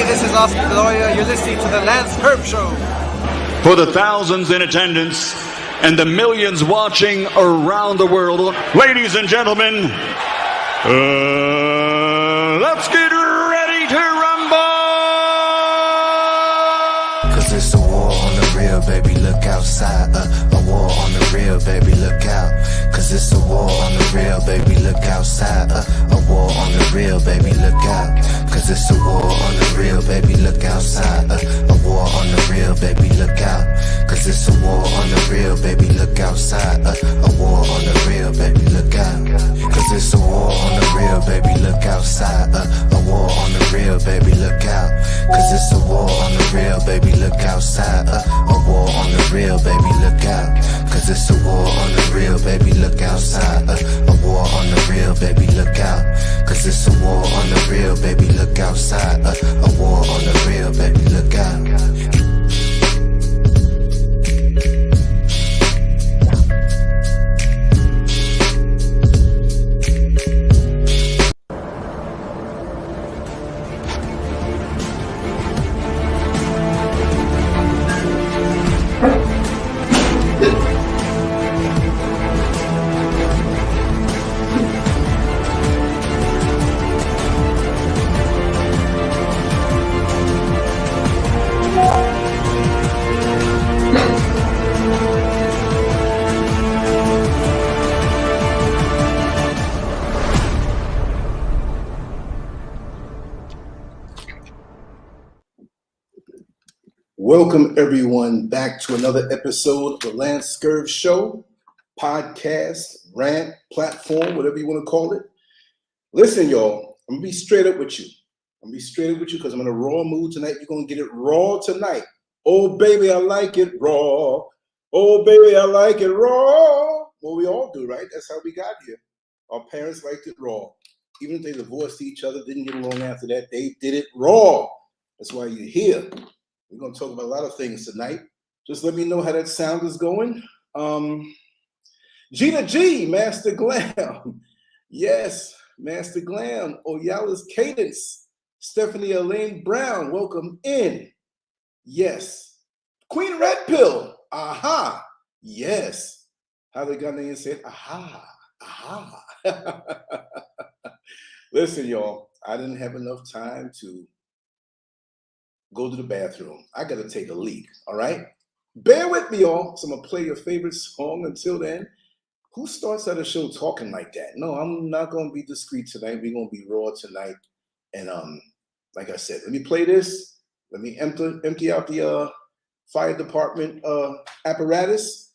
this is Oscar the Lawyer. You're listening to the LANCESCURV Show. For the thousands in attendance and the millions watching around the world, ladies and gentlemen, let's get ready to rumble! Cause it's a war on the real, baby, look outside. A war on the real, baby, look out. Cause it's a war on the real, baby, look outside. A war on the real, baby, look out. Cause it's a war on the real, baby, look outside. A war on the real, baby, look out. Cause it's a war on the real, baby, look outside. A war on the real, baby, look out. Cause it's a war on the real, baby, look outside. A war on the real, baby, look out. Cause it's a war on the real, baby, look outside. A war on the real, baby, look out. Cause it's a war on the real, baby, look outside. A war on the real, baby, look out. Cause it's a war on the real, baby, look outside. A war on the real, baby, look out. Welcome everyone back to another episode of the LANCESCURV Show, podcast, rant, platform, whatever you want to call it. Listen, y'all, I'm gonna be straight up with you. Because I'm in a raw mood tonight. You're gonna get it raw tonight. Oh baby, I like it raw. Oh baby, I like it raw. Well, we all do, right? That's how we got here. Our parents liked it raw. Even if they divorced each other, didn't get along after that, they did it raw. That's why you're here. We're going to talk about a lot of things tonight. Just let me know how that sound is going. Gina G, Master Glam. Yes, Master Glam. Oyala's Cadence. Stephanie Elaine Brown, welcome in. Yes. Queen Red Pill. Aha. Yes. How the Ghanaians said, aha. Aha. Listen, y'all, I didn't have enough time to go to the bathroom. I got to take a leak, all right? Bear with me, y'all. So I'm going to play your favorite song. Until then, who starts out a show talking like that? No, I'm not going to be discreet tonight. We're going to be raw tonight. And like I said, let me play this. Let me empty out the fire department apparatus,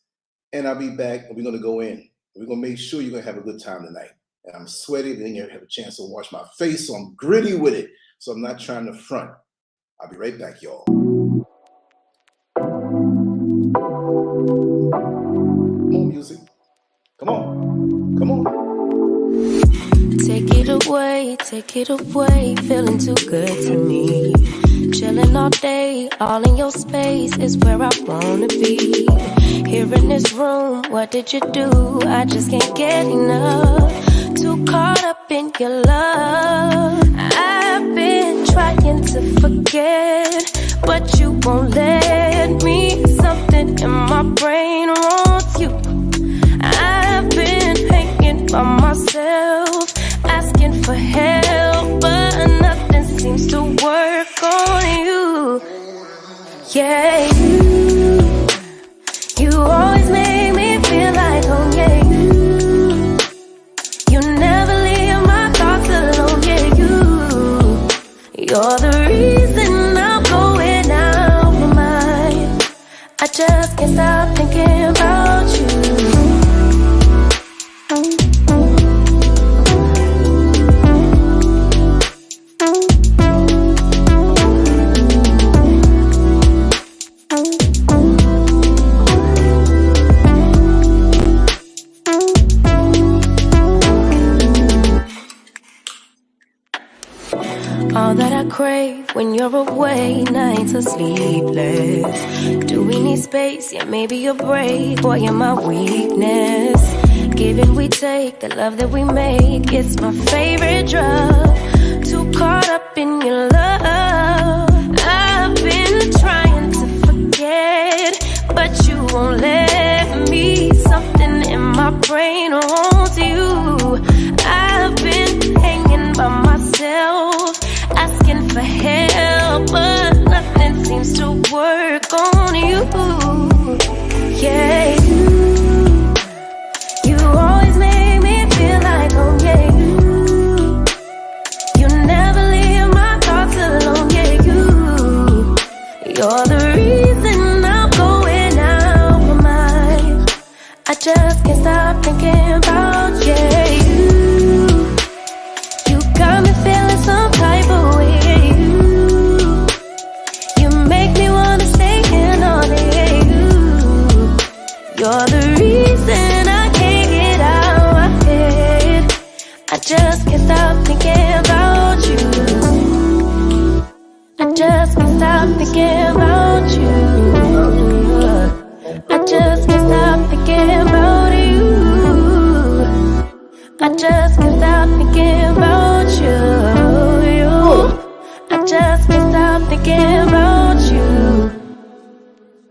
and I'll be back, and we're going to go in. We're going to make sure you're going to have a good time tonight. And I'm sweaty. Then you have a chance to wash my face, so I'm gritty with it. So I'm not trying to front. I'll be right back, y'all. Come on, music. Come on. Come on. Take it away, feeling too good to me. Chilling all day, all in your space is where I wanna be. Here in this room, what did you do? I just can't get enough. Too caught up in your love. I've been trying to forget, but you won't let me. Something in my brain wants you. I've been hanging by myself, asking for help, but nothing seems to work on you. Yeah, you always make me feel like home. Yeah, you never leave my thoughts alone. Yeah, you're the reason I'm going out my mind. I just can't stop thinking about you. All that I crave when you're away, nights are sleepless. Do we need space? Yeah, maybe a break. Boy, you're my weakness. Give and we take, the love that we make, it's my favorite drug. Too caught up in your love. thinking about you got me feeling some type of way. You make me wanna stay in all day. You're the reason I can't get out of my head. I just can't stop thinking about you. I just can't stop thinking about you. I just can't stop thinking about you. I just can't stop thinking about you. I just can't stop thinking about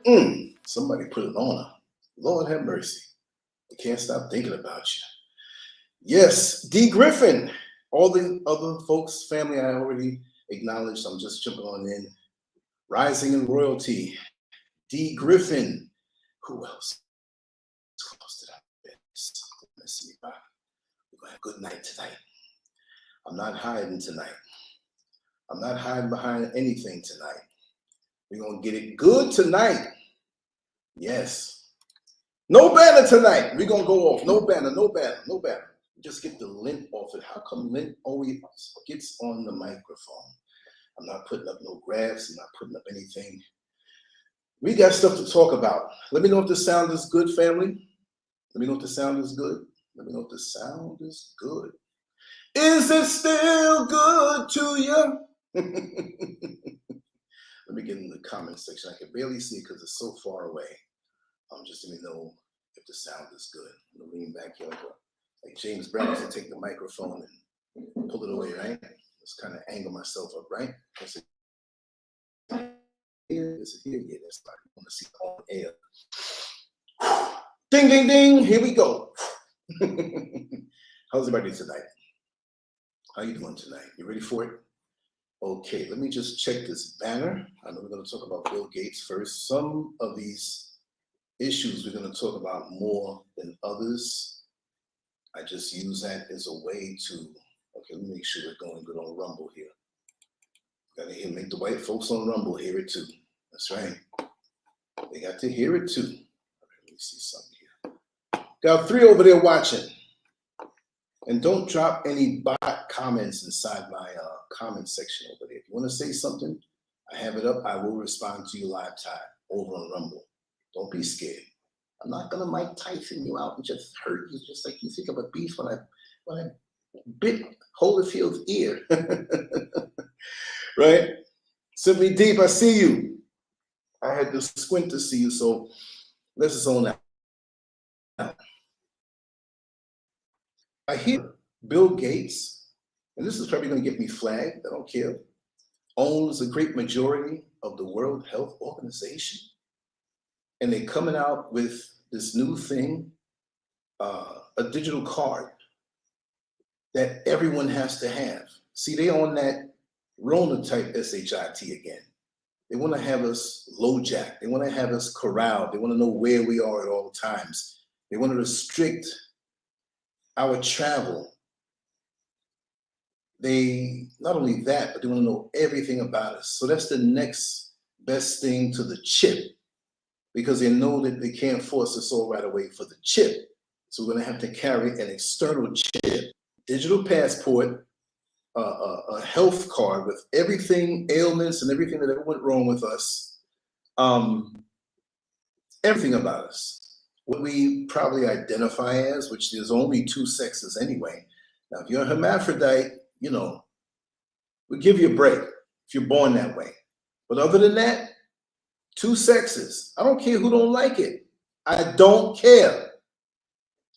you. Somebody put it on her. Lord have mercy. I can't stop thinking about you. Yes, D. Griffin. All the other folks, family I already acknowledged. I'm just jumping on in. Rising in royalty. D. Griffin. Who else? Who else did I miss? Let's see. We're going to have a good night tonight. I'm not hiding tonight. I'm not hiding behind anything tonight. We're going to get it good tonight. Yes. No banner tonight. We're going to go off. No banner, no banner, no banner. Just get the lint off it. How come lint always gets on the microphone? I'm not putting up no graphs. I'm not putting up anything. We got stuff to talk about. Let me know if the sound is good, family. Let me know if the sound is good. Let me know if the sound is good. Is it still good to you? Let me get in the comment section. I can barely see it because it's so far away. Just let me know if the sound is good. I'm gonna lean back here like James Brown used to take the microphone and pull it away, right? Just kind of angle myself up, right? Is it here? Is it here? Yeah, that's fine. I want to see it on air. Ding, ding, ding. Here we go. How's everybody tonight? How you doing tonight? You ready for it? Okay, let me just check this banner. I know we're going to talk about Bill Gates first. Some of these issues we're going to talk about more than others. I just use that as a way to, okay, let me make sure we're going good on Rumble here. Gotta hear, make the white folks on Rumble hear it too. That's right. They got to hear it too. Let me see something here. Got 3 over there watching. And don't drop any bot comments inside my comment section over there. If you want to say something, I have it up. I will respond to you live time over on Rumble. Don't be scared. I'm not gonna Mike Tyson you out and just hurt you, just like you think of a beast when I bit Holyfield's ear. Right? Simply Deep, I see you. I had to squint to see you, so let's just own that. I hear Bill Gates, and this is probably going to get me flagged, I don't care, owns a great majority of the World Health Organization. And they're coming out with this new thing, a digital card that everyone has to have. See, they on that Rona type SHIT again. They want to have us low-jack. They want to have us corralled. They want to know where we are at all times. They want to restrict our travel. They, not only that, but they want to know everything about us. So that's the next best thing to the chip, because they know that they can't force us all right away for the chip. So we're going to have to carry an external chip, digital passport, a health card with everything, ailments and everything that ever went wrong with us, everything about us. What we probably identify as, which there's only 2 sexes anyway. Now, if you're a hermaphrodite, you know, we give you a break if you're born that way. But other than that, 2 sexes. I don't care who don't like it. I don't care.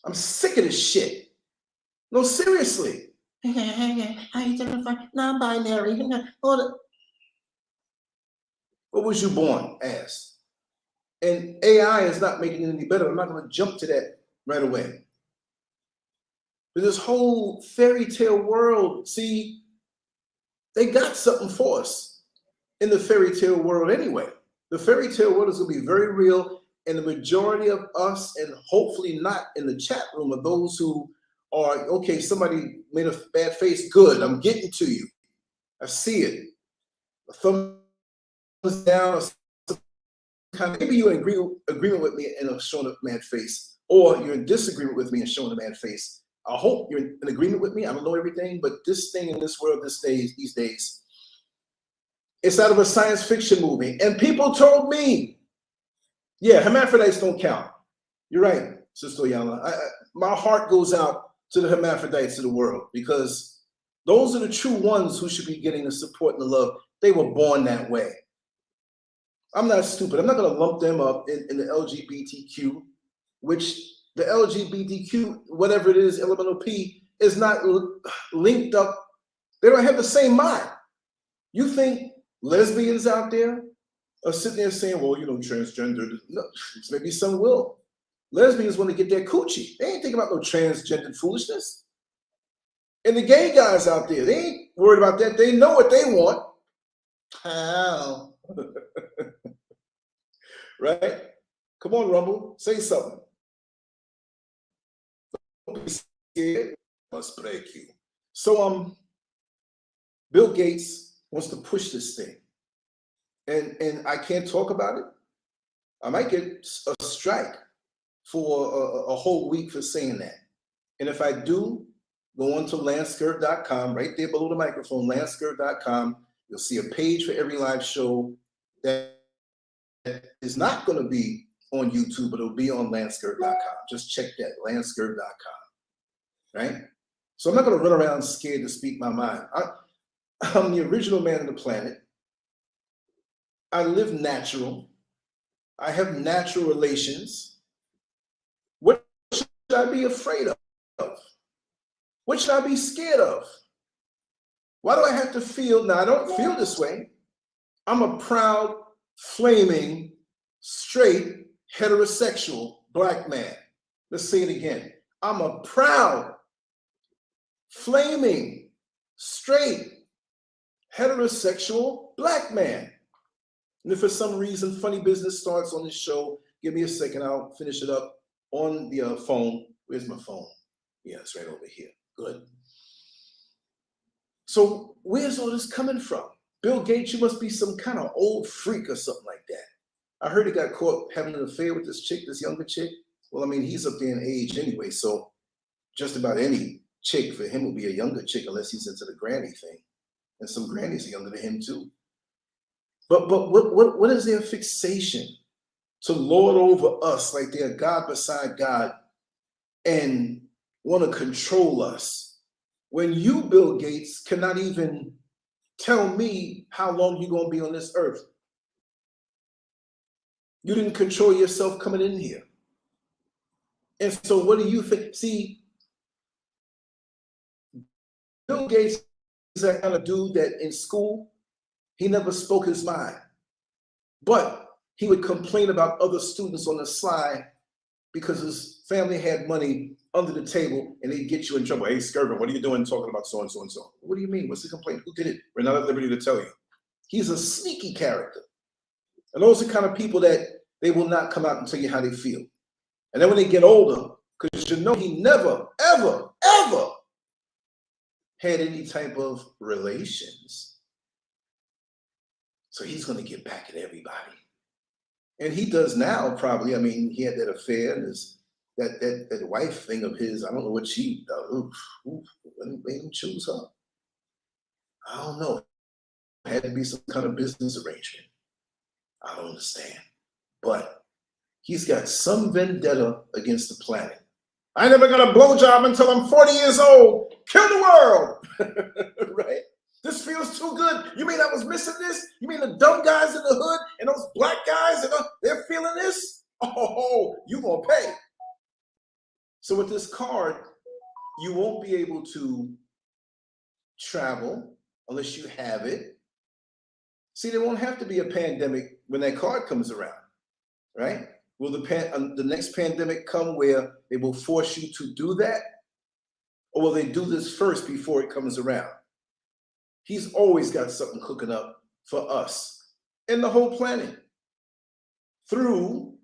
I'm sick of this shit. No, seriously. I identify non-binary. What was you born as? And AI is not making it any better. I'm not going to jump to that right away. But this whole fairy tale world, see, they got something for us in the fairy tale world anyway. The fairy tale world is going to be very real, and the majority of us, and hopefully not in the chat room, are those who are, okay, somebody made a bad face, good, I'm getting to you. I see it. A thumbs down, maybe you're in agreement with me and I'm showing a mad face. or you're in disagreement with me and showing the man face. I hope you're in agreement with me. I don't know everything, but this thing in this world these days, it's out of a science fiction movie. And people told me, yeah, hermaphrodites don't count. You're right, Sister Oyala. My heart goes out to the hermaphrodites of the world, because those are the true ones who should be getting the support and the love. They were born that way. I'm not stupid. I'm not going to lump them up in the LGBTQ, which the LGBTQ, whatever it is, elemental P, is not linked up. They don't have the same mind. You think lesbians out there are sitting there saying, well, you know, transgender? No, maybe some will. Lesbians want to get their coochie. They ain't thinking about no transgendered foolishness. And the gay guys out there, they ain't worried about that. They know what they want. How? Right? Come on, Rumble, say something. Don't be scared. I must break you. So Bill Gates wants to push this thing, and I can't talk about it. I might get a strike for a whole week for saying that. And if I do, go on to LANCESCURV.com, right there below the microphone, LANCESCURV.com. You'll see a page for every live show that is not going to be on YouTube, but it'll be on LANCESCURV.com. Just check that, LANCESCURV.com, right? So I'm not going to run around scared to speak my mind. I'm the original man on the planet. I live natural. I have natural relations. What should I be afraid of? What should I be scared of? Why do I have to feel? Now, I don't feel this way. I'm a proud, flaming, straight, heterosexual black man. Let's say it again. I'm a proud, flaming, straight, heterosexual black man. And if for some reason funny business starts on this show, give me a second, I'll finish it up on the phone. Where's my phone? Yeah, it's right over here. Good. So where's all this coming from? Bill Gates, you must be some kind of old freak or something like that. I heard he got caught having an affair with this chick, this younger chick. Well, I mean, he's up there in age anyway, so just about any chick for him will be a younger chick unless he's into the granny thing. And some grannies are younger than him too. But what is their fixation to lord over us like they're God beside God and want to control us? When you, Bill Gates, cannot even tell me how long you're going to be on this earth. You didn't control yourself coming in here. And so what do you think? See, Bill Gates is that kind of dude that in school, he never spoke his mind. But he would complain about other students on the sly because his family had money under the table and they'd get you in trouble. Hey, Scurvin, what are you doing talking about so and so and so? What do you mean? What's the complaint? Who did it? We're not at liberty to tell you. He's a sneaky character. And those are the kind of people that they will not come out and tell you how they feel. And then when they get older, because you know he never, ever, ever had any type of relations. So he's going to get back at everybody. And he does now, probably. I mean, he had that affair and that wife thing of his. I don't know what she made him choose her. I don't know. It had to be some kind of business arrangement. I don't understand. But he's got some vendetta against the planet. I never got a blowjob until I'm 40 years old. Kill the world. Right? This feels too good. You mean I was missing this? You mean the dumb guys in the hood and those black guys, they're feeling this? Oh, you gonna pay. So with this card, you won't be able to travel unless you have it. See, there won't have to be a pandemic when that card comes around, right? Will the next pandemic come where they will force you to do that? Or will they do this first before it comes around? He's always got something cooking up for us and the whole planet. Through,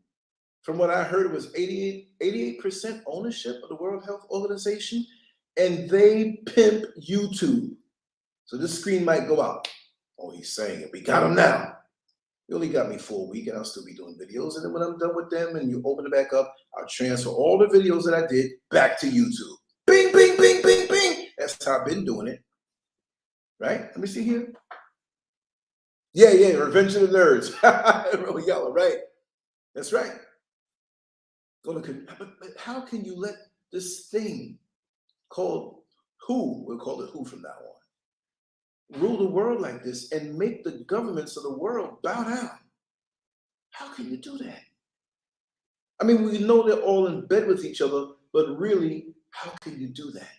from what I heard, it was 88% ownership of the World Health Organization, and they pimp YouTube. So this screen might go out. Oh, he's saying it. We got him now. You only got me for a week, and I'll still be doing videos. And then when I'm done with them and you open it back up, I'll transfer all the videos that I did back to YouTube. Bing, bing, bing, bing, bing. That's how I've been doing it. Right? Let me see here. Yeah, Revenge of the Nerds. Real yellow, right? That's right. But how can you let this thing called WHO, we'll call it WHO from now on, rule the world like this and make the governments of the world bow down? How can you do that? I mean, we know they're all in bed with each other, but really, how can you do that?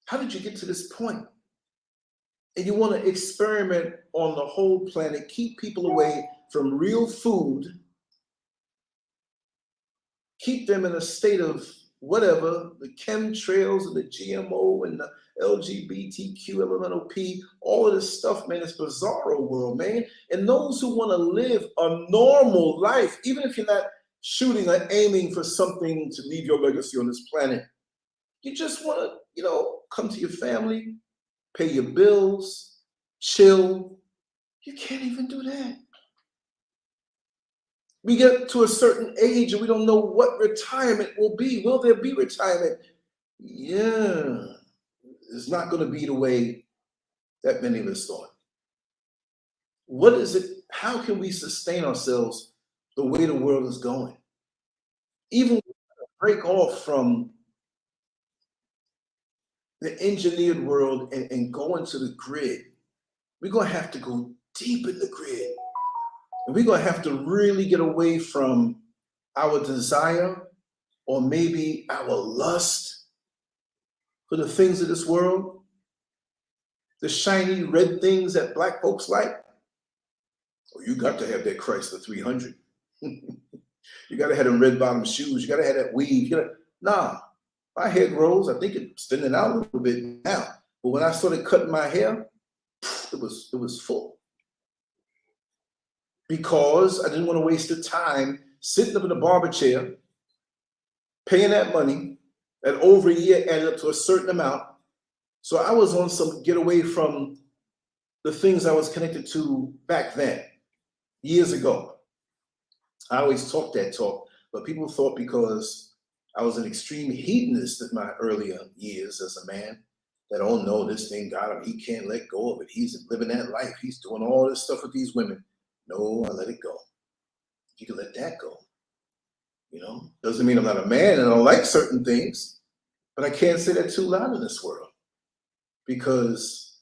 How did you get to this point? And you want to experiment on the whole planet, keep people away from real food, keep them in a state of whatever, the chemtrails and the GMO and the LGBTQ, LMNOP, all of this stuff, man, it's bizarro world, man. And those who want to live a normal life, even if you're not shooting or aiming for something to leave your legacy on this planet, you just want to, you know, come to your family, pay your bills, chill. You can't even do that. We get to a certain age and we don't know what retirement will be. Will there be retirement? Yeah, it's not going to be the way that many of us thought. What is it? How can we sustain ourselves the way the world is going? Even break off from the engineered world and go into the grid. We're going to have to go deep in the grid. And we're going to have to really get away from our desire or maybe our lust for the things of this world, the shiny red things that black folks like. Oh, you got to have that Chrysler 300. You got to have them red bottom shoes. You got to have that weave. Nah. My hair grows. I think it's thinning out a little bit now. But when I started cutting my hair, it was full. Because I didn't want to waste the time sitting up in a barber chair, paying that money, that over a year added up to a certain amount. So I was on some get away from the things I was connected to back then, years ago. I always talked that talk, but people thought because I was an extreme hedonist in my earlier years as a man, that, oh no, this thing got him. He can't let go of it. He's living that life. He's doing all this stuff with these women. No, I let it go. You can let that go. You know, doesn't mean I'm not a man and I don't like certain things, but I can't say that too loud in this world because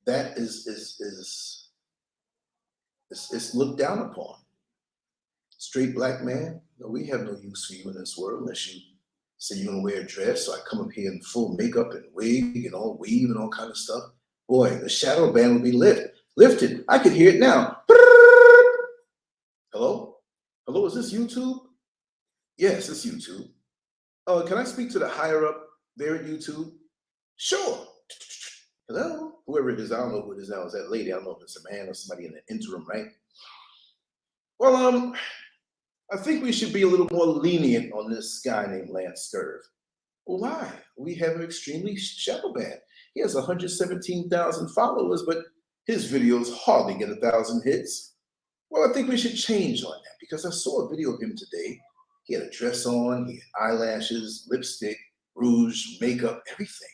that is looked down upon. Straight black man, no, we have no use for you in this world unless you say you're gonna wear a dress. So I come up here in full makeup and wig and all weave and all kind of stuff. Boy, the shadow band will be lifted. I could hear it now. Hello? Hello, is this YouTube? Yes, it's YouTube. Oh, can I speak to the higher up there at YouTube? Sure. Hello? Whoever it is, I don't know who it is now. Is that lady? I don't know if it's a man or somebody in the interim, right? Well, I think we should be a little more lenient on this guy named LANCESCURV. Well, why? We have an extremely shadow band. He has 117,000 followers, but his videos hardly get 1,000 hits. Well, I think we should change on that because I saw a video of him today. He had a dress on, he had eyelashes, lipstick, rouge, makeup, everything.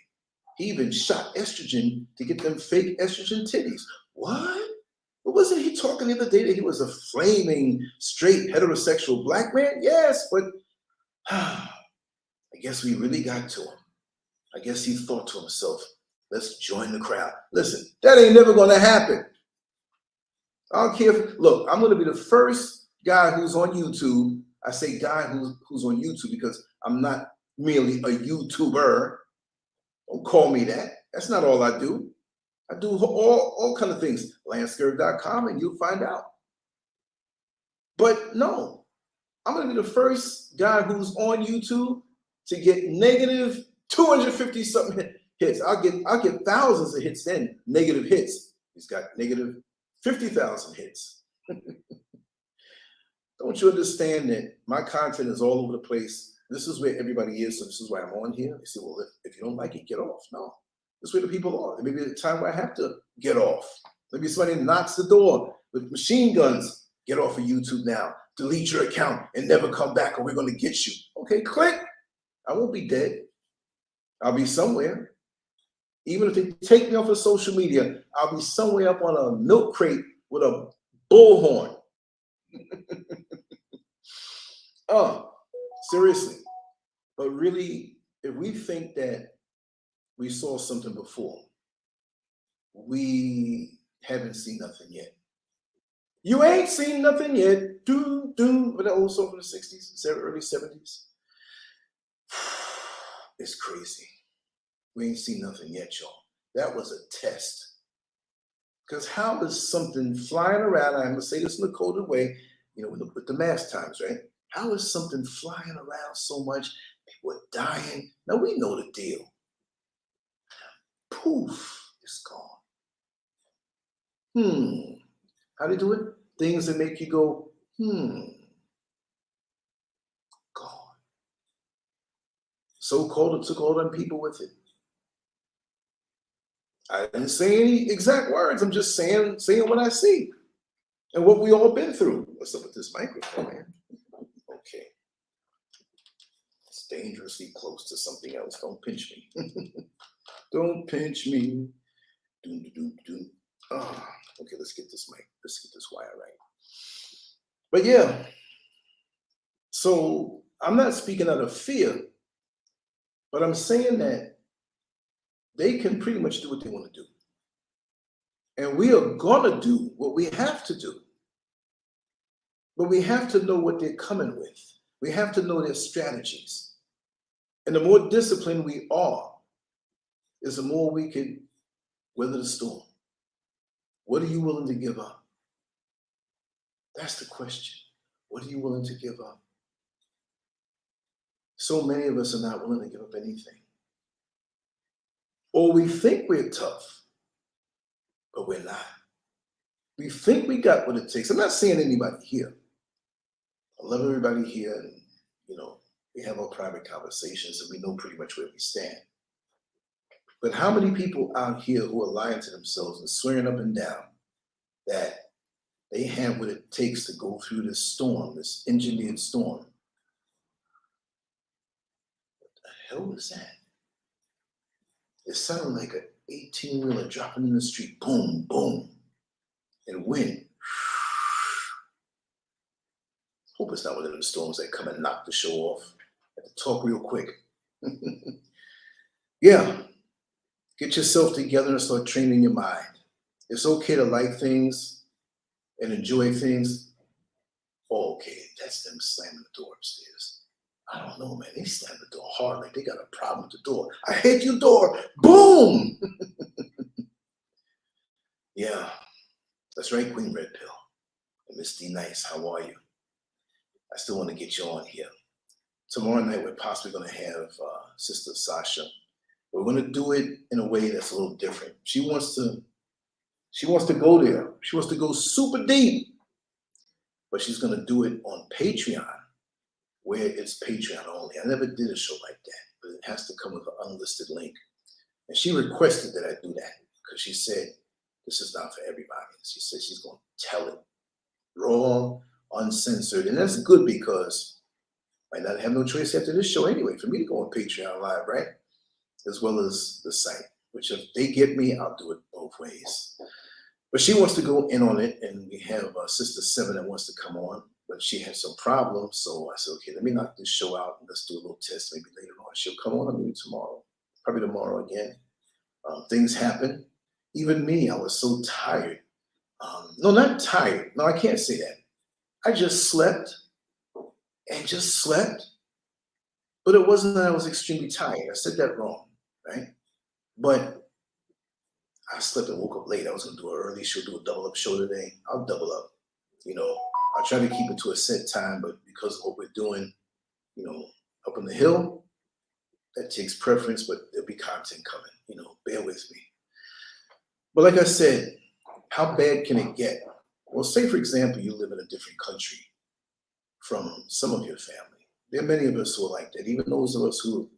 He even shot estrogen to get them fake estrogen titties. What? But wasn't he talking the other day that he was a flaming, straight, heterosexual black man? Yes, but I guess we really got to him. I guess he thought to himself, let's join the crowd. Listen, that ain't never going to happen. I don't care if, look, I'm going to be the first guy who's on YouTube. I say guy who's on YouTube because I'm not merely a YouTuber. Don't call me that. That's not all I do. I do all kind of things. LANCESCURV.com and you'll find out. But no, I'm going to be the first guy who's on YouTube to get negative 250 something hits. I'll get thousands of hits then, negative hits. He's got negative 50,000 hits. Don't you understand that my content is all over the place? This is where everybody is, so this is why I'm on here. They say, well, if you don't like it, get off. No, this is where the people are. There may be a time where I have to get off. Maybe somebody knocks the door. with machine guns. Get off of YouTube now. Delete your account and never come back or we're going to get you. Okay, click. I won't be dead. I'll be somewhere. Even if they take me off of social media, I'll be somewhere up on a milk crate with a bullhorn. Oh, seriously. But really, if we think that we saw something before, we haven't seen nothing yet. You ain't seen nothing yet. Doom, doom. With that old song from the 60s, early 70s. It's crazy. We ain't seen nothing yet, y'all. That was a test. Because how is something flying around, I'm going to say this in a coded way, you know, with the mass times, right? How is something flying around so much? People are dying. Now we know the deal. Poof, it's gone. How do you do it? Things that make you go, gone. So-called, it took all them people with it. I didn't say any exact words. I'm just saying what I see and what we all been through. What's up with this microphone, man? Okay. It's dangerously close to something else. Don't pinch me. Don't pinch me. Doom, doom, doom. Oh, okay, let's get this mic. Let's get this wire right. But yeah, so I'm not speaking out of fear, but I'm saying that they can pretty much do what they want to do. And we are going to do what we have to do. But we have to know what they're coming with. We have to know their strategies. And the more disciplined we are, is the more we can weather the storm. What are you willing to give up? That's the question. What are you willing to give up? So many of us are not willing to give up anything. Or we think we're tough, but we're not. We think we got what it takes. I'm not saying anybody here. I love everybody here, and you know, we have our private conversations and we know pretty much where we stand. But how many people out here who are lying to themselves and swearing up and down that they have what it takes to go through this storm, this engineered storm? What the hell was that? It sounded like an 18-wheeler dropping in the street. Boom, boom. And wind. Hope it's not one of them storms that come and knock the show off. I have to talk real quick. Yeah. Get yourself together and start training your mind. It's okay to like things and enjoy things. Oh, okay, that's them slamming the door upstairs. I don't know, man. They slammed the door hard, like they got a problem with the door. I hate your door. Boom! Yeah, that's right, Queen Red Pill. And Miss D Nice, how are you? I still want to get you on here. Tomorrow night, we're possibly going to have Sister Sasha. We're going to do it in a way that's a little different. She wants to go there. She wants to go super deep. But she's going to do it on Patreon, where it's Patreon only. I never did a show like that, but it has to come with an unlisted link. And she requested that I do that because she said, this is not for everybody. She said she's going to tell it raw, uncensored. And that's good because I might not have no choice after this show anyway for me to go on Patreon Live, right? As well as the site, which if they get me, I'll do it both ways. But she wants to go in on it, and we have Sister Seven that wants to come on, but she had some problems. So I said, okay, let me knock this show out and let's do a little test. Maybe later on she'll come on, or maybe tomorrow, probably tomorrow again. Things happen. Even me, I was so tired. No, not tired. No, I can't say that. I just slept and just slept. But it wasn't that I was extremely tired. I said that wrong, right? But I slept and woke up late. I was going to do an early show, do a double-up show today. I'll double up. You know, I'll try to keep it to a set time, but because of what we're doing, you know, up on the hill, that takes preference, but there'll be content coming. You know, bear with me. But like I said, how bad can it get? Well, say, for example, you live in a different country from some of your family. There are many of us who are like that, even those of us who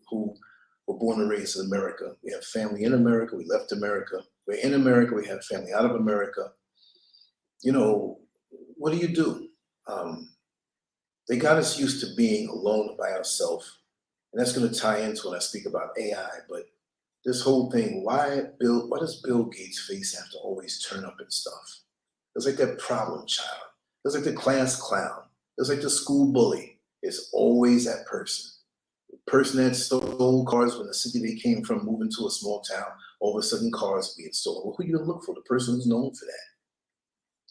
were born and raised in America. We have family in America. We left America. We're in America. We have family out of America. you know, what do? They got us used to being alone by ourselves. And that's going to tie into when I speak about AI. But this whole thing, why does Bill Gates' face have to always turn up and stuff? It's like that problem child. It's like the class clown. It's like the school bully. It's always that person. The person that stole cars when the city they came from moving to a small town, all of a sudden cars being stolen. Well, who are you going to look for? The person who's known for that.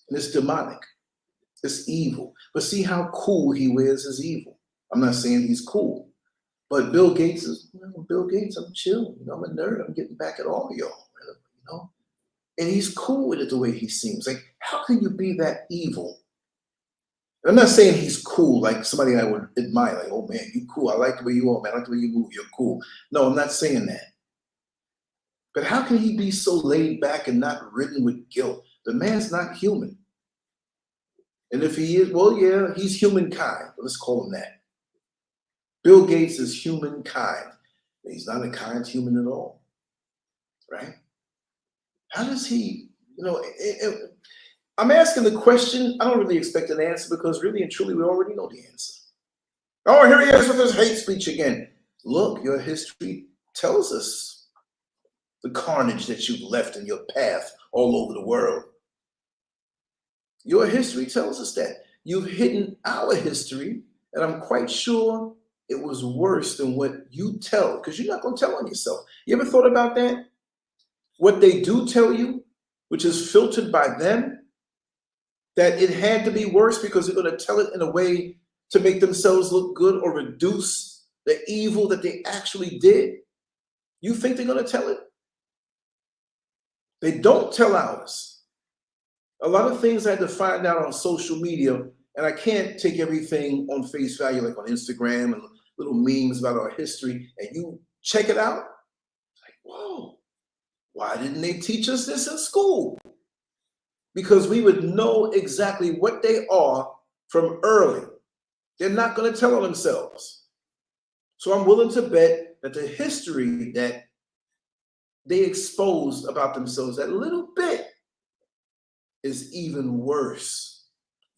And it's demonic. It's evil. But see how cool he wears his evil. I'm not saying he's cool. But Bill Gates is, Bill Gates, I'm chill. You know, I'm a nerd. I'm getting back at all of y'all. You know? And he's cool with it the way he seems. Like, how can you be that evil? And I'm not saying he's cool, like somebody I would admire. Like, oh man, you cool. I like the way you are, man. I like the way you move. You're cool. No, I'm not saying that. But how can he be so laid back and not ridden with guilt? The man's not human. And if he is, well, yeah, he's humankind. Let's call him that. Bill Gates is humankind. He's not a kind human at all, right? How does he, you know, I'm asking the question. I don't really expect an answer because really and truly we already know the answer. Oh, here he is with his hate speech again. Look, your history tells us the carnage that you've left in your path all over the world. Your history tells us that. You've hidden our history, and I'm quite sure it was worse than what you tell, because you're not going to tell on yourself. You ever thought about that? What they do tell you, which is filtered by them, that it had to be worse because they're going to tell it in a way to make themselves look good or reduce the evil that they actually did. You think they're going to tell it? They don't tell ours. A lot of things I had to find out on social media, and I can't take everything on face value, like on Instagram and little memes about our history, and you check it out. Like, whoa, why didn't they teach us this in school? Because we would know exactly what they are from early. They're not going to tell on themselves. So I'm willing to bet that the history that they exposed about themselves, that little bit, is even worse.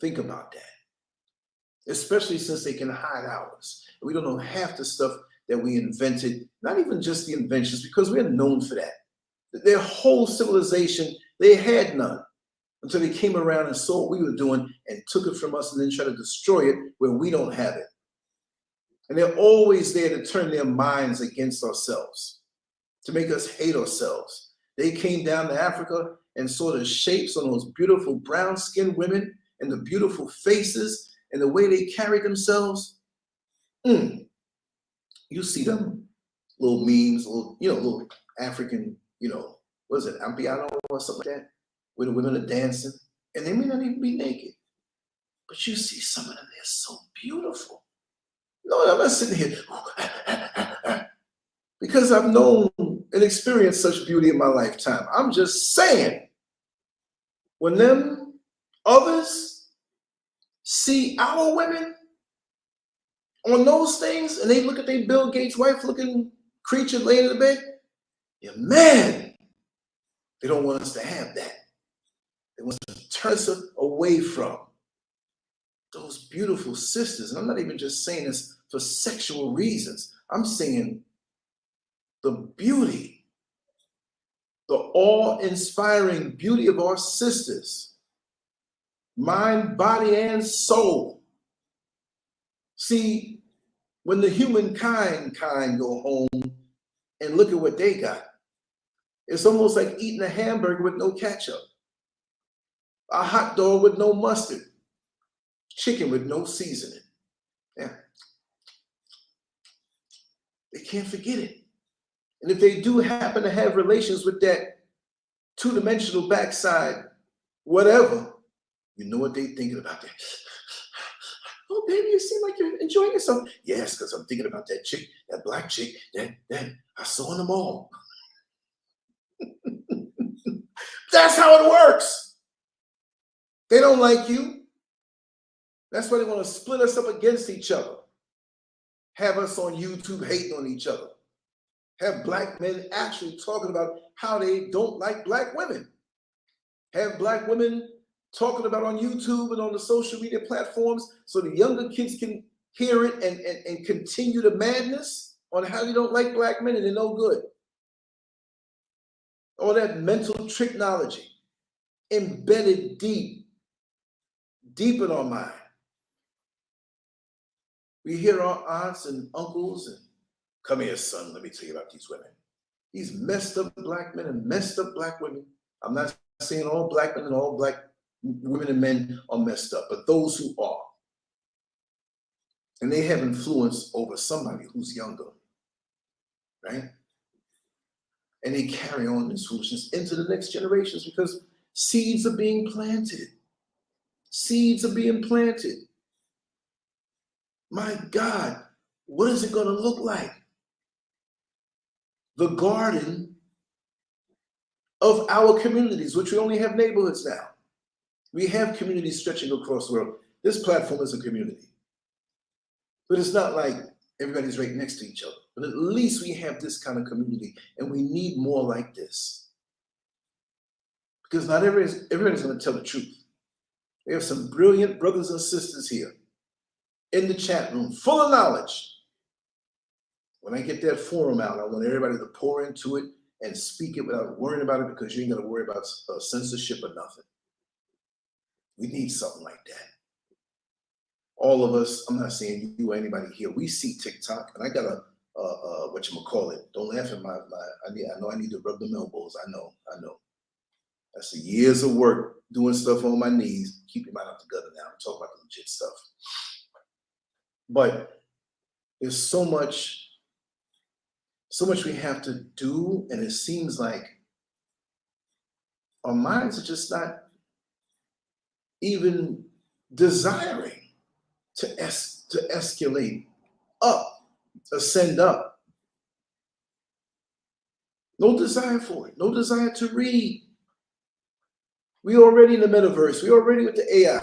Think about that. Especially since they can hide ours. We don't know half the stuff that we invented, not even just the inventions, because we're known for that. Their whole civilization, they had none until they came around and saw what we were doing and took it from us and then tried to destroy it where we don't have it. And they're always there to turn their minds against ourselves, to make us hate ourselves. They came down to Africa and saw the shapes on those beautiful brown-skinned women and the beautiful faces and the way they carried themselves. You see them little memes, little African, what is it, Ampiano or something like that, where the women are dancing, and they may not even be naked. But you see some of them, they're so beautiful. No, I'm not sitting here because I've known and experienced such beauty in my lifetime. I'm just saying, when them others see our women on those things and they look at their Bill Gates wife looking creature laying in the bed, you're mad. They don't want us to have that. They want to turn us away from those beautiful sisters. And I'm not even just saying this for sexual reasons. I'm saying the beauty, the awe-inspiring beauty of our sisters, mind, body, and soul. See, when the humankind go home and look at what they got, it's almost like eating a hamburger with no ketchup, a hot dog with no mustard, chicken with no seasoning. Yeah. They can't forget it. And if they do happen to have relations with that two-dimensional backside, whatever, you know what they're thinking about that. Oh, baby, you seem like you're enjoying yourself. Yes, because I'm thinking about that chick, that black chick, that I saw in the mall. That's how it works. They don't like you. That's why they want to split us up against each other. Have us on YouTube hating on each other. Have black men actually talking about how they don't like black women. Have black women talking about on YouTube and on the social media platforms so the younger kids can hear it and continue the madness on how you don't like black men and they're no good. All that mental technology embedded deep in our mind. We hear our aunts and uncles and, come here, son, let me tell you about these women. These messed up black men and messed up black women. I'm not saying all black men and all black women and men are messed up, but those who are. And they have influence over somebody who's younger, right? And they carry on this foolishness into the next generations because seeds are being planted. Seeds are being planted. My God, what is it going to look like? The garden of our communities, which we only have neighborhoods now. We have communities stretching across the world. This platform is a community. But it's not like everybody's right next to each other. But at least we have this kind of community, and we need more like this. Because not everybody's going to tell the truth. We have some brilliant brothers and sisters here in the chat room, full of knowledge. When I get that forum out, I want everybody to pour into it and speak it without worrying about it, because you ain't got to worry about censorship or nothing. We need something like that. All of us, I'm not saying you or anybody here, we see TikTok, and I got a whatchamacallit. Don't laugh at I know I need to rub them elbows. I know. That's years of work doing stuff on my knees. Keep your mind out the gutter now. I'm talking about the legit stuff. But there's so much we have to do, and it seems like our minds are just not even desiring to escalate up, ascend up. No desire for it, no desire to read. We already in the metaverse, we already with the AI.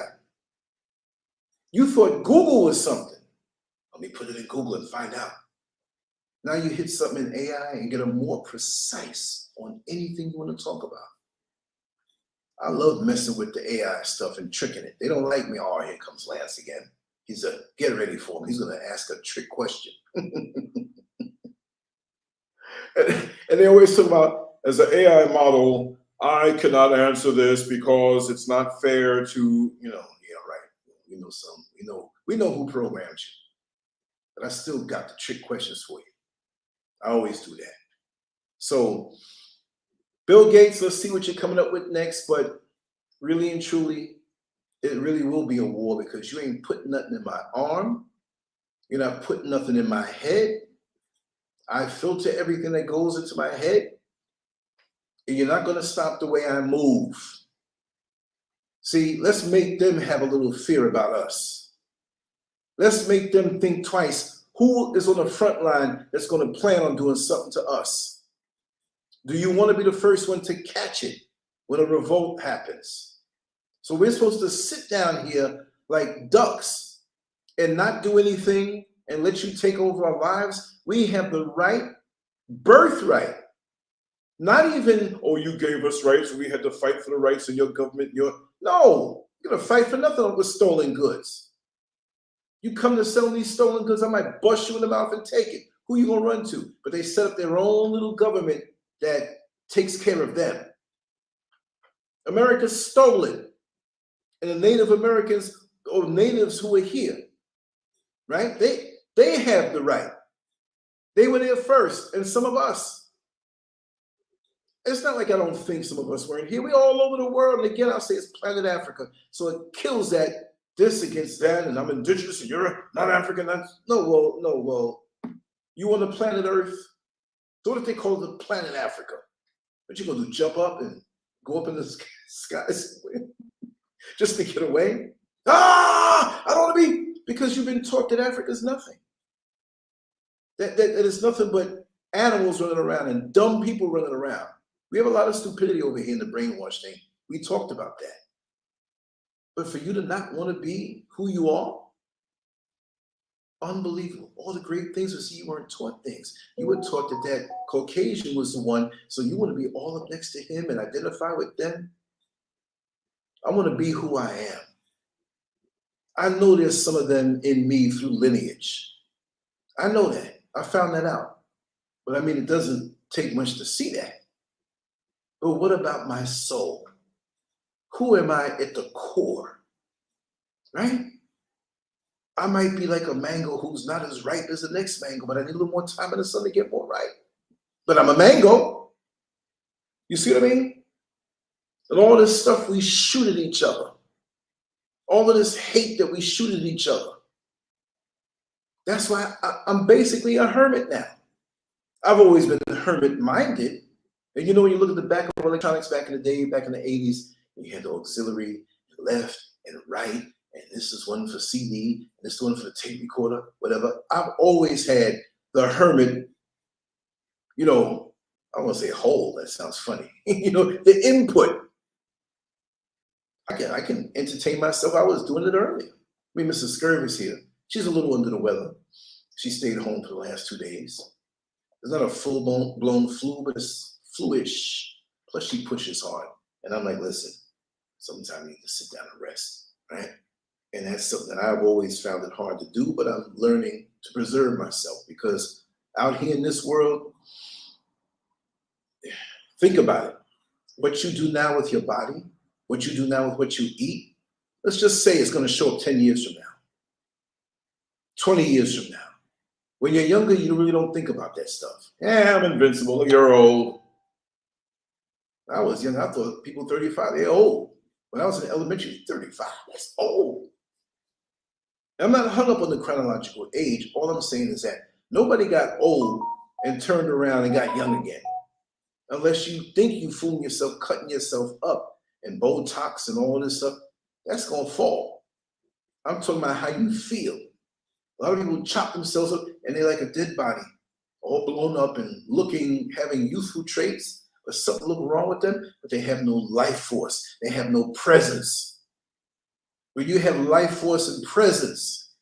You thought Google was something. Let me put it in Google and find out. Now you hit something in AI and get a more precise on anything you want to talk about. I love messing with the AI stuff and tricking it. They don't like me. Oh, here comes Lance again. He's get ready for him. He's going to ask a trick question. and they always talk about, as an AI model, I cannot answer this because it's not fair to, yeah, right. We know who programmed you. But I still got the trick questions for you. I always do that. So, Bill Gates, let's see what you're coming up with next. But really and truly, it really will be a war, because you ain't putting nothing in my arm. You're not putting nothing in my head. I filter everything that goes into my head. And you're not going to stop the way I move. See, let's make them have a little fear about us. Let's make them think twice. Who is on the front line that's going to plan on doing something to us? Do you want to be the first one to catch it when a revolt happens? So we're supposed to sit down here like ducks and not do anything and let you take over our lives. We have the right, birthright. Not even, oh, you gave us rights, we had to fight for the rights of your government. No, you're going to fight for nothing with stolen goods. You come to sell these stolen goods, I might bust you in the mouth and take it. Who you going to run to? But they set up their own little government that takes care of them. America stole it. And the Native Americans, or natives who are here, right? They have the right. They were there first, and some of us. It's not like I don't think some of us weren't here. We're all over the world. And again, I'll say it's planet Africa. So it kills that this against that, and I'm indigenous and you're not African. No, you on the planet Earth. So what if they call it the planet Africa? What you gonna do, jump up and go up in the skies just to get away? I don't want to be, because you've been taught that Africa's nothing. That is nothing but animals running around and dumb people running around. We have a lot of stupidity over here in the brainwash thing. We talked about that. But for you to not want to be who you are, unbelievable. All the great things, see, you weren't taught things. You were taught that Caucasian was the one, so you want to be all up next to him and identify with them. I want to be who I am. I know there's some of them in me through lineage. I know that. I found that out. But I mean, it doesn't take much to see that. But what about my soul? Who am I at the core? Right? I might be like a mango who's not as ripe as the next mango, but I need a little more time in the sun to get more ripe. But I'm a mango. You see what I mean? And all this stuff we shoot at each other. All of this hate that we shoot at each other. That's why I'm basically a hermit now. I've always been hermit-minded. And you know, when you look at the back of electronics back in the day, back in the 80s, you had the auxiliary, left and right, and this is one for CD, and this is one for the tape recorder, whatever. I've always had the hermit, you know, I want to say hole, that sounds funny. You know, the input. I can entertain myself. I was doing it earlier. I mean, Mrs. SCURV is here. She's a little under the weather. She stayed home for the last 2 days. It's not a full-blown flu, but it's flu-ish. Plus, she pushes hard. And I'm like, listen, sometimes you need to sit down and rest, right? And that's something that I've always found it hard to do, but I'm learning to preserve myself because out here in this world, think about it. What you do now with your body, what you do now with what you eat, let's just say it's going to show up 10 years from now, 20 years from now. When you're younger, you really don't think about that stuff. Yeah, I'm invincible. You're old. I was young. I thought people 35, they're old. When I was in elementary, 35, that's old. I'm not hung up on the chronological age. All I'm saying is that nobody got old and turned around and got young again. Unless you think you fooling yourself, cutting yourself up and Botox and all this stuff, that's going to fall. I'm talking about how you feel. A lot of people chop themselves up and they're like a dead body, all blown up and looking, having youthful traits, but something looking wrong with them, but they have no life force. They have no presence. When you have life force and presence,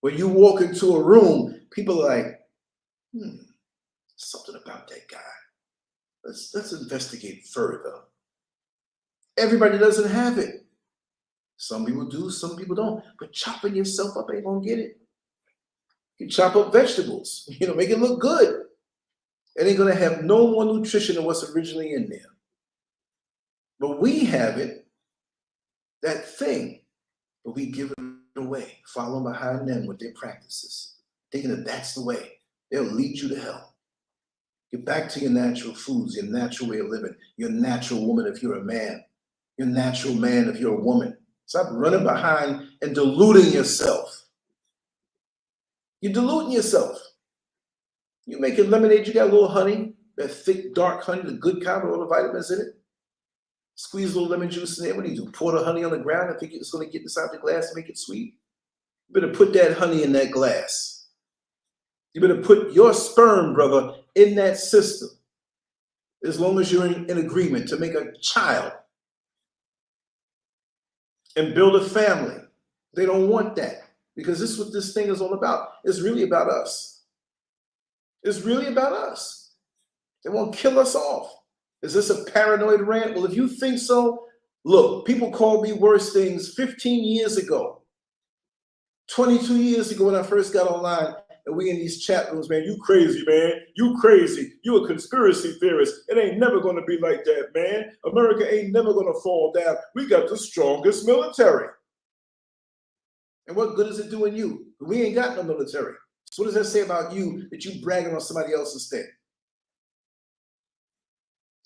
when you walk into a room, people are like, something about that guy. Let's investigate further. Everybody doesn't have it. Some people do, some people don't. But chopping yourself up ain't gonna get it. You chop up vegetables, you know, make it look good. It ain't gonna have no more nutrition than what's originally in there. But we have it, that thing, but we give it away, following behind them with their practices, thinking that that's the way. They'll lead you to hell. Get back to your natural foods, your natural way of living, your natural woman if you're a man, your natural man if you're a woman. Stop running behind and diluting yourself. You're diluting yourself. You making lemonade, you got a little honey, that thick, dark honey, the good kind with all the vitamins in it. Squeeze a little lemon juice in there. What do you do? Pour the honey on the ground and think it's going to get inside the glass and make it sweet? You better put that honey in that glass. You better put your sperm, brother, in that system. As long as you're in agreement to make a child and build a family. They don't want that. Because this is what this thing is all about. It's really about us. It's really about us. They want to kill us off. Is this a paranoid rant? Well, if you think so, look, people called me worse things 15 years ago, 22 years ago when I first got online, and we in these chat rooms, man, you crazy, man. You crazy. You a conspiracy theorist. It ain't never going to be like that, man. America ain't never going to fall down. We got the strongest military. And what good is it doing you? We ain't got no military. So what does that say about you that you bragging on somebody else's thing?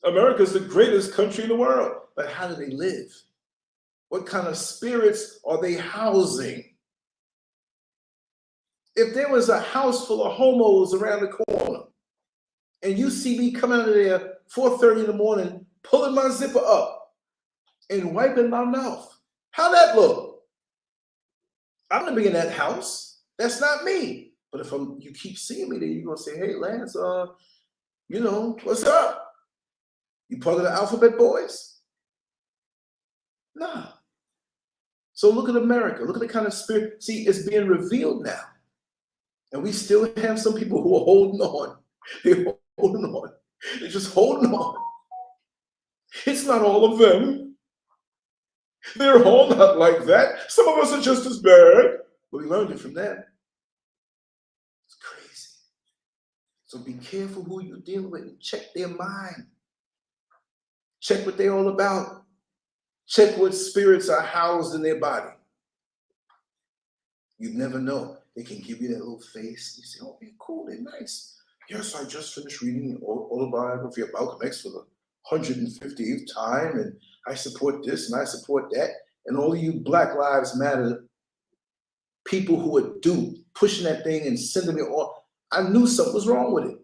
America's the greatest country in the world. But how do they live? What kind of spirits are they housing? If there was a house full of homos around the corner and you see me coming out of there 4:30 in the morning, pulling my zipper up and wiping my mouth, how that look? I'm gonna be in that house. That's not me. But if you keep seeing me, then you're gonna say, hey, Lance, you know, what's up? You part of the alphabet boys? Nah. So look at America. Look at the kind of spirit. See, it's being revealed now. And we still have some people who are holding on. They're holding on. They're just holding on. It's not all of them. They're all not like that. Some of us are just as bad. But we learned it from them. It's crazy. So be careful who you're dealing with and check their mind. Check what they're all about. Check what spirits are housed in their body. You never know. They can give you that little face. You say, oh, they're cool, they're nice. Yes, I just finished reading the autobiography of Malcolm X for the 158th time, and I support this and I support that. And all of you Black Lives Matter people who are duped, pushing that thing and sending it off, I knew something was wrong with it.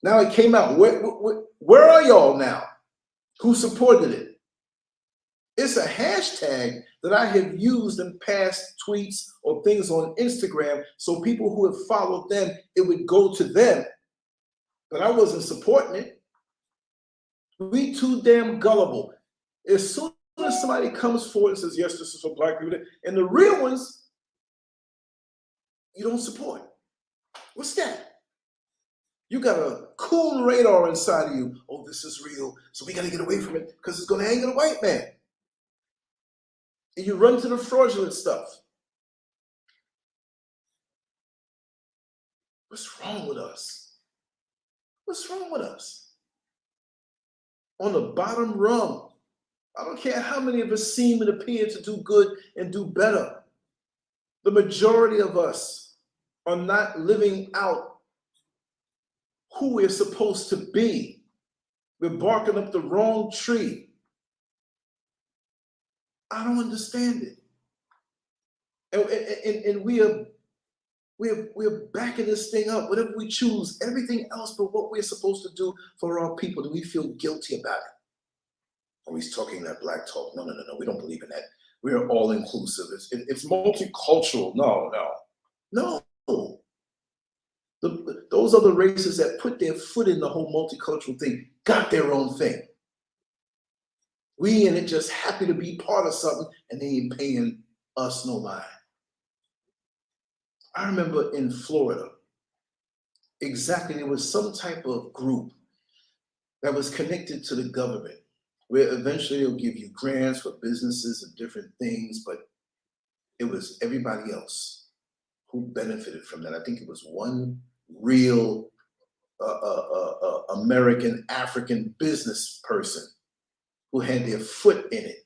Now it came out. Where are y'all now? Who supported it? It's a hashtag that I have used in past tweets or things on Instagram, so people who have followed them, it would go to them. But I wasn't supporting it. We too damn gullible. As soon as somebody comes forward and says, yes, this is for Black people, and the real ones, you don't support. What's that? You got a cool radar inside of you. Oh, this is real, so we got to get away from it because it's going to hang on a white man. And you run to the fraudulent stuff. What's wrong with us? What's wrong with us? On the bottom rung, I don't care how many of us seem and appear to do good and do better. The majority of us are not living out who we're supposed to be. We're barking up the wrong tree. I don't understand it. And we're backing this thing up. Whatever we choose, everything else but what we're supposed to do for our people, do we feel guilty about it? Oh, he's talking that Black talk. No. We don't believe in that. We are all inclusive. It's multicultural. No. Those other races that put their foot in the whole multicultural thing got their own thing. We in it just happy to be part of something, and they ain't paying us no mind. I remember in Florida, exactly, there was some type of group that was connected to the government, where eventually they'll give you grants for businesses and different things, but it was everybody else who benefited from that. I think it was one real American African business person who had their foot in it.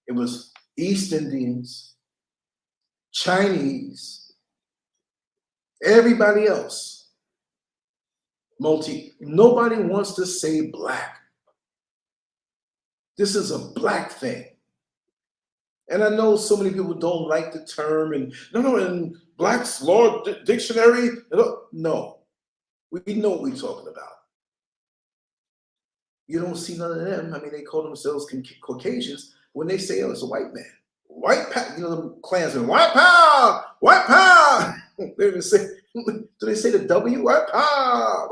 It was East Indians, Chinese, everybody else. Nobody wants to say Black. This is a Black thing. And I know so many people don't like the term, and no, in Black's Law Dictionary, no. We know what we're talking about. You don't see none of them. I mean, they call themselves Caucasians when they say, oh, it's a white man. White power, the Klansmen, white power, white power. They even say, do they say the W? White power,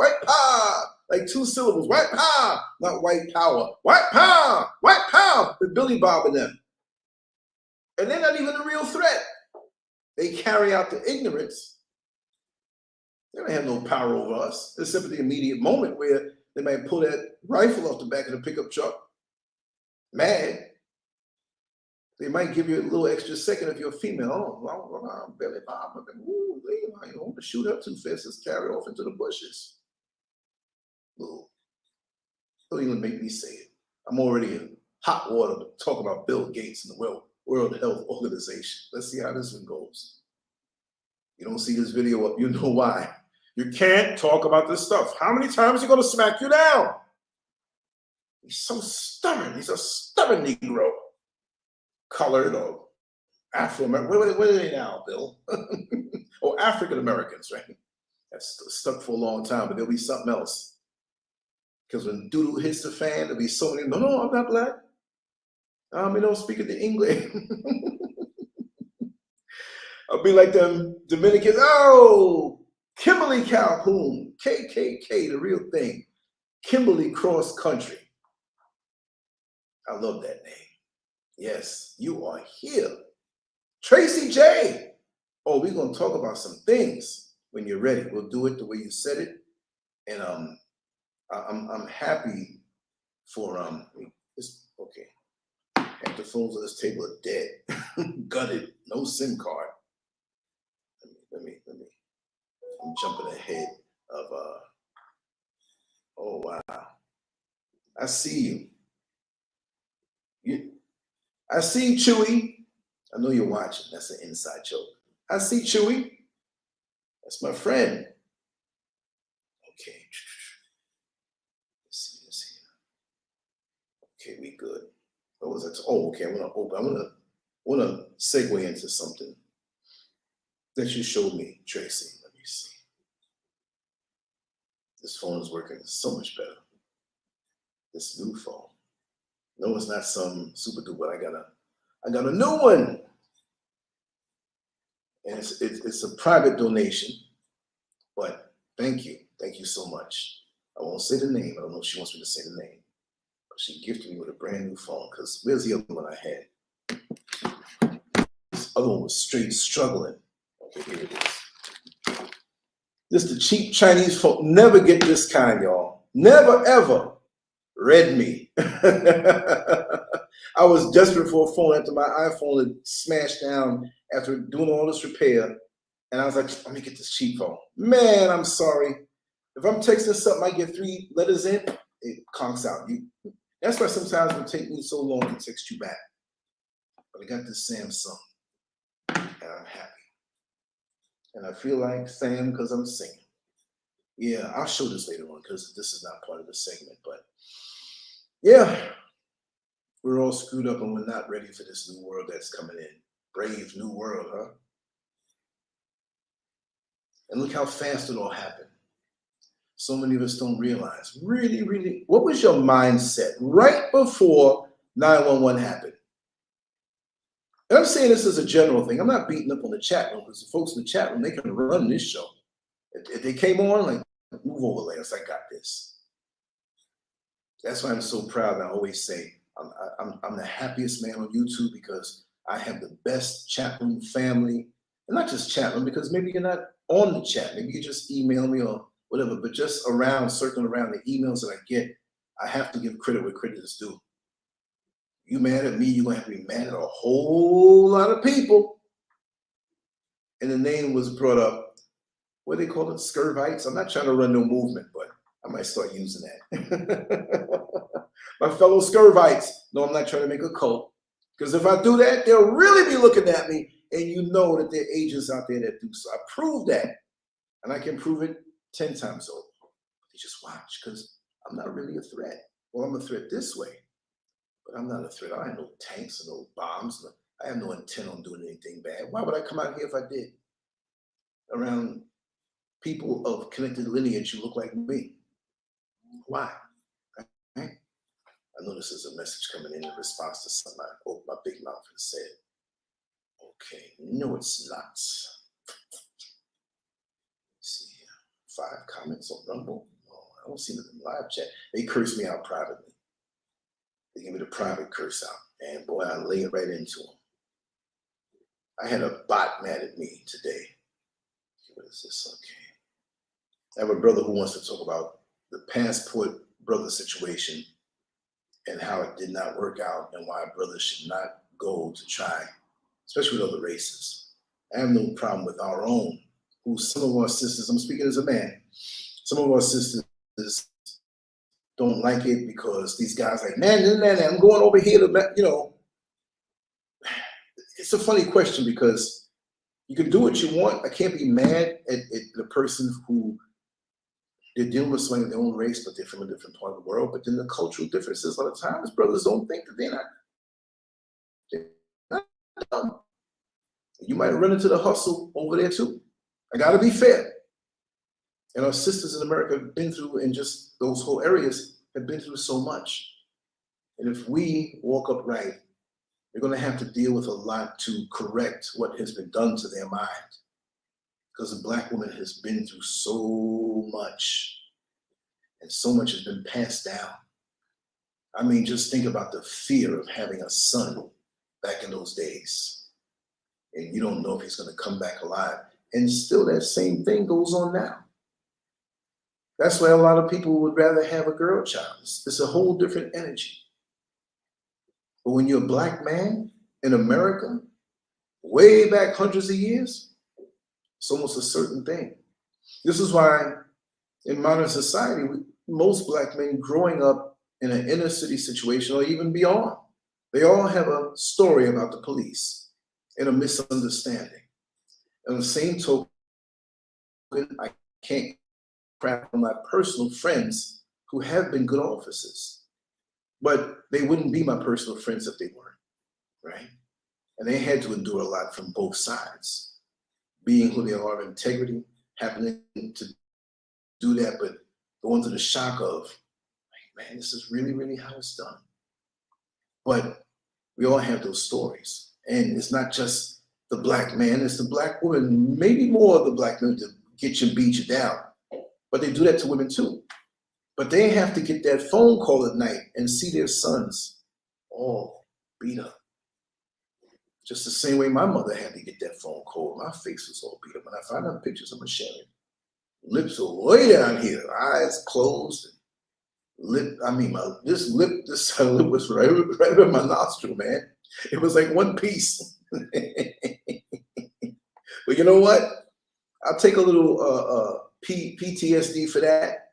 like 2 syllables, white power, not white power. White power, with Billy Bob and them. And they're not even a real threat. They carry out the ignorance. They don't have no power over us, except at the immediate moment where they might pull that rifle off the back of the pickup truck. Mad. They might give you a little extra second if you're a female. Oh, Billy Bob, ooh, you don't want to shoot up too fast. Let's carry off into the bushes. Don't even make me say it. I'm already in hot water to talk about Bill Gates and the World Health Organization. Let's see how this one goes. You don't see this video up, you know why. You can't talk about this stuff. How many times are you going to smack you down? He's so stubborn. He's a stubborn Negro. Colored or Afro-American. What are they now, Bill? Or African-Americans, right? That's stuck for a long time, but there'll be something else. Because when doo-doo hits the fan, there'll be so many, no, I'm not Black. I don't speak the English. I'll be like them Dominicans. Oh, Kimberly Calhoun, KKK, the real thing. Kimberly Cross Country. I love that name. Yes, you are here. Tracy J. Oh, we're going to talk about some things when you're ready. We'll do it the way you said it. And I'm happy for, okay. Half the phones on this table are dead, gutted, no SIM card. Let me. I'm jumping ahead of, oh wow. I see you. I see Chewy. I know you're watching. That's an inside joke. I see Chewy. That's my friend. Okay. Let's see. Okay, we good. What was that? Oh, okay. I want to segue into something that you showed me, Tracy. Let me see. This phone is working so much better. This new phone. No, it's not some super duper. I got a new one. And it's a private donation, but thank you so much. I won't say the name. I don't know if she wants me to say the name, but she gifted me with a brand new phone. Because where's the other one I had? This other one was straight struggling. Okay, here it is. This is the cheap Chinese phone. Never get this kind, y'all. Never ever. Redmi. I was desperate for a phone after my iPhone had smashed down after doing all this repair. And I was like, let me get this cheap phone. Man, I'm sorry. If I'm texting something, I get 3 letters in, it conks out. That's why sometimes it will take me so long to text you back. But I got this Samsung, and I'm happy. And I feel like Sam because I'm singing. Yeah, I'll show this later on because this is not part of the segment. But yeah, we're all screwed up and we're not ready for this new world that's coming in. Brave new world, huh? And look how fast it all happened. So many of us don't realize. Really, what was your mindset right before 911 happened? And I'm saying this as a general thing. I'm not beating up on the chat room because the folks in the chat room, they can run this show. If they came on, like, move over, Lance, I got this. That's why I'm so proud. And I always say I'm the happiest man on YouTube because I have the best chat room family. And not just chat room, because maybe you're not on the chat. Maybe you just email me or whatever, but just circling around the emails that I get, I have to give credit where credit is due. You mad at me, you're going to have to be mad at a whole lot of people. And the name was brought up, what do they call it, SCURVites? I'm not trying to run no movement, but I might start using that. My fellow SCURVites. No, I'm not trying to make a cult. Because if I do that, they'll really be looking at me, and you know that there are agents out there that do so. I proved that, and I can prove it 10 times over. You just watch, because I'm not really a threat. Well, I'm a threat this way, but I'm not a threat. I have no tanks and no bombs. I have no intent on doing anything bad. Why would I come out here if I did? Around people of connected lineage who look like me. Why? Right? I know this is a message coming in response to something I opened my big mouth and said. Okay, no, it's not. Let's see here. 5 comments on Rumble. Oh, I don't see them in live chat. They curse me out privately. They give me the private curse out. And boy, I lay it right into them. I had a bot mad at me today. What is this? Okay. I have a brother who wants to talk about the passport brother situation and how it did not work out and why brothers should not go to try, especially with other races. I have no problem with our own, who some of our sisters, I'm speaking as a man, some of our sisters don't like it because these guys like, man, I'm going over here to, you know. It's a funny question because you can do what you want. I can't be mad at the person who they're dealing with something of their own race, but they're from a different part of the world. But then the cultural differences, a lot of times, brothers don't think that they're not dumb. You might run into the hustle over there too. I gotta be fair. And our sisters in America have been through, in just those whole areas, have been through so much. And if we walk upright, they're going to have to deal with a lot to correct what has been done to their mind. Because the Black woman has been through so much, and so much has been passed down. I mean, just think about the fear of having a son back in those days. And you don't know if he's going to come back alive. And still that same thing goes on now. That's why a lot of people would rather have a girl child. It's a whole different energy. But when you're a black man in America, way back hundreds of years, it's almost a certain thing. This is why in modern society, most black men growing up in an inner city situation or even beyond, they all have a story about the police and a misunderstanding. And the same token, I can't crap on my personal friends who have been good officers, but they wouldn't be my personal friends if they weren't, right? And they had to endure a lot from both sides, being who they are, integrity, happening to do that, but going through the shock of, like, man, this is really, really how it's done. But we all have those stories. And it's not just the black man, it's the black woman, maybe more of the black men to get you and beat you down. But they do that to women too. But they have to get that phone call at night and see their sons all beat up. Just the same way my mother had to get that phone call. My face was all beat up. When I find out pictures, I'm gonna share it. Lips are way down here, eyes closed. Lip, I mean, this lip was right over my nostril, man. It was like one piece. But you know what? I'll take a little PTSD for that,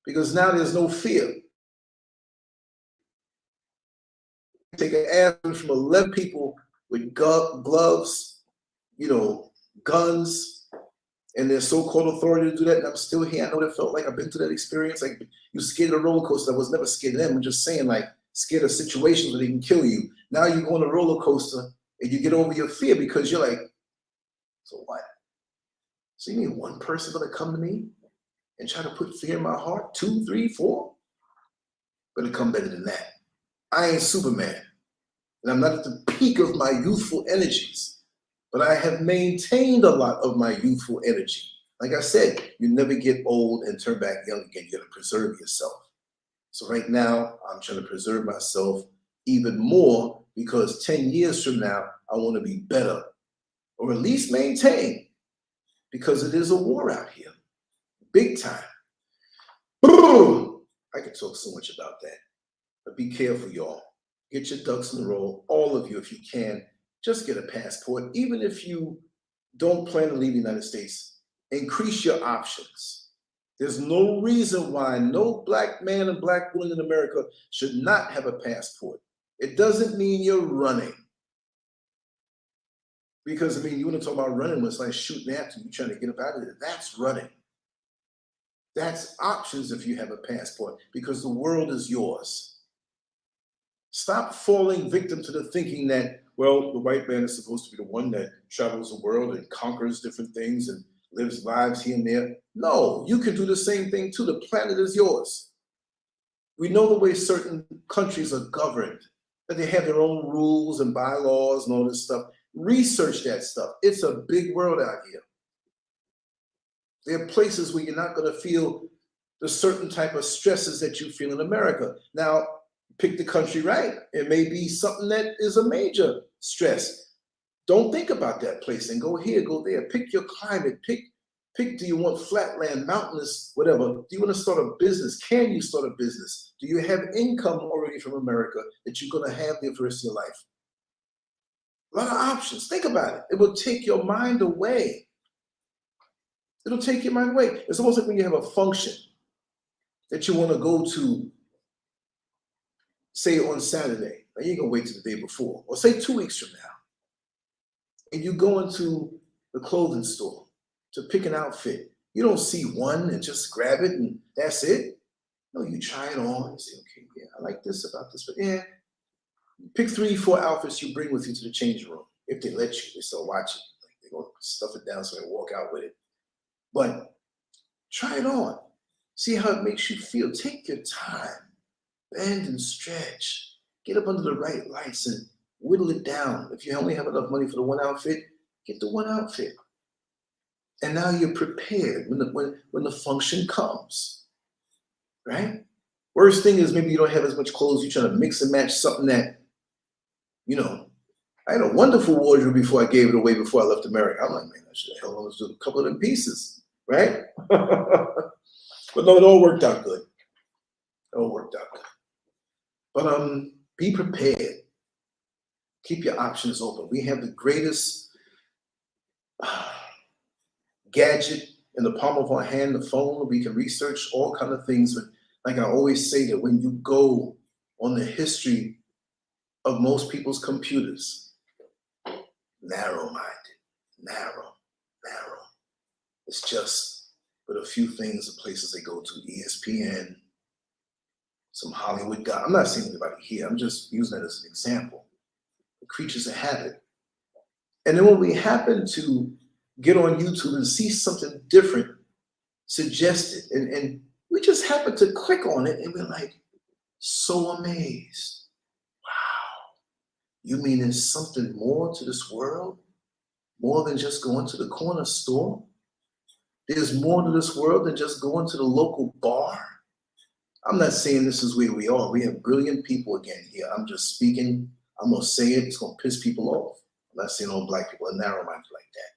because now there's no fear. Take an aspirin from 11 people with gloves, guns, and their so-called authority to do that, and I'm still here. I know what it felt like. I've been through that experience. Like, you scared of a roller coaster. I was never scared of them. I'm just saying, like, scared of situations where they can kill you. Now you go on a roller coaster and you get over your fear because you're like, so what? So you mean one person gonna come to me and try to put fear in my heart? 2, 3, 4? Gonna come better than that. I ain't Superman. And I'm not at the peak of my youthful energies, but I have maintained a lot of my youthful energy. Like I said, you never get old and turn back young again. You gotta preserve yourself. So right now, I'm trying to preserve myself even more, because 10 years from now, I wanna be better, or at least maintain, because it is a war out here, big time. I could talk so much about that, but be careful, y'all. Get your ducks in a row, all of you, if you can. Just get a passport. Even if you don't plan to leave the United States, increase your options. There's no reason why no black man and black woman in America should not have a passport. It doesn't mean you're running. Because, I mean, you want to talk about running when it's like shooting after you, trying to get up out of there. That's running. That's options if you have a passport, because the world is yours. Stop falling victim to the thinking that, well, the white man is supposed to be the one that travels the world and conquers different things and lives lives here and there. No, you can do the same thing too. The planet is yours. We know the way certain countries are governed, that they have their own rules and bylaws and all this stuff. Research that stuff. It's a big world out here. There are places where you're not going to feel the certain type of stresses that you feel in America. Now, pick the country right. It may be something that is a major stress. Don't think about that place and go here, go there. Pick your climate. Pick, do you want flatland, mountainous, whatever? Do you want to start a business? Can you start a business? Do you have income already from America that you're going to have there for the rest of your life? A lot of options. Think about it. It will take your mind away. It'll take your mind away. It's almost like when you have a function that you want to go to, say on Saturday. Now you ain't gonna wait till the day before, or say 2 weeks from now, and you go into the clothing store to pick an outfit. You don't see one and just grab it and that's it. No, you try it on and say, okay, yeah, I like this about this, but yeah. Pick 3, 4 outfits you bring with you to the changing room. If they let you, they start watching. Like, they're gonna stuff it down so they walk out with it. But try it on. See how it makes you feel. Take your time. Bend and stretch. Get up under the right lights and whittle it down. If you only have enough money for the one outfit, get the one outfit. And now you're prepared when the function comes, right? Worst thing is maybe you don't have as much clothes. You're trying to mix and match something that, I had a wonderful wardrobe before I gave it away before I left America. I'm like, man, I should have held on to a couple of them pieces, right? But no, it all worked out good. It all worked out good. But be prepared. Keep your options open. We have the greatest gadget in the palm of our hand, the phone. We can research all kinds of things. But like I always say, that when you go on the history of most people's computers, narrow-minded, narrow. It's just but a few things, the places they go to, ESPN, some Hollywood guy. I'm not saying anybody here. I'm just using that as an example. The creatures of habit. And then when we happen to get on YouTube and see something different suggested, and we just happen to click on it, and we're like, so amazed. Wow. You mean there's something more to this world? More than just going to the corner store? There's more to this world than just going to the local bar? I'm not saying this is where we are. We have brilliant people again here. I'm just speaking. I'm going to say it. It's going to piss people off. I'm not saying all black people are narrow-minded like that.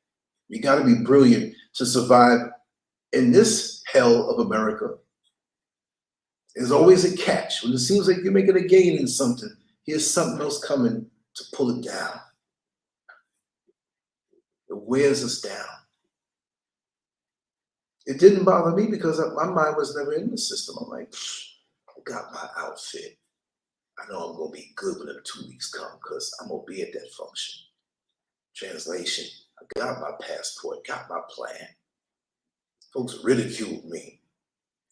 You got to be brilliant to survive in this hell of America. There's always a catch. When it seems like you're making a gain in something, here's something else coming to pull it down. It wears us down. It didn't bother me because my mind was never in the system. I'm like, I got my outfit. I know I'm going to be good when the 2 weeks come because I'm going to be at that function. Translation, I got my passport, got my plan. Folks ridiculed me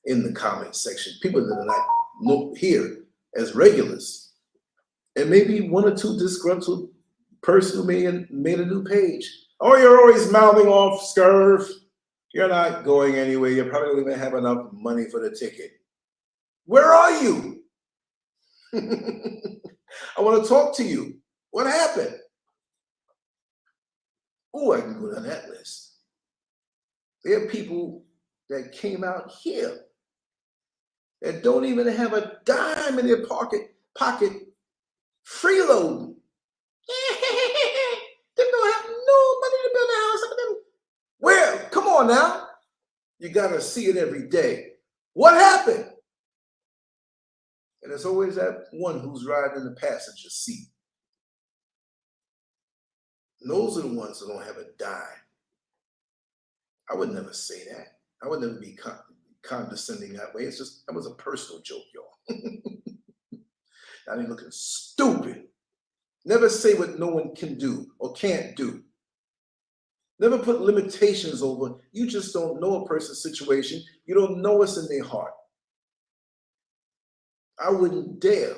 in the comment section. People that are not here as regulars. And maybe one or two disgruntled person who made a new page. Oh, you're always mouthing off, SCURV. You're not going anywhere. You probably don't even have enough money for the ticket. Where are you? I want to talk to you. What happened? Oh, I can go down that list. There are people that came out here that don't even have a dime in their pocket freeloading. They don't have no money to build a house. Where? Come on now. You got to see it every day. What happened? And there's always that one who's riding in the passenger seat. And those are the ones that don't have a dime. I would never say that. I would never be condescending that way. It's just, that was a personal joke, y'all. I ain't looking stupid. Never say what no one can do or can't do. Never put limitations over. You just don't know a person's situation. You don't know what's in their heart. I wouldn't dare.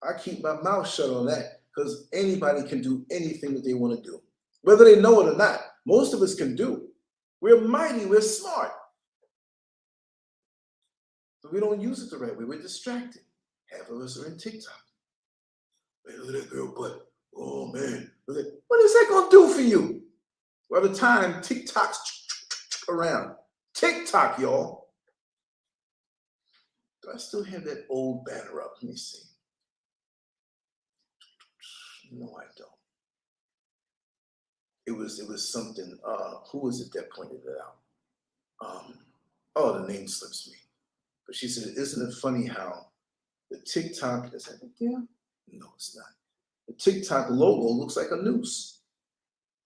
I keep my mouth shut on that because anybody can do anything that they want to do, whether they know it or not. Most of us can do. We're mighty. We're smart. But we don't use it the right way. We're distracted. Half of us are in TikTok. Man, look at that girl butt. Oh, man. What is that going to do for you? By the time TikTok's around. TikTok, y'all. Do I still have that old banner up? Let me see. No, I don't. It was something, who was it that pointed it out? Oh, the name slips me. But she said, isn't it funny how the TikTok, is that it there? No, it's not. The TikTok logo looks like a noose.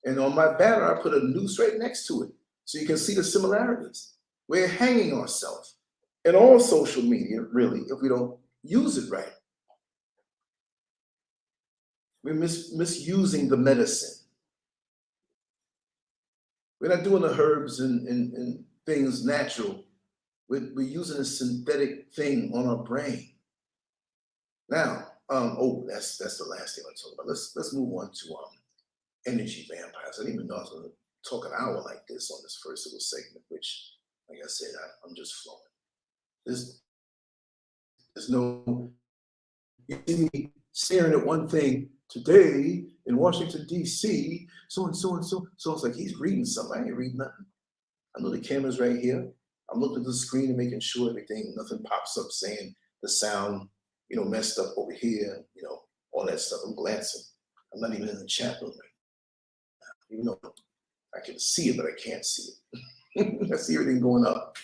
And on my banner, I put a noose right next to it. So you can see the similarities. We're hanging ourselves in all social media, really, if we don't use it right. We're misusing the medicine. We're not doing the herbs and things natural. We're using a synthetic thing on our brain. Now, that's the last thing I talk about. Let's move on to energy vampires. I didn't even know I was going to talk an hour like this on this first little segment, which, like I said, I'm just flowing. There's no, you see me staring at one thing today in Washington, D.C., so and so and so. So it's like he's reading something. I ain't reading nothing. I know the camera's right here. I'm looking at the screen and making sure nothing pops up saying the sound, messed up over here, all that stuff. I'm glancing. I'm not even in the chat room right now. Even though I can see it, but I can't see it. I see everything going up.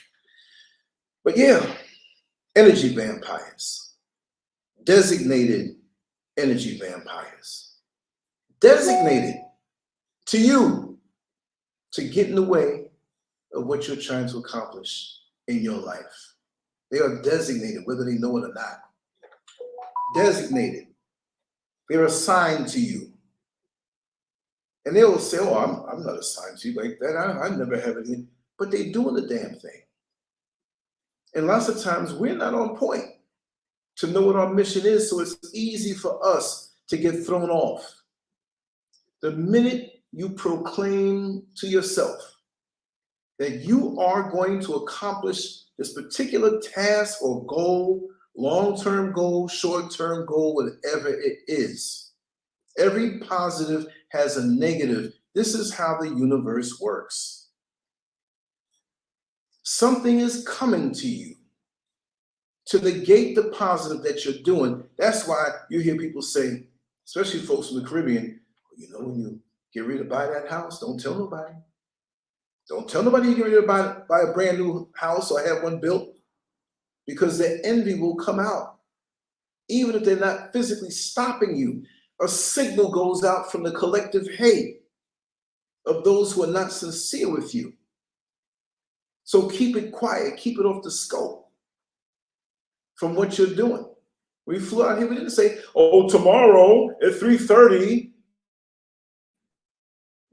But yeah, energy vampires, designated energy vampires. designated to you to get in the way of what you're trying to accomplish in your life. They are designated, whether they know it or not. Designated. They're assigned to you. And they will say, oh, I'm not assigned to you like that. I never have it. But they're doing the damn thing. And lots of times we're not on point to know what our mission is, so it's easy for us to get thrown off. The minute you proclaim to yourself that you are going to accomplish this particular task or goal, long-term goal, short-term goal, whatever it is, every positive has a negative. This is how the universe works. Something is coming to you to negate the positive that you're doing. That's why you hear people say, especially folks from the Caribbean, you know, when you get ready to buy that house, don't tell nobody. Don't tell nobody you get ready to buy a brand new house or have one built, because the envy will come out. Even if they're not physically stopping you, a signal goes out from the collective hate of those who are not sincere with you. So keep it quiet, keep it off the scope from what you're doing. We flew out here, we didn't say, oh, tomorrow at 3:30,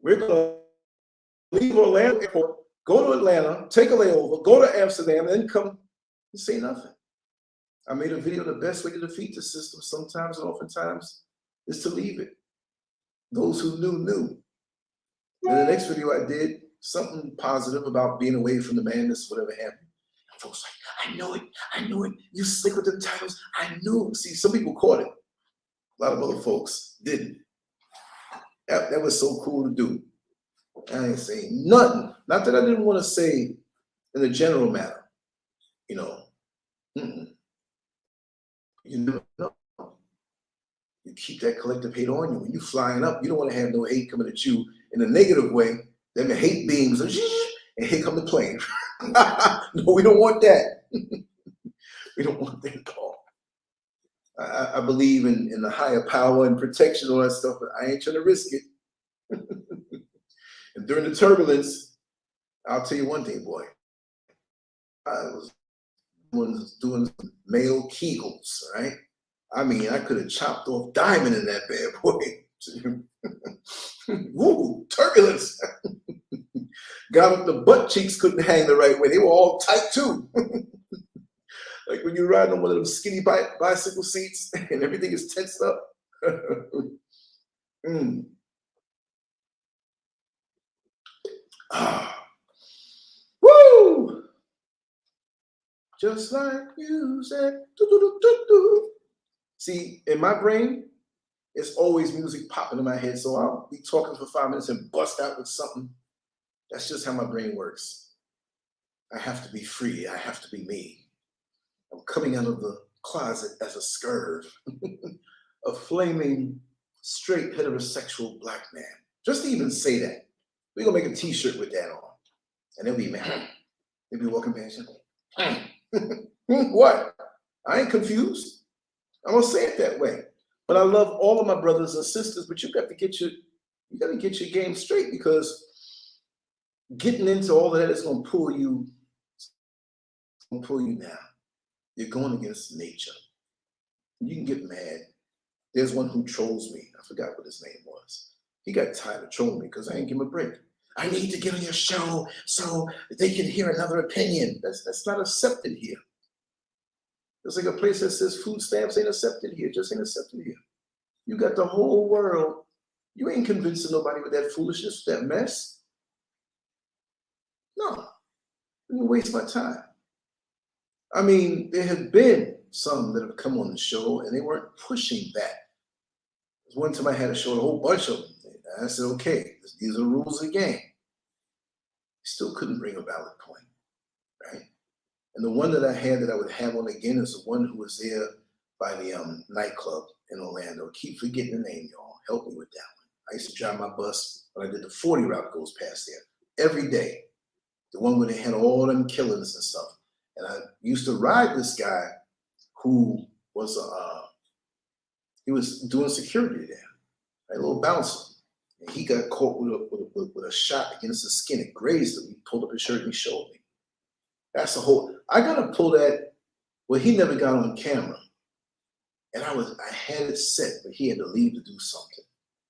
we're gonna leave Orlando Airport, go to Atlanta, take a layover, go to Amsterdam, and then come and say nothing. I made a video, the best way to defeat the system sometimes and oftentimes is to leave it. Those who knew, knew. And the next video I did, something positive about being away from the madness, whatever happened. And folks like, I knew it, you slick with the titles, I knew it. See, some people caught it. A lot of other folks didn't. That was so cool to do. I ain't saying nothing. Not that I didn't want to say in the general matter, you know. You never know. You keep that collective hate on you. When you're flying up, you don't want to have no hate coming at you in a negative way. Them hate beams, and here come the plane. No, we don't want that. We don't want that at all. I believe in the higher power and protection, all that stuff, but I ain't trying to risk it. And during the turbulence, I'll tell you one thing, boy. I was doing some male Kegels, right? I mean, I could have chopped off diamond in that bad boy. Woo, turbulence. Got up, the butt cheeks couldn't hang the right way. They were all tight too. Like when you're riding on one of them skinny bicycle seats and everything is tensed up. Woo! Just like music. See, in my brain, it's always music popping in my head. So I'll be talking for 5 minutes and bust out with something. That's just how my brain works. I have to be free. I have to be me. I'm coming out of the closet as a SCURV, a flaming, straight, heterosexual black man. Just to even say that. We're going to make a t-shirt with that on. And they'll be mad. They'll be walking past you. What? I ain't confused. I'm going to say it that way. But I love all of my brothers and sisters, but you got to get your game straight, because getting into all of that is going to pull you down. You're going against nature. You can get mad. There's one who trolls me. I forgot what his name was. He got tired of trolling me because I ain't give him a break. I need to get on your show so that they can hear another opinion. That's not accepted here. It's like a place that says food stamps ain't accepted here. Just ain't accepted here. You got the whole world. You ain't convincing nobody with that foolishness, that mess. No. I didn't waste my time. I mean, there have been some that have come on the show and they weren't pushing that. One time I had a show, a whole bunch of them. And I said, okay, these are the rules of the game. Still couldn't bring a valid point, right? And the one that I had that I would have on again is the one who was there by the nightclub in Orlando. Keep forgetting the name, y'all. Help me with that one. I used to drive my bus when I did the 40 route, goes past there every day. The one where they had all them killings and stuff. And I used to ride this guy who was he was doing security there. a little bouncer. And he got caught with a shot against his skin. It grazed him. He pulled up his shirt and he showed me. That's the whole. I gotta pull that. Well, he never got on camera, and I had it set, but he had to leave to do something.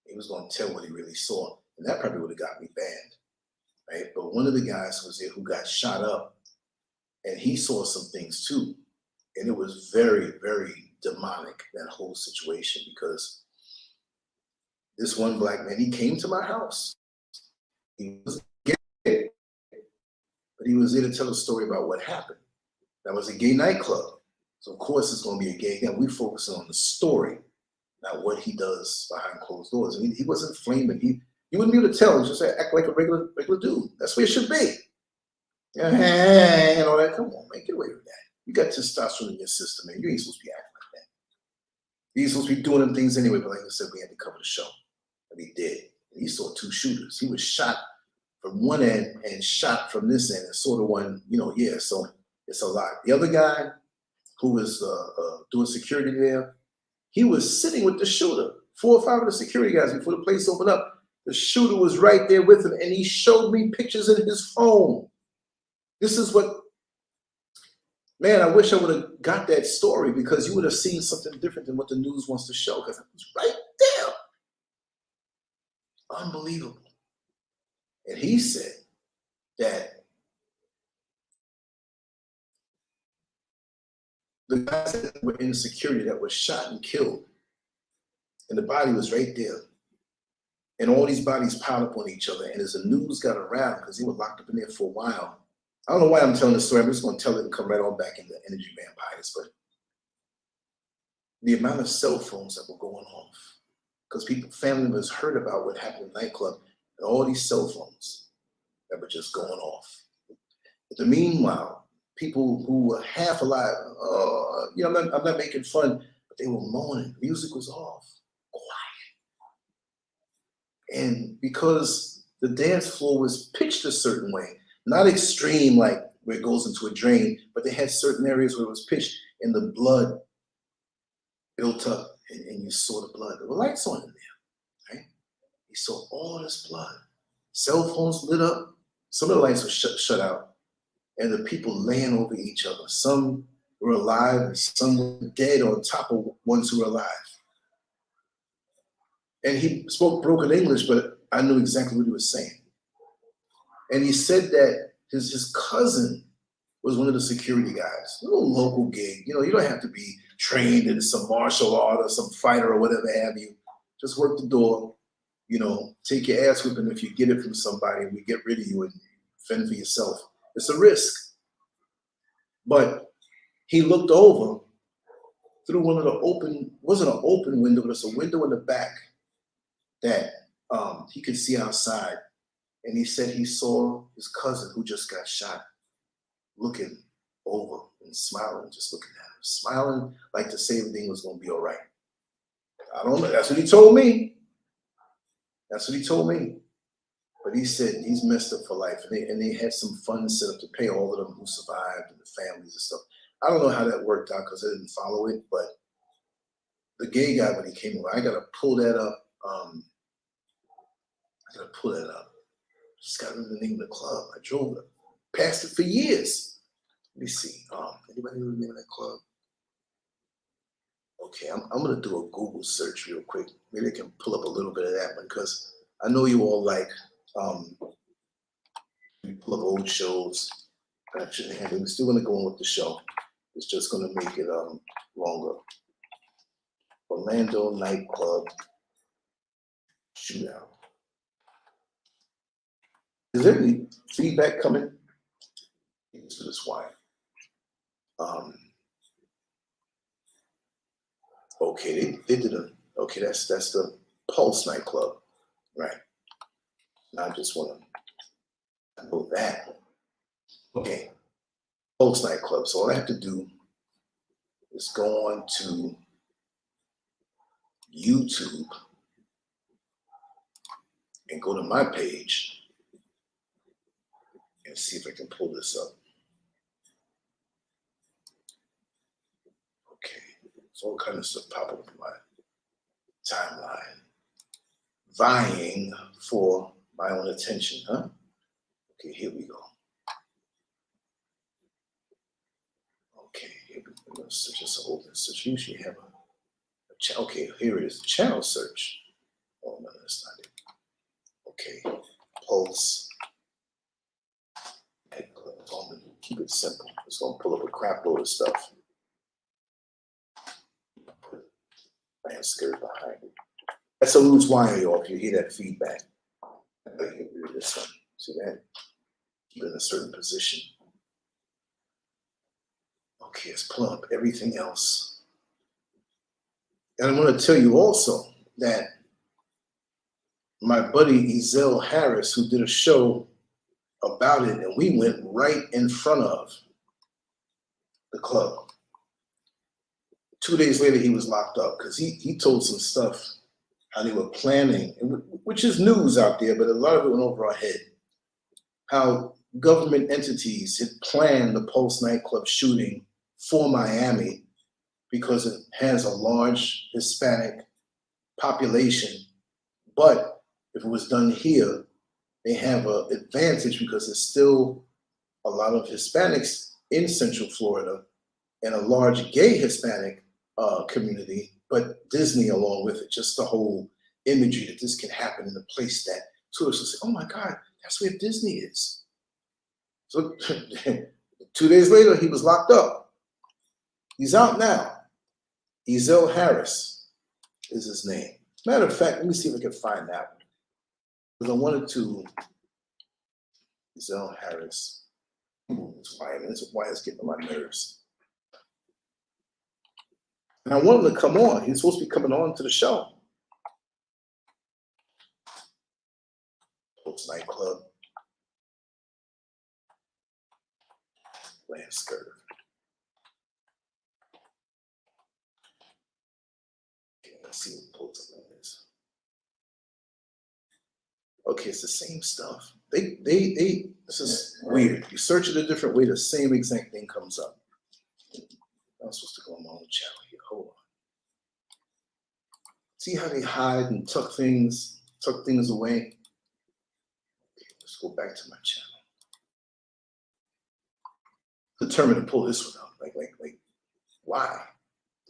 He was gonna tell what he really saw, and that probably would have got me banned, right? But one of the guys was there who got shot up, and he saw some things too, and it was very, very demonic, that whole situation, because this one black man, he came to my house. He was gay, but he was there to tell a story about what happened. That was a gay nightclub. So of course it's going to be a gay guy. We focusing on the story, not what he does behind closed doors. I mean, he wasn't flaming. You wouldn't be able to tell. He just act like a regular dude. That's where it should be. And all that. Come on, man, get away with that. You got testosterone in your system, man. You ain't supposed to be acting like that. You ain't supposed to be doing them things anyway. But like I said, we had to cover the show, and he did. And he saw two shooters. He was shot from one end and shot from this end, and sort of one, yeah. So it's a lot. The other guy who was doing security there, he was sitting with the shooter. 4 or 5 of the security guys before the place opened up. The shooter was right there with him, and he showed me pictures in his phone. This is what, man, I wish I would have got that story, because you would have seen something different than what the news wants to show, because it was right there. Unbelievable. And he said that the guys that were in security that were shot and killed, and the body was right there. And all these bodies piled up on each other. And as the news got around, because they were locked up in there for a while, I don't know why I'm telling this story. I'm just going to tell it and come right on back into energy vampires. But the amount of cell phones that were going off, because family members heard about what happened in the nightclub, and all these cell phones that were just going off. But the meanwhile, people who were half alive, I'm not making fun, but they were moaning. Music was off, quiet. And because the dance floor was pitched a certain way, not extreme like where it goes into a drain, but they had certain areas where it was pitched and the blood built up, and you saw the blood. There were lights on in there, right? You saw all this blood. Cell phones lit up. Some of the lights were shut out. And the people laying over each other. Some were alive and some were dead on top of ones who were alive. And he spoke broken English, but I knew exactly what he was saying. And he said that his cousin was one of the security guys, a little local gig. You don't have to be trained in some martial art or some fighter or whatever have you. Just work the door, take your ass whipping if you get it from somebody, and we get rid of you and fend for yourself. It's a risk. But he looked over through one of the wasn't an open window, but it's a window in the back that he could see outside. And he said he saw his cousin who just got shot looking over and smiling, just looking at him, smiling like to say everything was going to be all right. I don't know. That's what he told me. That's what he told me. But he said he's messed up for life. And they had some funds set up to pay all of them who survived and the families and stuff. I don't know how that worked out because I didn't follow it. But the gay guy, when he came over, I got to pull that up. Just got to remember the name of the club. I drove it, passed it for years. Let me see. Anybody know the name of that club? Okay, I'm going to do a Google search real quick. Maybe I can pull up a little bit of that one, because I know you all like we pull up old shows. Actually, we're still going to go on with the show. It's just going to make it longer. Orlando nightclub shootout. Is there any feedback coming? To this wire. Okay, they did okay, that's the Pulse nightclub, right? Now I just want to know that. Okay, Pulse nightclub. So all I have to do is go on to YouTube and go to my page and see if I can pull this up. Okay, so all kind of stuff popping up in my timeline. vying for my own attention, huh? Okay, here we go. Okay, here we go. Search this open search. Usually have a okay, here it is. Channel search. Oh no, that's not it. Okay, pulse. Keep it simple. It's gonna pull up a crap load of stuff. LANCESCURV behind it. That's a loose wire, y'all. If you hear that feedback, get rid of this one. See that? Keep it in a certain position. Okay, let's pull up everything else. And I want to tell you also that my buddy ZELLE Harris, who did a show about it, and we went right in front of the club. 2 days later, he was locked up because he told some stuff, how they were planning, which is news out there, but a lot of it went over our head. How government entities had planned the Pulse nightclub shooting for Miami because it has a large Hispanic population. But if it was done here, they have an advantage because there's still a lot of Hispanics in Central Florida and a large gay Hispanic community, but Disney along with it, just the whole imagery that this can happen in a place that tourists will say, oh my God, that's where Disney is. So 2 days later, he was locked up. He's out now. ZELLE Harris is his name. Matter of fact, let me see if I can find that one. Because I wanted to, ZELLE Harris. That's why it's getting on my nerves. And I want him to come on. He's supposed to be coming on to the show. Pulse nightclub. LANCESCURV. Okay, let's see what Pulse is. Okay, it's the same stuff. This is weird. You search it a different way, the same exact thing comes up. I'm supposed to go on my own channel here. Hold on. See how they hide and tuck things away? Okay, let's go back to my channel. Determined to pull this one out. Like, why?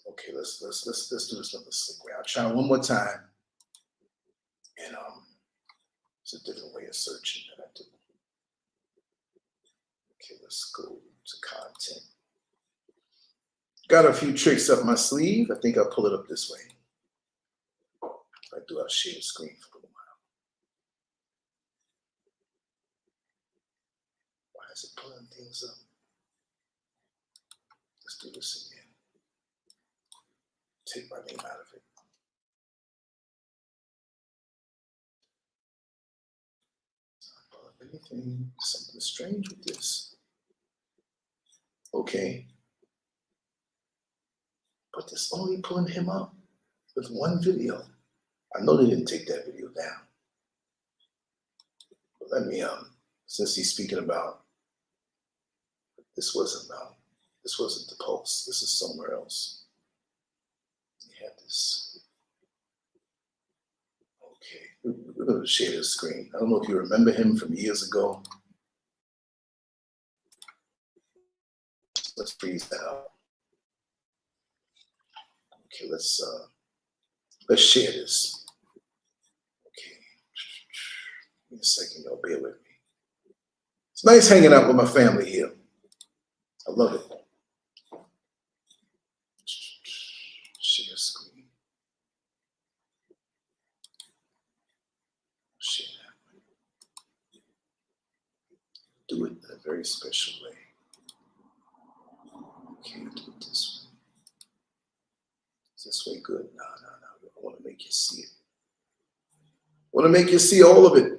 Okay, let's do this another slick way. I'll try one more time. And it's a different way of searching that I do. Okay, let's go to content. Got a few tricks up my sleeve. I think I'll pull it up this way. If I do, I'll share the screen for a little while. Why is it pulling things up? Let's do this again. Take my name out of it. Anything, something strange with this. Okay. But it's only pulling him up with one video. I know they didn't take that video down. But let me, since he's speaking about, this wasn't the Pulse. This is somewhere else. He had this. Okay, we're gonna share this screen. I don't know if you remember him from years ago. Let's freeze that out. Okay, let's share this. Okay, give me a second, y'all. Bear with me. It's nice hanging out with my family here. I love it. Share screen. Share that. Do it in a very special way. Okay, do it this way. Is this way good? No. I want to make you see it. I want to make you see all of it.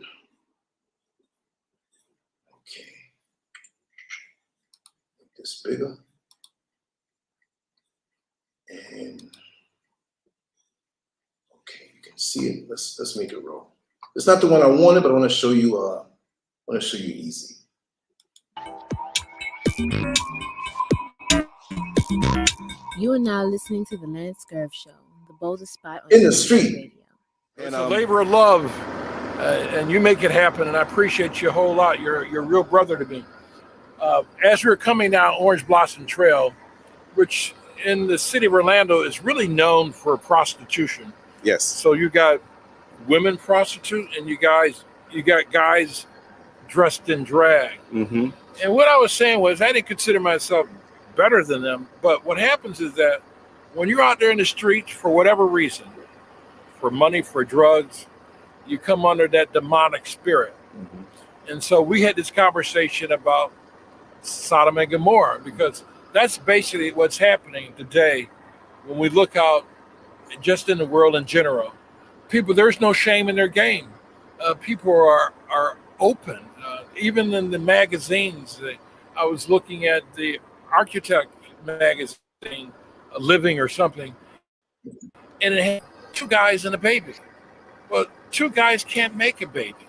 Okay. Make this bigger. And okay, you can see it. Let's make it roll. It's not the one I wanted, but I want to show you. Easy. You are now listening to the LANCESCURV Show, the boldest spot on In the street. radio. It's a labor of love, and you make it happen, and I appreciate you a whole lot. You're a real brother to me. As we were coming down Orange Blossom Trail, which in the city of Orlando is really known for prostitution. Yes. So you got women prostitute, and you got guys dressed in drag. Mm-hmm. And what I was saying was I didn't consider myself better than them, but what happens is that when you're out there in the streets for whatever reason, for money, for drugs, you come under that demonic spirit. Mm-hmm. And so we had this conversation about Sodom and Gomorrah, because that's basically what's happening today when we look out just in the world in general. People, there's no shame in their game. People are open. Even in the magazines, I was looking at the Architect magazine, Living or something, and it had 2 guys and a baby. Well, 2 guys can't make a baby.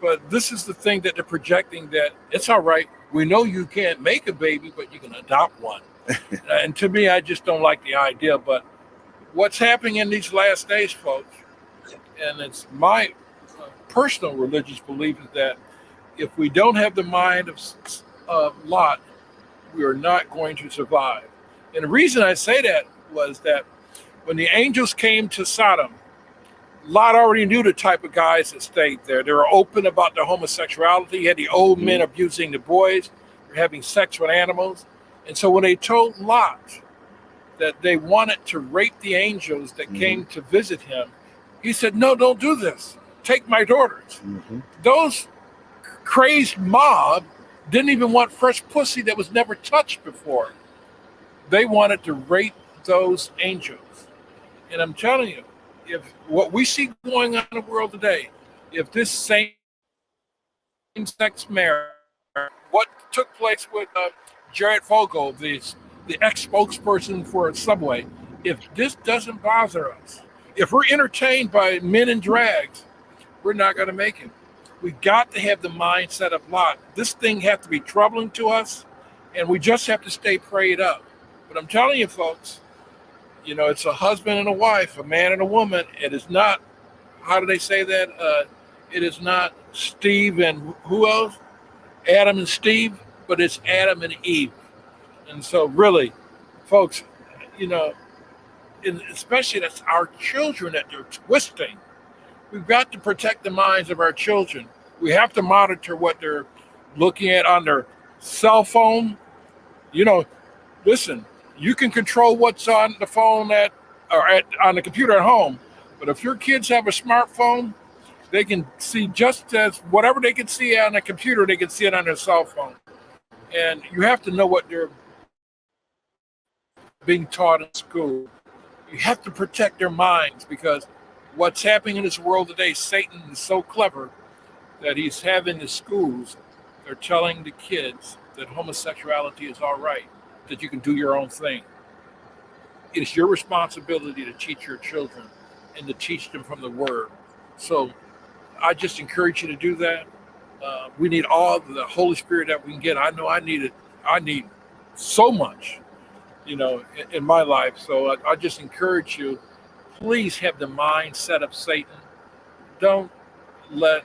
But this is the thing that they're projecting, that it's all right. We know you can't make a baby, but you can adopt one. And to me, I just don't like the idea. But what's happening in these last days, folks, and it's my personal religious belief, is that if we don't have the mind of Lot, we are not going to survive. And the reason I say that was that when the angels came to Sodom, Lot already knew the type of guys that stayed there. They were open about their homosexuality. You had the old men abusing the boys, they're having sex with animals. And so when they told Lot that they wanted to rape the angels that came to visit him, he said, no, don't do this. Take my daughters. Mm-hmm. Those crazed mob didn't even want fresh pussy that was never touched before. They wanted to rape those angels. And I'm telling you, if what we see going on in the world today, if this same-sex marriage, what took place with Jared Fogle, the ex-spokesperson for Subway, if this doesn't bother us, if we're entertained by men in drags, we're not going to make it. We got to have the mindset of Lot. This thing has to be troubling to us, and we just have to stay prayed up. But I'm telling you, folks, you know, it's a husband and a wife, a man and a woman. It is not, how do they say that? It is not Steve and who else? Adam and Steve, but it's Adam and Eve. And so really, folks, you know, especially that's our children that they're twisting. We've got to protect the minds of our children. We have to monitor what they're looking at on their cell phone. You know, listen, you can control what's on the phone on the computer at home. But if your kids have a smartphone, they can see just as whatever they can see on a computer, they can see it on their cell phone. And you have to know what they're being taught in school. You have to protect their minds, because what's happening in this world today, Satan is so clever that he's having the schools, they're telling the kids that homosexuality is all right, that you can do your own thing. It is your responsibility to teach your children and to teach them from the word. So I just encourage you to do that. We need all the Holy Spirit that we can get. I know I need it. I need so much, you know, in my life. So I just encourage you, please have the mindset of Satan. Don't let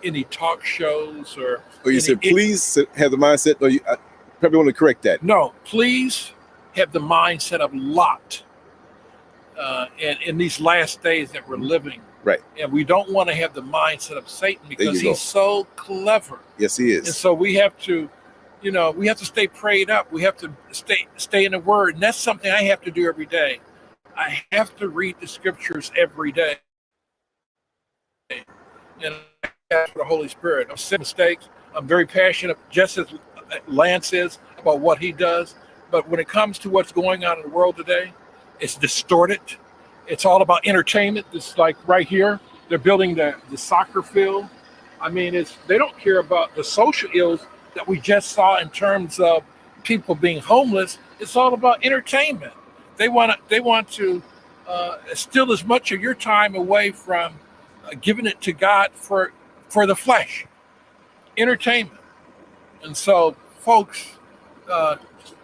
any talk shows or... Oh, you said please have the mindset? No, I probably want to correct that. No, please have the mindset of Lot in these last days that we're living. Right. And we don't want to have the mindset of Satan, because he's so clever. Yes, he is. And so we have to, you know, we have to stay prayed up. We have to stay in the word. And that's something I have to do every day. I have to read the scriptures every day. And I ask for the Holy Spirit. I'm saying mistakes. I'm very passionate, just as Lance is, about what he does. But when it comes to what's going on in the world today, it's distorted. It's all about entertainment. It's like right here, they're building the soccer field. I mean, they don't care about the social ills that we just saw in terms of people being homeless. It's all about entertainment. They want to steal as much of your time away from giving it to God for the flesh, entertainment. And so, folks,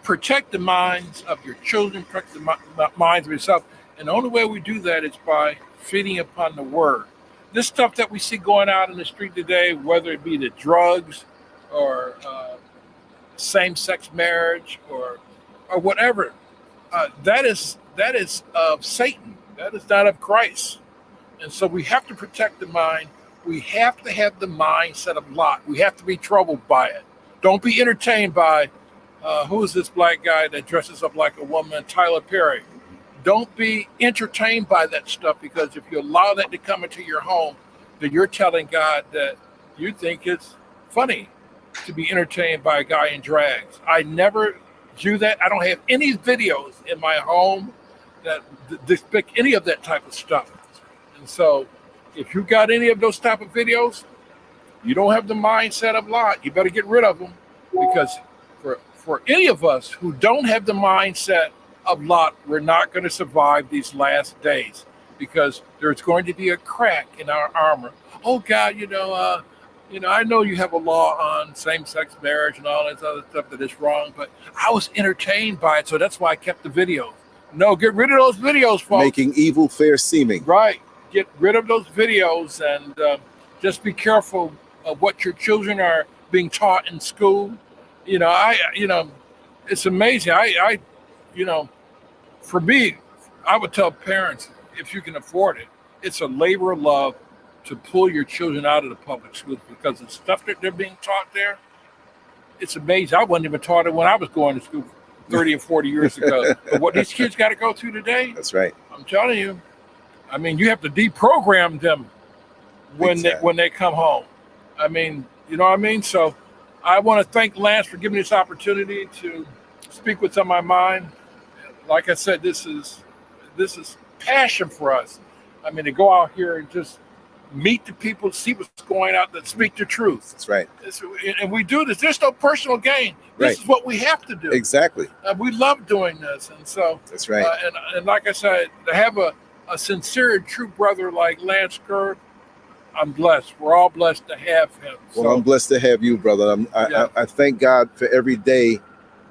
protect the minds of your children, protect the minds of yourself. And the only way we do that is by feeding upon the word. This stuff that we see going out in the street today, whether it be the drugs or same-sex marriage or whatever, that is of Satan. That is not of Christ. And so we have to protect the mind. We have to have the mindset of Lot. We have to be troubled by it. Don't be entertained by who is this black guy that dresses up like a woman, Tyler Perry. Don't be entertained by that stuff, because if you allow that to come into your home, then you're telling God that you think it's funny to be entertained by a guy in drags. I never do that. I don't have any videos in my home that depict any of that type of stuff. And so if you got any of those type of videos, you don't have the mindset of Lot. You better get rid of them, because for any of us who don't have the mindset of Lot, we're not going to survive these last days, because there's going to be a crack in our armor. Oh God, I know you have a law on same-sex marriage and all this other stuff that is wrong, but I was entertained by it, so that's why I kept the videos. No, get rid of those videos, folks. Making evil fair seeming. Right. Get rid of those videos, and just be careful of what your children are being taught in school. It's amazing. For me, I would tell parents, if you can afford it, it's a labor of love to pull your children out of the public schools, because the stuff that they're being taught there, it's amazing. I wasn't even taught it when I was going to school 30 or 40 years ago. But what these kids got to go through today, that's right. I'm telling you, I mean, you have to deprogram them when they come home. I mean, you know what I mean? So I want to thank Lance for giving me this opportunity to speak what's on my mind. Like I said, this is passion for us. I mean, to go out here and just meet the people, see what's going out, that speak the truth. That's right. And we do this. There's no personal gain. This is what we have to do. Exactly. We love doing this. And so that's right. And like I said, to have a sincere, true brother like LANCESCURV, I'm blessed. We're all blessed to have him. Well, I'm blessed to have you, brother. I thank God for every day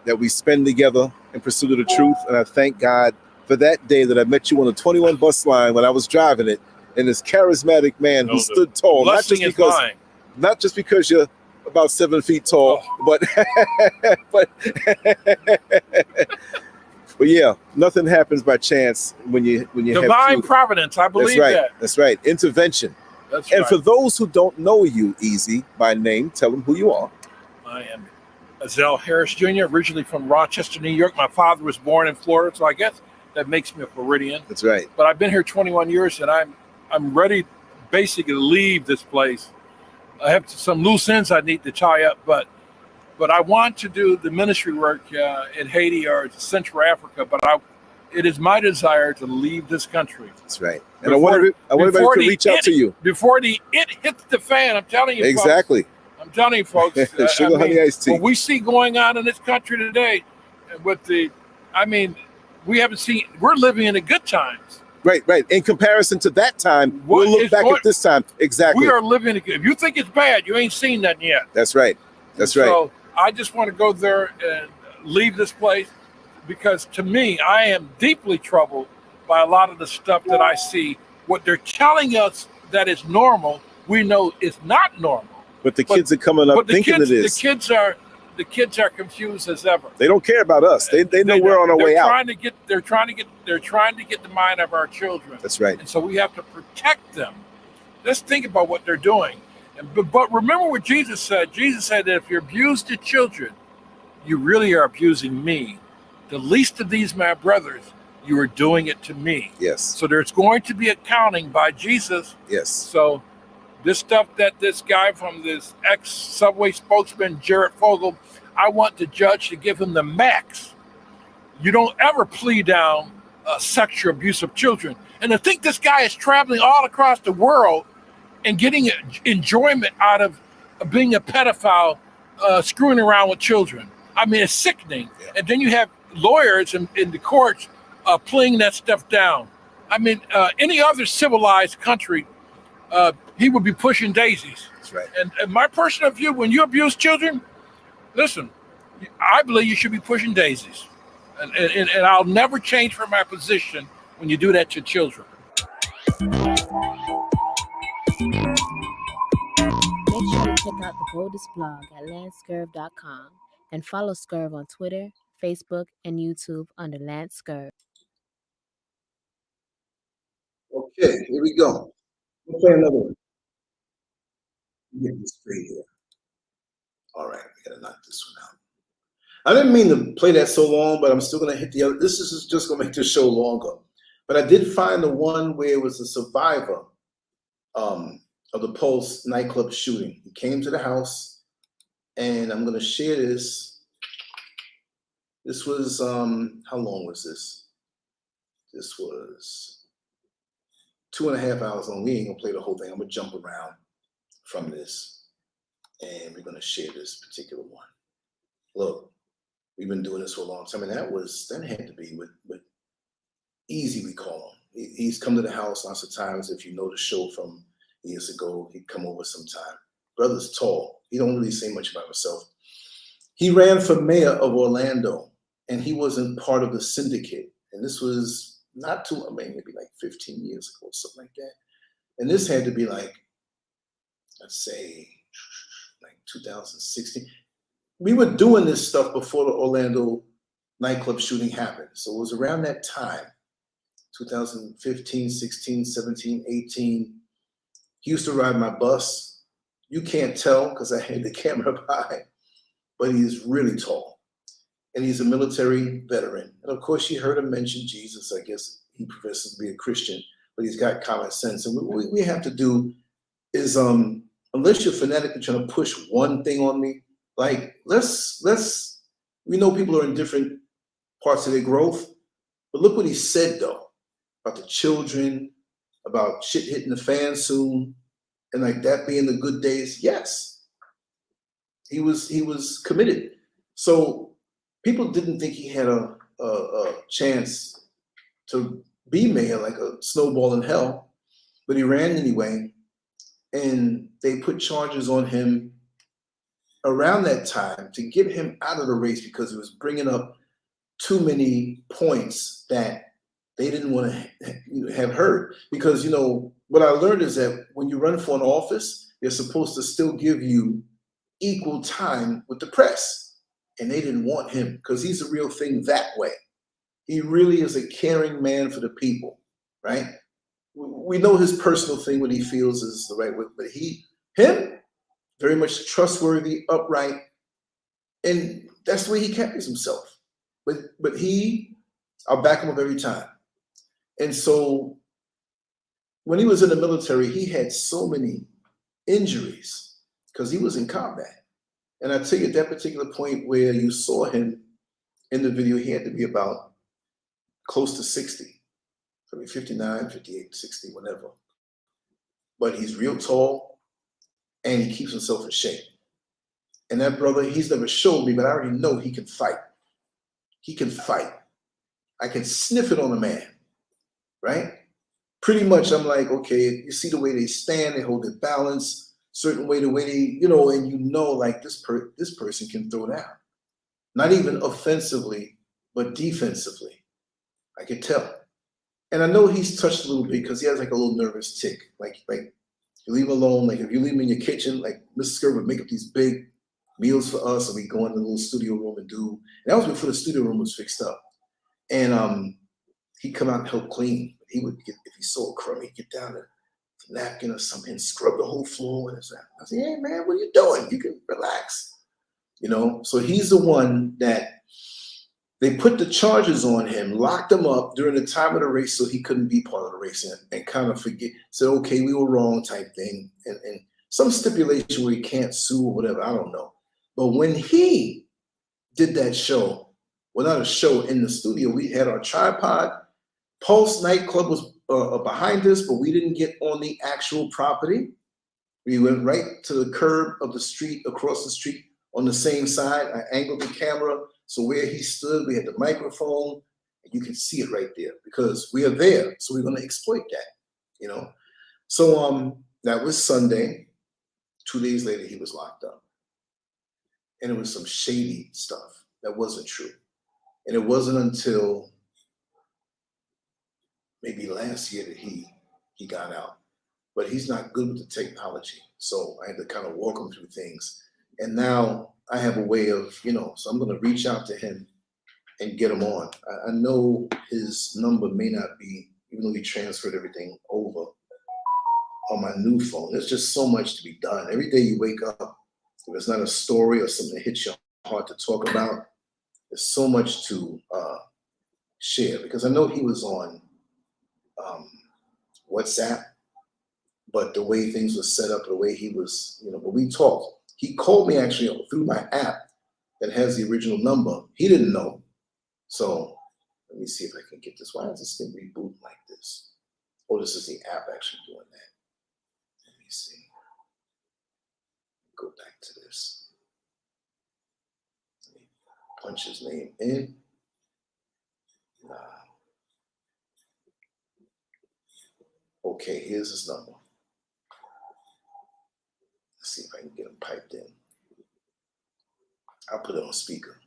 that we spend together in pursuit of the truth. And I thank God for that day that I met you on the 21 bus line when I was driving it, and this charismatic man who stood tall. Not just because you're about 7 feet tall, but yeah, nothing happens by chance when you divine providence. I believe that. That's right. Intervention. That's and right. for those who don't know you, Easy, by name, tell them who you are. I am ZELLE Harris Jr., originally from Rochester, New York. My father was born in Florida, so I guess that makes me a Floridian. That's right. But I've been here 21 years, and I'm ready basically to leave this place. I have some loose ends I need to tie up, but I want to do the ministry work in Haiti or Central Africa, but it is my desire to leave this country. That's right. And I want everybody to reach out to you. Before it hits the fan, I'm telling you. Exactly. Folks, I'm telling you, folks. Sugar, honey, iced tea. What we see going on in this country today, we haven't seen, we're living in the good times. Right. In comparison to that time, we'll look back at this time. Exactly. We are living, if you think it's bad, you ain't seen nothing yet. That's right. So I just want to go there and leave this place, because to me, I am deeply troubled by a lot of the stuff that I see. What they're telling us that is normal, we know it's not normal. But the kids are coming up thinking it is. The kids are confused as ever. They don't care about us. They know we're on our way out. They're trying to get the mind of our children. That's right. And so we have to protect them. Let's think about what they're doing. But remember what Jesus said. Jesus said that if you abuse the children, you really are abusing me. The least of these, my brothers, you are doing it to me. Yes. So there's going to be accounting by Jesus. Yes. So this stuff that this guy from this ex-Subway spokesman, Jared Fogle, I want the judge to give him the max. You don't ever plea down sexual abuse of children. And to think this guy is traveling all across the world and getting enjoyment out of being a pedophile, screwing around with children. I mean, it's sickening. Yeah. And then you have lawyers in the courts pleading that stuff down. I mean, any other civilized country, he would be pushing daisies. That's right. And my personal view, when you abuse children, listen, I believe you should be pushing daisies. And I'll never change from my position when you do that to children. Make sure to check out the boldest blog at LANCESCURV.com and follow SCURV on Twitter, Facebook, and YouTube under LANCESCURV. Okay, here we go. We'll play another one. Get this straight here. All right, we gotta knock this one out. I didn't mean to play that so long, but I'm still gonna hit the other. This is just gonna make the show longer. But I did find the one where it was a survivor of the Pulse nightclub shooting. He came to the house, and I'm gonna share this. This was how long was this? This was 2.5 hours long. We ain't gonna play the whole thing. I'm gonna jump around from this, and we're gonna share this particular one. Look, we've been doing this for a long time, and that had to be with Easy, we call him. He's come to the house lots of times. If you know the show from years ago, he'd come over sometime. Brother's tall. He don't really say much about himself. He ran for mayor of Orlando, and he wasn't part of the syndicate. And this was not too, maybe like 15 years ago, something like that. And this had to be like, let's say, like 2016. We were doing this stuff before the Orlando nightclub shooting happened. So it was around that time, 2015, 16, 17, 18. He used to ride my bus. You can't tell because I had the camera by, but he's really tall. And he's a military veteran. And of course, you heard him mention Jesus. I guess he professes to be a Christian, but he's got common sense. And what we have to do is, unless you're fanatically trying to push one thing on me, like we know people are in different parts of their growth, but look what he said though, about the children, about shit hitting the fan soon, and like that being the good days. Yes, he was committed. So people didn't think he had a chance to be mayor, like a snowball in hell, but he ran anyway, and they put charges on him around that time to get him out of the race because it was bringing up too many points that they didn't want to have heard. Because, you know, what I learned is that when you run for an office, they're supposed to still give you equal time with the press. And they didn't want him because he's a real thing that way. He really is a caring man for the people, right? We know his personal thing, what he feels is the right way, but him, very much trustworthy, upright, and that's the way he carries himself. But I'll back him up every time. And so when he was in the military, he had so many injuries because he was in combat. And I tell you, at that particular point where you saw him in the video, he had to be about close to 60, probably 59, 58, 60, whatever. But he's real tall and he keeps himself in shape. And that brother, he's never showed me, but I already know he can fight. He can fight. I can sniff it on a man, right? Pretty much I'm like, okay, you see the way they stand, they hold their balance, certain way, the way they, you know, and you know, like this person can throw down. Not even offensively, but defensively. I could tell. And I know he's touched a little bit because he has like a little nervous tick. Like you leave him alone, like if you leave him in your kitchen, like Mrs. SCURV would make up these big meals for us and we go in the little studio room and do, and that was before the studio room was fixed up. And he'd come out and help clean. He would get, if he saw a crumb, he'd get down to the napkin or something and scrub the whole floor. And I said, hey man, what are you doing? You can relax. You know, so he's the one that they put the charges on him, locked him up during the time of the race so he couldn't be part of the race and kind of said, okay, we were wrong type thing. And some stipulation where he can't sue or whatever, I don't know. But when he did that show, well, not a show in the studio, we had our tripod. Pulse nightclub was behind us, but we didn't get on the actual property. We went right to the curb of the street, across the street on the same side. I angled the camera. So where he stood, we had the microphone, and you can see it right there because we are there. So we're going to exploit that, you know? So that was Sunday. 2 days later, he was locked up. And it was some shady stuff that wasn't true. And it wasn't until maybe last year that he he got out. But he's not good with the technology. So I had to kind of walk him through things. And now I have a way of, so I'm going to reach out to him and get him on. I know his number may not be, even though he transferred everything over on my new phone. There's just so much to be done. Every day you wake up, if it's not a story or something that hits your heart to talk about, there's so much to share. Because I know he was on WhatsApp, but the way things were set up, the way he was, but we talked. He called me actually through my app that has the original number. He didn't know. So let me see if I can get this. Why is this thing rebooting like this? Oh, this is the app actually doing that. Let me see. Go back to this. Let me punch his name in. Okay, here's his number. Let's see if I can get him piped in. I'll put it on speaker.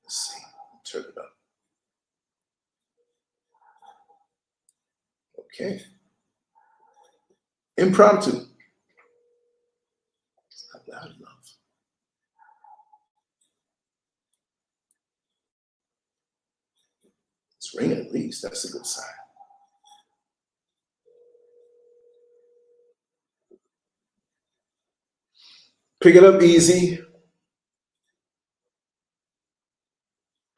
Let's see. Turn it up. Okay. Impromptu. It's not loud enough. It's ringing at least. That's a good sign. Pick it up easy.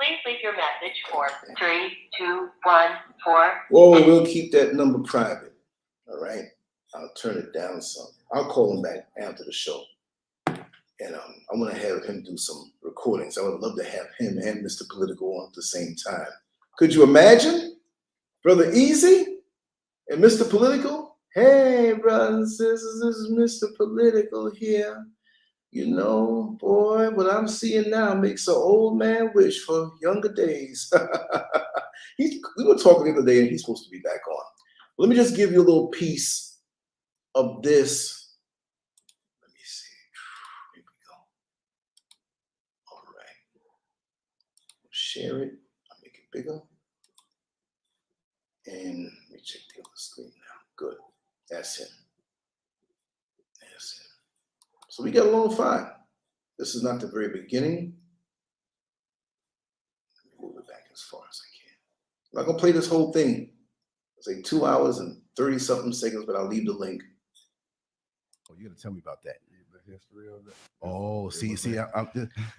Please leave your message for 3214. Whoa, we'll keep that number private. All right. I'll turn it down some. I'll call him back after the show. And I want to have him do some recordings. I would love to have him and Mr. Political on at the same time. Could you imagine? Brother Easy and Mr. Political? Hey, brothers and sisters, this is Mr. Political here. Boy, what I'm seeing now makes an old man wish for younger days. We were talking the other day, and he's supposed to be back on. Let me just give you a little piece of this. Let me see. Here we go. All right. Share it. I'll make it bigger. And let me check the other screen now. Good. That's him. That's him. So we got along fine. This is not the very beginning. Let me move it back as far as I can. I'm not gonna play this whole thing. It's like 2 hours and 30-something seconds, but I'll leave the link. Oh, you're gonna tell me about that. The history of it. Oh, see,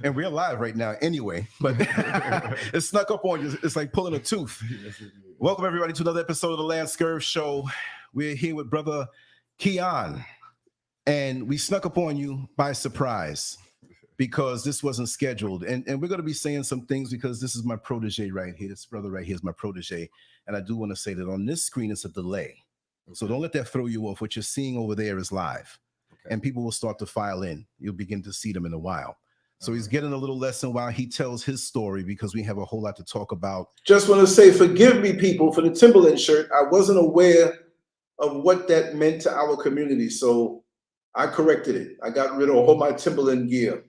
and we're live right now anyway, but it snuck up on you. It's like pulling a tooth. Welcome everybody to another episode of the LANCESCURV show. We're here with Brother Keon. And we snuck up on you by surprise because this wasn't scheduled. And we're going to be saying some things because this is my protege right here. This brother right here is my protege. And I do want to say that on this screen, it's a delay. Okay. So don't let that throw you off. What you're seeing over there is live. Okay. And people will start to file in. You'll begin to see them in a while. So he's getting a little lesson while he tells his story because we have a whole lot to talk about. Just want to say, forgive me, people, for the Timberland shirt. I wasn't aware of what that meant to our community. So I corrected it. I got rid of all my Timberland gear,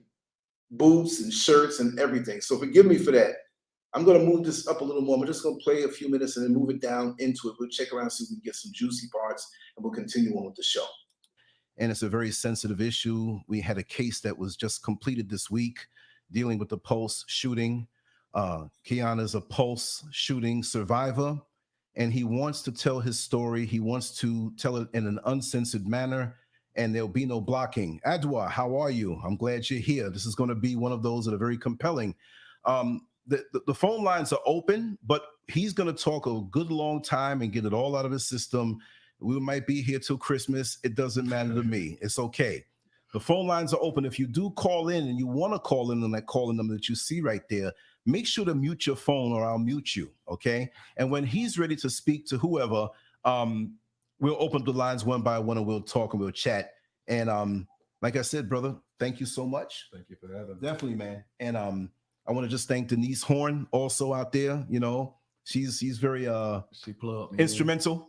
boots and shirts and everything. So forgive me for that. I'm going to move this up a little more. I'm just going to play a few minutes and then move it down into it. We'll check around, see if we can get some juicy parts, and we'll continue on with the show. And it's a very sensitive issue. We had a case that was just completed this week dealing with the Pulse shooting. Keon is a Pulse shooting survivor, and he wants to tell his story. He wants to tell it in an uncensored manner. And there'll be no blocking. Adwa, how are you? I'm glad you're here. This is going to be one of those that are very compelling. The phone lines are open, but he's going to talk a good long time and get it all out of his system. We might be here till Christmas. It doesn't matter to me. It's okay. The phone lines are open. If you do call in and you want to call in on that calling number that you see right there, make sure to mute your phone or I'll mute you, okay? And when he's ready to speak to whoever, we'll open the lines one by one and we'll talk and we'll chat. And like I said, brother, thank you so much. Thank you for having me. Definitely, man. And I want to just thank Denise Horn also out there. She's very she plugged me instrumental,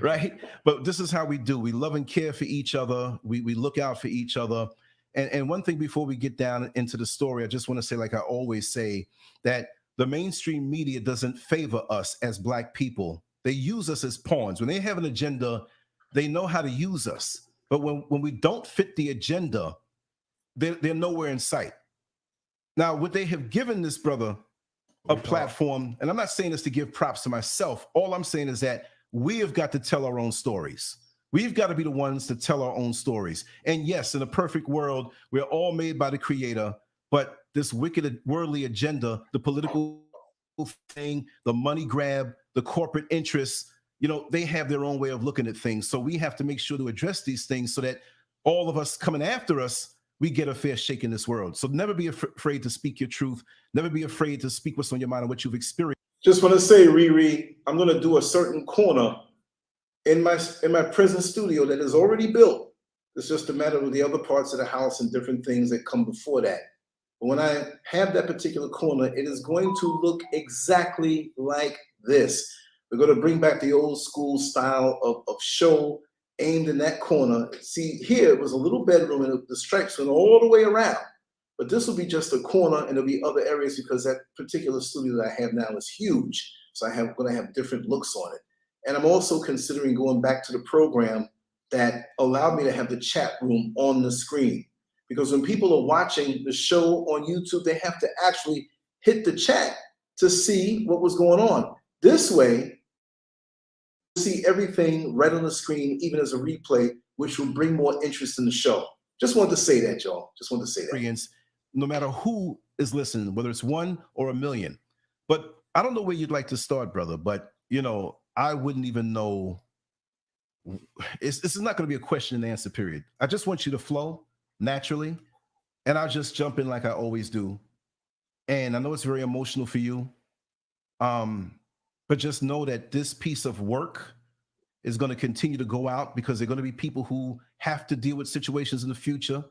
right? But this is how we do. We love and care for each other. We look out for each other. And one thing before we get down into the story, I just want to say, like I always say, that the mainstream media doesn't favor us as Black people. They use us as pawns. When they have an agenda, they know how to use us. But when we don't fit the agenda, they're nowhere in sight. Now, would they have given this brother a platform? And I'm not saying this to give props to myself. All I'm saying is that we have got to tell our own stories. We've got to be the ones to tell our own stories. And yes, in a perfect world, we're all made by the Creator, but this wicked worldly agenda, the political thing, the money grab, the corporate interests, you know, they have their own way of looking at things. So we have to make sure to address these things so that all of us coming after us, we get a fair shake in this world. So never be afraid to speak your truth. Never be afraid to speak what's on your mind and what you've experienced. Just want to say, Riri, I'm going to do a certain corner in my prison studio that is already built. It's just a matter of the other parts of the house and different things that come before that. But when I have that particular corner, it is going to look exactly like this. We're going to bring back the old school style of show aimed in that corner. See, here it was a little bedroom and the stripes went all the way around. But this will be just a corner and there'll be other areas because that particular studio that I have now is huge. So I'm going to have different looks on it. And I'm also considering going back to the program that allowed me to have the chat room on the screen. Because when people are watching the show on YouTube, they have to actually hit the chat to see what was going on. This way, you see everything right on the screen, even as a replay, which will bring more interest in the show. Just wanted to say that, y'all. Just wanted to say that. No matter who is listening, whether it's 1 or 1 million. But I don't know where you'd like to start, brother. But, you know, I wouldn't even know. This is not going to be a question and answer period. I just want you to flow naturally. And I'll just jump in like I always do. And I know it's very emotional for you. But just know that this piece of work is going to continue to go out because there are going to be people who have to deal with situations in the future.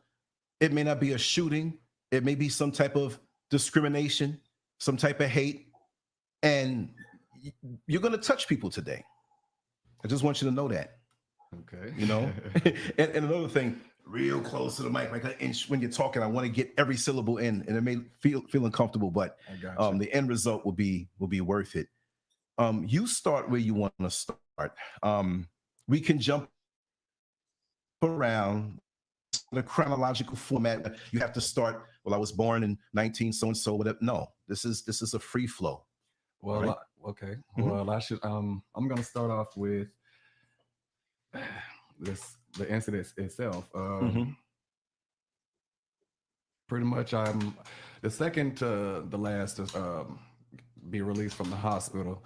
It may not be a shooting. It may be some type of discrimination, some type of hate. And you're going to touch people today. I just want you to know that. Okay. You know? and another thing, real close to the mic, like an inch when you're talking, I want to get every syllable in, and it may feel uncomfortable, but the end result will be worth it. You start where you want to start. We can jump around the chronological format. You have to start, well, I was born in 19 so-and-so, whatever. No, this is a free flow. Well, right? Okay. Well, I should, I'm going to start off with the incident itself. Pretty much I'm the second to the last to be released from the hospital.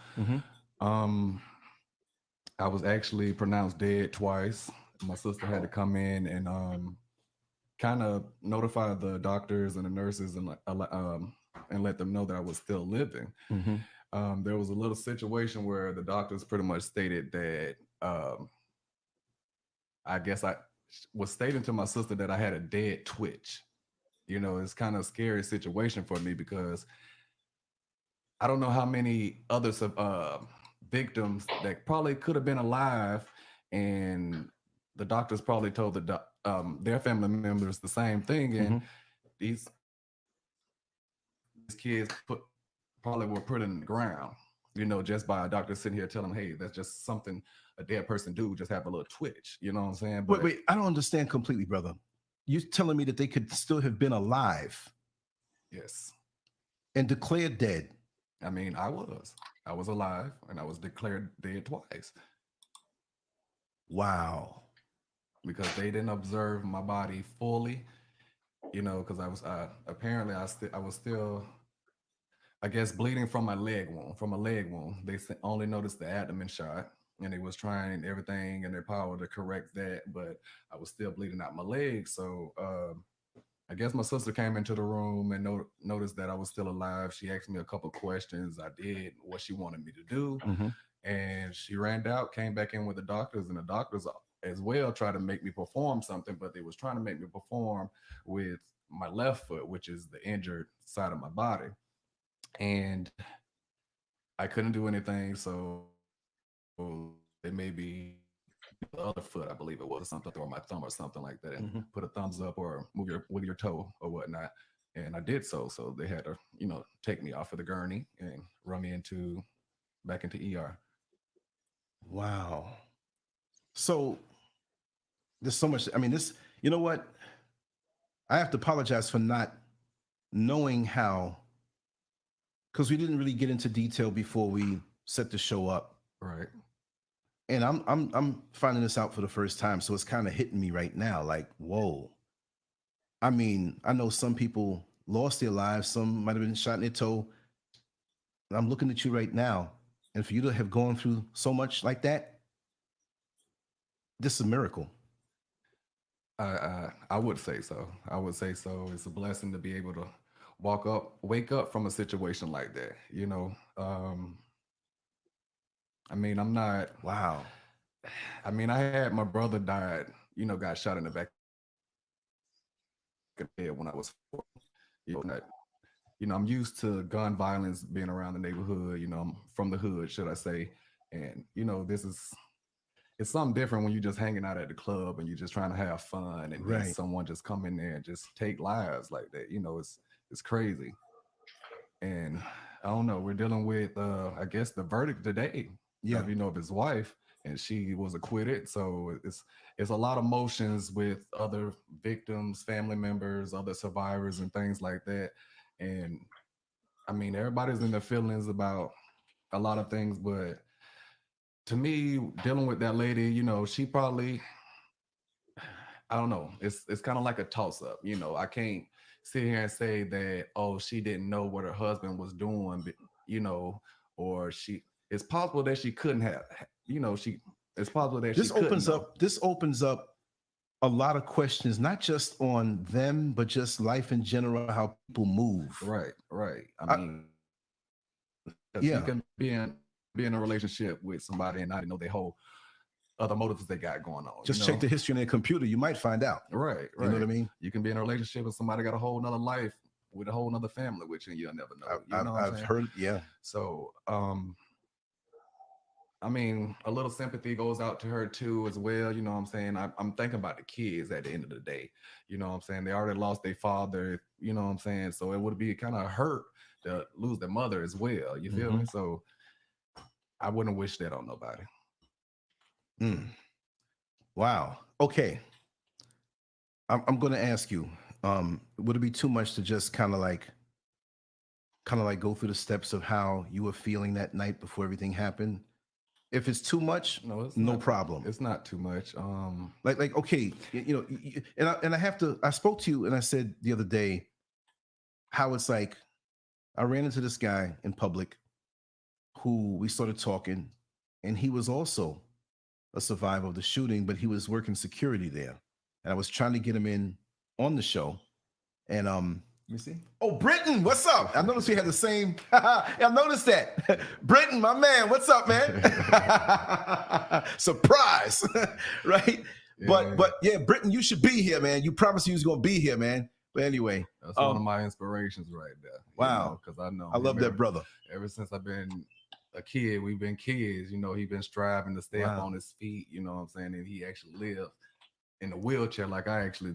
I was actually pronounced dead twice. My sister had to come in and kind of notify the doctors and the nurses and let them know that I was still living. There was a little situation where the doctors pretty much stated that I guess I was stating to my sister that I had a dead twitch. You know, it's kind of a scary situation for me because I don't know how many other victims that probably could have been alive, and the doctors probably told their family members the same thing, and these kids probably were put in the ground, you know, just by a doctor sitting here telling them, hey, that's just something a dead person do, just have a little twitch, you know what I'm saying? But wait, I don't understand completely, brother. You're telling me that they could still have been alive? Yes. And declared dead? I mean, I was alive and I was declared dead twice. Wow. Because they didn't observe my body fully, you know, because I was I was still, I guess, bleeding from a leg wound. They only noticed the abdomen shot, and they was trying everything in their power to correct that, but I was still bleeding out my leg. So I guess my sister came into the room and noticed that I was still alive. She asked me a couple questions. I did what she wanted me to do. And she ran out, came back in with the doctors, and the doctors as well tried to make me perform something, but they was trying to make me perform with my left foot, which is the injured side of my body. And I couldn't do anything, so they made me the other foot, I believe it was, something, or my thumb or something like that, and put a thumbs up or move your toe or whatnot. and I did so. So they had to, you know, take me off of the gurney and run me back into ER. Wow. So there's so much. I mean, this, you know what? I have to apologize for not knowing how, because we didn't really get into detail before we set the show up. Right. And I'm finding this out for the first time. So it's kind of hitting me right now. Like, whoa. I mean, I know some people lost their lives. Some might have been shot in their toe. And I'm looking at you right now. And for you to have gone through so much like that, this is a miracle. I would say so. I would say so. It's a blessing to be able to wake up from a situation like that. You know, I mean, I'm not. Wow. I mean, I had my brother died. You know, got shot in the back of the head when I was 4. You know, I'm used to gun violence being around the neighborhood. You know, I'm from the hood, should I say? And you know, it's something different when you're just hanging out at the club and you're just trying to have fun, and then someone just come in there and just take lives like that. You know, it's crazy. And I don't know, we're dealing with I guess the verdict today. Yeah, you know, of his wife, and she was acquitted. So it's a lot of emotions with other victims, family members, other survivors, and things like that. And I mean, everybody's in their feelings about a lot of things, but to me, dealing with that lady, you know, she probably, I don't know, it's kind of like a toss-up. You know, I can't sit here and say that, oh, she didn't know what her husband was doing, but, you know, or it's possible that she couldn't have, you know, it's possible that this opens up a lot of questions, not just on them, but just life in general, how people move. Right. I mean, you can be in a relationship with somebody and not know their whole other motives they got going on. Just check the history on their computer. You might find out. Right. You know what I mean? You can be in a relationship with somebody got a whole nother life with a whole nother family, which you'll never know. You know I've heard, yeah. So, I mean, a little sympathy goes out to her too, as well. You know what I'm saying? I'm thinking about the kids at the end of the day. You know what I'm saying? They already lost their father, you know what I'm saying? So it would be kind of hurt to lose their mother as well. You feel me? So I wouldn't wish that on nobody. Wow. Okay. I'm going to ask you, would it be too much to just kind of like go through the steps of how you were feeling that night before everything happened? If it's too much, no problem. It's not too much. Like okay, you know, and I spoke to you and I said the other day how it's like I ran into this guy in public who we started talking, and he was also a survivor of the shooting, but he was working security there. And I was trying to get him in on the show. And you see? Oh, Britton, what's up? I noticed we had the same. I noticed that. Britton, my man, what's up, man? Surprise, right? Yeah. But yeah, Britton, you should be here, man. You promised you was gonna be here, man. But anyway, that's one of my inspirations right there. Wow, because I know I love that brother. Ever since I've been a kid, we've been kids. You know, he's been striving to stay up on his feet. You know what I'm saying? And he actually lived in a wheelchair, like I actually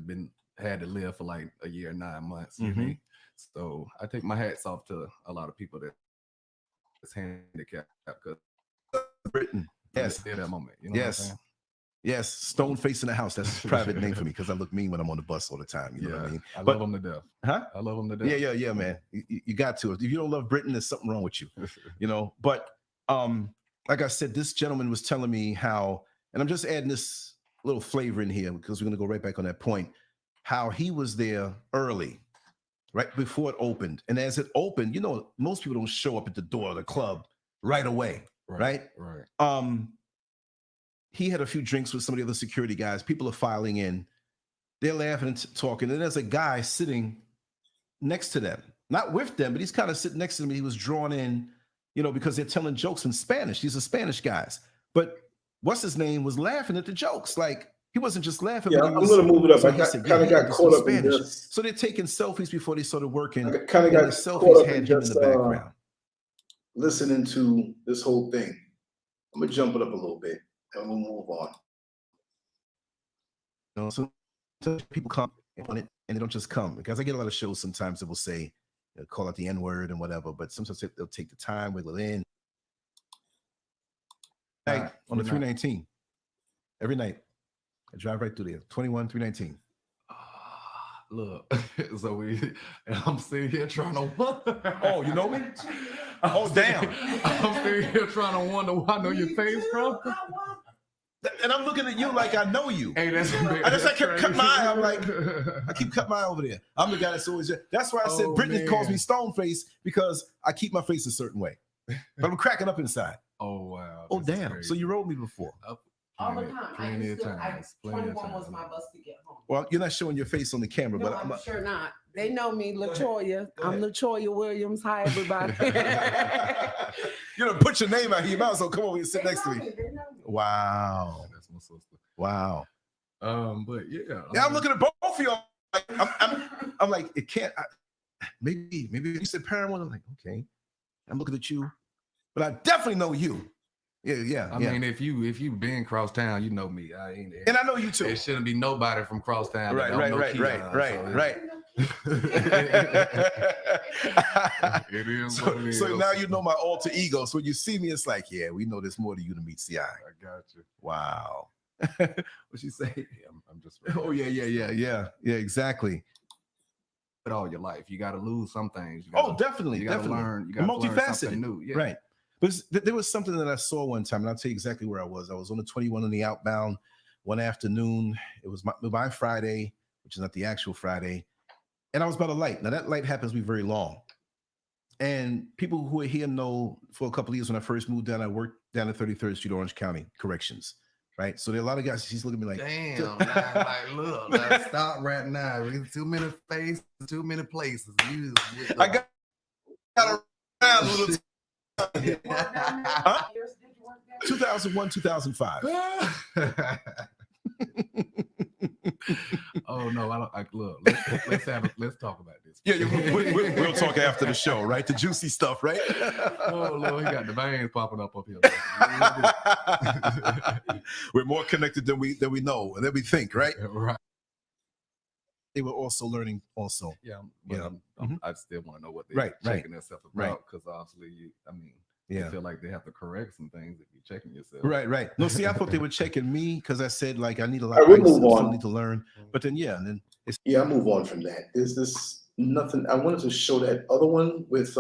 had to live for like a year and 9 months. You know? So I take my hats off to a lot of people that's handicapped. Britain, yes, that moment. You know what I'm saying? Yes, stone face in the house. That's a private name for me because I look mean when I'm on the bus all the time. You know what I mean? I love him to death. Huh? I love him to death. Yeah, man. You got to. If you don't love Britain, there's something wrong with you. You know. But like I said, this gentleman was telling me how, and I'm just adding this little flavor in here because we're gonna go right back on that point. How he was there early, right before it opened, and as it opened, you know, most people don't show up at the door of the club right away, right? He had a few drinks with some of the other security guys. People are filing in. They're laughing and talking. And there's a guy sitting next to them. Not with them, but he's kind of sitting next to them. He was drawn in, you know, because they're telling jokes in Spanish. These are Spanish guys. But what's his name was laughing at the jokes. Like, he wasn't just laughing. Yeah, but I'm going to move it up. So I kind of got caught up in this. So they're taking selfies before they started working. I kind of got the selfies had him in the background. Listening to this whole thing. I'm going to jump it up a little bit. And we'll move on. You know, so people come on it, and they don't just come, because I get a lot of shows sometimes that will say, call out the N-word and whatever, but sometimes they'll take the time, wiggle in. On the 319, every night, I drive right through there, 21, 319. Look, so I'm sitting here trying to wonder. Oh, you know me? Oh, damn. I'm sitting here trying to wonder where I know your face from. And I'm looking at you like I know you. Hey, that's I kept cutting my eye. I'm like, I keep cutting my eye over there. I'm the guy that's always there. That's why I said Brittany calls me Stone Face, because I keep my face a certain way. But I'm cracking up inside. Oh, wow. Oh, damn. Crazy. So you rode me before. All the time. Plenty of times. 21 was my bus to get home. Well, you're not showing your face on the camera, No, but I'm sure not. They know me, LaToya. I'm LaToya Williams. Hi, everybody. You know, put your name out here. You might as well come over and sit next to me. Wow. That's my sister. Wow. But yeah. Yeah, I'm looking at both of y'all. I'm like, it can't. Maybe you said Paramount. I'm like, okay. I'm looking at you, but I definitely know you. Yeah. I mean, if you been cross town, you know me. And I know you too. There shouldn't be nobody from cross town. Right. It is. So now you know my alter ego. So when you see me, it's like, yeah, we know there's more to you than meets the eye. I got you. Wow. What she say? Yeah, I'm just. Oh yeah, exactly. But all your life, you got to lose some things. Definitely. You got to learn. You got to learn something new. Yeah. Right. But there was something that I saw one time, and I'll tell you exactly where I was. I was on the 21 on the outbound one afternoon. It was my Friday, which is not the actual Friday. And I was by the light. Now, that light happens to be very long. And people who are here know, for a couple of years when I first moved down, I worked down at 33rd Street, Orange County Corrections. Right. So there are a lot of guys, she's looking at me like, damn, like, look, like, stop right now. Too many faces, too many places. I got around a little. 2001, 2005. Oh no, I don't. Look, let's talk about this. Yeah, we'll talk after the show, right? The juicy stuff, right? Oh Lord, he got the veins popping up here. We're more connected than we know and than we think, right? Right. They were also learning, also. Yeah, I still want to know what they're checking themselves about, because obviously, I feel like they have to correct some things if you're checking yourself. Right. No, see, I thought they were checking me because I said, like, I need a lot I of move on. I need to learn. But then, I move on from that. There's this nothing. I wanted to show that other one with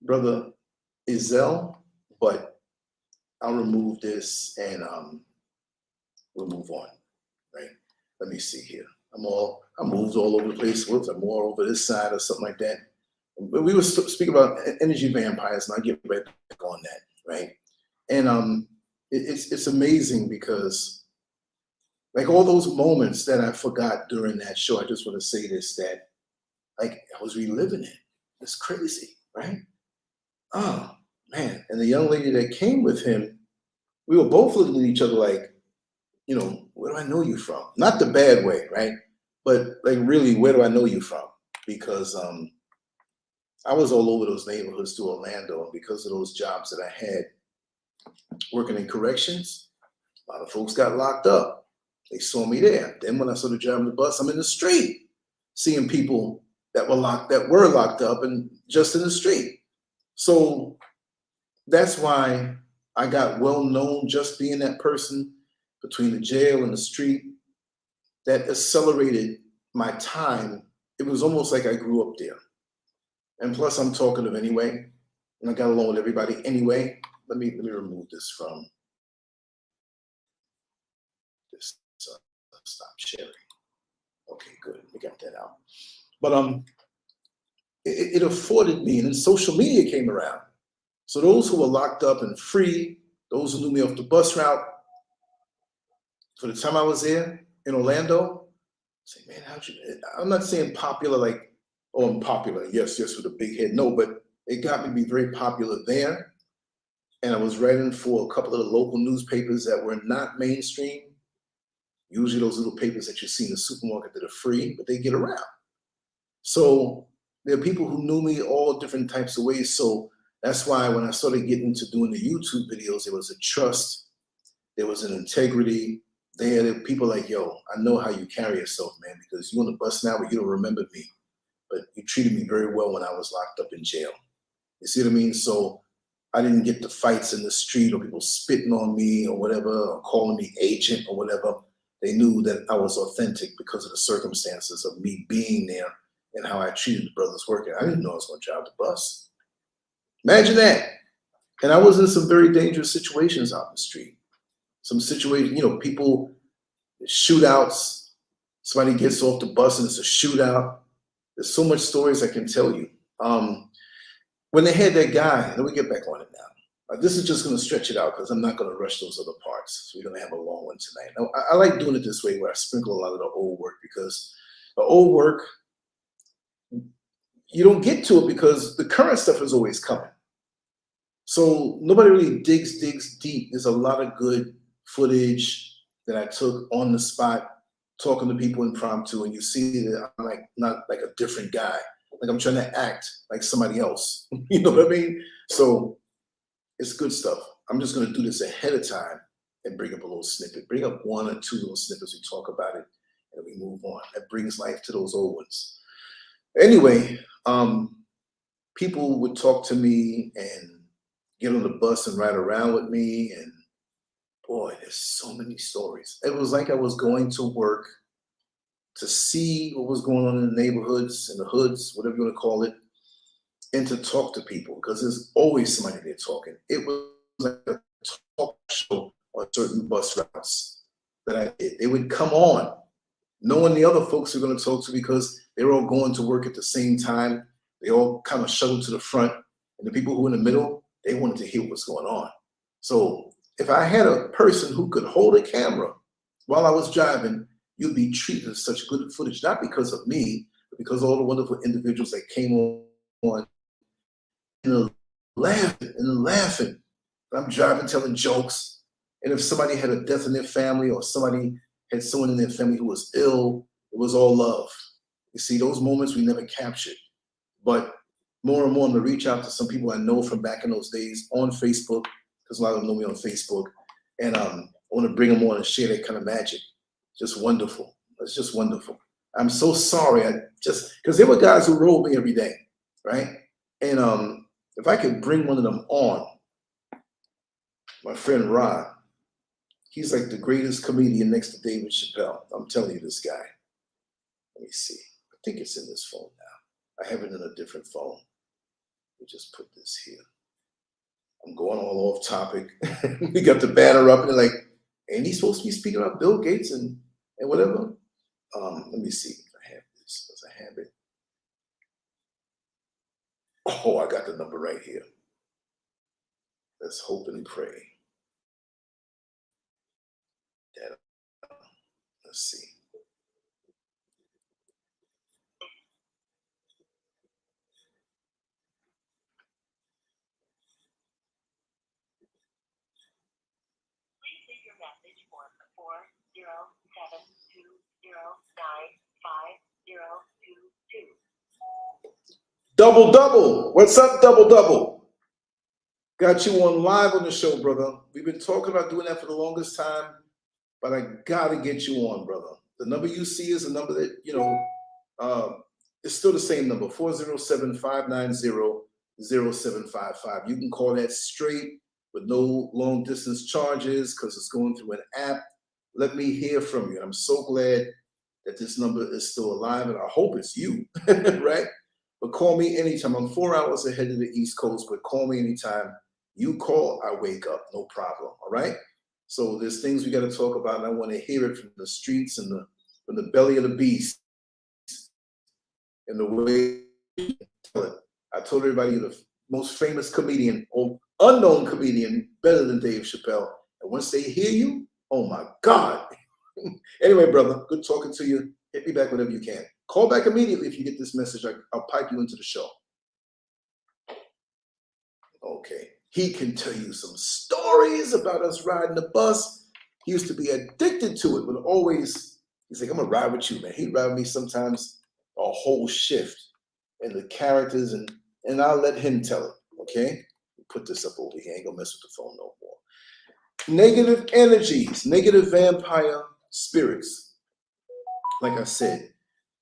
brother ZELLE, but I'll remove this and we'll move on. Right. Let me see here. I moved all over the place. Whoops, I'm more over this side or something like that. But we were speaking about energy vampires, and I'll get right back on that, right? And it's amazing because, like, all those moments that I forgot during that show, I just want to say this, that, like, I was reliving it. It's crazy, right? Oh, man. And the young lady that came with him, we were both looking at each other like, you know, where do I know you from? Not the bad way, right? But, like, really, where do I know you from? Because I was all over those neighborhoods through Orlando, and because of those jobs that I had working in corrections, a lot of folks got locked up. They saw me there. Then when I started driving the bus, I'm in the street, seeing people that were locked up and just in the street. So that's why I got well known, just being that person between the jail and the street. That accelerated my time. It was almost like I grew up there. And plus, I'm talkative anyway, and I got along with everybody anyway. Let me remove this from this. Stop sharing. Okay, good. We got that out. But it afforded me, and then social media came around. So those who were locked up and free, those who knew me off the bus route, for the time I was there in Orlando, say, man, how'd you? I'm not saying popular like, oh, I'm popular. Yes, with a big head. No, but it got me to be very popular there. And I was writing for a couple of the local newspapers that were not mainstream. Usually those little papers that you see in the supermarket that are free, but they get around. So there are people who knew me all different types of ways. So that's why when I started getting into doing the YouTube videos, there was a trust, there was an integrity, there, people like, yo, I know how you carry yourself, man, because you on the bus now, but you don't remember me. But you treated me very well when I was locked up in jail. You see what I mean? So I didn't get the fights in the street or people spitting on me or whatever, or calling me agent or whatever. They knew that I was authentic because of the circumstances of me being there and how I treated the brothers working. I didn't know I was going to drive the bus. Imagine that. And I was in some very dangerous situations out in the street. Some situations, you know, people, shootouts, somebody gets off the bus and it's a shootout. There's so much stories I can tell you. When they had that guy, let me get back on it now. This is just going to stretch it out because I'm not going to rush those other parts. So we're going to have a long one tonight. Now, I like doing it this way where I sprinkle a lot of the old work because the old work, you don't get to it because the current stuff is always coming. So nobody really digs deep. There's a lot of good footage that I took on the spot, talking to people impromptu, and you see that I'm like not like a different guy. Like I'm trying to act like somebody else. You know what I mean? So it's good stuff. I'm just going to do this ahead of time and bring up a little snippet. Bring up one or two little snippets. We talk about it and we move on. That brings life to those old ones. Anyway, people would talk to me and get on the bus and ride around with me. And boy, there's so many stories. It was like I was going to work to see what was going on in the neighborhoods, in the hoods, whatever you want to call it, and to talk to people because there's always somebody there talking. It was like a talk show on certain bus routes that I did. They would come on knowing the other folks were going to talk to because they were all going to work at the same time. They all kind of shuttled to the front, and the people who were in the middle, they wanted to hear what's going on. So if I had a person who could hold a camera while I was driving, you'd be treated as such good footage, not because of me, but because of all the wonderful individuals that came on and laughing. I'm driving, telling jokes. And if somebody had a death in their family or somebody had someone in their family who was ill, it was all love. You see, those moments we never captured. But more and more, I'm gonna reach out to some people I know from back in those days on Facebook, because a lot of them know me on Facebook. And I wanna bring them on and share that kind of magic. Just wonderful. It's just wonderful. I'm so sorry. Because there were guys who rolled me every day, right? And if I could bring one of them on, my friend Ron, he's like the greatest comedian next to David Chappelle. I'm telling you, this guy. Let me see. I think it's in this phone now. I have it in a different phone. Let me just put this here. I'm going all off topic. We got the banner up and they're like, ain't he supposed to be speaking about Bill Gates and whatever? Let me see if I have this. Does I have it? Oh, I got the number right here. Let's hope and pray. Let's see. Please leave your message for 407-209-5022. Double double. What's up, double double? Got you on live on the show, brother. We've been talking about doing that for the longest time, but I gotta get you on, brother. The number you see is a number that, you know, it's still the same number, 407-590-0755. You can call that straight with no long distance charges because it's going through an app. Let me hear from you. I'm so glad that this number is still alive, and I hope it's you, right? But call me anytime. I'm 4 hours ahead of the East Coast, but call me anytime. You call, I wake up, no problem, all right? So there's things we got to talk about, and I want to hear it from the streets and from the belly of the beast and the way you tell it. I told everybody you're the most famous comedian or unknown comedian, better than Dave Chappelle. And once they hear you, oh my God. Anyway, brother, good talking to you. Hit me back whenever you can. Call back immediately if you get this message. I'll pipe you into the show. Okay. He can tell you some stories about us riding the bus. He used to be addicted to it, but always, he's like, I'm going to ride with you, man. He'd ride with me sometimes a whole shift and the characters, and I'll let him tell it, okay? Put this up over here. I ain't going to mess with the phone no more. Negative energies, negative vampire spirits, like I said,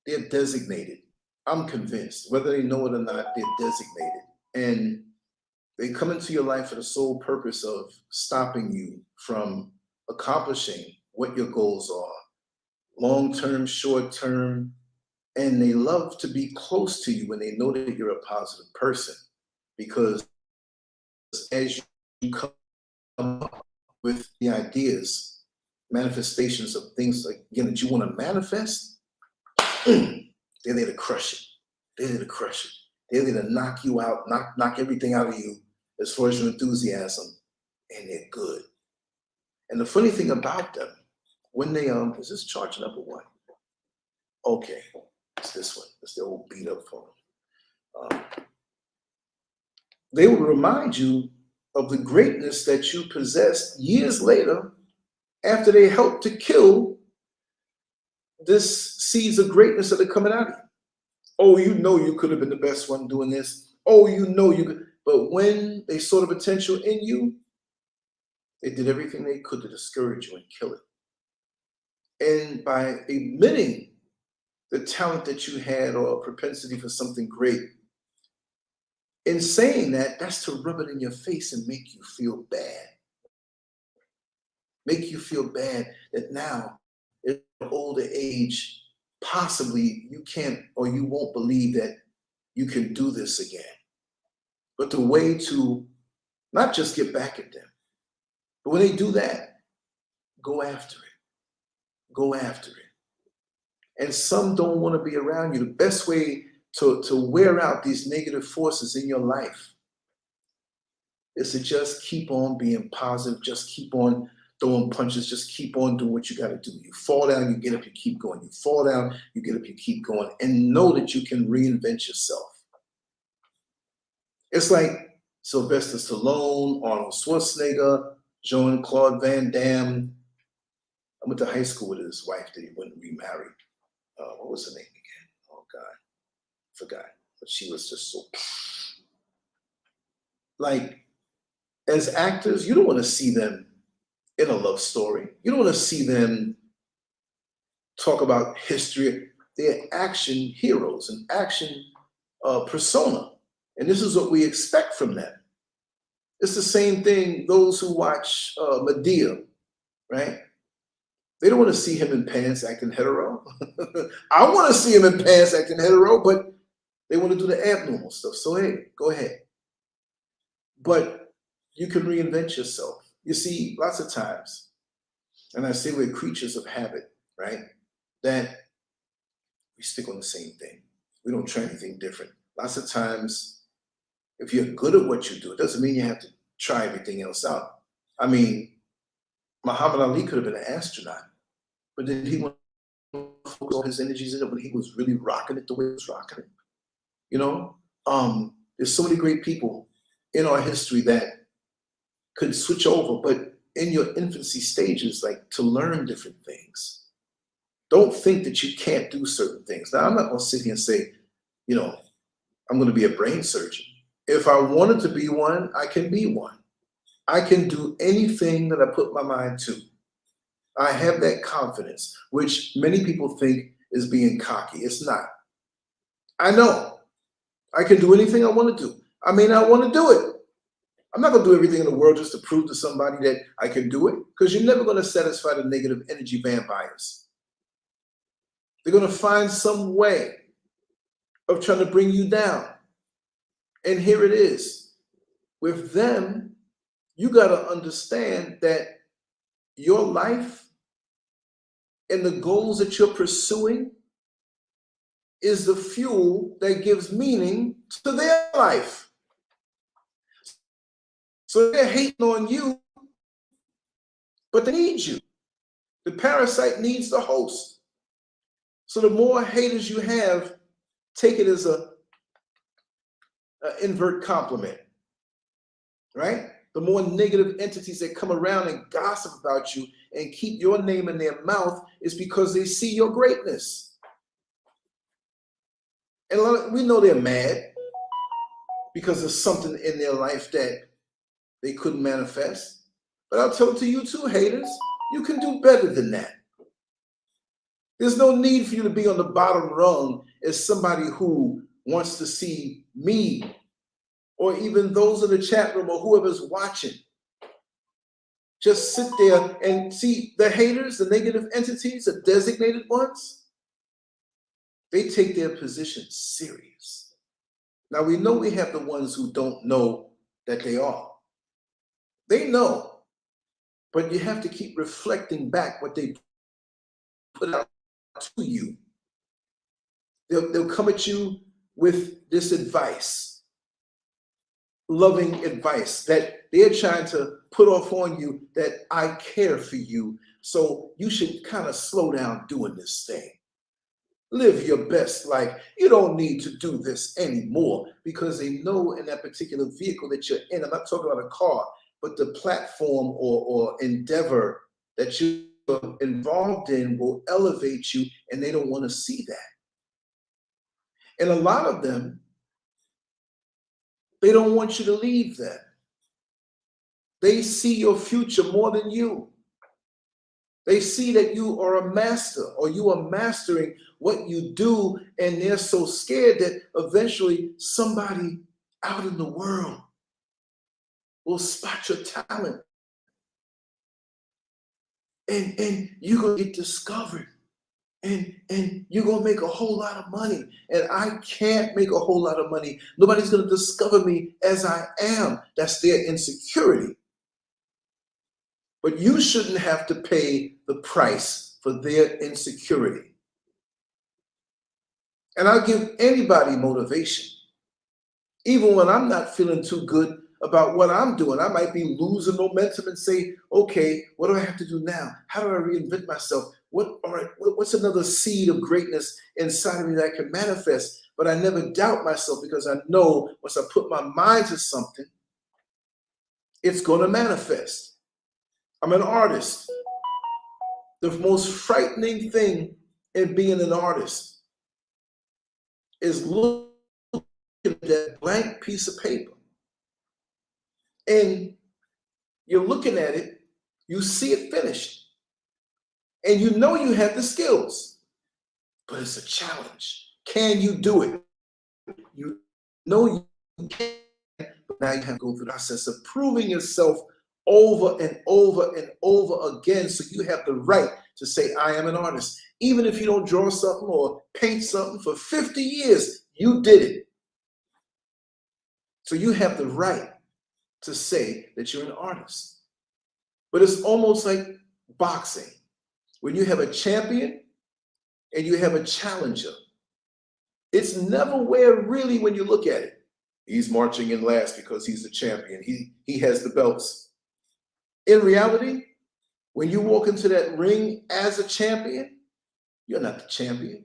they're designated. I'm convinced, whether they know it or not, they're designated. And they come into your life for the sole purpose of stopping you from accomplishing what your goals are, long-term, short-term, and they love to be close to you when they know that you're a positive person, because as you come up with the ideas, manifestations of things like, again, that you want to manifest, they're there to crush it. They're there to crush it. They're there to knock you out, knock everything out of you as far as your enthusiasm, and they're good. And the funny thing about them, when they is this charging up or what? Okay, it's this one. It's the old beat up phone. They will remind you of the greatness that you possessed years later after they helped to kill this seeds of greatness that are coming out of you. Oh, you know you could have been the best one doing this. Oh, you know you could. But when they saw the potential in you, they did everything they could to discourage you and kill it. And by admitting the talent that you had or a propensity for something great, in saying that, that's to rub it in your face and make you feel bad. Make you feel bad that now, at an older age, possibly you can't or you won't believe that you can do this again. But the way to not just get back at them, but when they do that, go after it. Go after it. And some don't want to be around you. The best way to wear out these negative forces in your life is to just keep on being positive, just keep on throwing punches, just keep on doing what you got to do. You fall down, you get up, you keep going. You fall down, you get up, you keep going, and know that you can reinvent yourself. It's like Sylvester Stallone, Arnold Schwarzenegger, Jean-Claude Van Damme. I went to high school with his wife that he wouldn't remarry. What was her name again? Oh, God. Forgot. But she was just so... Like, as actors, you don't want to see them in a love story. You don't want to see them talk about history. They're action heroes, an action persona. And this is what we expect from them. It's the same thing, those who watch Medea, right? They don't want to see him in pants acting hetero. I want to see him in pants acting hetero, but they want to do the abnormal stuff. So hey, go ahead. But you can reinvent yourself. You see, lots of times, and I say we're creatures of habit, right? That we stick on the same thing. We don't try anything different. Lots of times, if you're good at what you do, it doesn't mean you have to try everything else out. I mean, Muhammad Ali could have been an astronaut, but did he want to focus all his energies in it when he was really rocking it the way he was rocking it? You know, there's so many great people in our history that could switch over, but in your infancy stages, like to learn different things. Don't think that you can't do certain things. Now, I'm not going to sit here and say, you know, I'm going to be a brain surgeon. If I wanted to be one, I can be one. I can do anything that I put my mind to. I have that confidence, which many people think is being cocky. It's not. I know I can do anything I want to do. I may not want to do it. I'm not going to do everything in the world just to prove to somebody that I can do it, because you're never going to satisfy the negative energy vampires. They're going to find some way of trying to bring you down. And here it is. With them, you got to understand that your life and the goals that you're pursuing is the fuel that gives meaning to their life. So they're hating on you, but they need you. The parasite needs the host. So the more haters you have, take it as an invert compliment, right? The more negative entities that come around and gossip about you and keep your name in their mouth is because they see your greatness. And we know they're mad because there's something in their life that they couldn't manifest. But I'll tell it to you too, haters, you can do better than that. There's no need for you to be on the bottom rung as somebody who wants to see me or even those in the chat room or whoever's watching. Just sit there and see the haters, the negative entities, the designated ones. They take their position serious. Now we know we have the ones who don't know that they are. They know, but you have to keep reflecting back what they put out to you. They'll come at you with this advice, loving advice that they're trying to put off on you, that I care for you, so you should kind of slow down doing this thing. Live your best life. You don't need to do this anymore, because they know in that particular vehicle that you're in, I'm not talking about a car, but the platform or endeavor that you're involved in will elevate you, and they don't want to see that. And a lot of them, they don't want you to leave that. They see your future more than you. They see that you are a master, or you are mastering what you do, and they're so scared that eventually somebody out in the world will spot your talent. And you're going to get discovered. And you're going to make a whole lot of money. And I can't make a whole lot of money. Nobody's going to discover me as I am. That's their insecurity. But you shouldn't have to pay the price for their insecurity. And I'll give anybody motivation. Even when I'm not feeling too good about what I'm doing, I might be losing momentum and say, okay, what do I have to do now? How do I reinvent myself? What's another seed of greatness inside of me that I can manifest? But I never doubt myself, because I know once I put my mind to something, it's going to manifest. I'm an artist. The most frightening thing in being an artist is looking at that blank piece of paper. And you're looking at it, you see it finished. And you know you have the skills, but it's a challenge. Can you do it? You know you can, but now you have to go through the process of proving yourself over and over and over again, so you have the right to say, I am an artist. Even if you don't draw something or paint something for 50 years, you did it. So you have the right to say that you're an artist. But it's almost like boxing. When you have a champion and you have a challenger, it's never where really, when you look at it, he's marching in last because he's the champion. He has the belts. In reality, when you walk into that ring as a champion, you're not the champion.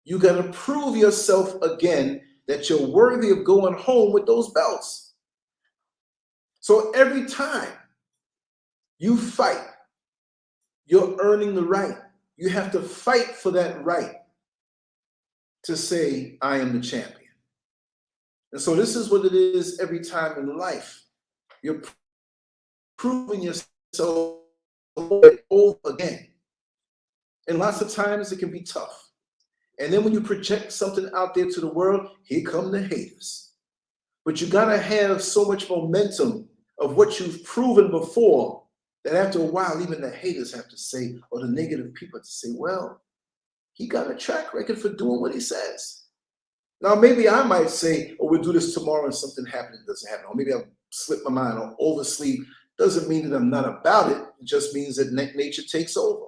You got to prove yourself again that you're worthy of going home with those belts. So every time you fight, you're earning the right. You have to fight for that right to say, I am the champion. And so this is what it is every time in life. You're proving yourself over and over again. And lots of times it can be tough. And then when you project something out there to the world, here come the haters. But you gotta have so much momentum of what you've proven before that after a while, even the haters have to say, or the negative people have to say, well, he got a track record for doing what he says. Now, maybe I might say, oh, we'll do this tomorrow and something happens, it doesn't happen. Or maybe I'll slip my mind or oversleep. Doesn't mean that I'm not about it. It just means that nature takes over.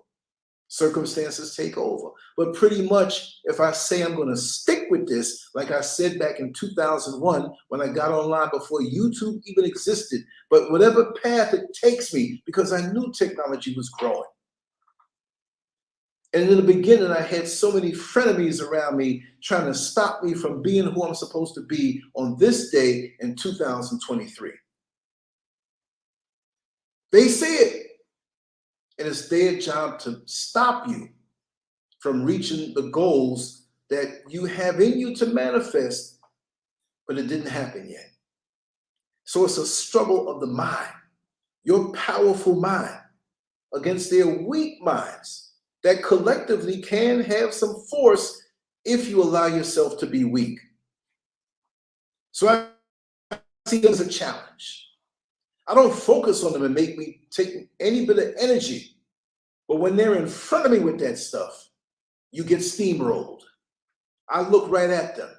Circumstances take over. But pretty much, if I say I'm going to stick with this, like I said back in 2001, when I got online before YouTube even existed, but whatever path it takes me, because I knew technology was growing. And in the beginning, I had so many frenemies around me trying to stop me from being who I'm supposed to be on this day in 2023. They see it. And it's their job to stop you from reaching the goals that you have in you to manifest, but it didn't happen yet. So it's a struggle of the mind. your powerful mind against their weak minds that collectively can have some force if you allow yourself to be weak. So I see them as a challenge. I don't focus on them and make me take any bit of energy. But when they're in front of me with that stuff, you get steamrolled. I look right at them.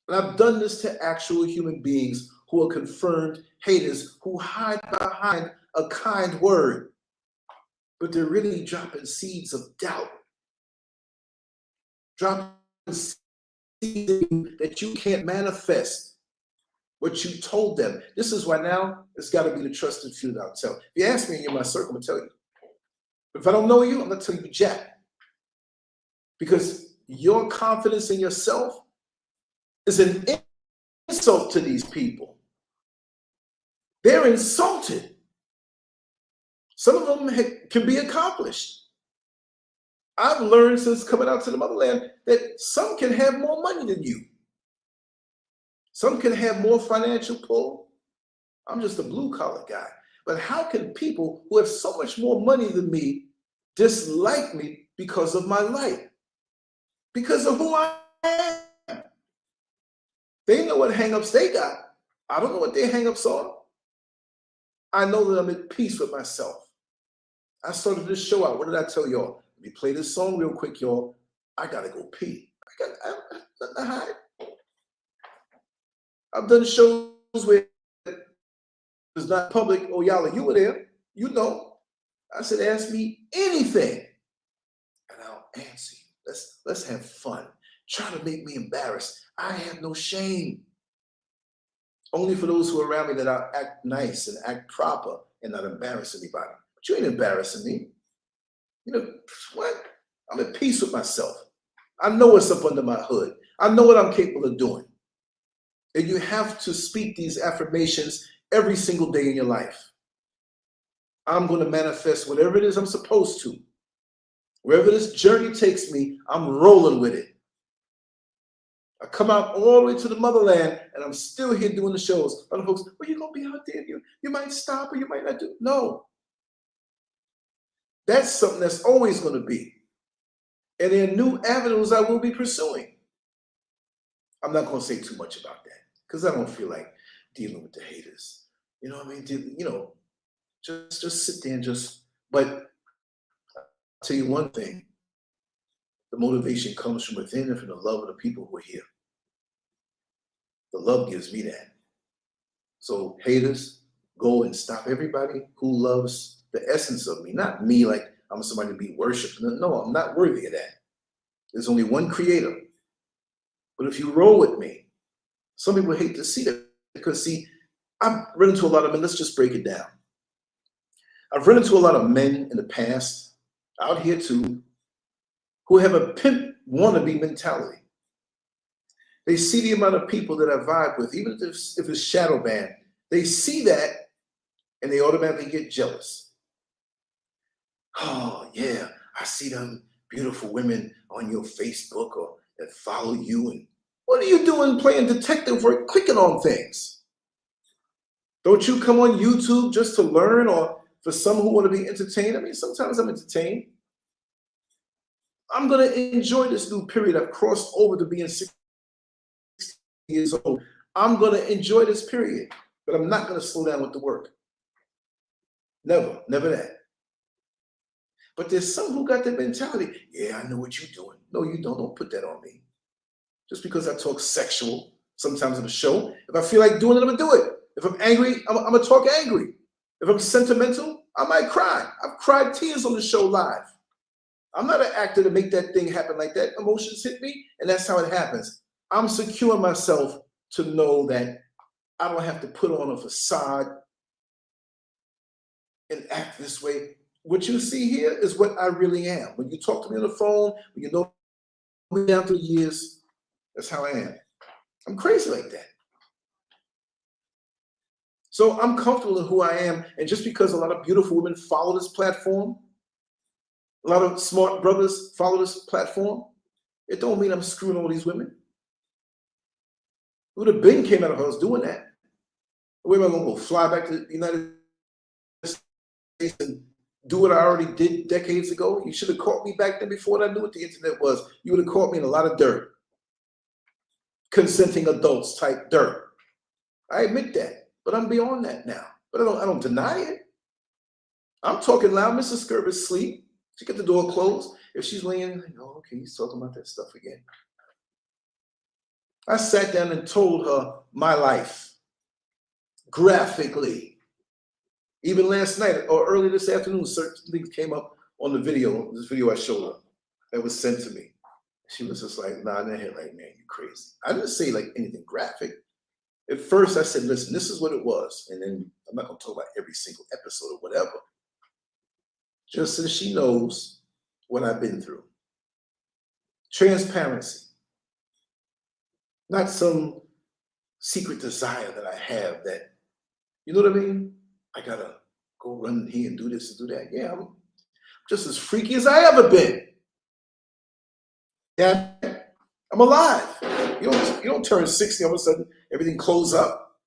And I've done this to actual human beings who are confirmed haters who hide behind a kind word, but they're really dropping seeds of doubt. Dropping seeds that you can't manifest what you told them. This is why now it's got to be the trusted few that I'll tell. If you ask me and you're in my circle, I'm going to tell you. If I don't know you, I'm not telling you jack. Because your confidence in yourself is an insult to these people. They're insulted. Some of them can be accomplished. I've learned since coming out to the motherland that some can have more money than you. Some can have more financial pull. I'm just a blue collar guy. But how can people who have so much more money than me dislike me because of my light? Because of who I am. They know what hangups they got. I don't know what their hangups are. I know that I'm at peace with myself. I started this show out. What did I tell y'all? Let me play this song real quick, y'all. I gotta go pee. I got to hide. I've done shows where it's not public. Oh, y'all, you were there. You know. I said, ask me anything, and I'll answer you. Let's have fun. Try to make me embarrassed. I have no shame. Only for those who are around me that I act nice and act proper and not embarrass anybody. But you ain't embarrassing me. You know what? I'm at peace with myself. I know what's up under my hood. I know what I'm capable of doing. And you have to speak these affirmations every single day in your life. I'm going to manifest whatever it is I'm supposed to. Wherever this journey takes me, I'm rolling with it. I come out all the way to the motherland and I'm still here doing the shows. Other folks, well, you're going to be out there. You might stop or you might not do. No. That's something that's always going to be. And there are new avenues I will be pursuing. I'm not going to say too much about that because I don't feel like dealing with the haters. You know what I mean? You know, just sit there and but I'll tell you one thing. The motivation comes from within and from the love of the people who are here. The love gives me that. So haters, go and stop everybody who loves the essence of me. Not me like I'm somebody to be worshipped. No, I'm not worthy of that. There's only one creator. But if you roll with me, some people hate to see that because see, I've run into a lot of men. Let's just break it down. I've run into a lot of men in the past, out here too, who have a pimp wannabe mentality. They see the amount of people that I vibe with, even if it's shadow banned, they see that and they automatically get jealous. Oh yeah, I see them beautiful women on your Facebook or that follow you. And what are you doing playing detective work, clicking on things? Don't you come on YouTube just to learn or for some who want to be entertained? I mean, sometimes I'm entertained. I'm going to enjoy this new period. I've crossed over to being 60 years old. I'm going to enjoy this period, but I'm not going to slow down with the work. Never that. But there's some who got that mentality. Yeah, I know what you're doing. No, you don't. Don't put that on me. Just because I talk sexual sometimes on the show, if I feel like doing it, I'm going to do it. If I'm angry, I'm going to talk angry. If I'm sentimental, I might cry. I've cried tears on the show live. I'm not an actor to make that thing happen like that. Emotions hit me, and that's how it happens. I'm securing myself to know that I don't have to put on a facade and act this way. What you see here is what I really am. When you talk to me on the phone, when you know me down through the years, that's how I am. I'm crazy like that. So I'm comfortable in who I am, and just because a lot of beautiful women follow this platform, a lot of smart brothers follow this platform, it don't mean I'm screwing all these women. Who would have been came out of us doing that? Where am I going to go? Fly back to the United and do what I already did decades ago. You should have caught me back then before I knew what the internet was. You would have caught me in a lot of dirt. Consenting adults type dirt. I admit that, but I'm beyond that now. But I don't deny it. I'm talking loud. Mrs. SCURV is asleep. She got the door closed. If she's laying, oh, okay, he's talking about that stuff again. I sat down and told her my life graphically. Even last night or early this afternoon, certain things came up on the video, this video I showed her that was sent to me. She was just like, nah, in her head, like, man, you crazy. I didn't say like anything graphic. At first I said, listen, this is what it was. And then I'm not gonna talk about every single episode or whatever. Just so she knows what I've been through. Transparency. Not some secret desire that I have that, you know what I mean? I gotta go run here and do this and do that. Yeah, I'm just as freaky as I ever been. Yeah, I'm alive. You don't turn 60, all of a sudden everything closes up.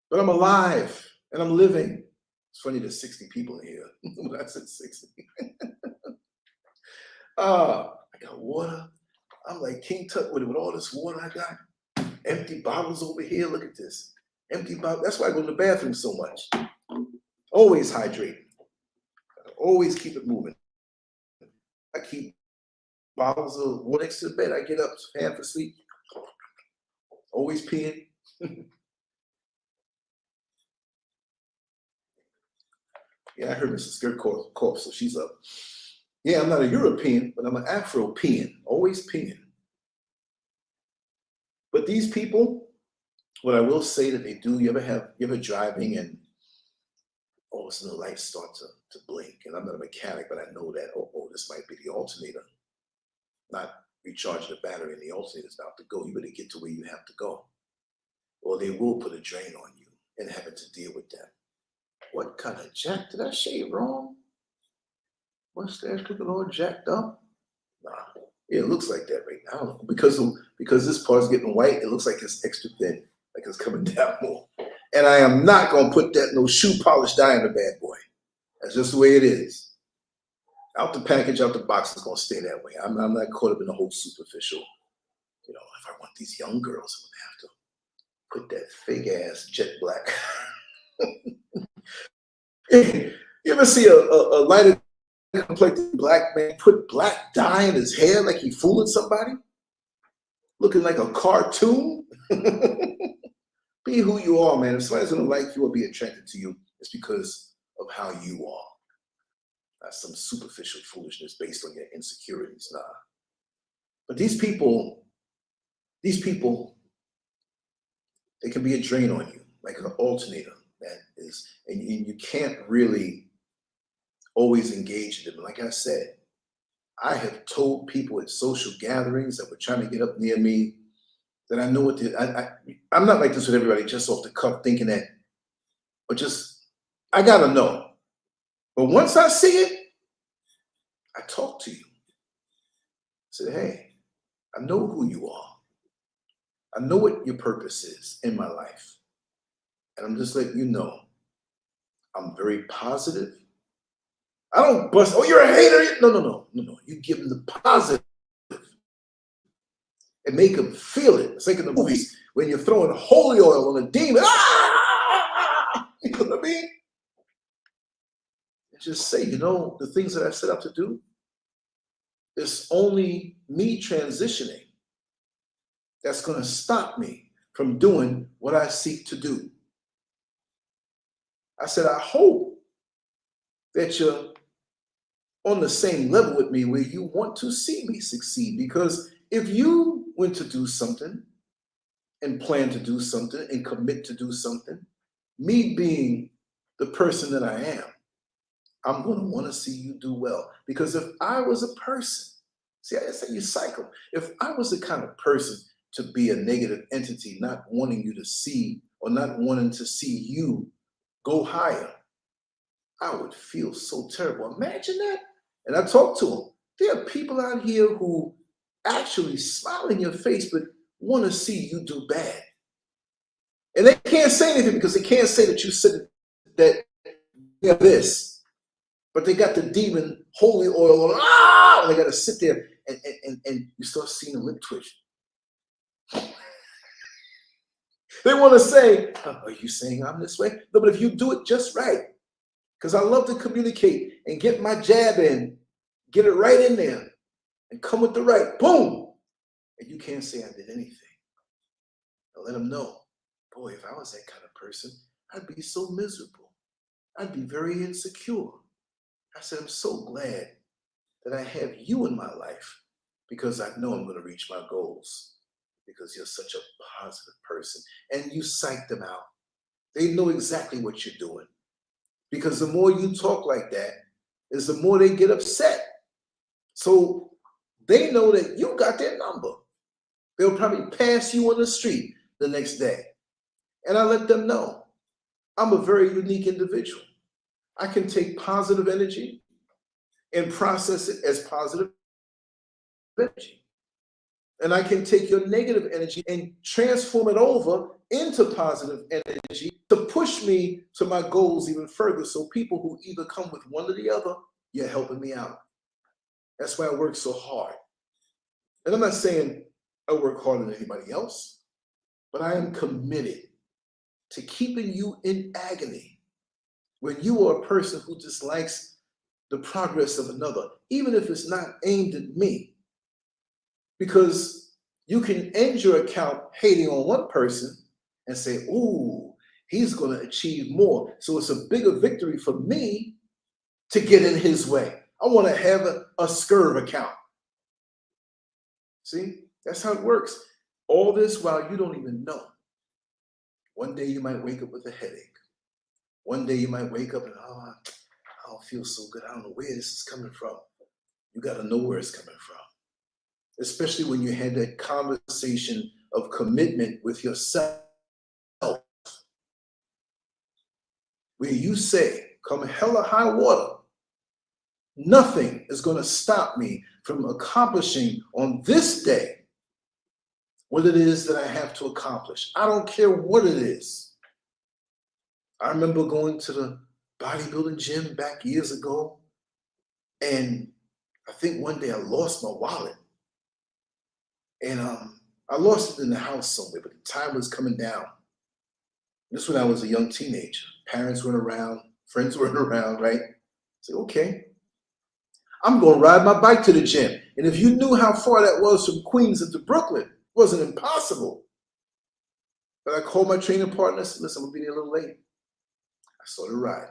But I'm alive and I'm living. It's funny there's 60 people in here when I said 60. I got water. I'm like King Tut with all this water I got. Empty bottles over here. Look at this. Empty bottle. That's why I go to the bathroom so much. Always hydrate. Always keep it moving. I keep bottles of water next to the bed. I get up, half asleep. Always peeing. Yeah, I heard Mrs. SCURV cough, so she's up. Yeah, I'm not a European, but I'm an Afro-pean. Always peeing. But these people, what I will say that they do, you ever driving and all of a sudden the lights start to blink, and I'm not a mechanic, but I know that, oh, this might be the alternator, not recharging the battery and the alternator's about to go. You better get to where you have to go, or they will put a drain on you and having to deal with that. What kind of jack? Did I shave wrong? Mustache looking all jacked up? Nah, yeah, it looks like that right now. I don't know. Because this part's getting white, it looks like it's extra thin, like it's coming down more. And I am not gonna put that no shoe polish dye in the bad boy. That's just the way it is. Out the package, out the box, it's gonna stay that way. I'm not caught up in the whole superficial. You know, if I want these young girls, I'm gonna have to put that fake ass jet black. You ever see a lighter complected black man put black dye in his hair like he fooling somebody? Looking like a cartoon? Be who you are, man. If somebody's gonna like you or be attracted to you, it's because of how you are. Not some superficial foolishness based on your insecurities, nah. But these people, they can be a drain on you, like an alternator that is, and you can't really always engage in them. Like I said, I have told people at social gatherings that were trying to get up near me that I know what I'm not like this with everybody just off the cuff thinking that, but just, I gotta know. But once I see it, I talk to you. I say, hey, I know who you are. I know what your purpose is in my life. And I'm just letting you know, I'm very positive. I don't bust, oh, you're a hater. No. You give them the positive and make them feel it. It's like in the movies when you're throwing holy oil on a demon. Ah! You know what I mean? And just say, you know, the things that I set out to do, it's only me transitioning that's going to stop me from doing what I seek to do. I said, I hope that you're on the same level with me where you want to see me succeed. Because if you went to do something and plan to do something and commit to do something, me being the person that I am, I'm going to want to see you do well. Because if I was a person, see, I say you cycle. If I was the kind of person to be a negative entity, not wanting you to see or not wanting to see you go higher, I would feel so terrible. Imagine that. And I talk to them. There are people out here who actually smile in your face, but want to see you do bad. And they can't say anything because they can't say that you said that have this, but they got the demon holy oil on. Ah! They got to sit there and you start seeing the lip twitch. They want to say, oh, are you saying I'm this way? No, but if you do it just right, because I love to communicate and get my jab in, get it right in there, and come with the right, boom, and you can't say I did anything. I'll let them know, boy, if I was that kind of person, I'd be so miserable. I'd be very insecure. I said, I'm so glad that I have you in my life because I know I'm going to reach my goals because you're such a positive person. And you psych them out. They know exactly what you're doing. Because the more you talk like that, is the more they get upset. So they know that you got their number. They'll probably pass you on the street the next day. And I let them know, I'm a very unique individual. I can take positive energy and process it as positive energy. And I can take your negative energy and transform it over into positive energy to push me to my goals even further. So people who either come with one or the other, you're helping me out. That's why I work so hard. And I'm not saying I work harder than anybody else, but I am committed to keeping you in agony when you are a person who dislikes the progress of another, even if it's not aimed at me. Because you can end your account hating on one person and say, ooh, he's going to achieve more. So it's a bigger victory for me to get in his way. I want to have a SCURV account. See, that's how it works. All this while you don't even know. One day you might wake up with a headache. One day you might wake up and, oh, I don't feel so good. I don't know where this is coming from. You got to know where it's coming from. Especially when you had that conversation of commitment with yourself, where you say, come hell or high water, nothing is going to stop me from accomplishing on this day what it is that I have to accomplish. I don't care what it is. I remember going to the bodybuilding gym back years ago, and I think one day I lost my wallet. And I lost it in the house somewhere, but the time was coming down. This when I was a young teenager. Parents weren't around, friends weren't around, right? I said, okay, I'm going to ride my bike to the gym. And if you knew how far that was from Queens into Brooklyn, it wasn't impossible. But I called my training partner and said, listen, I'm going to be there a little late. I started riding,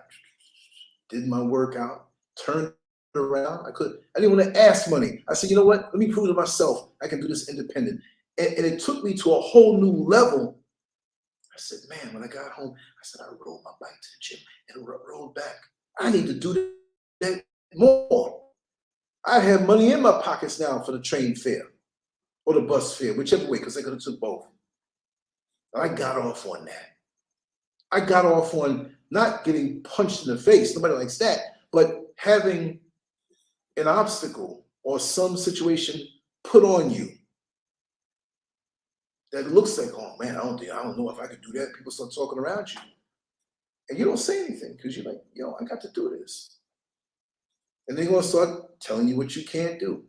did my workout, turned around. I didn't want to ask money. I said, you know what? Let me prove to myself I can do this independent. And it took me to a whole new level. I said, man, when I got home, I said, I rode my bike to the gym and rode back. I need to do that more. I have money in my pockets now for the train fare or the bus fare, whichever way, because I could have took both. I got off on that. I got off on not getting punched in the face. Nobody likes that. But having an obstacle or some situation put on you that looks like, oh man, I don't know if I could do that. People start talking around you. And you don't say anything because you're like, yo, I got to do this. And they're going to start telling you what you can't do.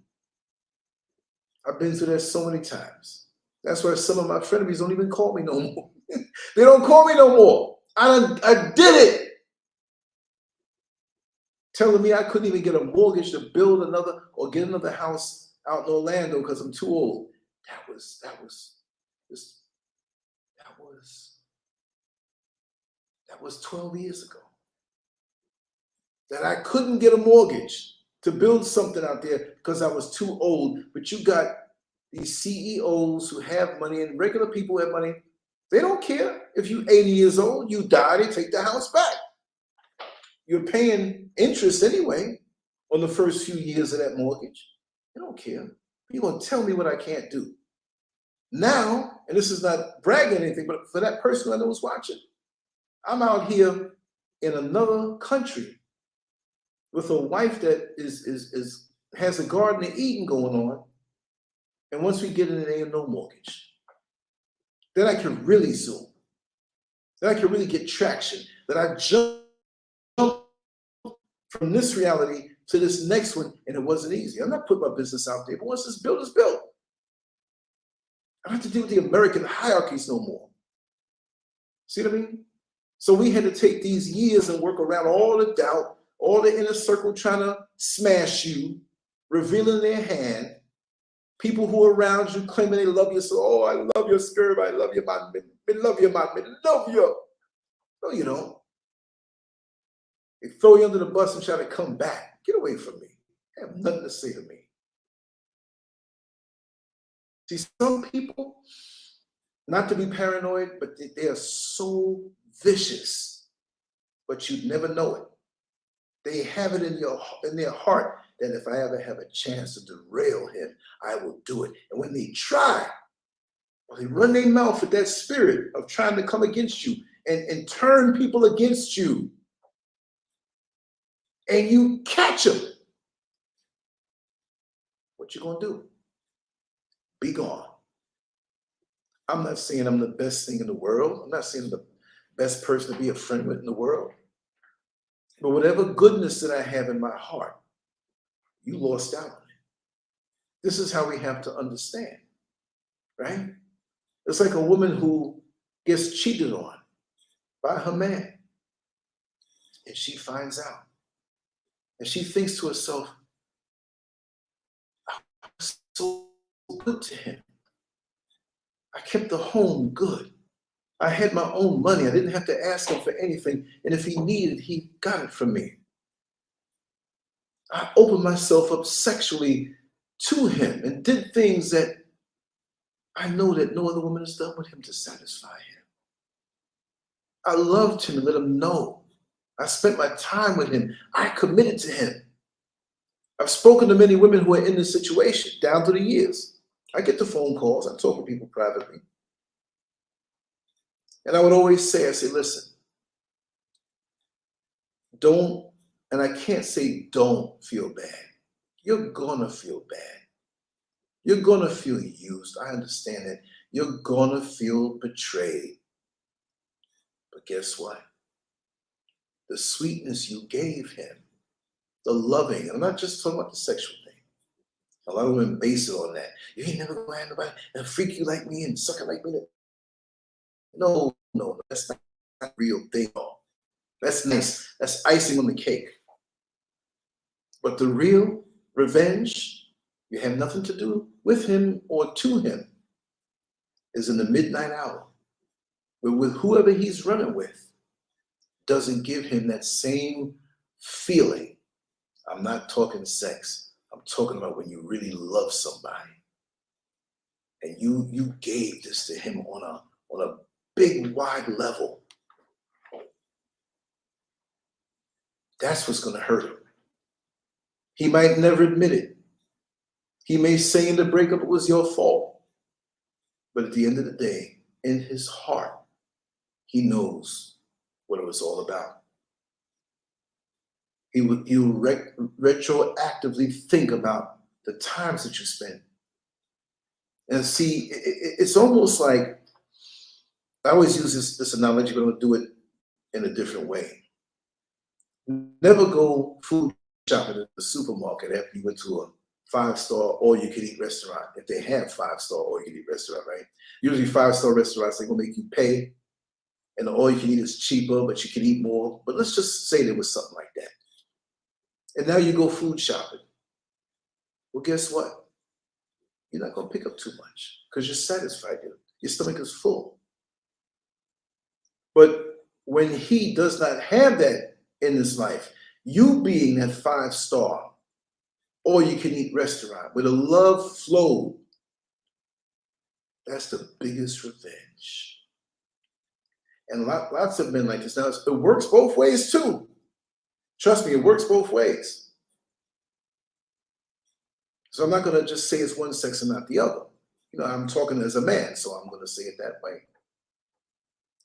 I've been through that so many times. That's why some of my frenemies don't even call me no more. They don't call me no more. I did it. Telling me I couldn't even get a mortgage to build another or get another house out in Orlando because I'm too old. That was 12 years ago. That I couldn't get a mortgage to build something out there because I was too old. But you got these CEOs who have money and regular people who have money. They don't care if you're 80 years old, you die, they take the house back. You're paying interest anyway on the first few years of that mortgage. They don't care. You're going to tell me what I can't do. Now, and this is not bragging or anything, but for that person I know is watching, I'm out here in another country with a wife that has a garden of Eden going on. And once we get in, there ain't no mortgage. Then I can really zoom. Then I can really get traction. Then I jump from this reality to this next one, and it wasn't easy. I'm not putting my business out there, but once it's built, it's built. I don't have to deal with the American hierarchies no more. See what I mean? So we had to take these years and work around all the doubt, all the inner circle trying to smash you, revealing their hand, people who are around you claiming they love you. So, oh, I love your SCURV, I love you, man, I love you, man, I love you. No, you don't. They throw you under the bus and try to come back. Get away from me. They have nothing to say to me. See, some people, not to be paranoid, but they are so vicious, but you'd never know it. They have it in their heart that if I ever have a chance to derail him, I will do it. And when they try, or they run their mouth with that spirit of trying to come against you and turn people against you, and you catch them, what you gonna do? Be gone. I'm not saying I'm the best thing in the world. I'm not saying I'm the best person to be a friend with in the world. But whatever goodness that I have in my heart, you lost out on it. This is how we have to understand, right? It's like a woman who gets cheated on by her man, and she finds out. And she thinks to herself, I was so good to him. I kept the home good. I had my own money. I didn't have to ask him for anything. And if he needed, he got it from me. I opened myself up sexually to him and did things that I know that no other woman has done with him to satisfy him. I loved him and let him know. I spent my time with him. I committed to him. I've spoken to many women who are in this situation down through the years. I get the phone calls. I talk to people privately. And I would always say, I say, listen, don't, and I can't say don't feel bad. You're gonna feel bad. You're gonna feel used. I understand that. You're gonna feel betrayed. But guess what? The sweetness you gave him, the loving, I'm not just talking about the sexual thing. A lot of women base it on that. You ain't never gonna have nobody and freak you like me and suck it like me. No, that's not a real thing. That's nice. That's icing on the cake. But the real revenge, you have nothing to do with him or to him, is in the midnight hour, where with whoever he's running with doesn't give him that same feeling. I'm not talking sex. I'm talking about when you really love somebody and you gave this to him on a big, wide level. That's what's going to hurt him. He might never admit it. He may say in the breakup it was your fault. But at the end of the day, in his heart, he knows what it was all about. He'll retroactively think about the times that you spent. And see, it's almost like, I always use this analogy, but I'm gonna do it in a different way. Never go food shopping at the supermarket after you went to a 5-star all-you-can-eat restaurant. If they have 5-star all-you-can-eat restaurant, right? Usually 5-star restaurants, they're gonna make you pay, and the all-you-can-eat is cheaper, but you can eat more. But let's just say there was something like that. And now you go food shopping. Well, guess what? You're not gonna pick up too much because you're satisfied. Your stomach is full. But when he does not have that in his life, you being that 5-star all-you-can-eat restaurant where the love flowed, that's the biggest revenge. And lots of men like this. Now, it works both ways too. Trust me, it works both ways. So I'm not going to just say it's one sex and not the other. You know, I'm talking as a man, so I'm going to say it that way.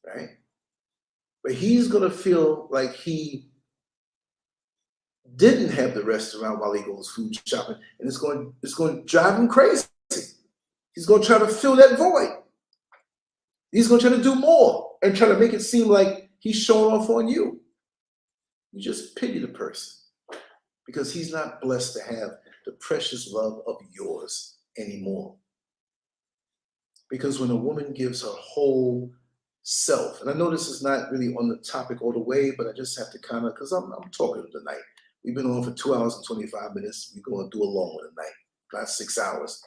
Right? But he's going to feel like he didn't have the restaurant while he goes food shopping, and it's going to drive him crazy. He's going to try to fill that void. He's going to try to do more and try to make it seem like he's showing off on you. You just pity the person. because he's not blessed to have the precious love of yours anymore. Because when a woman gives her whole self, and I know this is not really on the topic all the way, but I just have to kind of, because I'm talking tonight. We've been on for 2 hours and 25 minutes. We're going to do a long one tonight, not 6 hours.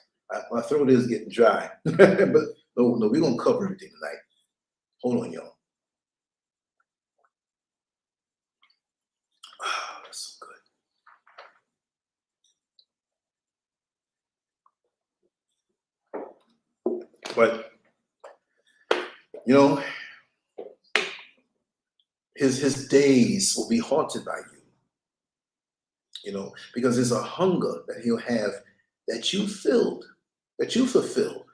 My throat is getting dry, but no, we're going to cover everything tonight. Hold on, y'all. Ah, that's so good. But, you know, his days will be haunted by you. You know, because there's a hunger that he'll have that you filled, that you fulfilled.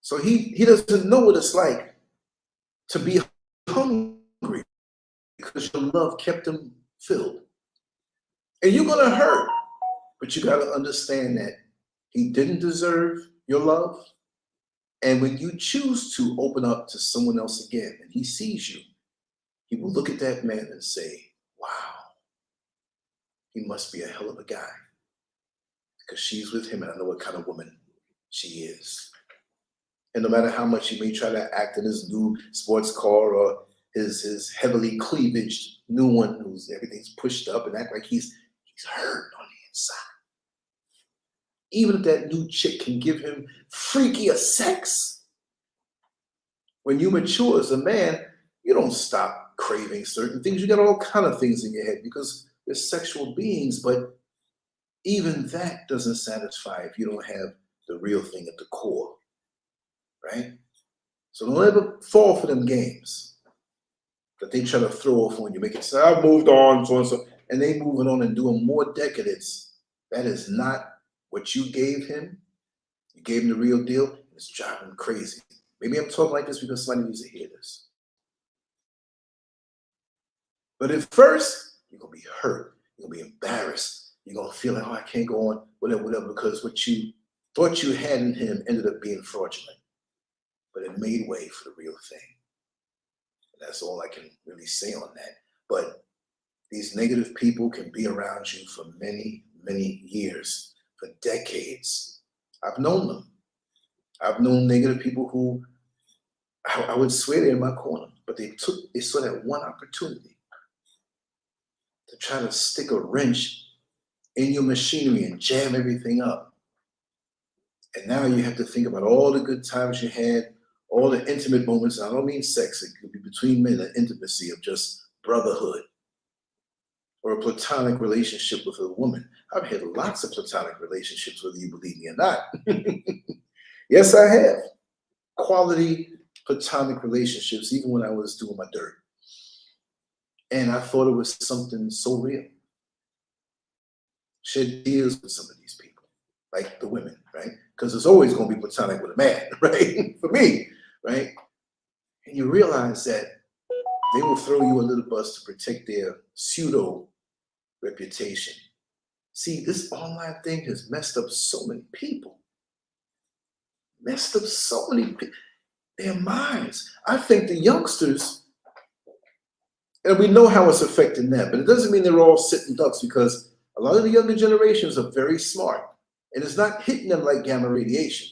So he doesn't know what it's like to be hungry because your love kept him filled. And you're going to hurt, but you got to understand that he didn't deserve your love. And when you choose to open up to someone else again and he sees you, he will look at that man and say, wow, he must be a hell of a guy because she's with him and I know what kind of woman she is. And no matter how much he may try to act in his new sports car or his heavily cleavaged new one who's everything's pushed up and act like he's hurt on the inside. Even if that new chick can give him freakier sex, when you mature as a man, you don't stop craving certain things. You got all kind of things in your head because we're sexual beings, but even that doesn't satisfy if you don't have the real thing at the core, right? So don't ever fall for them games that they try to throw off on you, make it say, I've moved on, so and so, and they moving on and doing more decadence. That is not what you gave him. You gave him the real deal, and it's driving him crazy. Maybe I'm talking like this because somebody needs to hear this. But at first, you're going to be hurt. You're going to be embarrassed. You're going to feel like, oh, I can't go on, whatever, because what you thought you had in him ended up being fraudulent. But it made way for the real thing. And that's all I can really say on that. But these negative people can be around you for many, many years, for decades. I've known them. I've known negative people who I would swear they're in my corner, but they saw that one opportunity to try to stick a wrench in your machinery and jam everything up. And now you have to think about all the good times you had, all the intimate moments. I don't mean sex, it could be between men, an intimacy of just brotherhood or a platonic relationship with a woman. I've had lots of platonic relationships, whether you believe me or not. Yes, I have. Quality platonic relationships, even when I was doing my dirt. And I thought it was something so real. Shed tears with some of these people, like the women, right? Because it's always going to be platonic with a man, right? For me, right? And you realize that they will throw you a little bus to protect their pseudo reputation. See, this online thing has messed up so many people. Messed up so many people. Their minds. I think the youngsters, and we know how it's affecting them, but it doesn't mean they're all sitting ducks because a lot of the younger generations are very smart and it's not hitting them like gamma radiation.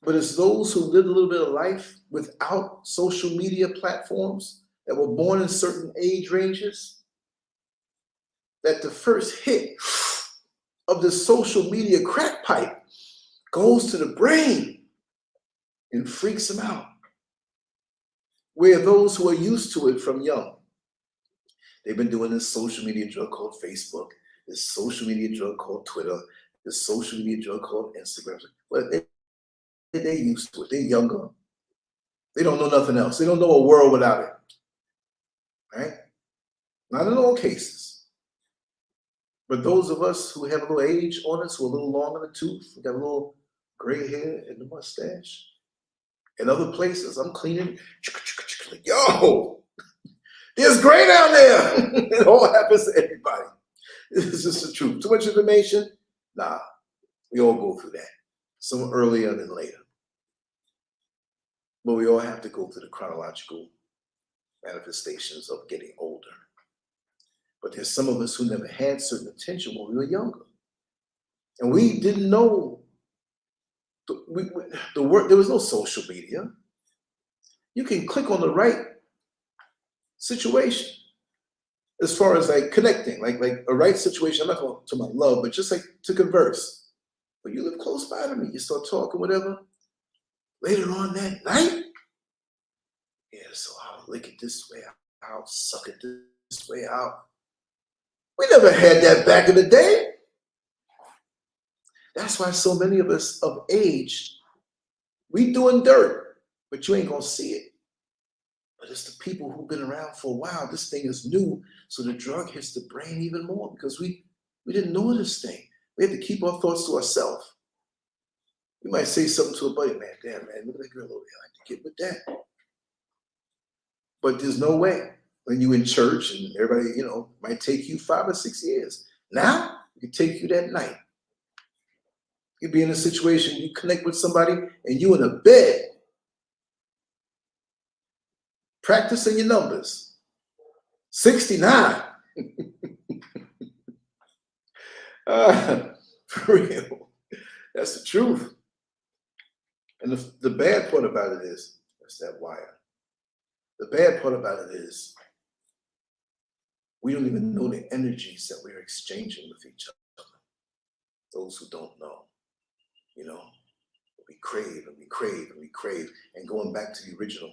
But it's those who lived a little bit of life without social media platforms that were born in certain age ranges that the first hit of the social media crack pipe goes to the brain and freaks them out. Where those who are used to it from young, they've been doing this social media drug called Facebook, this social media drug called Twitter, this social media drug called Instagram. Well, they're used to it. They're younger. They don't know nothing else. They don't know a world without it. Right? Not in all cases. But those of us who have a little age on us, who are a little long in the tooth, we got a little gray hair and the mustache. In other places, I'm cleaning. Yo, there's gray down there. It all happens to everybody. This is just the truth. Too much information? Nah, we all go through that. Some earlier than later. But we all have to go through the chronological manifestations of getting older. But there's some of us who never had certain attention when we were younger. And we didn't know the word, there was no social media. You can click on the right situation as far as like connecting, like a right situation. I'm not going to my love, but just like to converse. But you live close by to me, you start talking, whatever. Later on that night, yeah, so I'll lick it this way, I'll suck it this way out. We never had that back in the day. That's why so many of us of age, we doing dirt, but you ain't gonna see it. But it's the people who've been around for a while. This thing is new, so the drug hits the brain even more because we didn't know this thing. We had to keep our thoughts to ourselves. We might say something to a buddy, man, damn, man, look at that girl over there. I like to get with that. But there's no way when you in church and everybody, you know, might take you 5 or 6 years. Now, it can take you that night. You'd be in a situation, you connect with somebody and you in a bed, practicing your numbers. 69. For real. That's the truth. And the bad part about it is, that's that wire. The bad part about it is, we don't even know the energies that we're exchanging with each other. Those who don't know, you know, we crave and we crave and we crave. And going back to the original,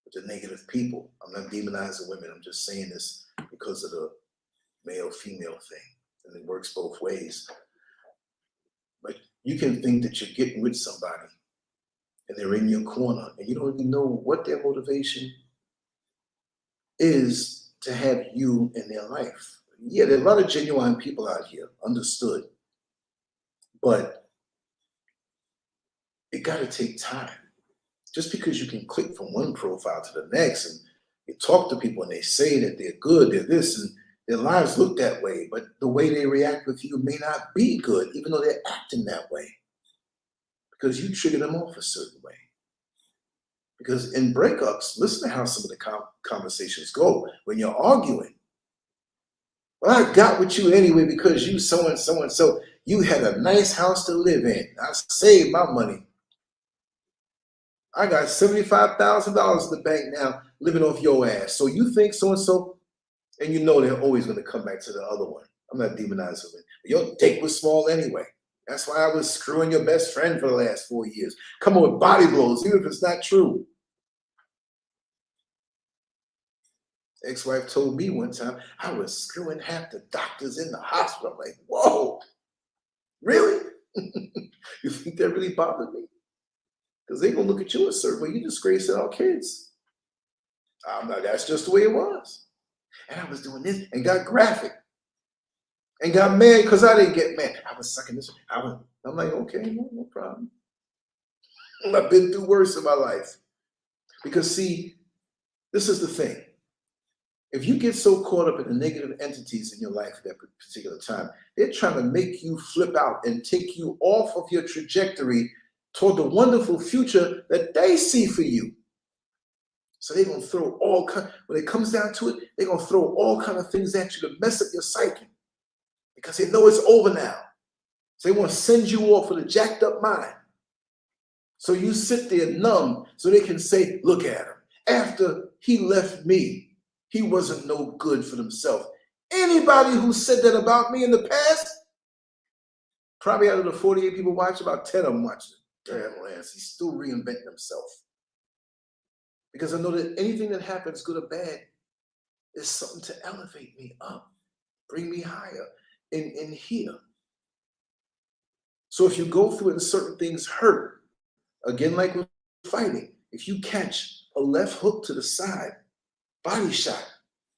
with the negative people, I'm not demonizing women. I'm just saying this because of the male-female thing. And it works both ways. But you can think that you're getting with somebody and they're in your corner and you don't even know what their motivation is to have you in their life. Yeah, there are a lot of genuine people out here, understood. But it got to take time. Just because you can click from one profile to the next and you talk to people and they say that they're good, they're this, and their lives look that way, but the way they react with you may not be good, even though they're acting that way. Because you trigger them off a certain way. Because in breakups, listen to how some of the conversations go when you're arguing. Well, I got with you anyway because you so and so and so. You had a nice house to live in. I saved my money. I got $75,000 in the bank now living off your ass. So you think so and so, and you know they're always going to come back to the other one. I'm not demonizing it. Your dick was small anyway. That's why I was screwing your best friend for the last 4 years. Come on with body blows, even if it's not true. Ex-wife told me one time, I was screwing half the doctors in the hospital. I'm like, whoa, really? You think that really bothered me? Because they're going to look at you a certain way. You disgracing our kids. That's just the way it was. And I was doing this and got graphic. And got mad because I didn't get mad. I was sucking this. I'm like, okay, no problem. I've been through worse in my life. Because see, this is the thing. If you get so caught up in the negative entities in your life at that particular time, they're trying to make you flip out and take you off of your trajectory toward the wonderful future that they see for you. So they're going to throw all kind, when it comes down to it, they're going to throw all kind of things at you to mess up your psyche. Because they know it's over now. So they want to send you off with a jacked up mind. So you sit there numb so they can say, look at him. After he left me, he wasn't no good for himself. Anybody who said that about me in the past, probably out of the 48 people watching, about 10 of them watching it. Damn, Lance, he's still reinventing himself. Because I know that anything that happens, good or bad, is something to elevate me up, bring me higher. In here. So if you go through it and certain things hurt, again, like with fighting, if you catch a left hook to the side, body shot,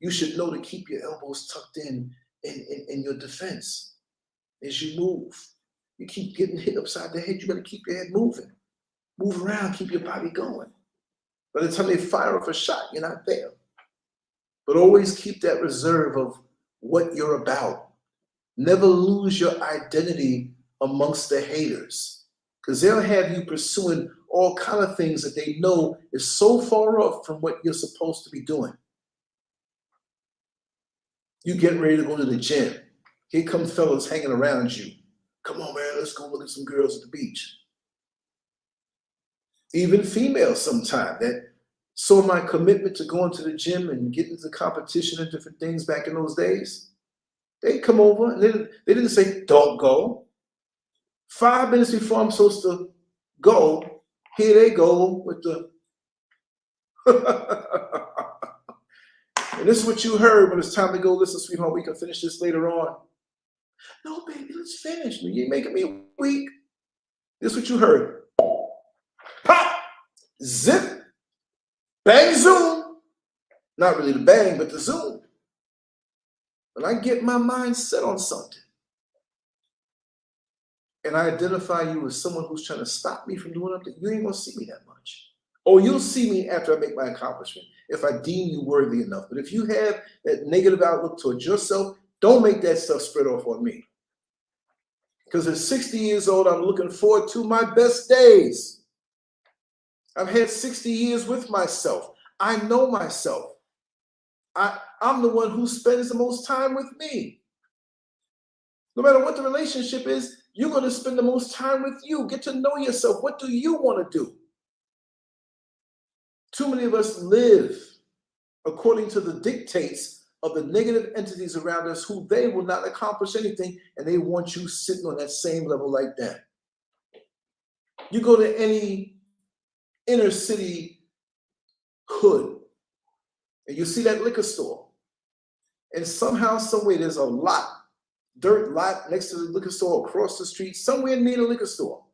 you should know to keep your elbows tucked in your defense. As you move, you keep getting hit upside the head, you gotta keep your head moving. Move around, keep your body going. By the time they fire off a shot, you're not there. But always keep that reserve of what you're about. Never lose your identity amongst the haters, because they'll have you pursuing all kind of things that they know is so far off from what you're supposed to be doing. You getting ready to go to the gym. Here come fellas hanging around you. Come on, man, let's go look at some girls at the beach. Even females sometimes that saw my commitment to going to the gym and getting into competition and different things back in those days. They come over and they didn't say, don't go. 5 minutes before I'm supposed to go, here they go with the and this is what you heard when it's time to go. Listen, sweetheart, we can finish this later on. No, baby, let's finish. You ain't making me weak. This is what you heard. Pop, zip, bang, zoom. Not really the bang, but the zoom. When I get my mind set on something and I identify you as someone who's trying to stop me from doing something, you ain't gonna see me that much. Or you'll see me after I make my accomplishment, if I deem you worthy enough. But if you have that negative outlook towards yourself, don't make that stuff spread off on me. Because at 60 years old, I'm looking forward to my best days. I've had 60 years with myself. I know myself. I'm the one who spends the most time with me. No matter what the relationship is, you're going to spend the most time with you. Get to know yourself. What do you want to do? Too many of us live according to the dictates of the negative entities around us who they will not accomplish anything, and they want you sitting on that same level like that. You go to any inner city hood, and you see that liquor store, and somehow, somewhere, there's a dirt lot next to the liquor store across the street, somewhere near the liquor store.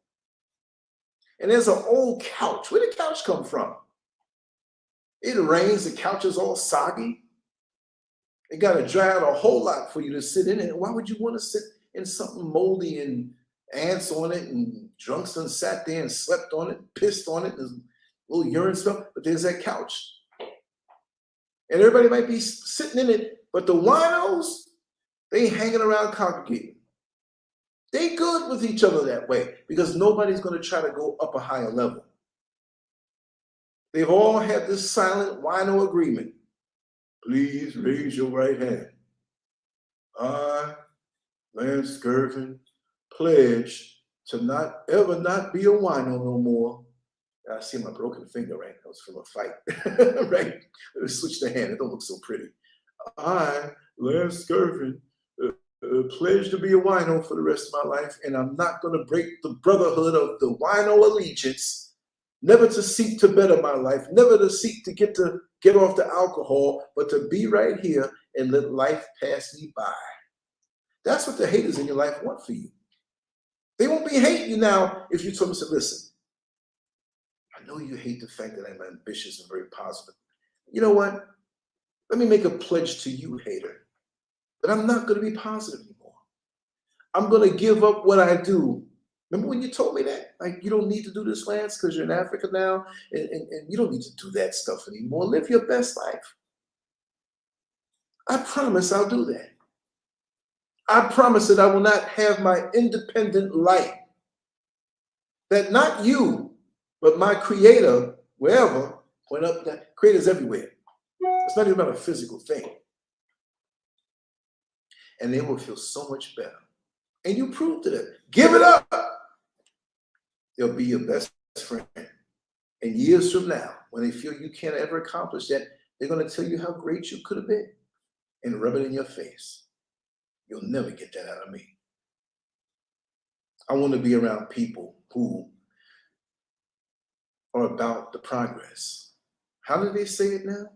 And there's an old couch. Where did the couch come from? It rains, the couch is all soggy. It got to dry out a whole lot for you to sit in it. Why would you want to sit in something moldy and ants on it and drunks done sat there and slept on it, pissed on it, and there's a little urine smell, but there's that couch. And everybody might be sitting in it, but the winos, they hanging around congregating. They good with each other that way because nobody's going to try to go up a higher level. They've all had this silent wino agreement. Please raise your right hand. I, LANCESCURV, pledge to not ever not be a wino no more. I see my broken finger, right? That was from a fight, right? Let me switch the hand. It don't look so pretty. I, LANCESCURV, pledge to be a wino for the rest of my life, and I'm not going to break the brotherhood of the wino allegiance. Never to seek to better my life, never to seek to get off the alcohol, but to be right here and let life pass me by. That's what the haters in your life want for you. They won't be hating you now if you told them, listen, I know you hate the fact that I'm ambitious and very positive. You know what? Let me make a pledge to you, hater, that I'm not going to be positive anymore. I'm going to give up what I do. Remember when you told me that? Like, you don't need to do this, Lance, because you're in Africa now, and you don't need to do that stuff anymore. Live your best life. I promise I'll do that. I promise that I will not have my independent light. That not you, but my creator, wherever, went up, that creator's everywhere. It's not even about a physical thing. And they will feel so much better. And you prove to them, give it up. They'll be your best friend. And years from now, when they feel you can't ever accomplish that, they're going to tell you how great you could have been and rub it in your face. You'll never get that out of me. I want to be around people who are about the progress. How do they say it now?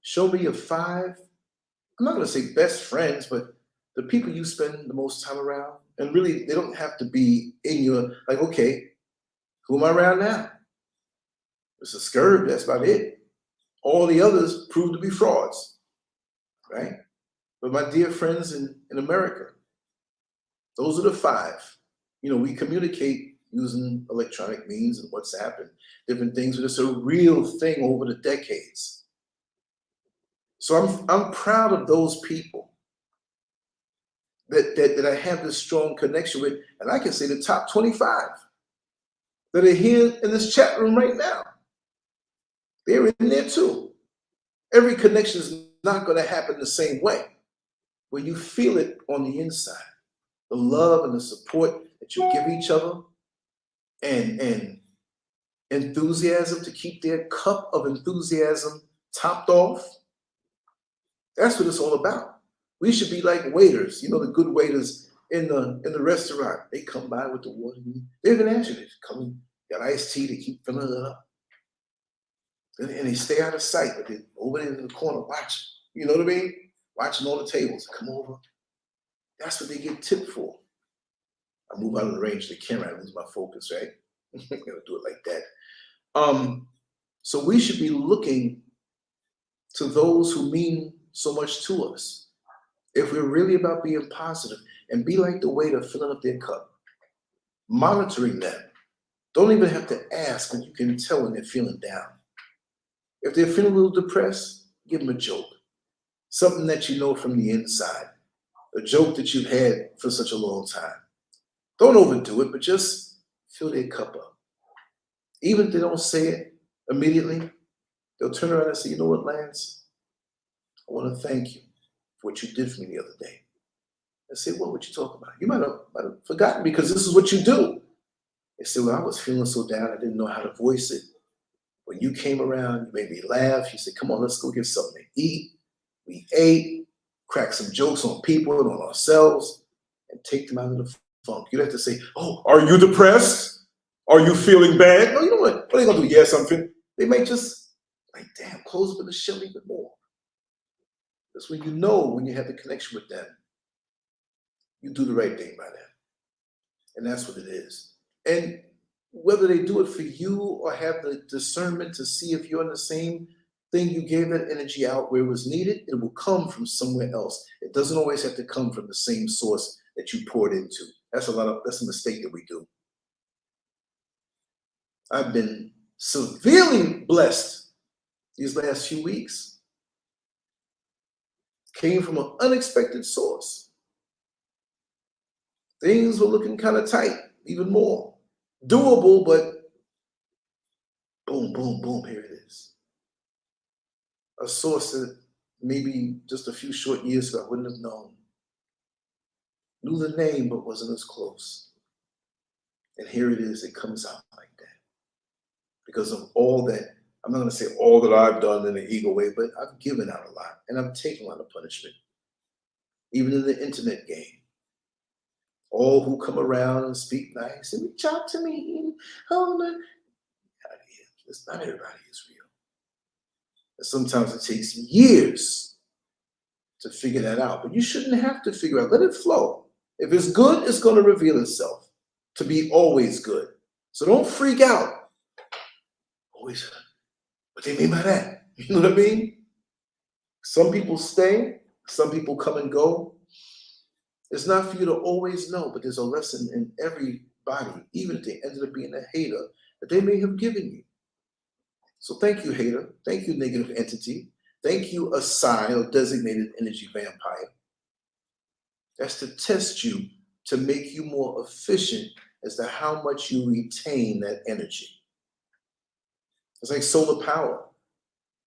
Show me your 5. I'm not going to say best friends, but the people you spend the most time around. And really, they don't have to be in your, like, okay, who am I around now? It's a SCURV, that's about it. All the others prove to be frauds, right? But my dear friends in America, those are the 5. You know, we communicate using electronic means and WhatsApp and different things, but it's a real thing over the decades. So I'm proud of those people that I have this strong connection with, and I can say the top 25 that are here in this chat room right now. They're in there too. Every connection is not going to happen the same way. where you feel it on the inside. The love and the support that you give each other, and enthusiasm to keep their cup of enthusiasm topped off. That's what it's all about. We should be like waiters, you know, the good waiters in the restaurant. They come by with the water. They're gonna ask you, they come in, got iced tea, they keep filling it up. And they stay out of sight, but they're over there in the corner watching. You know what I mean? Watching all the tables. Come over. That's what they get tipped for. I move out of the range of the camera, I lose my focus, right? I'm gonna do it like that. So we should be looking to those who mean so much to us. If we're really about being positive, and be like the waiter filling up their cup, monitoring them. Don't even have to ask when you can tell when they're feeling down. If they're feeling a little depressed, give them a joke. Something that you know from the inside. A joke that you've had for such a long time. Don't overdo it, but just fill their cup up. Even if they don't say it immediately, they'll turn around and say, you know what, Lance? I want to thank you for what you did for me the other day. I say, what would you talk about? You might have forgotten because this is what you do. They say, well, I was feeling so down, I didn't know how to voice it. When you came around, you made me laugh. You said, come on, let's go get something to eat. We ate, cracked some jokes on people and on ourselves, and take them out of the funk. You don't have to say, oh, are you depressed? Are you feeling bad? No, you know what? What are they going to do? Yes, I'm feeling. They may just, like, damn, close up the shell even more. That's when you know when you have the connection with them. You do the right thing by them. And that's what it is. And whether they do it for you or have the discernment to see if you're in the same thing, you gave that energy out where it was needed, it will come from somewhere else. It doesn't always have to come from the same source that you poured into. That's a mistake that we do. I've been severely blessed these last few weeks. Came from an unexpected source. Things were looking kind of tight, even more. Doable, but boom, boom, boom, here it is. A source that maybe just a few short years ago I wouldn't have known. Knew the name, but wasn't as close. And here it is, it comes out like that. Because of all that, I'm not gonna say all that I've done in an ego way, but I've given out a lot and I've taken a lot of punishment. Even in the internet game. All who come around and speak nice and reach out to me. Oh, no. Not everybody is real. And sometimes it takes years to figure that out, but you shouldn't have to figure out. Let it flow. If it's good, it's going to reveal itself to be always good. So don't freak out. Always, what do they mean by that? You know what I mean? Some people stay, some people come and go. It's not for you to always know, but there's a lesson in everybody, even if they ended up being a hater, that they may have given you. So thank you, hater. Thank you, negative entity. Thank you, Asai, or designated energy vampire. That's to test you, to make you more efficient as to how much you retain that energy. It's like solar power.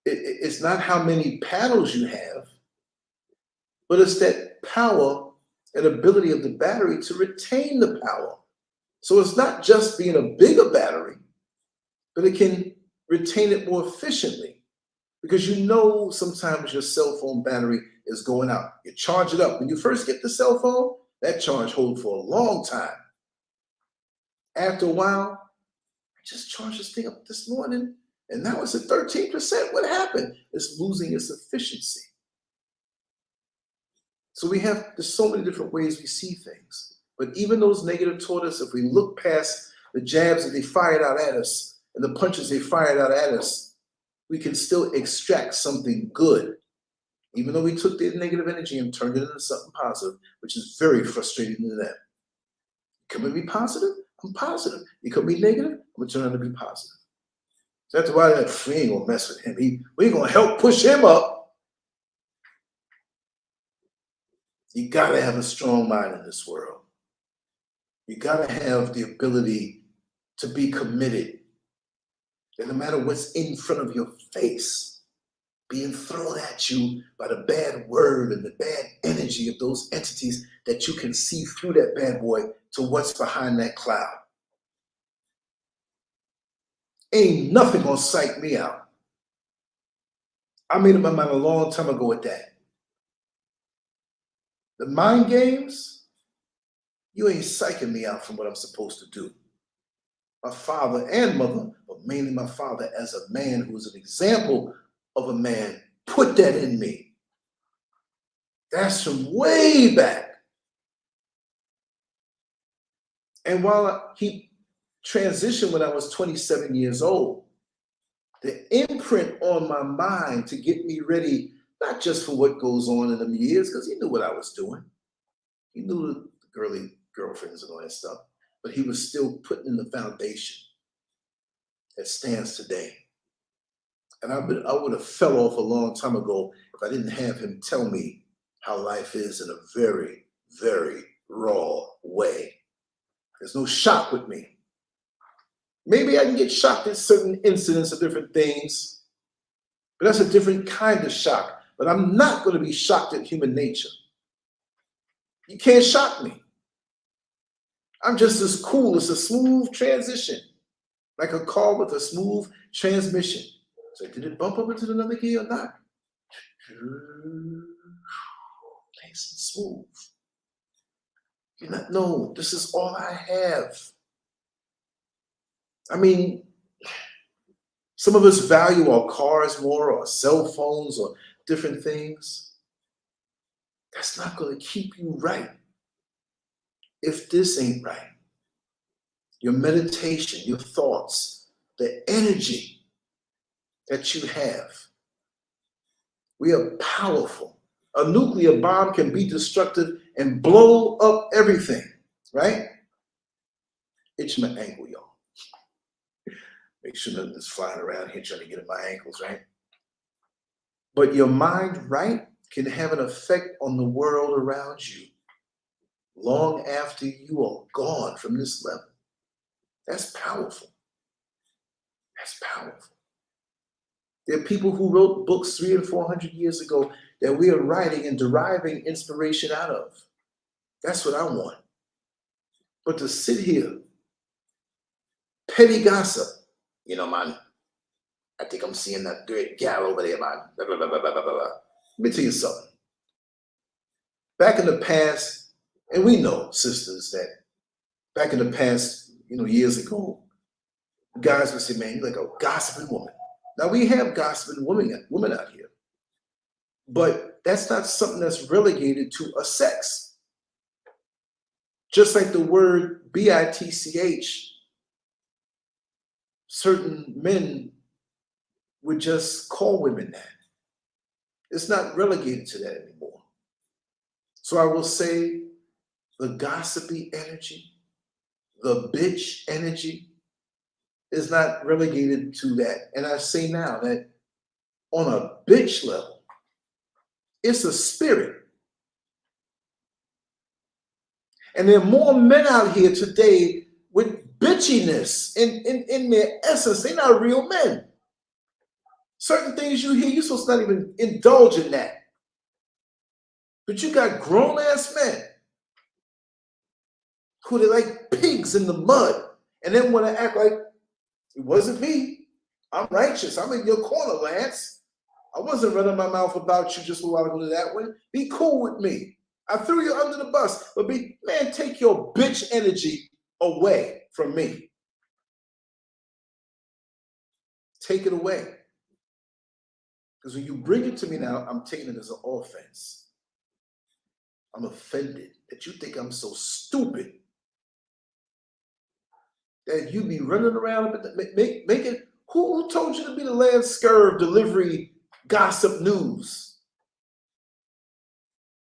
It's not how many panels you have, but it's that power and ability of the battery to retain the power. So it's not just being a bigger battery, but it can retain it more efficiently. Because you know sometimes your cell phone battery is going out. You charge it up. When you first get the cell phone, that charge holds for a long time. After a while, I just charged this thing up this morning, and now it's at 13%. What happened? It's losing its efficiency. So there's so many different ways we see things. But even those negative taught us, if we look past the jabs that they fired out at us and the punches they fired out at us, we can still extract something good. Even though we took their negative energy and turned it into something positive, which is very frustrating to them. You come and be positive? I'm positive. You come be negative? I'm going to turn around and be positive. So that's why we ain't going to mess with him. We ain't going to help push him up. You got to have a strong mind in this world. You got to have the ability to be committed. And no matter what's in front of your face, being thrown at you by the bad word and the bad energy of those entities that you can see through that bad boy to what's behind that cloud. Ain't nothing gonna psych me out. I made up my mind a long time ago with that. The mind games, you ain't psyching me out from what I'm supposed to do. My father and mother, but mainly my father as a man who was an example of a man, put that in me. That's from way back. And while he transitioned when I was 27 years old, the imprint on my mind to get me ready, not just for what goes on in them years, because he knew what I was doing. He knew the girly girlfriends and all that stuff, but he was still putting in the foundation that stands today. And I would have fell off a long time ago if I didn't have him tell me how life is in a very, very raw way. There's no shock with me. Maybe I can get shocked at certain incidents of different things, but that's a different kind of shock. But I'm not going to be shocked at human nature. You can't shock me. I'm just as cool. It's a smooth transition, like a car with a smooth transmission. So did it bump up into another gear or not? Nice and smooth. You're not, no, this is all I have. I mean, some of us value our cars more, or cell phones, or different things. That's not going to keep you right if this ain't right. Your meditation, your thoughts, the energy that you have. We are powerful. A nuclear bomb can be destructive and blow up everything, right? Itch my ankle, y'all. Make sure nothing is flying around here trying to get in my ankles, right? But your mind, right, can have an effect on the world around you long after you are gone from this level. That's powerful. That's powerful. There are people who wrote books 300 and 400 years ago that we are writing and deriving inspiration out of. That's what I want. But to sit here, petty gossip, you know, man, I think I'm seeing that great gal over there, man. Blah, blah, blah, blah, blah, blah, blah. Let me tell you something. Back in the past, and we know, sisters, that back in the past, you know, years ago, guys would say, man, you're like a gossiping woman. Now, we have gossiping women out here, but that's not something that's relegated to a sex. Just like the word bitch, certain men would just call women that. It's not relegated to that anymore. So I will say the gossipy energy, the bitch energy is not relegated to that. And I say now that on a bitch level, it's a spirit. And there are more men out here today with bitchiness in their essence. They're not real men. Certain things you hear, you're supposed to not even indulge in that. But you got grown-ass men who are like pigs in the mud and then want to act like, it wasn't me. I'm righteous. I'm in your corner, Lance. I wasn't running my mouth about you just a while ago that way. Be cool with me. I threw you under the bus, but man, take your bitch energy away from me. Take it away. Because when you bring it to me now, I'm taking it as an offense. I'm offended that you think I'm so stupid that you be running around making, who told you to be the LANCESCURV delivery gossip news?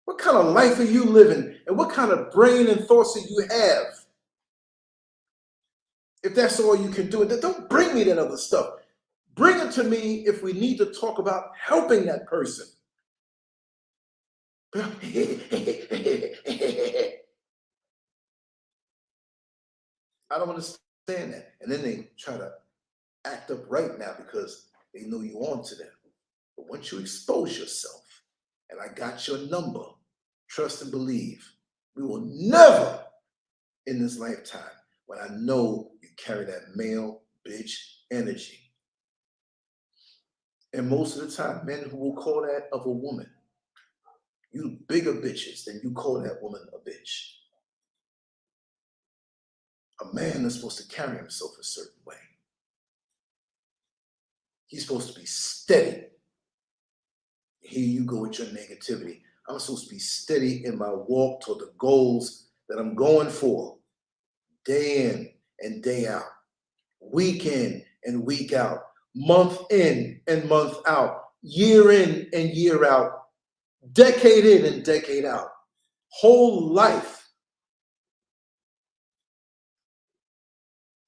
What kind of life are you living? And what kind of brain and thoughts do you have? If that's all you can do, then don't bring me that other stuff. Bring it to me if we need to talk about helping that person. I don't understand that. And then they try to act up right now because they know you on to them. But once you expose yourself, and I got your number, trust and believe, we will never in this lifetime, when I know you carry that male bitch energy. And most of the time, men who will call that of a woman, you bigger bitches than you call that woman a bitch. A man is supposed to carry himself a certain way. He's supposed to be steady. Here you go with your negativity. I'm supposed to be steady in my walk toward the goals that I'm going for, day in and day out, week in and week out, month in and month out, year in and year out, decade in and decade out, whole life.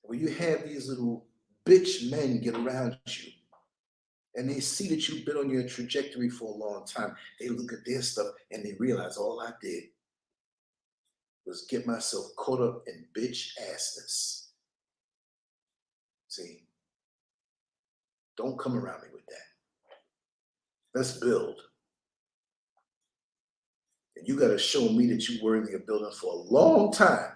When you have these little bitch men get around you and they see that you've been on your trajectory for a long time, they look at their stuff and they realize all I did was get myself caught up in bitch assness. See, don't come around me with that. Let's build. And you got to show me that you're worthy of building for a long time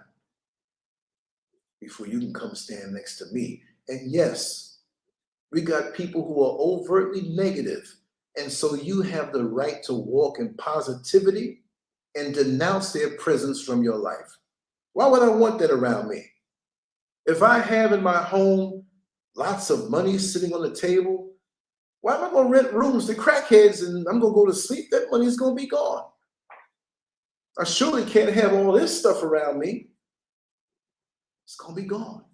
before you can come stand next to me. And yes, we got people who are overtly negative, and so you have the right to walk in positivity and denounce their presence from your life. Why would I want that around me? If I have in my home lots of money sitting on the table, why am I going to rent rooms to crackheads and I'm going to go to sleep? That money's going to be gone. I surely can't have all this stuff around me. It's going to be gone.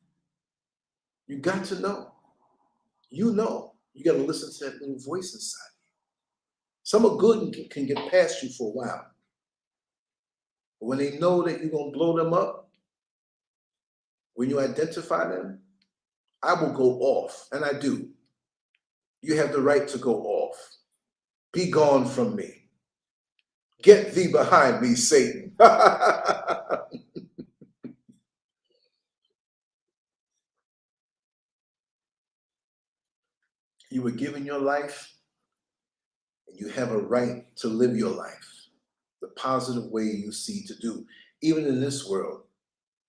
You got to know. You know. You got to listen to that little voice inside you. Some are good and can get past you for a while. But when they know that you're going to blow them up, when you identify them, I will go off, and I do. You have the right to go off. Be gone from me. Get thee behind me, Satan. You were given your life, and you have a right to live your life the positive way you see to do. Even in this world,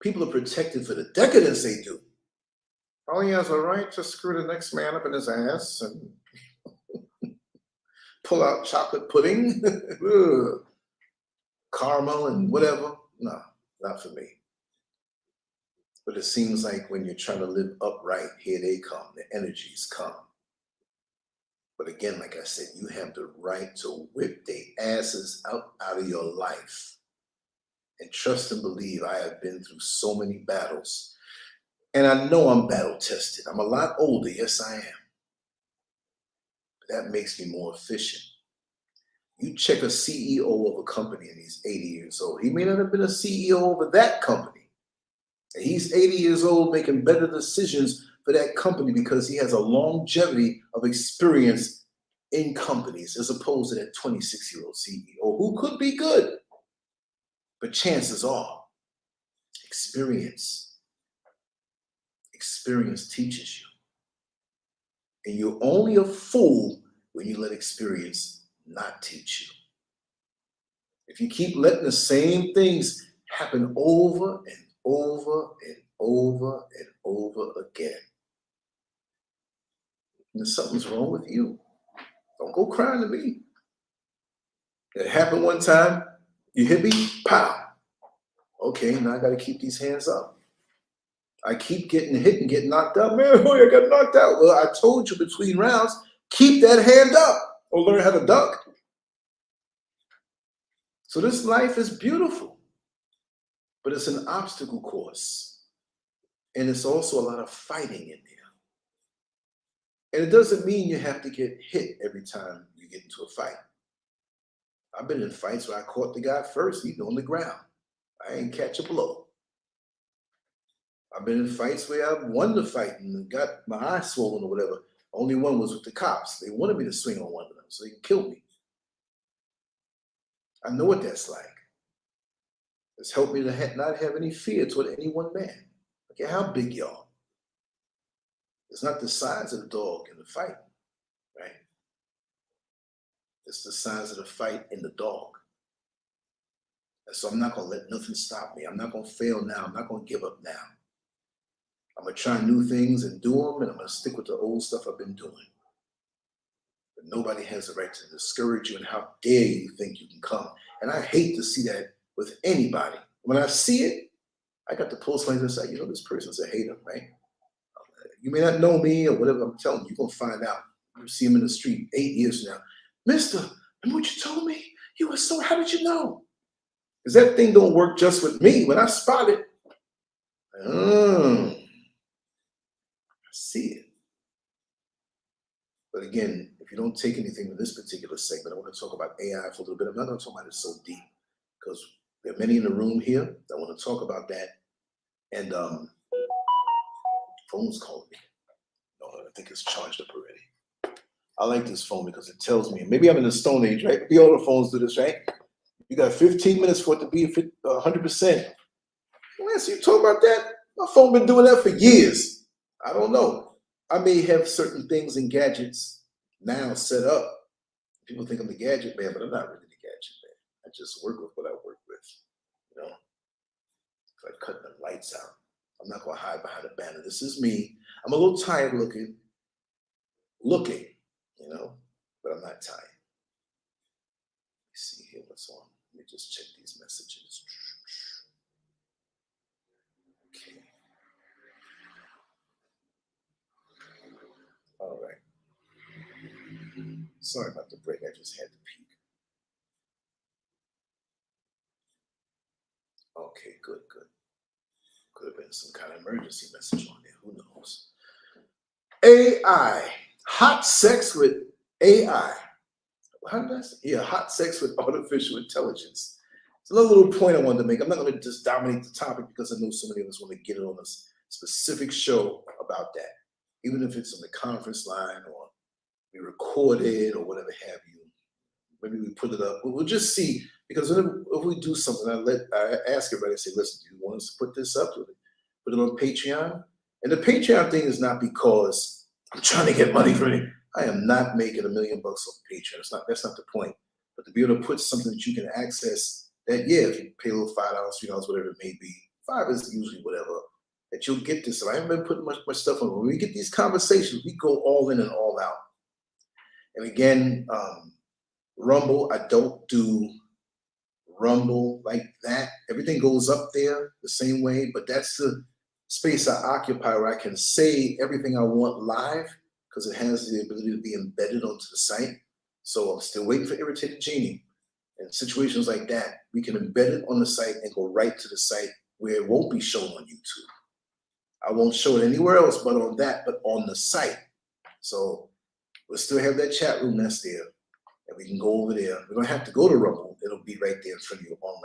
people are protected for the decadence they do. Oh, he has a right to screw the next man up in his ass and pull out chocolate pudding, caramel and whatever. No, not for me. But it seems like when you're trying to live upright, here they come, the energies come. But again, like I said, you have the right to whip their asses out of your life. And trust and believe, I have been through so many battles. And I know I'm battle tested. I'm a lot older, yes I am. But that makes me more efficient. You check a CEO of a company and he's 80 years old. He may not have been a CEO over that company. And he's 80 years old making better decisions for that company because he has a longevity of experience in companies as opposed to that 26-year-old CEO who could be good. But chances are, experience teaches you. And you're only a fool when you let experience not teach you. If you keep letting the same things happen over and over and over and over again, then something's wrong with you. Don't go crying to me. It happened one time, you hit me, pow. Okay, now I got to keep these hands up. I keep getting hit and getting knocked out. Man, oh, I got knocked out. Well, I told you between rounds, keep that hand up or learn how to duck. So this life is beautiful, but it's an obstacle course. And it's also a lot of fighting in there. And it doesn't mean you have to get hit every time you get into a fight. I've been in fights where I caught the guy first, he's on the ground. I ain't catch a blow. I've been in fights where I won the fight and got my eye swollen or whatever. Only one was with the cops. They wanted me to swing on one of them so they could kill me. I know what that's like. It's helped me to not have any fear toward any one man. Look at how big y'all. It's not the size of the dog in the fight, right? It's the size of the fight in the dog. And so I'm not going to let nothing stop me. I'm not going to fail now. I'm not going to give up now. I'm going to try new things and do them, and I'm going to stick with the old stuff I've been doing. But nobody has the right to discourage you, and how dare you think you can come. And I hate to see that with anybody. When I see it, I got to post like this, like, you know, this person's a hater, right? You may not know me or whatever. I'm telling you, you're going to find out. You see him in the street 8 years from now. Mister, remember what you told me? You were so, how did you know? Because that thing don't work just with me. When I spot it, I see it. But again, if you don't take anything from this particular segment, I want to talk about AI for a little bit. I'm not going to talk about it so deep because there are many in the room here that want to talk about that. And phone's calling me. No, I think it's charged up already. I like this phone because it tells me, maybe I'm in the Stone Age, right? Maybe all the phones do this, right? You got 15 minutes for it to be 100%. Lance, you talk about that? My phone been doing that for years. I don't know. I may have certain things and gadgets now set up. People think I'm the gadget man, but I'm not really the gadget man. I just work with what I work with, you know? It's like cutting the lights out. I'm not going to hide behind a banner. This is me. I'm a little tired looking, you know, but I'm not tired. Let's see here what's on. Let me just check these messages. Okay. All right. Sorry about the break. I just had to peek. Okay, good. Could have been some kind of emergency message on there. Who knows? AI. Hot sex with AI. How did I say? Yeah, hot sex with artificial intelligence. It's another little point I wanted to make. I'm not going to just dominate the topic because I know so many of us want to get it on a specific show about that. Even if it's on the conference line or we record it or whatever have you. Maybe we put it up. We'll just see. Because if we do something, I ask everybody, I say, listen, do you want us to put this up? Put it on Patreon? And the Patreon thing is not because I'm trying to get money from it. I am not making $1 million off Patreon. That's not the point. But to be able to put something that you can access that, yeah, if you pay a little $5, $3, whatever it may be, 5 is usually whatever, that you'll get this. So I haven't been putting much stuff on. When we get these conversations, we go all in and all out. And again, Rumble, I don't do Rumble like that. Everything goes up there the same way, but that's the space I occupy where I can say everything I want live because it has the ability to be embedded onto the site. So I'm still waiting for Irritated Genie. In situations like that, we can embed it on the site and go right to the site where it won't be shown on YouTube. I won't show it anywhere else but on that, but on the site. So we'll still have that chat room that's there. And we can go over there. We don't have to go to Rumble. It'll be right there in front of you on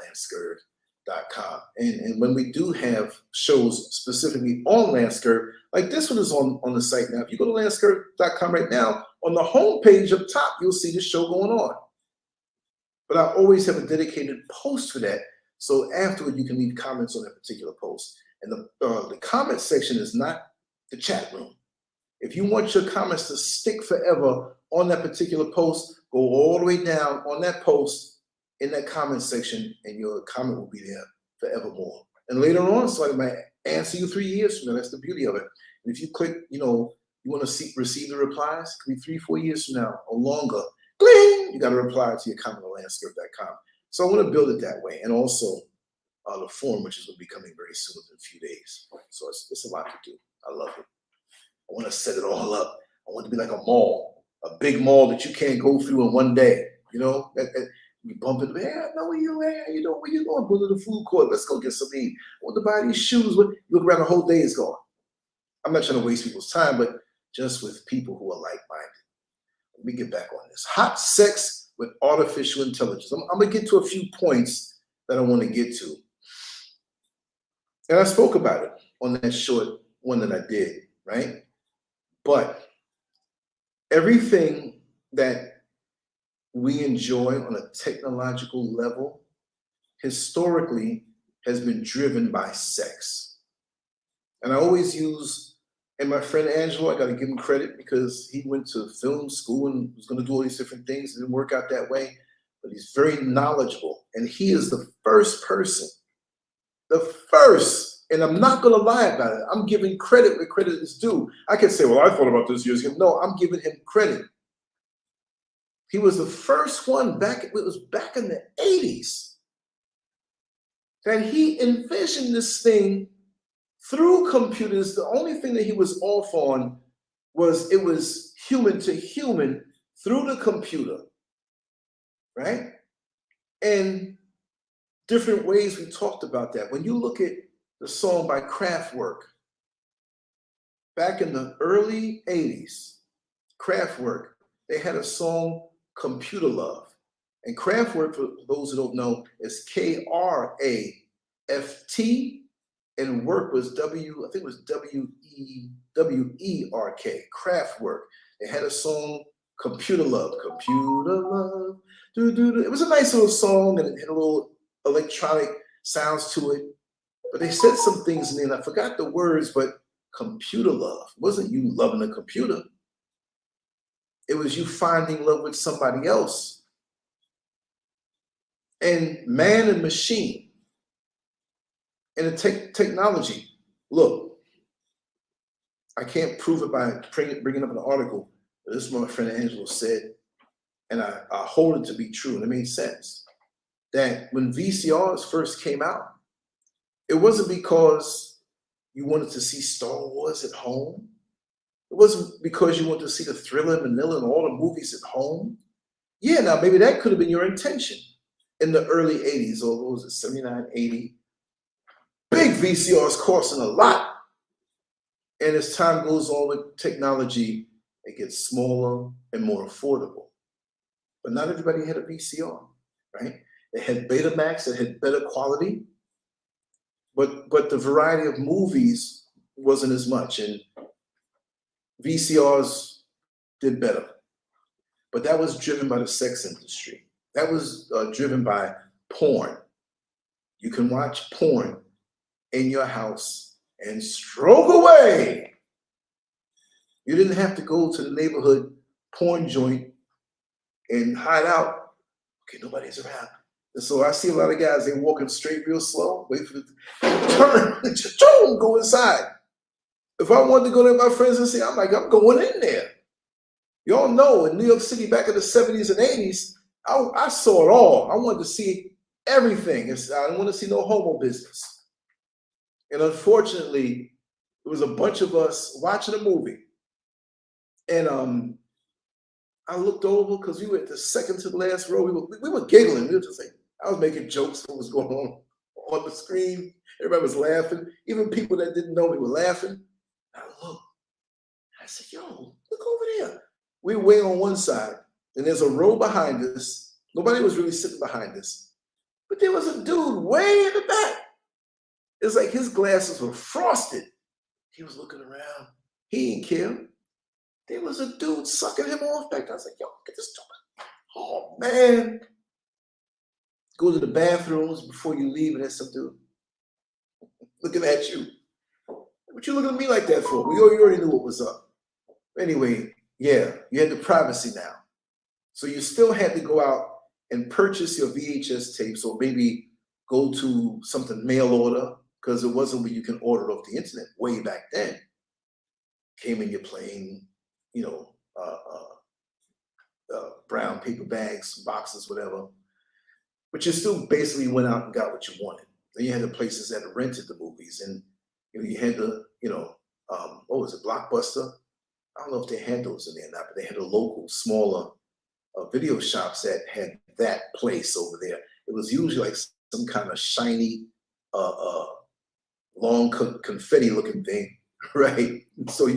LANCESCURV.com. And when we do have shows specifically on LANCESCURV, like this one is on the site now. If you go to LANCESCURV.com right now, on the home page up top, you'll see the show going on. But I always have a dedicated post for that. So afterward, you can leave comments on that particular post. And the comment section is not the chat room. If you want your comments to stick forever on that particular post, go all the way down on that post in that comment section, and your comment will be there forevermore. And later on, somebody might answer you 3 years from now. That's the beauty of it. And if you click, you want to receive the replies, it could be 3, 4 years from now or longer. Gling! You got to reply to your comment on LANCESCURV.com. So I want to build it that way. And also the forum, which is going to be coming very soon in a few days. So it's a lot to do. I love it. I want to set it all up. I want it to be like a mall, a big mall that you can't go through in one day. You bump into, hey, I know where you at. Where you going? Go to the food court. Let's go get some meat. I want to buy these shoes. You look around, the whole day is gone. I'm not trying to waste people's time, but just with people who are like-minded. Let me get back on this. Hot sex with artificial intelligence. I'm going to get to a few points that I want to get to. And I spoke about it on that short one that I did, right? But everything that we enjoy on a technological level historically has been driven by sex. And I always use And my friend Angelo, I got to give him credit because he went to film school and was going to do all these different things. It didn't work out that way, but he's very knowledgeable. And he is the first person, and I'm not going to lie about it. I'm giving credit where credit is due. I can say, well, I thought about this years ago. No, I'm giving him credit. He was the first one back in the 80s that he envisioned this thing through computers. The only thing that he was off on was it was human to human through the computer, right? And different ways we talked about that. When you look at the song by Kraftwerk, back in the early 80s, Kraftwerk, they had a song, Computer Love. And Kraftwerk, for those who don't know, is Kraft, and work was W-E-W-E-R-K, Kraftwerk. They had a song, Computer Love, Computer Love, do-do-do. It was a nice little song, and it had a little electronic sounds to it. But they said some things in there, and I forgot the words, but computer love. It wasn't you loving a computer. It was you finding love with somebody else. And man and machine and the technology. Look, I can't prove it by bringing up an article, but this is what my friend Angelo said, and I hold it to be true, and it made sense. That when VCRs first came out, it wasn't because you wanted to see Star Wars at home. It wasn't because you wanted to see the Thriller, Manila, and all the movies at home. Yeah, now maybe that could have been your intention in the early 80s, or what was it, 79, 80. Big VCRs costing a lot. And as time goes on with technology, it gets smaller and more affordable. But not everybody had a VCR, right? They had Betamax that had better quality, but the variety of movies wasn't as much, and VCRs did better. But that was driven by the sex industry. That was driven by porn. You can watch porn in your house and stroke away. You didn't have to go to the neighborhood porn joint and hide out. Okay, nobody's around. And so I see a lot of guys, they walking straight real slow, wait for the turn, just go inside. If I wanted to go there with my friends and see, I'm going in there. Y'all know in New York City back in the 70s and 80s, I saw it all. I wanted to see everything. I didn't want to see no homo business. And unfortunately, there was a bunch of us watching a movie. And I looked over because we were at the second to the last row. We were giggling. We were just like, I was making jokes what was going on the screen. Everybody was laughing. Even people that didn't know me were laughing. I looked. I said, yo, look over there. We were way on one side, and there's a row behind us. Nobody was really sitting behind us. But there was a dude way in the back. It's like his glasses were frosted. He was looking around. He didn't care. There was a dude sucking him off back there. I was like, yo, look at this dude. Oh, man. Go to the bathrooms before you leave, and there's some dude looking at you. What you looking at me like that for? You already knew what was up. Anyway, yeah, you had the privacy now. So you still had to go out and purchase your VHS tapes, or maybe go to something mail order, because it wasn't where you can order it off the internet way back then. Came in your plain, brown paper bags, boxes, whatever. But you still basically went out and got what you wanted. Then you had the places that rented the movies, and you had the, what was it, Blockbuster? I don't know if they had those in there or not, but they had the local, smaller video shops that had that place over there. It was usually like some kind of shiny, long confetti-looking thing, right? So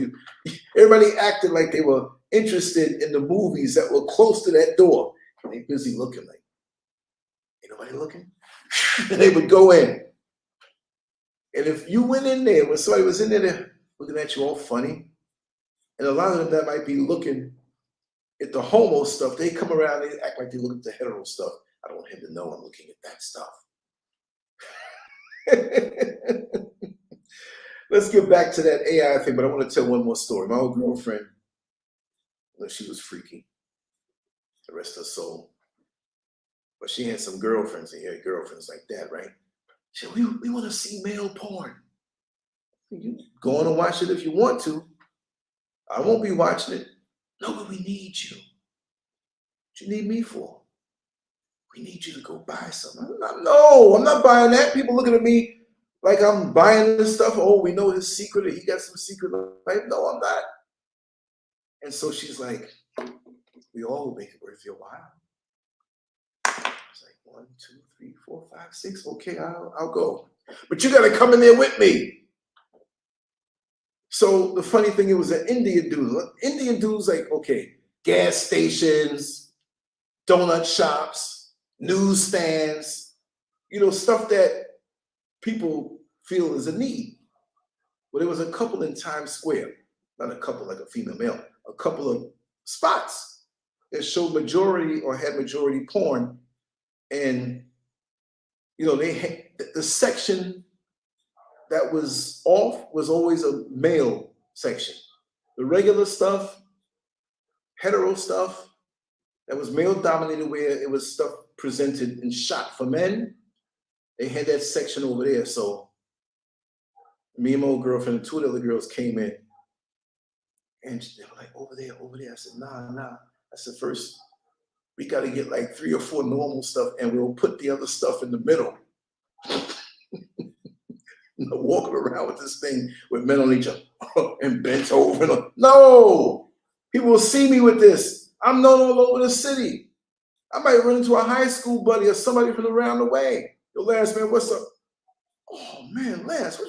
everybody acted like they were interested in the movies that were close to that door. And they busy looking like, ain't nobody looking? And they would go in. And if you went in there, when somebody was in there looking at you all funny, and a lot of them that might be looking at the homo stuff, they come around, they act like they look at the hetero stuff. I don't want him to know I'm looking at that stuff. let's get back to that AI thing, but I want to tell one more story. My old girlfriend, well, she was freaky, the rest of her soul. But she had some girlfriends, and had girlfriends like that, right? She said, we want to see male porn. You go on and watch it if you want to. I won't be watching it. No, but we need you. What you need me for? We need you to go buy something. No, I'm not buying that. People looking at me like I'm buying this stuff. Oh, we know his secret. He got some secret life. No, I'm not. And so she's like, we all will make it worth your while. It's like 1, 2, 3, 4, 5, 6. Okay, I'll go. But you got to come in there with me. So the funny thing, it was an Indian dude. Indian dudes like, okay, gas stations, donut shops, newsstands, you know, stuff that people feel is a need. Well, there was a couple in Times Square, not a couple like a female male, a couple of spots that showed majority or had majority porn. And, you know, they had the section that was off was always a male section. The regular stuff, hetero stuff, that was male dominated, where it was stuff presented and shot for men, they had that section over there. So me and my old girlfriend and 2 of the other girls came in, and they were like, over there, over there. I said, nah. I said, first, we got to get like 3 or 4 normal stuff, and we'll put the other stuff in the middle. Walking around with this thing with men on each other and bent over. No, people will see me with this. I'm known all over the city. I might run into a high school buddy or somebody from around the way. Yo, Lance, man, what's up? Oh man, Lance,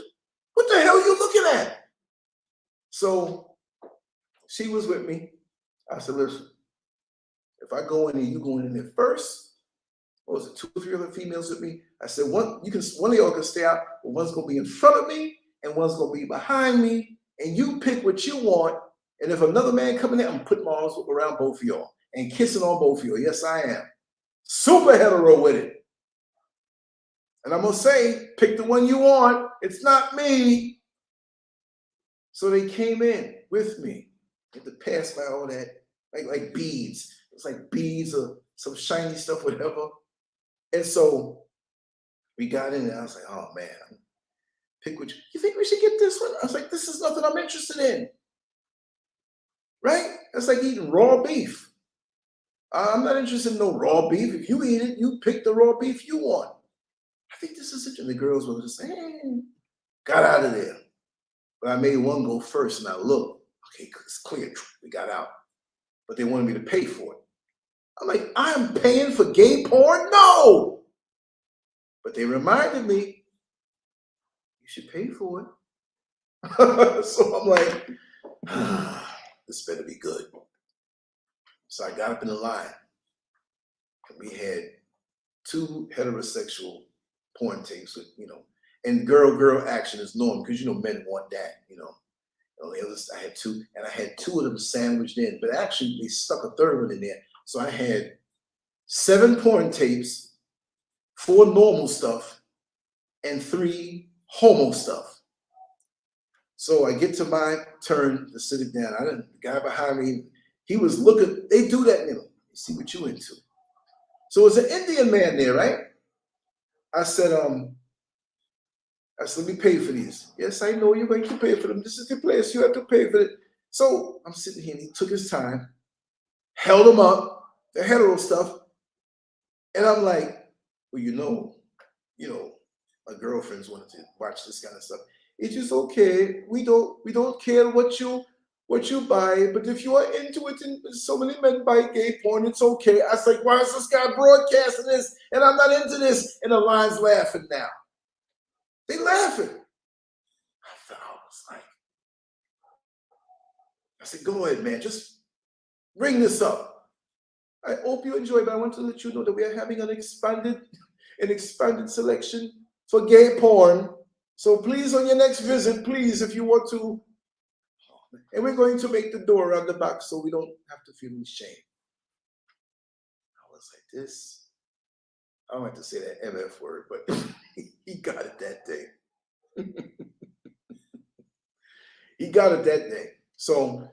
what the hell are you looking at? So she was with me. I said, listen, if I go in there, you going in there first. What was it, 2 or 3 other females with me? I said, one of y'all can stay out, but one's gonna be in front of me and one's gonna be behind me, and you pick what you want. And if another man coming in, I'm putting my arms around both of y'all and kissing on both of y'all. Yes, I am. Super hetero with it. And I'm gonna say, pick the one you want. It's not me. So they came in with me. Had to pass by all that, like beads. It's like beads or some shiny stuff, whatever. And so we got in there. I was like, oh man, pick which. You think we should get this one? I was like, this is nothing I'm interested in. Right? That's like eating raw beef. I'm not interested in no raw beef. If you eat it, you pick the raw beef you want. I think this is it. And the girls were just saying, got out of there. But I made one go first, and I looked. Okay, it's clear. We got out. But they wanted me to pay for it. I'm like, I'm paying for gay porn? No! But they reminded me, you should pay for it. So I'm like, this better be good. So I got up in the line, and we had 2 heterosexual porn tapes with, you know, and girl action is normal because, you know, men want that, you know. On the others, I had 2, and I had 2 of them sandwiched in, but actually they stuck a 3rd one in there. So I had 7 porn tapes, 4 normal stuff, and 3 homo stuff. So I get to my turn to sit it down. The guy behind me, he was looking. They do that, you know. See what you into. So it's an Indian man there, right? I said, let me pay for these. Yes, I know you're going to pay for them. This is the place you have to pay for it. So I'm sitting here, and he took his time, held them up, the hetero stuff, and I'm like, well, you know, my girlfriends wanted to watch this kind of stuff. It's just okay. We don't care what you buy, but if you are into it, and so many men buy gay porn, it's okay. I was like, why is this guy broadcasting this, and I'm not into this? And the line's laughing now. They laughing. I said, go ahead, man. Just bring this up. I hope you enjoy, but I want to let you know that we are having an expanded selection for gay porn. So please, on your next visit, please, if you want to, and we're going to make the door around the back so we don't have to feel shame. I was like, this, I don't like to say that MF word, but he got it that day. got it that day. So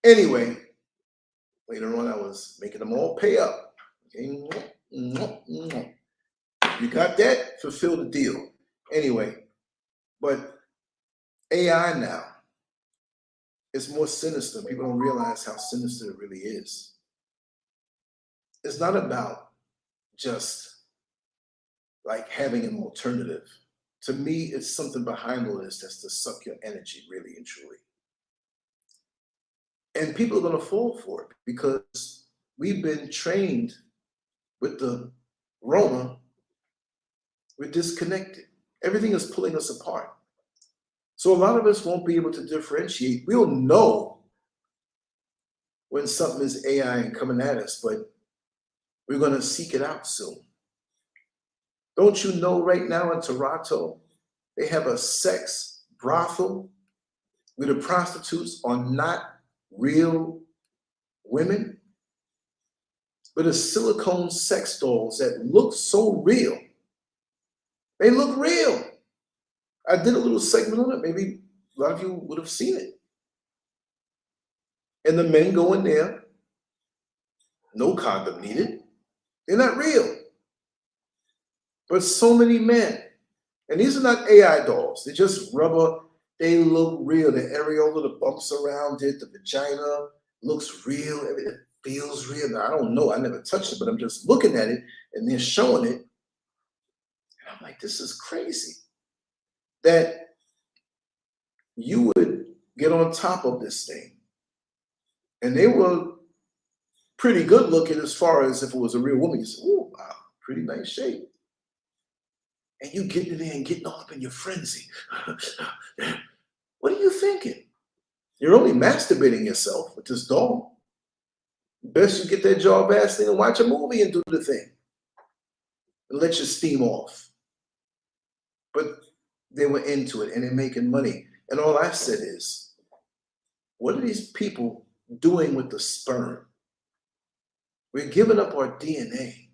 anyway, later on, I was making them all pay up. You got that? Fulfill the deal. Anyway, but AI now is more sinister. People don't realize how sinister it really is. It's not about just like having an alternative. To me, it's something behind all this that's to suck your energy, really and truly. And people are going to fall for it because we've been trained with the Rona. We're disconnected. Everything is pulling us apart. So a lot of us won't be able to differentiate. We'll know when something is AI and coming at us, but we're going to seek it out soon. Don't you know right now in Toronto, they have a sex brothel where the prostitutes are not real women, but the silicone sex dolls that look so real. They look real. I did a little segment on it. Maybe a lot of you would have seen it. And the men go in there, no condom needed. They're not real. But so many men, and these are not AI dolls. They're just rubber. They look real. The areola, the bumps around it, the vagina looks real. Everything feels real. Now, I don't know. I never touched it, but I'm just looking at it, and they're showing it. And I'm like, this is crazy. That you would get on top of this thing. And they were pretty good looking as far as if it was a real woman. You say, oh, wow, pretty nice shape. And you getting in there and getting all up in your frenzy. What are you thinking? You're only masturbating yourself with this doll. Best you get that job ass thing and watch a movie and do the thing. And let your steam off. But they were into it and they're making money. And all I said is, what are these people doing with the sperm? We're giving up our DNA.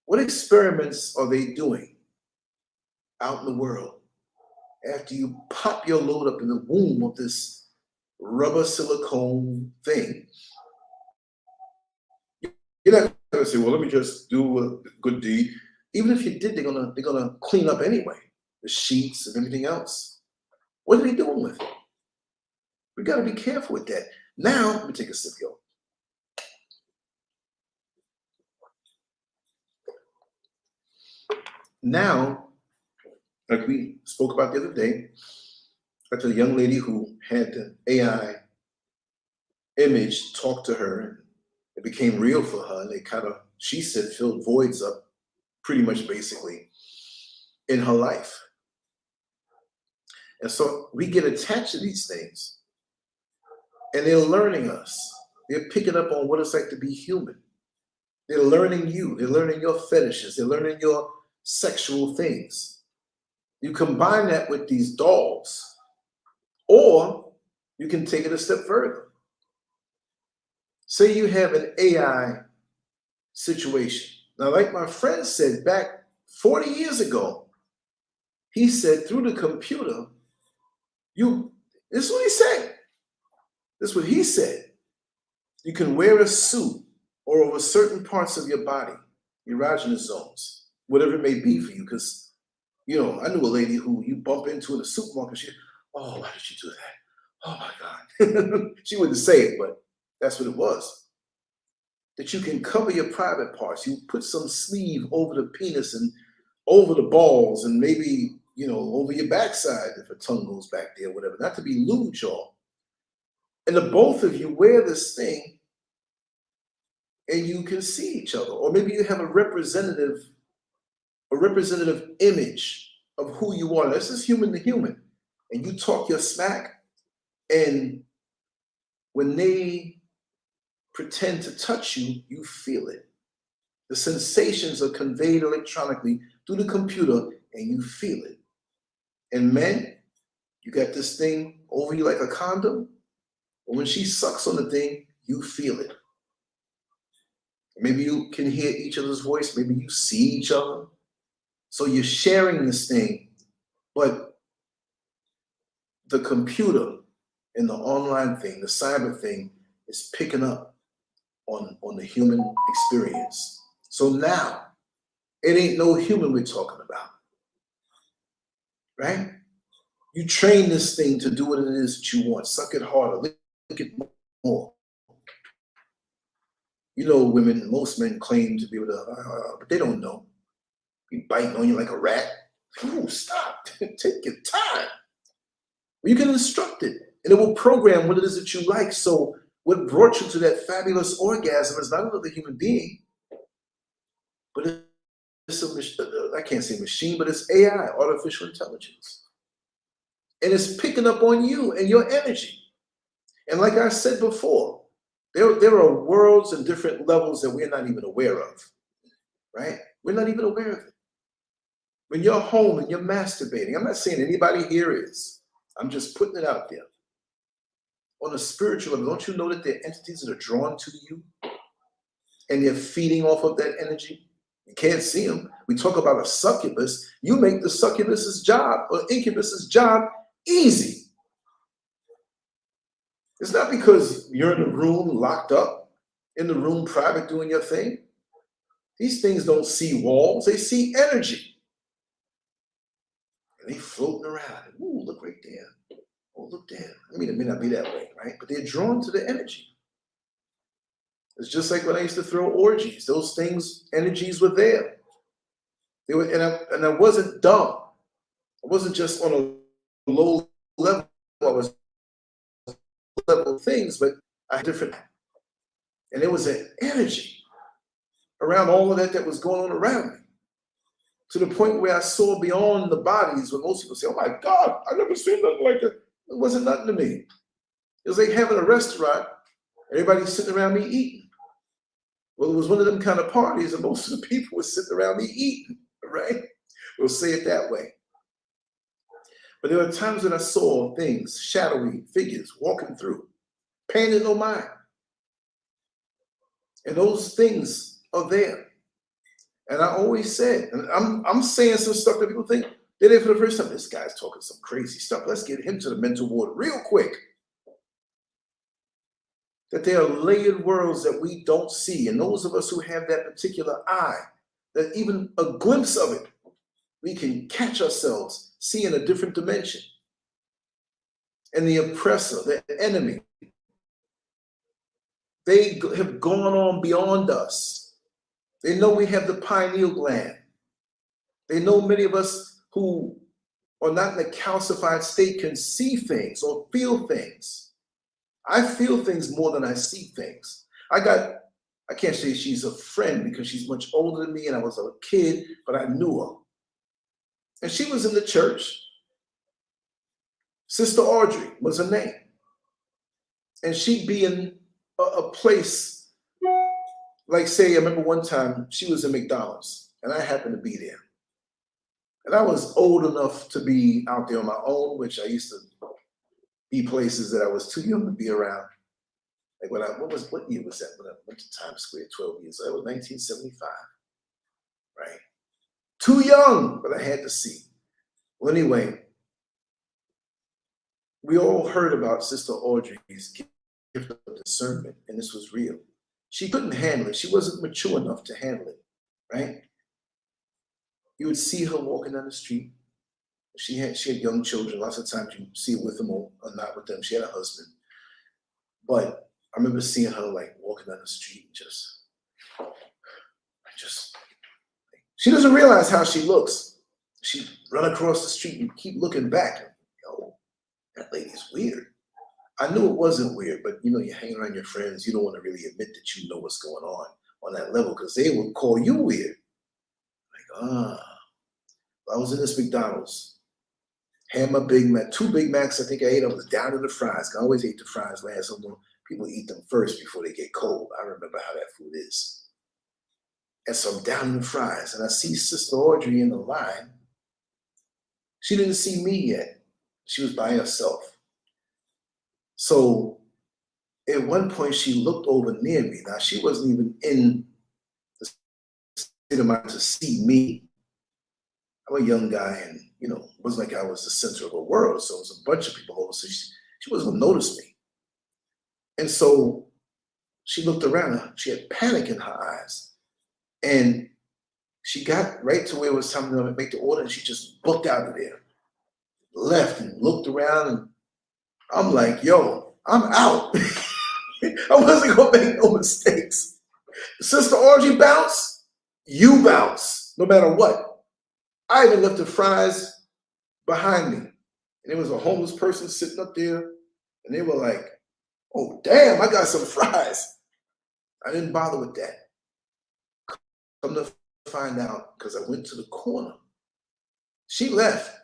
What experiments are they doing out in the world after you pop your load up in the womb of this rubber silicone thing? You're not going to say, well, let me just do a good deed. Even if you did, they're gonna clean up anyway, the sheets and everything else. What are they doing with it? We got to be careful with that. Now, let me take a sip, yo. Now, like we spoke about the other day, that's a young lady who had the AI image talk to her, and it became real for her. And they kind of, she said, filled voids up pretty much basically in her life. And so we get attached to these things, and they're learning us. They're picking up on what it's like to be human. They're learning you. They're learning your fetishes. They're learning your sexual things. You combine that with these dolls, or you can take it a step further. Say you have an AI situation. Now, like my friend said back 40 years ago, he said through the computer, this is what he said. This is what he said. You can wear a suit or over certain parts of your body, erogenous zones, whatever it may be for you. Because, you know, I knew a lady who you bump into in a supermarket. She, oh, why did you do that? Oh my God. She wouldn't say it, but that's what it was. That you can cover your private parts. You put some sleeve over the penis and over the balls and maybe, you know, over your backside if a tongue goes back there, whatever. Not to be lewd, y'all. And the both of you wear this thing and you can see each other. Or maybe you have a representative image of who you are. This is human to human. And you talk your smack, and when they pretend to touch you, you feel it. The sensations are conveyed electronically through the computer, and you feel it. And men, you got this thing over you like a condom, but when she sucks on the thing, you feel it. Maybe you can hear each other's voice. Maybe you see each other. So you're sharing this thing, but the computer and the online thing, the cyber thing, is picking up on the human experience. So now, it ain't no human we're talking about, right? You train this thing to do what it is that you want. Suck it harder, lick it more. You know, women, most men claim to be able to, but they don't know. Be biting on you like a rat. Ooh, stop, take your time. You can instruct it, and it will program what it is that you like. So what brought you to that fabulous orgasm is not another human being, but it's I can't say machine, but it's AI, artificial intelligence. And it's picking up on you and your energy. And like I said before, there are worlds and different levels that we're not even aware of, right? We're not even aware of it. When you're home and you're masturbating, I'm not saying anybody here is. I'm just putting it out there. On a spiritual level, don't you know that there are entities that are drawn to you and they're feeding off of that energy? You can't see them. We talk about a succubus. You make the succubus's job or incubus's job easy. It's not because you're in the room locked up, in the room private doing your thing. These things don't see walls, they see energy. And they floating around. Ooh, look right there. Oh, look there. I mean, it may not be that way, right? But they're drawn to the energy. It's just like when I used to throw orgies. Those things, energies were there. They were, and I wasn't dumb. I wasn't just on a low level. I was level things, but I had different. And there was an energy around all of that was going on around me. To the point where I saw beyond the bodies, where most people say, oh my God, I never seen nothing like that. It wasn't nothing to me. It was like having a restaurant, everybody's sitting around me eating. Well, it was one of them kind of parties, and most of the people were sitting around me eating, right? We'll say it that way. But there were times when I saw things, shadowy figures walking through, paying it no mind. And those things are there. And I always said, and I'm saying some stuff that people think they're there for the first time. This guy's talking some crazy stuff. Let's get him to the mental ward real quick. That there are layered worlds that we don't see. And those of us who have that particular eye, that even a glimpse of it, we can catch ourselves seeing a different dimension. And the oppressor, the enemy, they have gone on beyond us. They know we have the pineal gland. They know many of us who are not in a calcified state can see things or feel things. I feel things more than I see things. I can't say she's a friend because she's much older than me and I was a kid, but I knew her. And she was in the church. Sister Audrey was her name. And she'd be in a place, like say, I remember one time she was in McDonald's and I happened to be there. And I was old enough to be out there on my own, which I used to be places that I was too young to be around. Like what year was that when I went to Times Square, 12 years old? It was 1975, right? Too young, but I had to see. Well, anyway, we all heard about Sister Audrey's gift of discernment, and this was real. She couldn't handle it. She wasn't mature enough to handle it, right? You would see her walking down the street. She had young children. Lots of times you see her with them or not with them. She had a husband. But I remember seeing her like walking down the street, just she doesn't realize how she looks. She'd run across the street and keep looking back. Yo, that lady's weird. I knew it wasn't weird, but you know, you hang around your friends, you don't want to really admit that you know what's going on that level, because they would call you weird. Like, I was in this McDonald's, had my Big Mac, 2 Big Macs I think I ate. I was down to the fries. I always ate the fries last. So people eat them first before they get cold. I remember how that food is. And so I'm down in the fries, and I see Sister Audrey in the line. She didn't see me yet. She was by herself. So at one point, she looked over near me. Now, she wasn't even in the state of mind to see me. I'm a young guy, and you know, it wasn't like I was the center of the world. So it was a bunch of people over. So she wasn't gonna notice me. And so she looked around. She had panic in her eyes. And she got right to where it was time to make the order, and she just booked out of there. Left and looked around, and I'm like, yo, I'm out. I wasn't gonna make no mistakes. Sister Orgy bounce, you bounce, no matter what. I even left the fries behind me. And there was a homeless person sitting up there, and they were like, oh, damn, I got some fries. I didn't bother with that. Come to find out, because I went to the corner. She left.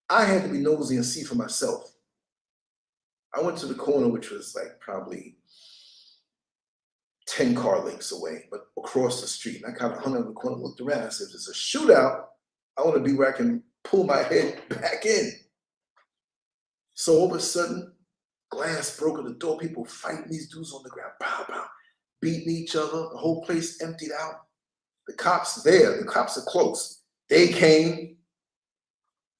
I had to be nosy and see for myself. I went to the corner, which was like probably 10 car lengths away, but across the street. And I kind of hung out in the corner, looked around. I said, if there's a shootout, I want to be where I can pull my head back in. So all of a sudden, glass broke at the door, people fighting these dudes on the ground, pow, pow, beating each other. The whole place emptied out. The cops there, the cops are close. They came,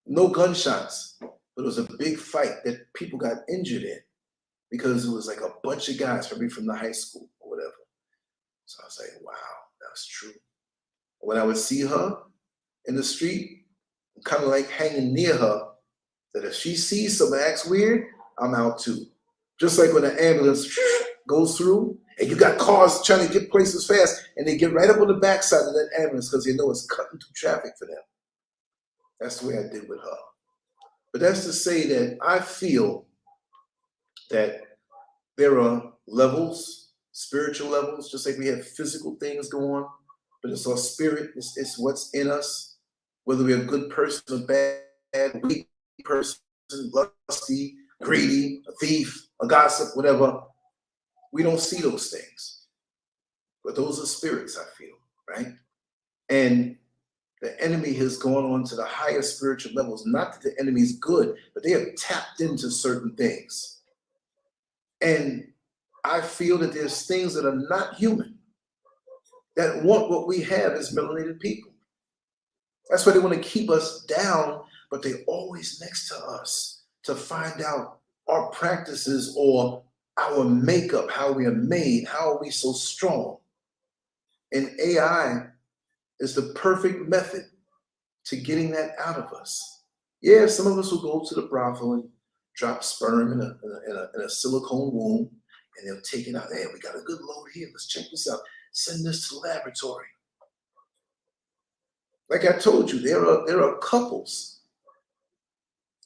no gunshots, but it was a big fight that people got injured in because it was like a bunch of guys, probably from the high school or whatever. So I was like, wow, that's true. When I would see her in the street, I'm kind of like hanging near her, that if she sees something acts weird, I'm out too. Just like when the ambulance goes through, and you got cars trying to get places fast, and they get right up on the backside of that ambulance because they know it's cutting through traffic for them. That's the way I did with her. But that's to say that I feel that there are levels, spiritual levels, just like we have physical things go on, but it's our spirit, it's what's in us, whether we're a good person or bad, weak person, lusty, greedy, a thief, a gossip, whatever. We don't see those things, but those are spirits, I feel, right? And the enemy has gone on to the higher spiritual levels. Not that the enemy is good, but they have tapped into certain things. And I feel that there's things that are not human that want what we have as melanated people. That's why they want to keep us down, but they're always next to us to find out our practices or our makeup, how we are made, how are we so strong. And AI is the perfect method to getting that out of us. Yeah, some of us will go to the brothel and drop sperm in a silicone womb, and they'll take it out. Hey, we got a good load here. Let's check this out. Send this to the laboratory. Like I told you, there are couples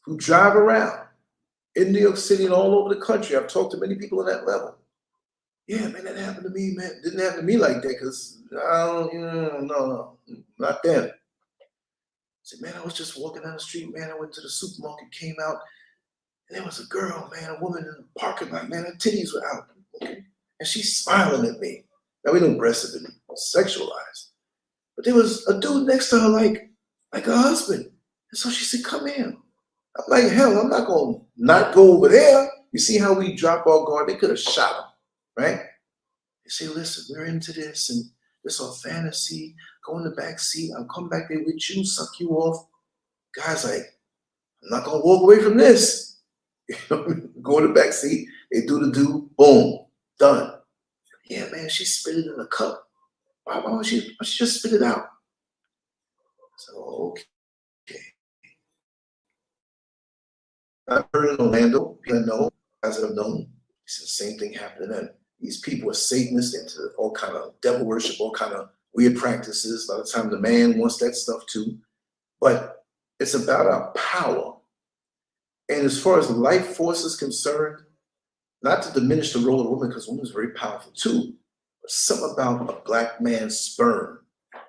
who drive around in New York City and all over the country. I've talked to many people on that level. Yeah, man, that happened to me, man. It didn't happen to me like that because no, not them. I said, man, I was just walking down the street, man. I went to the supermarket, came out, and there was a girl, man, a woman in the parking lot, man. Her titties were out, okay? And she's smiling at me. Now, we know breasts have been sexualized, but there was a dude next to her like her husband. And so she said, come here. I'm like, hell, I'm not going to not go over there. You see how we drop our guard? They could have shot him, right? They say, listen, we're into this, and this our fantasy. Go in the back seat. I'll come back there with you, suck you off. Guy's like, I'm not going to walk away from this. Go in the back seat. They do, boom, done. Yeah, man, she spit it in a cup. Why would she just spit it out? So, okay. I've heard in Orlando, people I know, guys that I've known, it's the same thing happened to them. These people are Satanists into all kind of devil worship, all kind of weird practices. A lot of times the man wants that stuff too. But it's about our power. And as far as life force is concerned, not to diminish the role of women, because women is very powerful too, but something about a black man's sperm.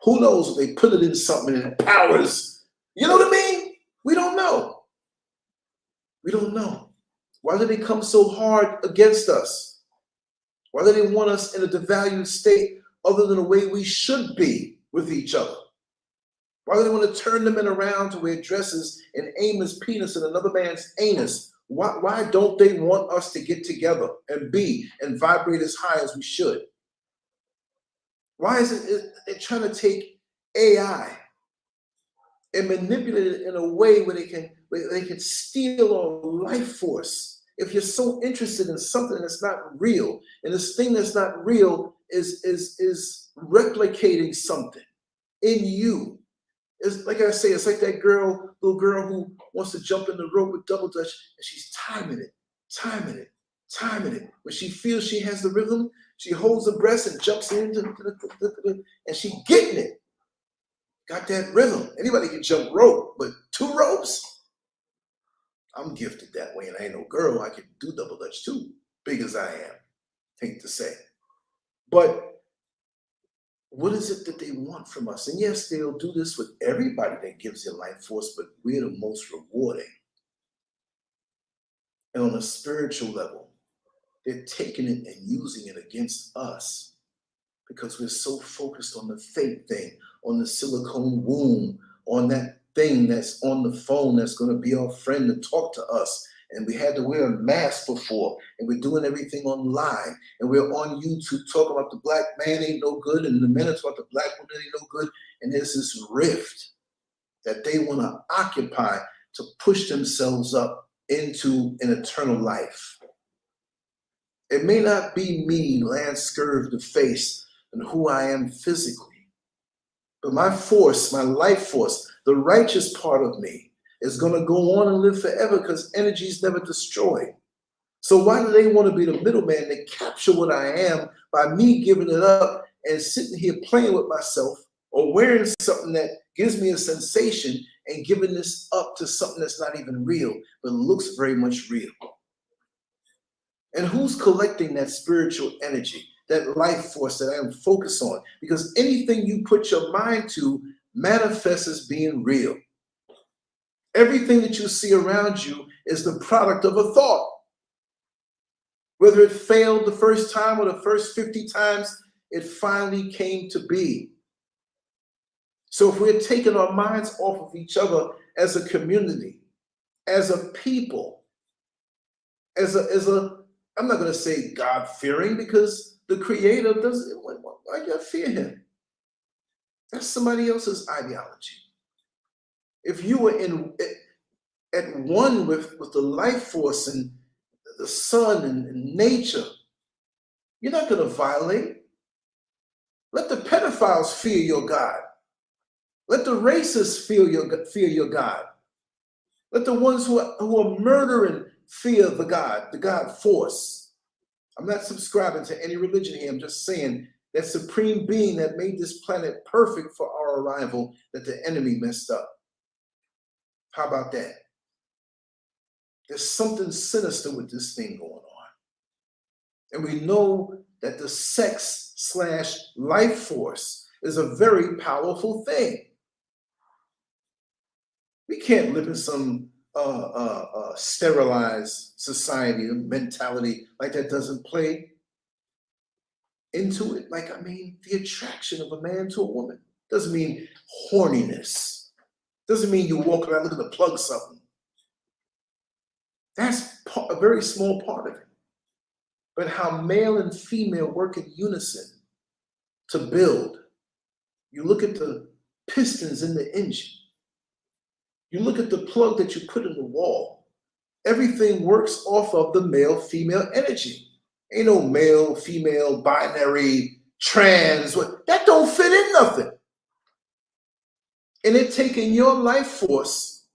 Who knows if they put it in something and it powers, you know what I mean? We don't know. We don't know. Why do they come so hard against us? Why do they want us in a devalued state other than the way we should be with each other? Why do they want to turn the men around to wear dresses and aim his penis in another man's anus? Why don't they want us to get together and be and vibrate as high as we should? Why is it they're trying to take AI and manipulate it in a way where they can steal our life force. If you're so interested in something that's not real, and this thing that's not real is replicating something in you. It's like I say, it's like that little girl who wants to jump in the rope with double dutch, and she's timing it. When she feels she has the rhythm, she holds her breath and jumps in, and she getting it. Got that rhythm. Anybody can jump rope, but 2 ropes? I'm gifted that way, and I ain't no girl. I can do double dutch too, big as I am. Hate to say. But what is it that they want from us? And yes, they'll do this with everybody that gives their life force, but we're the most rewarding. And on a spiritual level, they're taking it and using it against us because we're so focused on the fake thing, on the silicone womb, on that thing that's on the phone that's going to be our friend to talk to us. And we had to wear a mask before, and we're doing everything online, and we're on YouTube talking about the black man ain't no good, and the men are talking about the black woman ain't no good, and there's this rift that they want to occupy to push themselves up into an eternal life. It may not be me, LANCESCURV, the face, and who I am physically, but my force, my life force, the righteous part of me, is going to go on and live forever because energy is never destroyed. So why do they want to be the middleman to capture what I am by me giving it up and sitting here playing with myself or wearing something that gives me a sensation and giving this up to something that's not even real, but looks very much real? And who's collecting that spiritual energy, that life force that I am focused on? Because anything you put your mind to manifests as being real. Everything that you see around you is the product of a thought. Whether it failed the first time or the first 50 times, it finally came to be. So if we're taking our minds off of each other as a community, as a people, as a I'm not going to say God-fearing, because the Creator doesn't, why do you fear him? That's somebody else's ideology. If you were at one with the life force and the sun and nature, you're not going to violate. Let the pedophiles fear your God. Let the racists fear your God. Let the ones who are murdering fear the God force. I'm not subscribing to any religion here. I'm just saying that supreme being that made this planet perfect for our arrival, that the enemy messed up. How about that? There's something sinister with this thing going on. And we know that the sex/life force is a very powerful thing. We can't live in some sterilized society, mentality like that doesn't play into it. Like, I mean, the attraction of a man to a woman doesn't mean horniness. Doesn't mean you walk around looking to plug something. That's a very small part of it. But how male and female work in unison to build. You look at the pistons in the engine. You look at the plug that you put in the wall. Everything works off of the male-female energy. Ain't no male, female, binary, trans. That don't fit in nothing. And it taking your life force,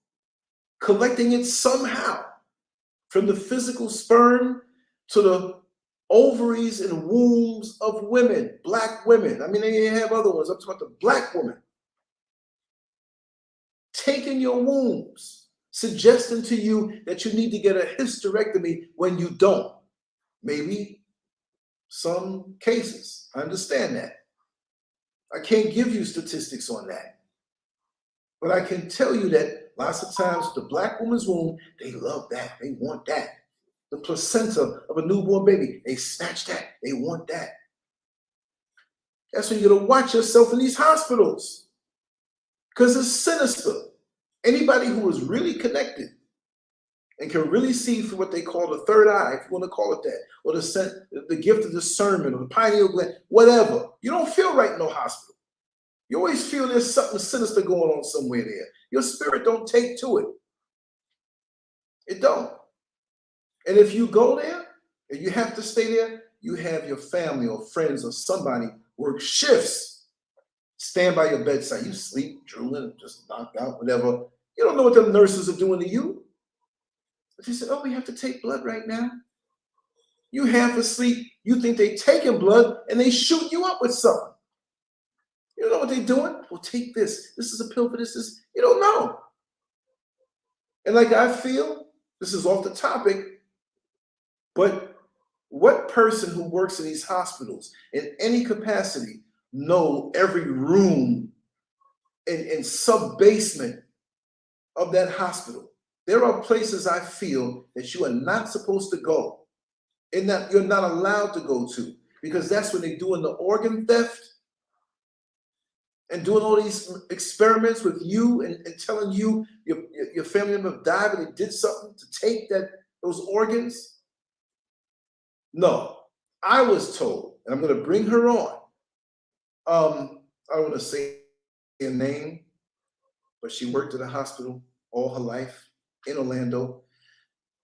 collecting it somehow, from the physical sperm to the ovaries and wombs of women, black women. I mean, they have other ones. I'm talking about the black woman. Taking your wombs, suggesting to you that you need to get a hysterectomy when you don't. Maybe some cases. I understand that. I can't give you statistics on that. But I can tell you that lots of times the black woman's womb, they love that. They want that. The placenta of a newborn baby, they snatch that. They want that. That's when you gotta watch yourself in these hospitals, because it's sinister. Anybody who is really connected and can really see through what they call the third eye, if you want to call it that, or the gift of discernment, or the pineal gland, whatever, you don't feel right in no hospital. You always feel there's something sinister going on somewhere there. Your spirit don't take to it. It don't. And if you go there and you have to stay there, you have your family or friends or somebody work shifts, stand by your bedside. You sleep, drooling, just knocked out, whatever. You don't know what the nurses are doing to you. But you said, oh, we have to take blood right now. You half asleep, you think they taking blood and they shoot you up with something. You don't know what they're doing? Well, take this. This is a pill for this. You don't know. And like I feel, this is off the topic, but what person who works in these hospitals in any capacity know every room and sub-basement of that hospital? There are places I feel that you are not supposed to go and that you're not allowed to go to, because that's when they're doing the organ theft and doing all these experiments with you and telling you your family member died, but they did something to take those organs. No, I was told, and I'm going to bring her on. I don't want to say her name, but she worked at a hospital all her life in Orlando.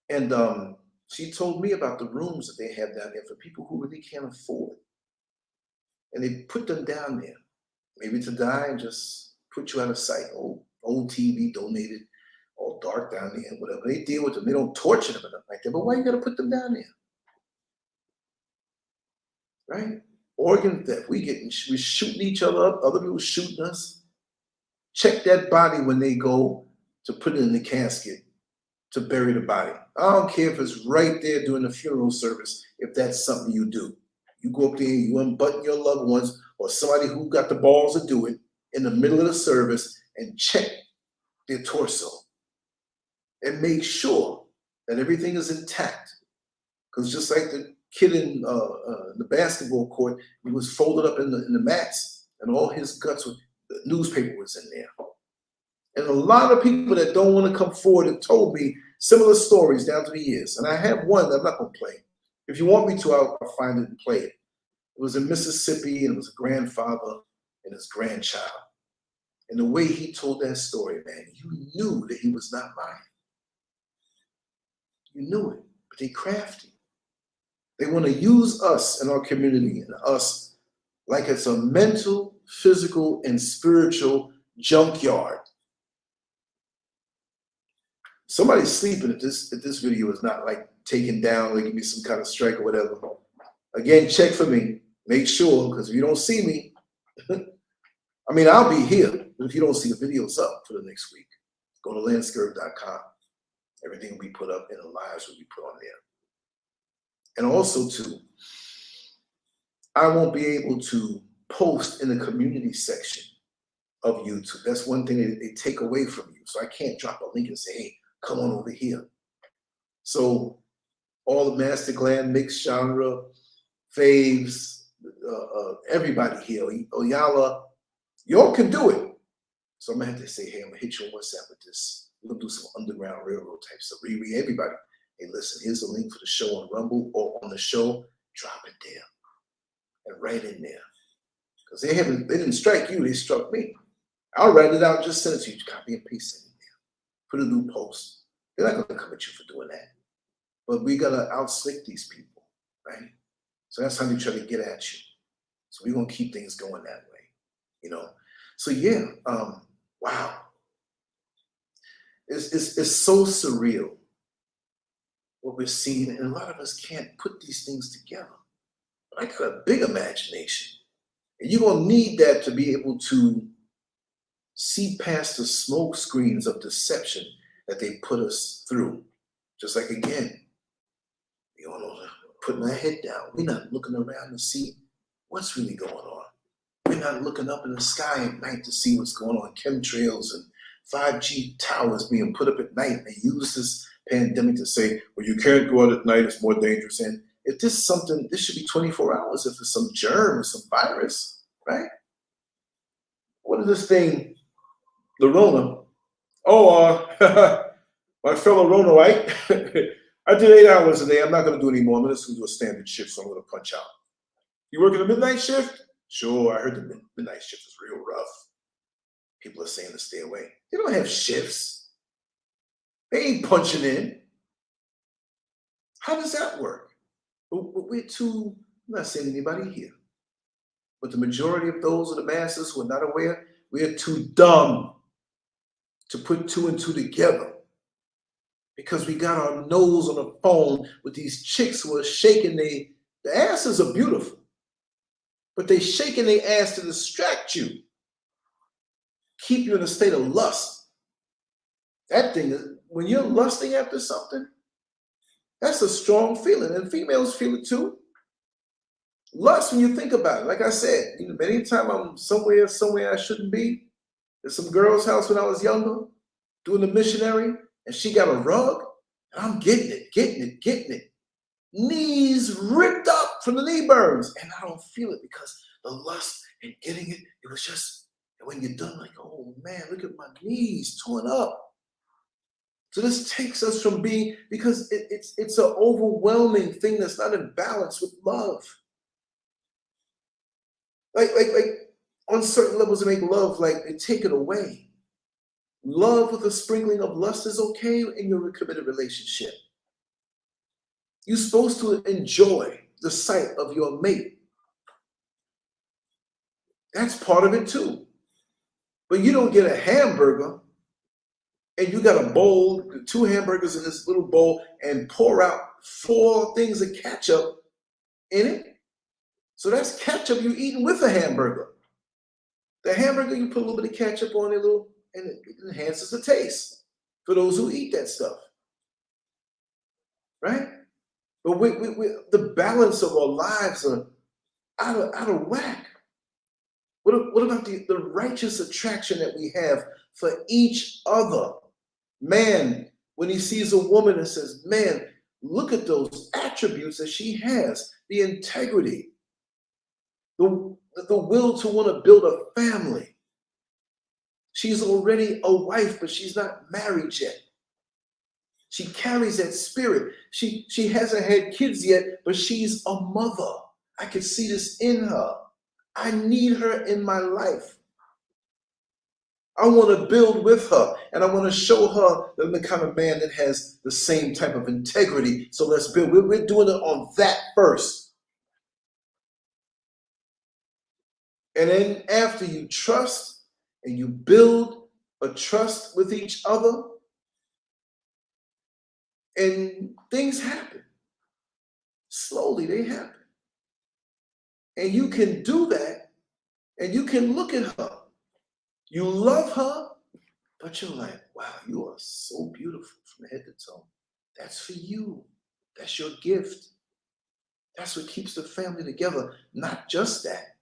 And she told me about the rooms that they have down there for people who really can't afford. And they put them down there, maybe to die and just put you out of sight. Old TV donated, all dark down there, and whatever. They deal with them. They don't torture them or nothing like that. But why you got to put them down there? Right? Organ theft. We're shooting each other up. Other people shooting us. Check that body when they go to put it in the casket to bury the body. I don't care if it's right there during the funeral service, if that's something you do. You go up there, you unbutton your loved ones or somebody who got the balls to do it in the middle of the service and check their torso and make sure that everything is intact. Because just like the kid in the basketball court, he was folded up in the mats and all his guts, the newspaper was in there. And a lot of people that don't want to come forward have told me similar stories down through the years. And I have one that I'm not going to play. If you want me to, I'll find it and play it. It was in Mississippi, and it was a grandfather and his grandchild. And the way he told that story, man, you knew that he was not lying. You knew it, but they crafty. They want to use us in our community and us like it's a mental, physical, and spiritual junkyard. Somebody's sleeping if this video is not like taken down, like give me some kind of strike or whatever. Again, check for me. Make sure, because if you don't see me, I mean, I'll be here, but if you don't see the videos up for the next week, go to LANCESCURV.com. Everything will be put up and the lives will be put on there. And also, too, I won't be able to post in the community section of YouTube. That's one thing they take away from you. So I can't drop a link and say, hey, come on over here. So all the master gland, mixed genre, faves, everybody here, Oyala, y'all can do it. So I'm gonna have to say, hey, I'm gonna hit you on WhatsApp with this. We're gonna do some Underground Railroad type stuff. Riri, everybody. Hey, listen, here's the link for the show on Rumble or on the show. Drop it there and write in there. Because they didn't strike you, they struck me. I'll write it out, just send it to you, copy and paste it in there. Put a new post. They're not gonna come at you for doing that. But we gotta outslick these people, right? So that's how they try to get at you. So we're gonna keep things going that way, you know. So yeah, wow. It's so surreal what we're seeing, and a lot of us can't put these things together. But I got a big imagination. And you're gonna need that to be able to see past the smoke screens of deception that they put us through. Just like, again, we all know, putting our head down. We're not looking around to see what's really going on. We're not looking up in the sky at night to see what's going on. Chemtrails and 5G towers being put up at night. They use this pandemic to say, well, you can't go out at night, it's more dangerous. And if this is something, this should be 24 hours if it's some germ or some virus, right? What is this thing, the Rona? Oh, my fellow Ronalite, I did 8 hours a day. I'm not going to do any more. I'm just going to do a standard shift, so I'm going to punch out. You working a midnight shift? Sure, I heard the midnight shift is real rough. People are saying to stay away. They don't have shifts. They ain't punching in. How does that work? We're too, I'm not saying anybody here, but the majority of those of the masses who are not aware, we are too dumb to put two and two together, because we got our nose on the phone with these chicks who are shaking the asses are beautiful, but they shaking their ass to distract you, keep you in a state of lust. That thing is, when you're lusting after something, that's a strong feeling, and females feel it too. Lust, when you think about it, like I said, many times I'm somewhere I shouldn't be. There's some girl's house when I was younger, doing the missionary, and she got a rug, and I'm getting it. Knees ripped up from the knee burns, and I don't feel it because the lust and getting it, it was just, and when you're done, like, oh man, look at my knees torn up. So this takes us from being, because it's an overwhelming thing that's not in balance with love. Like on certain levels to make love, like they take it away. Love with a sprinkling of lust is okay in your committed relationship. You're supposed to enjoy the sight of your mate. That's part of it too. But you don't get a hamburger and you got a bowl, 2 hamburgers in this little bowl, and pour out 4 things of ketchup in it. So that's ketchup you eating with a hamburger. The hamburger, you put a little bit of ketchup on it, and it enhances the taste for those who eat that stuff. Right? But the balance of our lives are out of whack. What about the righteous attraction that we have for each other? Man, when he sees a woman and says, man, look at those attributes that she has, the integrity, the will to want to build a family. She's already a wife, but she's not married yet. She carries that spirit. She hasn't had kids yet, but she's a mother. I can see this in her. I need her in my life. I want to build with her, and I want to show her that I'm the kind of man that has the same type of integrity. So let's build. We're doing it on that first. And then after you trust and you build a trust with each other, and things happen. Slowly they happen. And you can do that, and you can look at her. You love her, but you're like, wow, you are so beautiful from head to toe. That's for you. That's your gift. That's what keeps the family together. Not just that.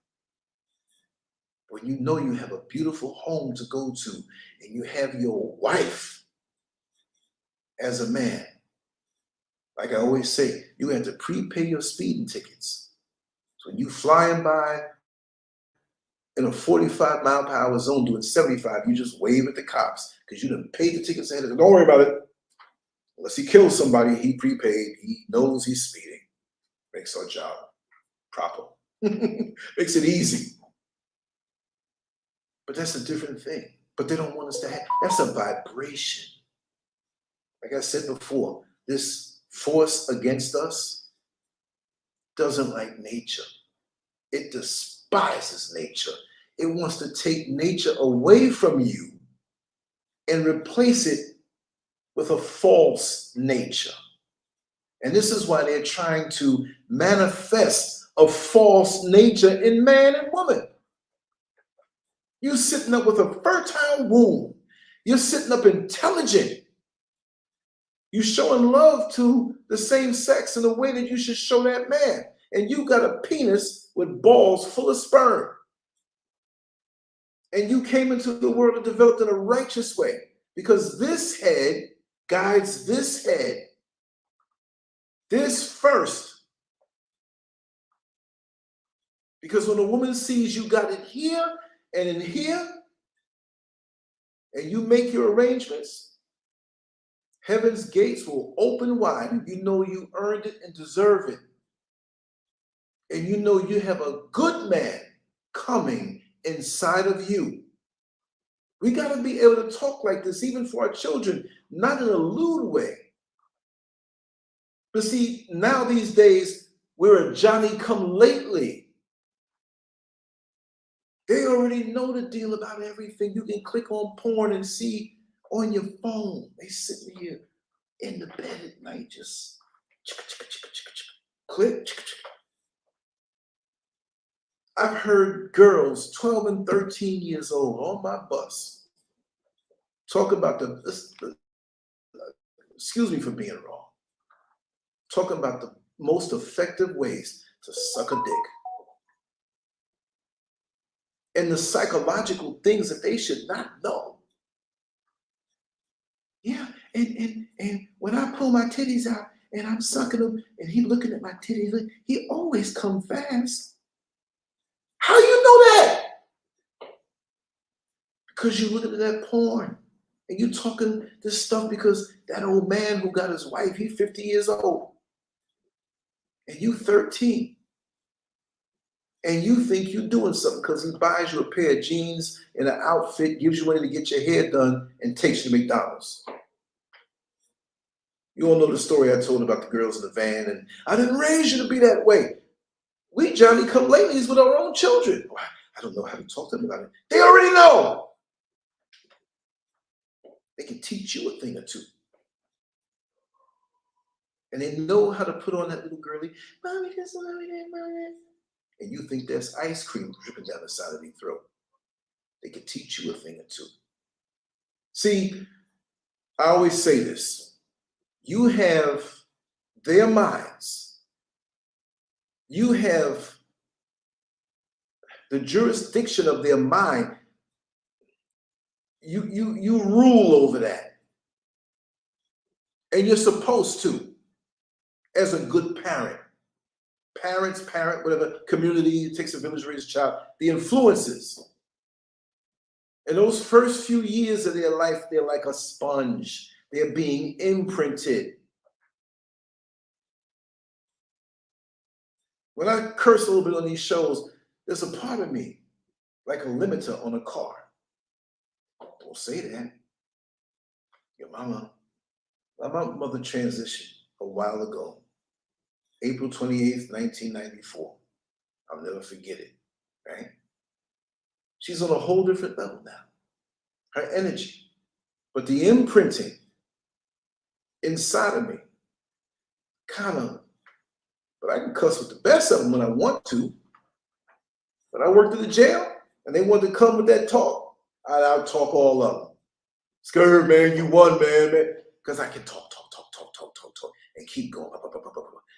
When you know you have a beautiful home to go to, and you have your wife as a man. Like I always say, you have to prepay your speeding tickets. So when you flying by in a 45-mile-per-hour zone doing 75, you just wave at the cops because you done paid the tickets ahead of time. Don't worry about it. Unless he kills somebody, he prepaid. He knows he's speeding. Makes our job proper. Makes it easy. But that's a different thing. But they don't want us to have, that's a vibration. Like I said before, this force against us doesn't like nature. It despises nature. It wants to take nature away from you and replace it with a false nature. And this is why they're trying to manifest a false nature in man and woman. You're sitting up with a fertile womb. You're sitting up intelligent. You're showing love to the same sex in a way that you should show that man. And you got a penis with balls full of sperm. And you came into the world and developed in a righteous way because this head guides this head. This first. Because when a woman sees you got it here and in here, and you make your arrangements, heaven's gates will open wide, and you know you earned it and deserve it. And you know you have a good man coming inside of you. We got to be able to talk like this, even for our children, not in a lewd way. But see, now these days, we're a Johnny-come-lately. They already know the deal about everything. You can click on porn and see on your phone. They sitting here in the bed at night, just click. I've heard girls 12 and 13 years old on my bus talk about excuse me for being wrong, talking about the most effective ways to suck a dick. And the psychological things that they should not know. Yeah, and when I pull my titties out and I'm sucking them and he looking at my titties, he always come fast. How you know that? Because you looking at that porn and you talking this stuff because that old man who got his wife, he's 50 years old and you 13. And you think you're doing something because he buys you a pair of jeans and an outfit, gives you money to get your hair done, and takes you to McDonald's. You all know the story I told about the girls in the van, and I didn't raise you to be that way. We Johnny-come-latelys with our own children. I don't know how to talk to them about it. They already know. They can teach you a thing or two. And they know how to put on that little girly, mommy this, mommy that, mommy that. And you think there's ice cream dripping down the side of your throat. They can teach you a thing or two. See, I always say this. You have their minds. You have the jurisdiction of their mind. You rule over that. And you're supposed to, as a good parent. Parent, whatever, community, it takes a village to raise a child, the influences. In those first few years of their life, they're like a sponge. They're being imprinted. When I curse a little bit on these shows, there's a part of me, like a limiter on a car. Don't say that. Your mama, my mother transitioned a while ago. April 28th, 1994. I'll never forget it, right? She's on a whole different level now. Her energy. But the imprinting inside of me, but I can cuss with the best of them when I want to. But I worked in the jail, and they wanted to come with that talk. I'll talk all of them. SCURV, man, you won, man. Because I can talk, and keep going.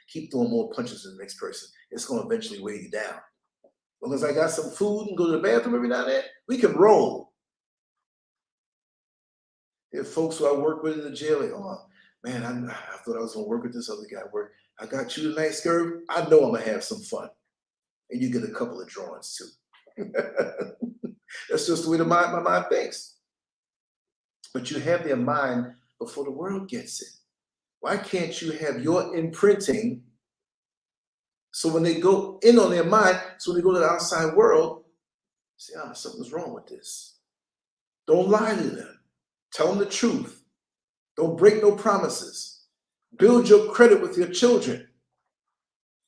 Keep throwing more punches than the next person. It's going to eventually weigh you down. As long as I got some food and go to the bathroom every now and then, we can roll. There are folks who I work with in the jail, like, oh, man, I thought I was going to work with this other guy. I got you tonight, SCURV. I know I'm going to have some fun. And you get a couple of drawings, too. That's just the way my mind thinks. But you have their mind before the world gets it. Why can't you have your imprinting so when they go in on their mind, so when they go to the outside world, say, something's wrong with this. Don't lie to them. Tell them the truth. Don't break no promises. Build your credit with your children.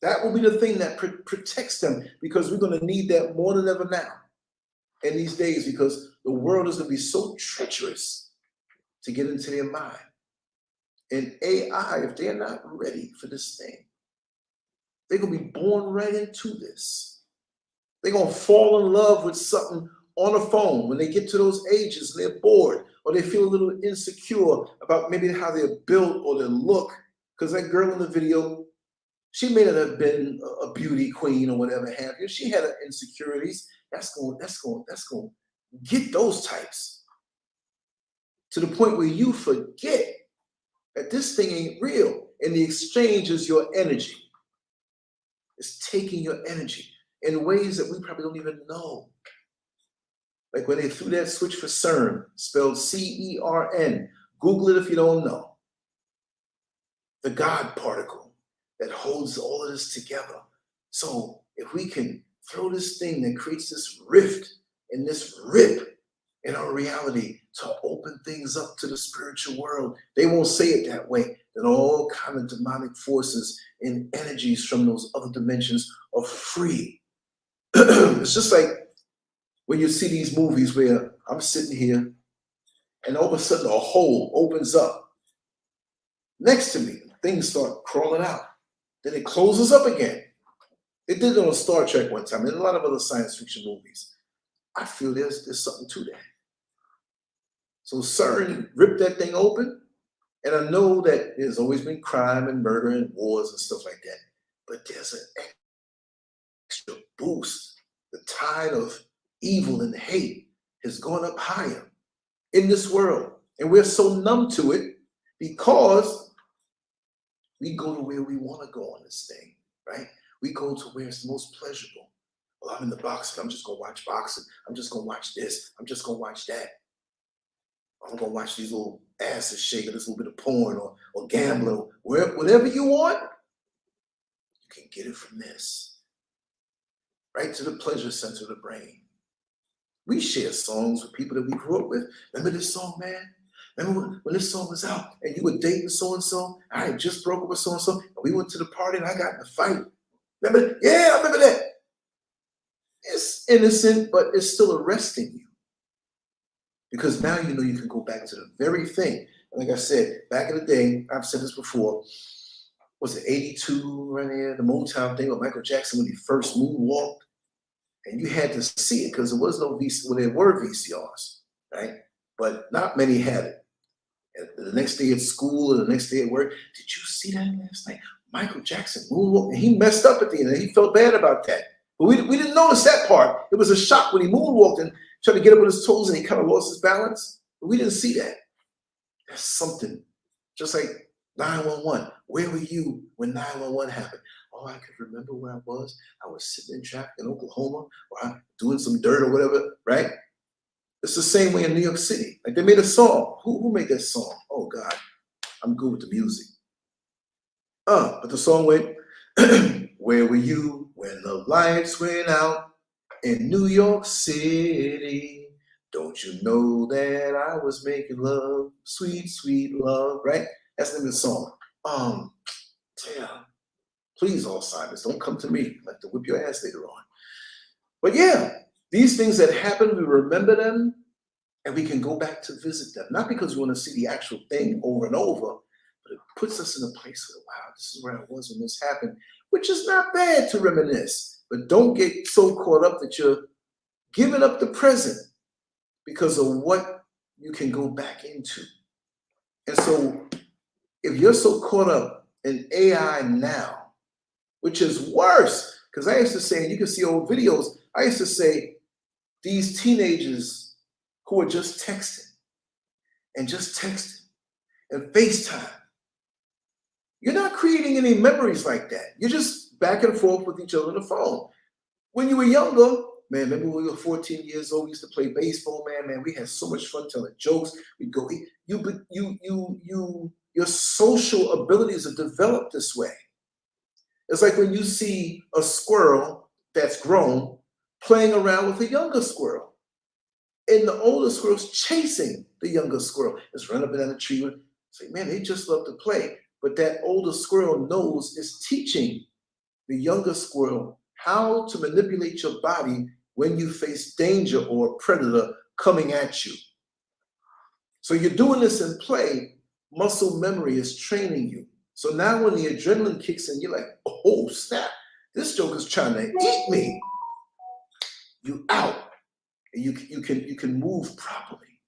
That will be the thing that protects them, because we're going to need that more than ever now in these days, because the world is going to be so treacherous to get into their mind. And AI, if they're not ready for this thing, they're going to be born right into this. They're going to fall in love with something on a phone when they get to those ages and they're bored, or they feel a little insecure about maybe how they're built or their look. Because that girl in the video, she may not have been a beauty queen or whatever have you. She had her insecurities. That's going to get those types to the point where you forget that this thing ain't real, and the exchange is your energy. It's taking your energy in ways that we probably don't even know. Like when they threw that switch for CERN, spelled C-E-R-N. Google it if you don't know. The God particle that holds all of this together. So if we can throw this thing that creates this rift and this rip in our reality to open things up to the spiritual world. They won't say it that way. That all kind of demonic forces and energies from those other dimensions are free. It's just like when you see these movies where I'm sitting here and all of a sudden a hole opens up next to me. Things start crawling out. Then it closes up again. It did it on Star Trek one time and a lot of other science fiction movies. I feel there's something to that. So CERN ripped that thing open, and I know that there's always been crime and murder and wars and stuff like that, but there's an extra boost. The tide of evil and hate has gone up higher in this world, and we're so numb to it because we go to where we want to go on this thing, right? We go to where it's the most pleasurable. Well, I'm in the boxing. I'm just going to watch boxing. I'm just going to watch this. I'm just going to watch that. I'm going to watch these little asses shaking, this little bit of porn or gambling. Whatever you want, you can get it from this. Right to the pleasure center of the brain. We share songs with people that we grew up with. Remember this song, man? Remember when this song was out and you were dating so-and-so? I had just broke up with so-and-so and we went to the party and I got in a fight. Remember? Yeah, I remember that. It's innocent, but it's still arresting you. Because now you know you can go back to the very thing. And like I said, back in the day, I've said this before, was it 82 right there, the Motown thing with Michael Jackson when he first moonwalked? And you had to see it because there was no VCR, well, there were VCRs, right? But not many had it. And the next day at school or the next day at work, did you see that last night? Michael Jackson moonwalked, and he messed up at the end, and he felt bad about that. But we didn't notice that part. It was a shock when he moonwalked and tried to get up on his toes and he kind of lost his balance. But we didn't see that. That's something. Just like 911. Where were you when 911 happened? Oh, I could remember where I was. I was sitting in traffic in Oklahoma or I'm doing some dirt or whatever, right? It's the same way in New York City. Like they made a song. Who made that song? Oh, God. I'm good with the music. But the song went, where were you when the lights went out in New York City? Don't you know that I was making love, sweet, sweet love, right? That's the name of the song. Damn. Please, Alzheimer's, don't come to me. I'll have to whip your ass later on. But yeah, these things that happen, we remember them, and we can go back to visit them. Not because we want to see the actual thing over and over, but it puts us in a place where, wow, this is where I was when this happened, which is not bad to reminisce. But don't get so caught up that you're giving up the present because of what you can go back into. And so if you're so caught up in AI now, which is worse, because I used to say, and you can see old videos, I used to say, these teenagers who are just texting and FaceTime, you're not creating any memories like that. You're just back and forth with each other on the phone. When you were younger, man, remember when we were 14 years old, we used to play baseball, man, we had so much fun telling jokes. We'd go eat. Your social abilities are developed this way. It's like when you see a squirrel that's grown playing around with a younger squirrel. And the older squirrel's chasing the younger squirrel. It's run up and down the tree. It's like, man, they just love to play. But that older squirrel knows is teaching the younger squirrel how to manipulate your body when you face danger or a predator coming at you. So you're doing this in play. Muscle memory is training you. So now when the adrenaline kicks in, you're like, oh, snap. This joker's trying to eat me. You out. And you can move properly.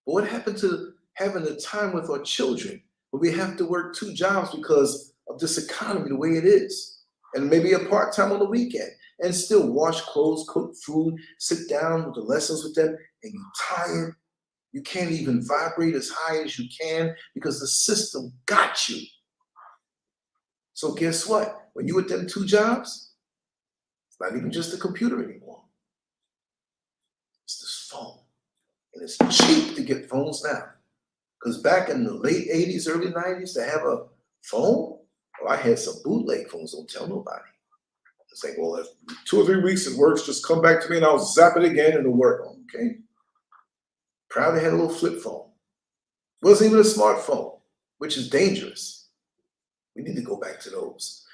But what happened to having the time with our children where we have to work 2 jobs because of this economy the way it is? And maybe a part-time on the weekend and still wash clothes, cook food, sit down with the lessons with them, and you're tired. You can't even vibrate as high as you can because the system got you. So guess what? When you with them 2 jobs, it's not even just a computer anymore. It's this phone. And it's cheap to get phones now. Because back in the late 80s, early 90s, to have a phone, well, I had some bootleg phones, don't tell nobody. It's like, well, if 2 or 3 weeks it works, just come back to me and I'll zap it again and it'll work. Okay. Probably had a little flip phone. Wasn't even a smartphone, which is dangerous. We need to go back to those.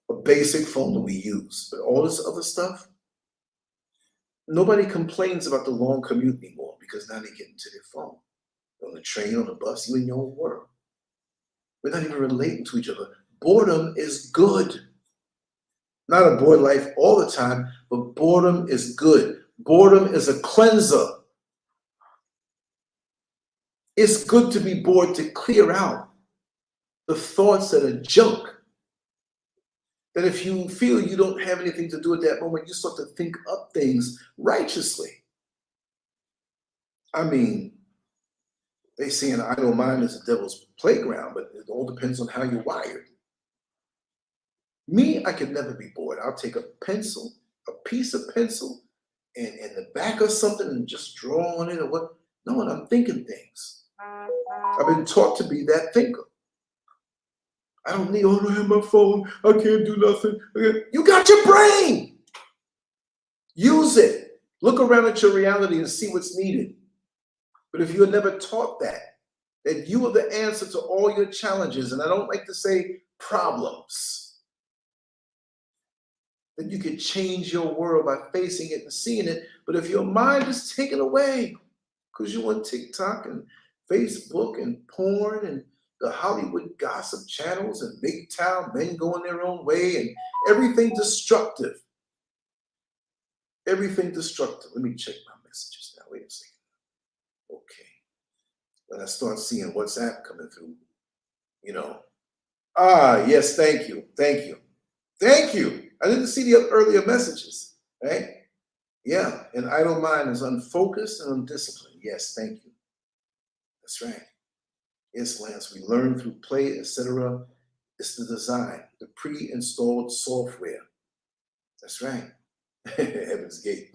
A basic phone that we use. But all this other stuff, nobody complains about the long commute anymore because now they get into their phone. On the train, on the bus, you in your own world. We're not even relating to each other. Boredom is good. Not a bored life all the time, but boredom is good. Boredom is a cleanser. It's good to be bored to clear out the thoughts that are junk. That if you feel you don't have anything to do at that moment, you start to think up things righteously. I mean, they say an idle mind is the devil's playground, but it all depends on how you're wired. Me, I could never be bored. I'll take a pencil, a piece of pencil, and in the back of something and just draw on it or what. No, and I'm thinking things. I've been taught to be that thinker. I don't need, oh, I don't have my phone. I can't do nothing. You got your brain. Use it. Look around at your reality and see what's needed. But if you're never taught that you are the answer to all your challenges, and I don't like to say problems, that you can change your world by facing it and seeing it. But if your mind is taken away because you want TikTok and Facebook and porn and the Hollywood gossip channels and big town men going their own way and everything destructive. Everything destructive. Let me check my messages now. Wait a second. Okay. When I start seeing WhatsApp coming through, yes, thank you. Thank you. Thank you. I didn't see the earlier messages, right? Yeah, an idle mind is unfocused and undisciplined. Yes, thank you. That's right. Yes, Lance, we learn through play, etc. It's the design, the pre-installed software. That's right. Heaven's Gate.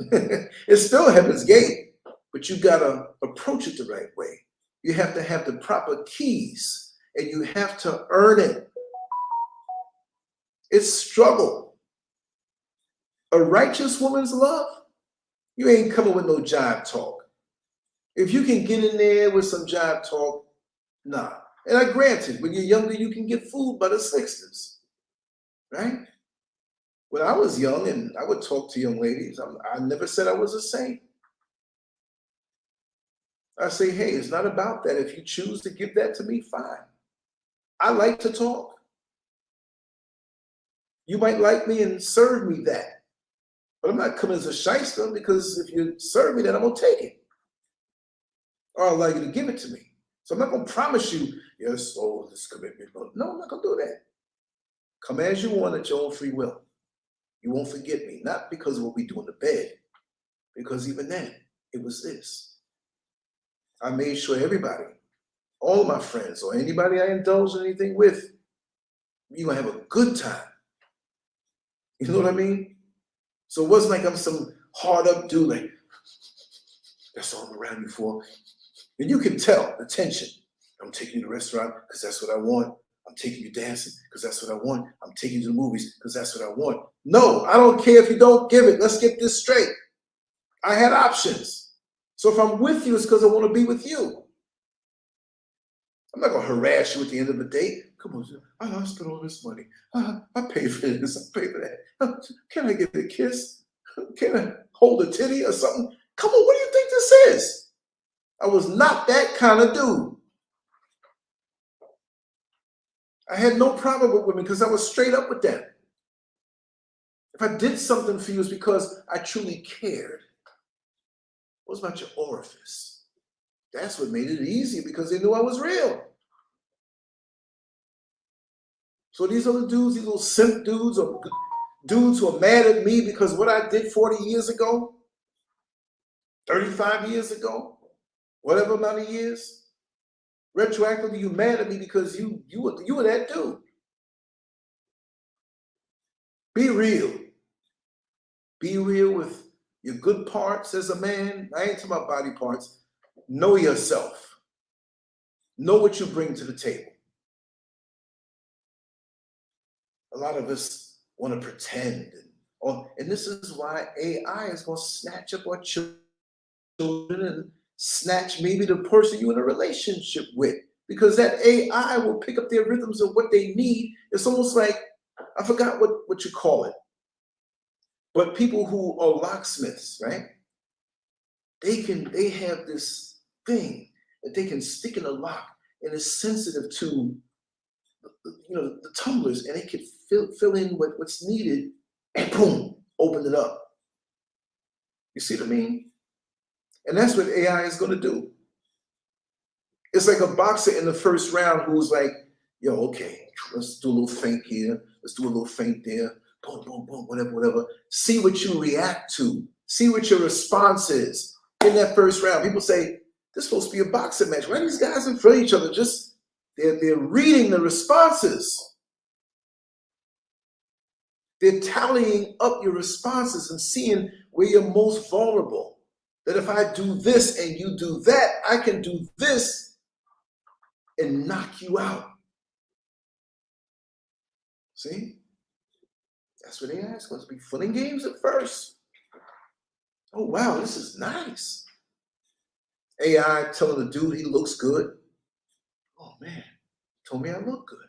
It's still Heaven's Gate, but you gotta approach it the right way. You have to have the proper keys, and you have to earn it. It's struggle. A righteous woman's love, you ain't coming with no jive talk. If you can get in there with some jive talk, nah. And I granted, when you're younger, you can get fooled by the 60s, right? When I was young and I would talk to young ladies, I never said I was a saint. I say, hey, it's not about that. If you choose to give that to me, fine. I like to talk. You might like me and serve me that. But I'm not coming as a shyster, because if you serve me that, I'm going to take it. Or I'll allow you to give it to me. So I'm not going to promise you, yes, oh, this commitment. No, I'm not going to do that. Come as you want at your own free will. You won't forget me, not because of what we do in the bed, because even then, it was this. I made sure everybody, all of my friends, or anybody I indulge in anything with, you're going to have a good time. You know what I mean? So it wasn't like I'm some hard up dude, like, that's all I'm around you for. And you can tell the tension. I'm taking you to the restaurant because that's what I want. I'm taking you dancing because that's what I want. I'm taking you to the movies because that's what I want. No, I don't care if you don't give it. Let's get this straight. I had options. So if I'm with you, it's because I want to be with you. I'm not going to harass you at the end of the day. Come on, I spent all this money. I paid for this. I paid for that. Can I get a kiss? Can I hold a titty or something? Come on, what do you think this is? I was not that kind of dude. I had no problem with women because I was straight up with them. If I did something for you, it's because I truly cared. What about your orifice? That's what made it easy, because they knew I was real. So these other dudes, these little simp dudes, or dudes who are mad at me because what I did 40 years ago, 35 years ago, whatever amount of years, retroactively, you mad at me because you were that dude. Be real. Be real with your good parts as a man. I ain't talking about body parts. Know yourself. Know what you bring to the table. A lot of us want to pretend and And this is why AI is going to snatch up our children and snatch maybe the person you're in a relationship with, because that AI will pick up their rhythms of what they need. It's almost like, I forgot what you call it, but people who are locksmiths, right? They have this thing that they can stick in a lock, and it's sensitive to, the tumblers, and they can fill in what's needed, and boom, open it up. You see what I mean? And that's what AI is going to do. It's like a boxer in the first round who's like, yo, okay, let's do a little feint here. Let's do a little feint there. Boom, boom, boom, whatever. See what you react to. See what your response is in that first round. People say, this is supposed to be a boxing match. Why are these guys in front of each other? Just, they're reading the responses. They're tallying up your responses and seeing where you're most vulnerable. That if I do this and you do that, I can do this and knock you out. See? That's what AI is going to be. Fun and games at first. Oh, wow, this is nice. AI telling the dude he looks good. Oh, man, told me I look good.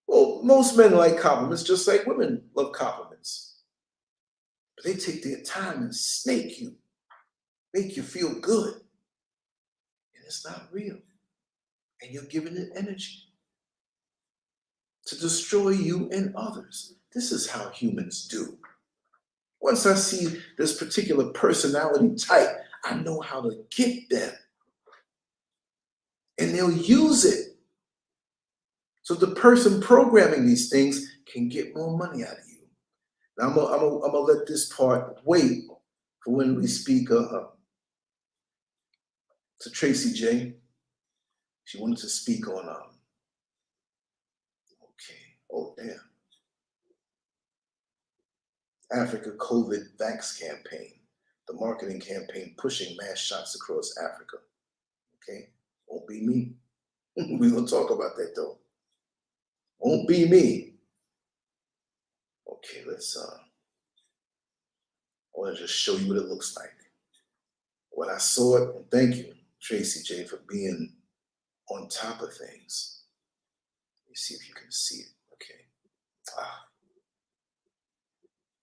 Well, most men like compliments just like women love compliments. But they take their time and snake you, make you feel good. And it's not real. And you're giving it energy to destroy you and others. This is how humans do. Once I see this particular personality type, I know how to get them. And they'll use it. So the person programming these things can get more money out of you. Now I'm gonna let this part wait for when we speak to Tracy J. She wanted to speak on oh damn. Africa COVID Vax campaign, the marketing campaign pushing mass shots across Africa. Okay, won't be me. We're gonna talk about that though. Won't be me. Okay, let's I want to just show you what it looks like. When I saw it, and thank you, Tracy J, for being on top of things. Let me see if you can see it. Okay.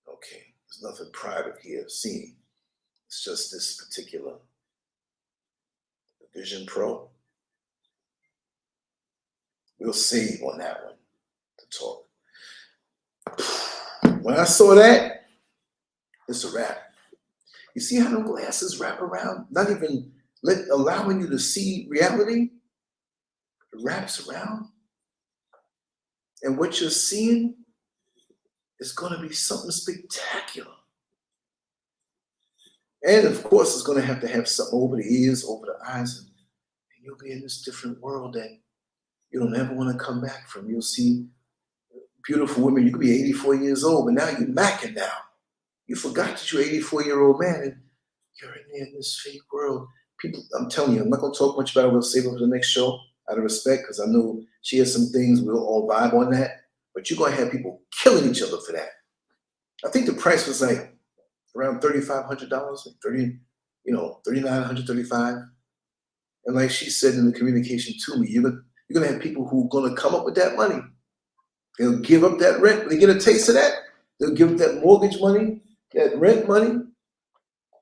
Okay, there's nothing private here seeing. It's just this particular Vision Pro. We'll save on that one to talk. When I saw that, it's a wrap. You see how them glasses wrap around? Not even allowing you to see reality. It wraps around. And what you're seeing is going to be something spectacular. And of course, it's going to have something over the ears, over the eyes, and you'll be in this different world that you don't ever want to come back from. You'll see beautiful women. You could be 84 years old, but now you're macking now. You forgot that you're an 84-year-old man, and you're in there in this fake world. People, I'm telling you, I'm not going to talk much about it. We'll save it for the next show out of respect, because I know she has some things. We'll all vibe on that. But you're going to have people killing each other for that. I think the price was like around $3,500, like $3,900, $35. And like she said in the communication to me, you're going to have people who are going to come up with that money. They'll give up that rent. When they get a taste of that, they'll give up that mortgage money, that rent money,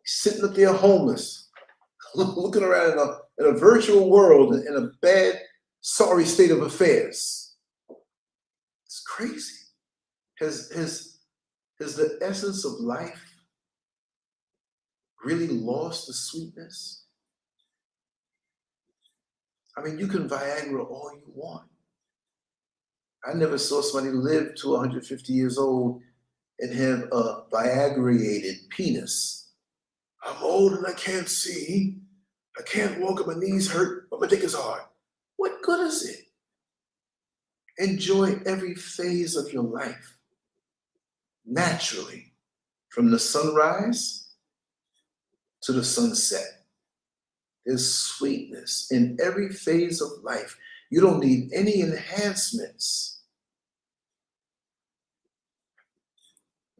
sitting up there homeless, looking around in a virtual world in a bad, sorry state of affairs. It's crazy. Has the essence of life really lost the sweetness? I mean, you can Viagra all you want. I never saw somebody live to 150 years old and have a Viagrated penis. I'm old and I can't see. I can't walk and my knees hurt, but my dick is hard. What good is it? Enjoy every phase of your life naturally, from the sunrise to the sunset. There's sweetness in every phase of life. You don't need any enhancements.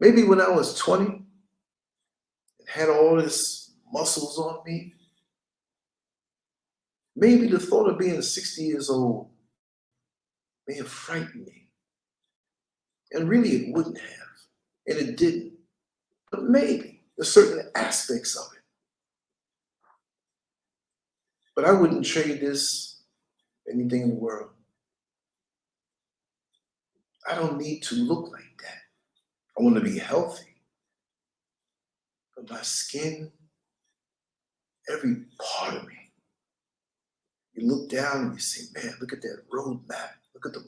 Maybe when I was 20 and had all this muscles on me, maybe the thought of being 60 years old may have frightened me. And really it wouldn't have, and it didn't. But maybe there's certain aspects of it. But I wouldn't trade this for anything in the world. I don't need to look like that. I want to be healthy. But my skin, every part of me, you look down and you say, man, look at that road map. Look at the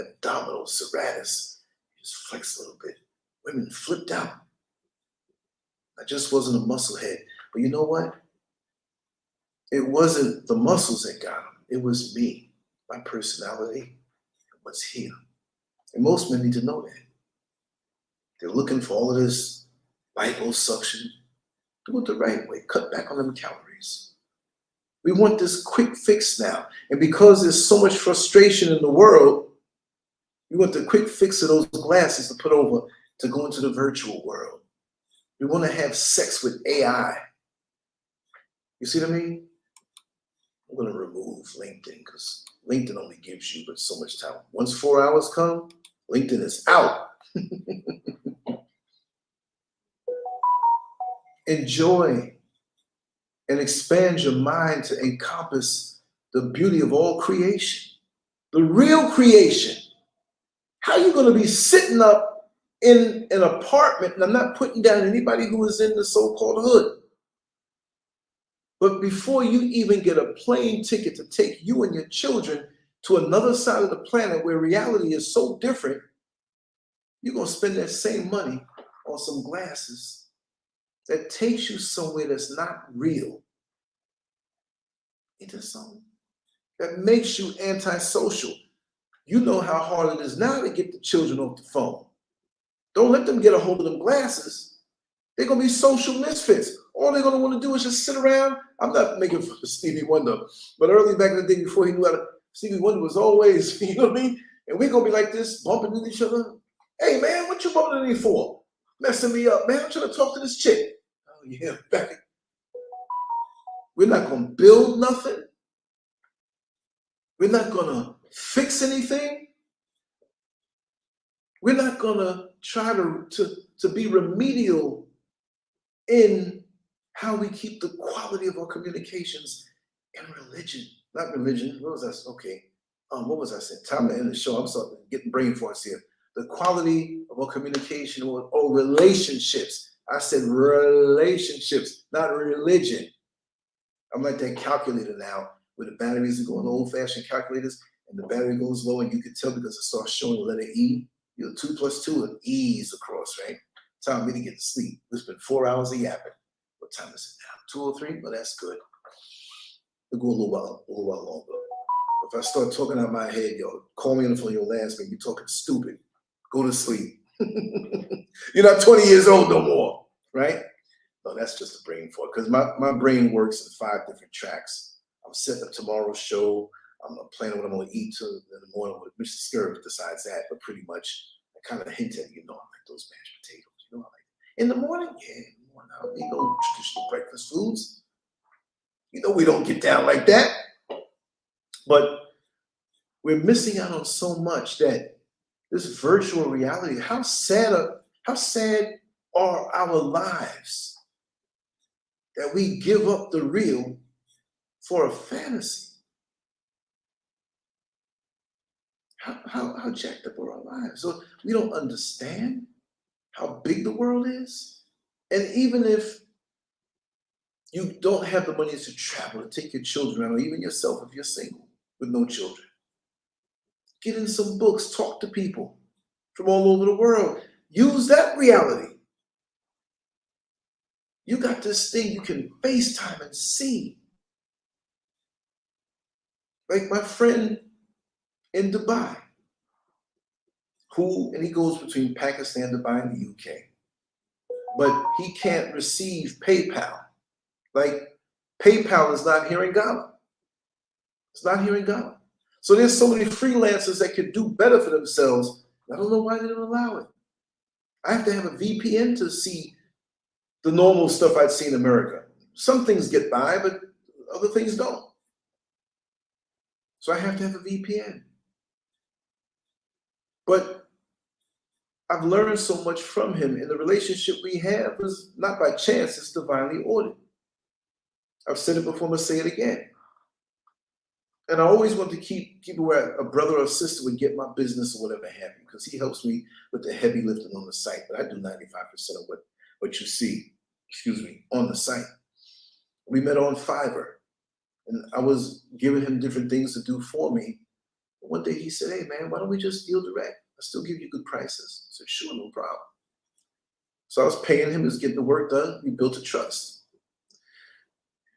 abdominal serratus. Just flex a little bit. Women flipped out. I just wasn't a muscle head. But you know what? It wasn't the muscles that got them. It was me, my personality, and what's here. And most men need to know that. They're looking for all of this liposuction. Do it the right way. Cut back on them calories. We want this quick fix now. And because there's so much frustration in the world, we want the quick fix of those glasses to put over to go into the virtual world. We want to have sex with AI. You see what I mean? I'm going to remove LinkedIn because LinkedIn only gives you but so much time. Once 4 hours come, LinkedIn is out. Enjoy and expand your mind to encompass the beauty of all creation, the real creation. How are you going to be sitting up in an apartment, and I'm not putting down anybody who is in the so-called hood, but before you even get a plane ticket to take you and your children to another side of the planet where reality is so different, you're going to spend that same money on some glasses that takes you somewhere that's not real. Into something that makes you antisocial. You know how hard it is now to get the children off the phone. Don't let them get a hold of them glasses. They're going to be social misfits. All they're going to want to do is just sit around. I'm not making fun of Stevie Wonder, but early back in the day before he knew how to, Stevie Wonder was always, you know what I mean? And we're going to be like this, bumping into each other. Hey, man, what you bumping into me for? Messing me up, man. I'm trying to talk to this chick. Oh, yeah, back. We're not going to build nothing. We're not going to fix anything. We're not going to try to be remedial in how we keep the quality of our communications and religion. Not religion. What was that? Okay. What was I saying? Time to end the show. I'm starting getting brain farts here. The quality of our communication or relationships. I said relationships, not religion. I'm like that calculator now where the batteries are going old-fashioned calculators and the battery goes low and you can tell because it starts showing the letter E. You know, 2 + 2 and E's across, right? Time for me to get to sleep. It's been 4 hours of yapping. What time is it now? 2:03? Well, that's good. We'll go a little while longer. If I start talking out my head, yo, call me on the phone, you'll ask me, you're talking stupid. Go to sleep. You're not 20 years old no more, right? No, that's just a brain fart because my brain works in 5 different tracks. I'm setting up tomorrow's show. I'm planning what I'm going to eat in the morning with Mr. SCURV besides that, but pretty much I kind of hint at, you know, I like those mashed potatoes. You know, I like in the morning, yeah, in the morning. I don't need no traditional breakfast foods. You know, we don't get down like that. But we're missing out on so much that this virtual reality, how sad are our lives that we give up the real for a fantasy? How jacked up are our lives? So we don't understand how big the world is. And even if you don't have the money to travel, to take your children around, or even yourself if you're single with no children, get in some books, talk to people from all over the world. Use that reality. You got this thing you can FaceTime and see. Like my friend in Dubai, and he goes between Pakistan, Dubai, and the UK, but he can't receive PayPal. Like PayPal is not here in Ghana. It's not here in Ghana. So there's so many freelancers that could do better for themselves. I don't know why they don't allow it. I have to have a VPN to see the normal stuff I'd see in America. Some things get by, but other things don't. So I have to have a VPN. But I've learned so much from him, and the relationship we have is not by chance, it's divinely ordered. I've said it before, I'm gonna say it again. And I always want to keep it where a brother or sister would get my business or whatever have you, because he helps me with the heavy lifting on the site. But I do 95% of what you see, on the site. We met on Fiverr, and I was giving him different things to do for me. But one day he said, hey man, why don't we just deal direct? I still give you good prices. I said, sure, no problem. So I was paying him, to get the work done. We built a trust.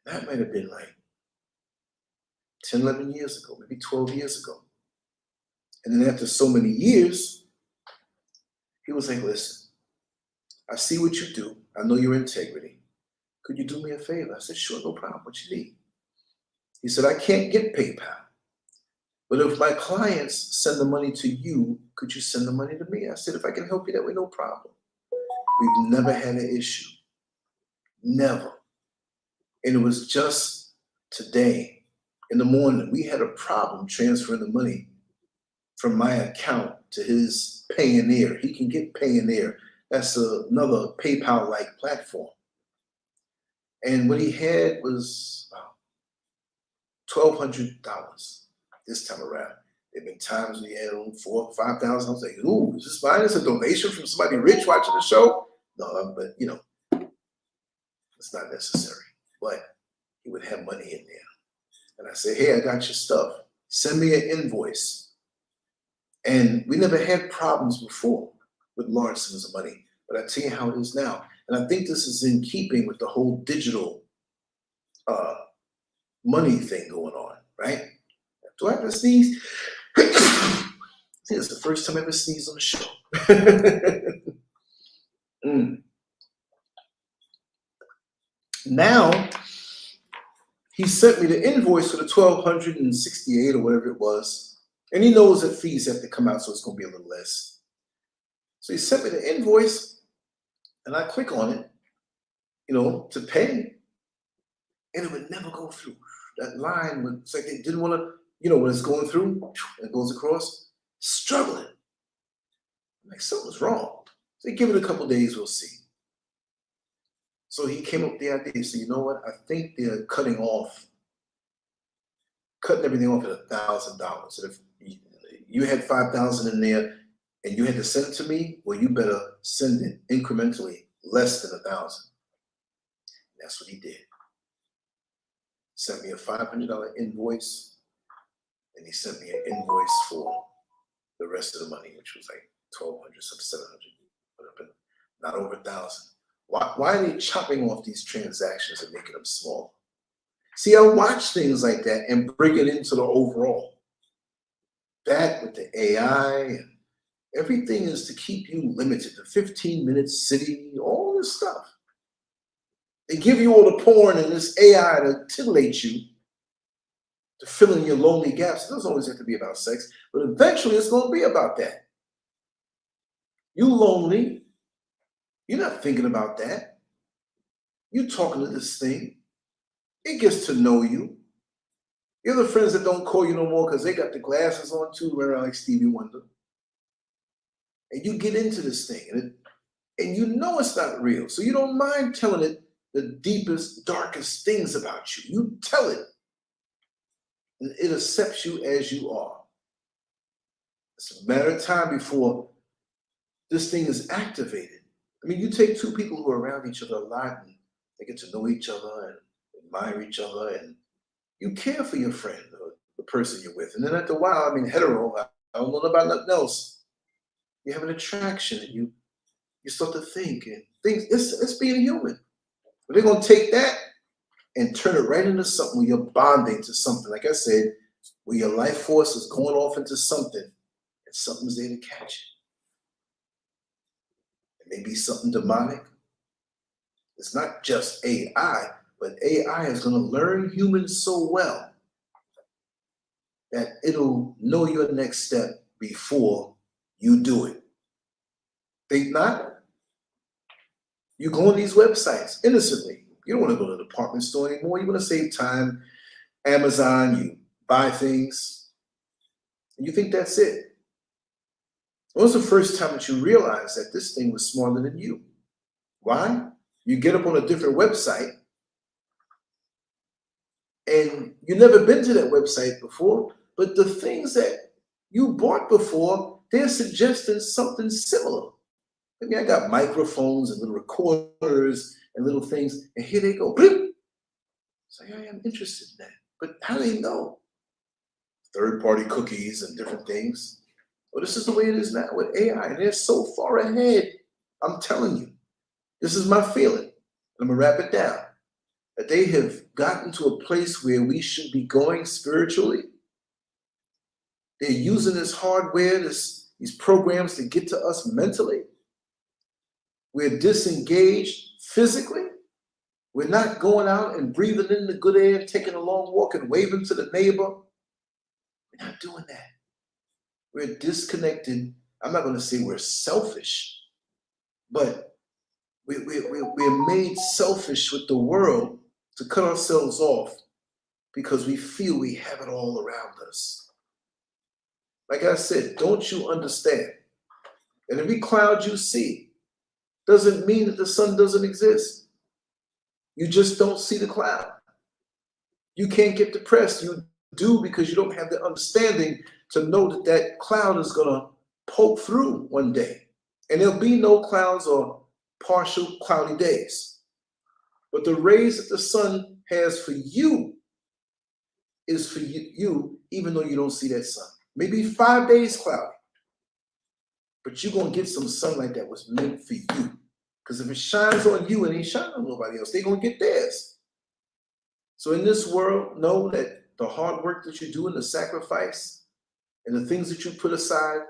That might have been like 10, 11 years ago, maybe 12 years ago. And then after so many years, he was like, listen, I see what you do. I know your integrity. Could you do me a favor? I said, sure, no problem. What you need? He said, I can't get PayPal. But if my clients send the money to you, could you send the money to me? I said, if I can help you that way, no problem. We've never had an issue. Never. And it was just today in the morning, we had a problem transferring the money from my account to his Payoneer. He can get Payoneer. That's another PayPal-like platform. And what he had was $1,200 this time around. There have been times when he had on $4,000 or $5,000. I was like, ooh, is this mine? Is a donation from somebody rich watching the show? No, but you know, it's not necessary. But he would have money in there. And I said, hey, I got your stuff. Send me an invoice. And we never had problems before with large sums of money. But I tell you how it is now. And I think this is in keeping with the whole digital money thing going on, right? Do I have to sneeze? I think it's the first time I ever sneezed on the show. Now, he sent me the invoice for the $1,268 or whatever it was. And he knows that fees have to come out, so it's going to be a little less. So he sent me the invoice, and I click on it, you know, to pay. And it would never go through. That line would, it's like they didn't want to, you know, when it's going through, it goes across, struggling. I'm like, something's wrong. So give it a couple days, we'll see. So he came up with the idea. So you know what? I think they're cutting everything off at $1,000. So if you had $5,000 in there and you had to send it to me, well, you better send it incrementally less than $1,000. That's what he did. Sent me a $500 invoice, and he sent me an invoice for the rest of the money, which was like $1,200, some $700, whatever, not over $1,000. Why are they chopping off these transactions and making them small? See, I watch things like that and bring it into the overall. That with the AI and everything is to keep you limited to 15-minute city, all this stuff. They give you all the porn and this AI to titillate you, to fill in your lonely gaps. It doesn't always have to be about sex, but eventually it's going to be about that. You lonely. You're not thinking about that. You're talking to this thing. It gets to know you. You're the friends that don't call you no more because they got the glasses on too, around like Stevie Wonder. And you get into this thing, and you know it's not real. So you don't mind telling it the deepest, darkest things about you. You tell it. And it accepts you as you are. It's a matter of time before this thing is activated. I mean, you take two people who are around each other a lot and they get to know each other and admire each other, and you care for your friend or the person you're with. And then after a while, I mean, hetero, I don't know about nothing else. You have an attraction and you start to think and things. It's being a human. But they're going to take that and turn it right into something where you're bonding to something. Like I said, where your life force is going off into something and something's there to catch it. Maybe something demonic. It's not just AI, but AI is going to learn humans so well that it'll know your next step before you do it. Think not? You go on these websites innocently. You don't want to go to the department store anymore. You want to save time. Amazon, you buy things. And you think that's it. When was the first time that you realized that this thing was smarter than you? Why? You get up on a different website and you've never been to that website before, but the things that you bought before, they're suggesting something similar. Maybe I got microphones and little recorders and little things, and here they go. Bloop. So I am interested in that. But how do they know? Third-party cookies and different things. Well, this is the way it is now with AI, and they're so far ahead. I'm telling you, this is my feeling. I'm gonna wrap it down. That they have gotten to a place where we should be going spiritually. They're using this hardware, these programs to get to us mentally. We're disengaged physically. We're not going out and breathing in the good air, taking a long walk and waving to the neighbor. We're not doing that. We're disconnected. I'm not going to say we're selfish, but we're made selfish with the world to cut ourselves off because we feel we have it all around us. Like I said, don't you understand? And every cloud you see doesn't mean that the sun doesn't exist. You just don't see the cloud. You can't get depressed. You do because you don't have the understanding to know that that cloud is going to poke through one day. And there'll be no clouds or partial cloudy days. But the rays that the sun has for you is for you, even though you don't see that sun. Maybe 5 days cloudy. But you're going to get some sunlight that was meant for you. Because if it shines on you and it ain't shining on nobody else, they're going to get theirs. So in this world, know that the hard work that you do and the sacrifice and the things that you put aside,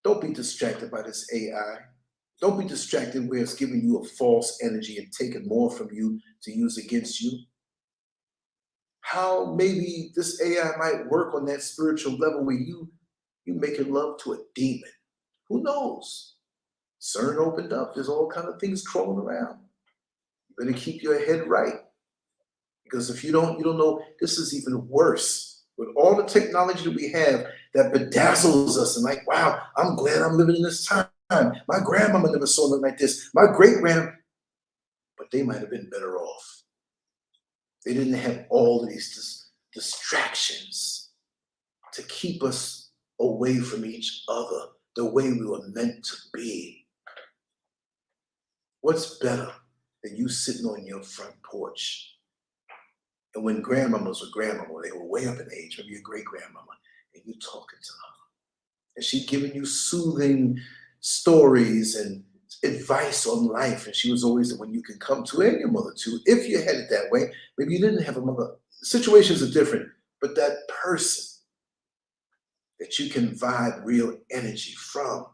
don't be distracted by this AI. Don't be distracted where it's giving you a false energy and taking more from you to use against you. How maybe this AI might work on that spiritual level where you making love to a demon. Who knows? CERN opened up. There's all kinds of things crawling around. You better keep your head right. Because if you don't know, this is even worse. With all the technology that we have that bedazzles us and like, wow, I'm glad I'm living in this time. My grandmama never saw nothing like this. My great-grand, but they might have been better off. They didn't have all of these distractions to keep us away from each other the way we were meant to be. What's better than you sitting on your front porch? And when grandmamas were grandmama, they were way up in age, maybe your great-grandmama, and you talking to her. And she giving you soothing stories and advice on life. And she was always the one you can come to, and your mother too, if you had it that way. Maybe you didn't have a mother. Situations are different, but that person that you can vibe real energy from,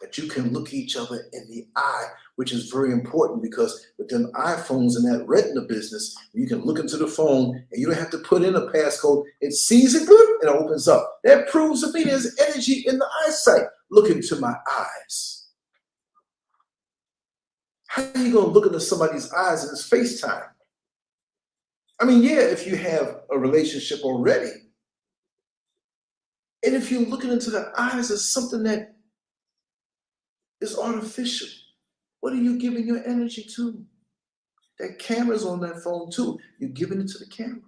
that you can look each other in the eye, which is very important because with them iPhones and that retina business, you can look into the phone and you don't have to put in a passcode. It sees it and it opens up. That proves to me there's energy in the eyesight. Look into my eyes. How are you going to look into somebody's eyes and it's FaceTime? I mean, yeah, if you have a relationship already. And if you're looking into the eyes of something that is artificial, what are you giving your energy to? That camera's on that phone too. You're giving it to the camera.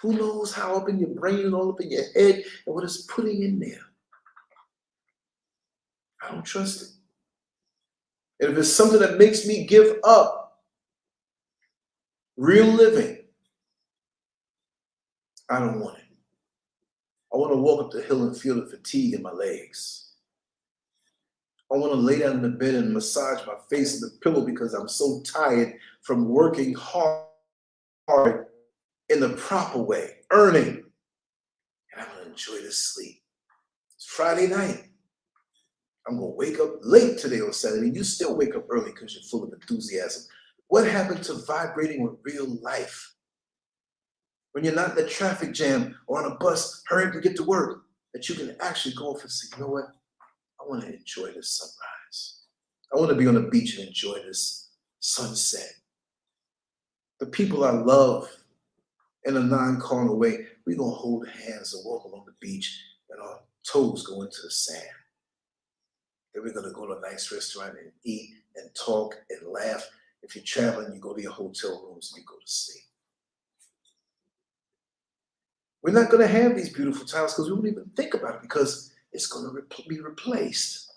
Who knows how up in your brain and all up in your head and what it's putting in there? I don't trust it. And if it's something that makes me give up real living, I don't want it. I want to walk up the hill and feel the fatigue in my legs. I want to lay down in the bed and massage my face in the pillow because I'm so tired from working hard in the proper way, earning. And I'm going to enjoy this sleep. It's Friday night. I'm going to wake up late today on Saturday. You still wake up early because you're full of enthusiasm. What happened to vibrating with real life? When you're not in the traffic jam or on a bus, hurrying to get to work, that you can actually go off and say, you know what? I want to enjoy this sunrise. I want to be on the beach and enjoy this sunset. The people I love in a non-carnal way, we're going to hold hands and walk along the beach and our toes go into the sand. Then we're going to go to a nice restaurant and eat and talk and laugh. If you're traveling, you go to your hotel rooms and you go to sleep. We're not going to have these beautiful times because we won't even think about it because it's going to be replaced.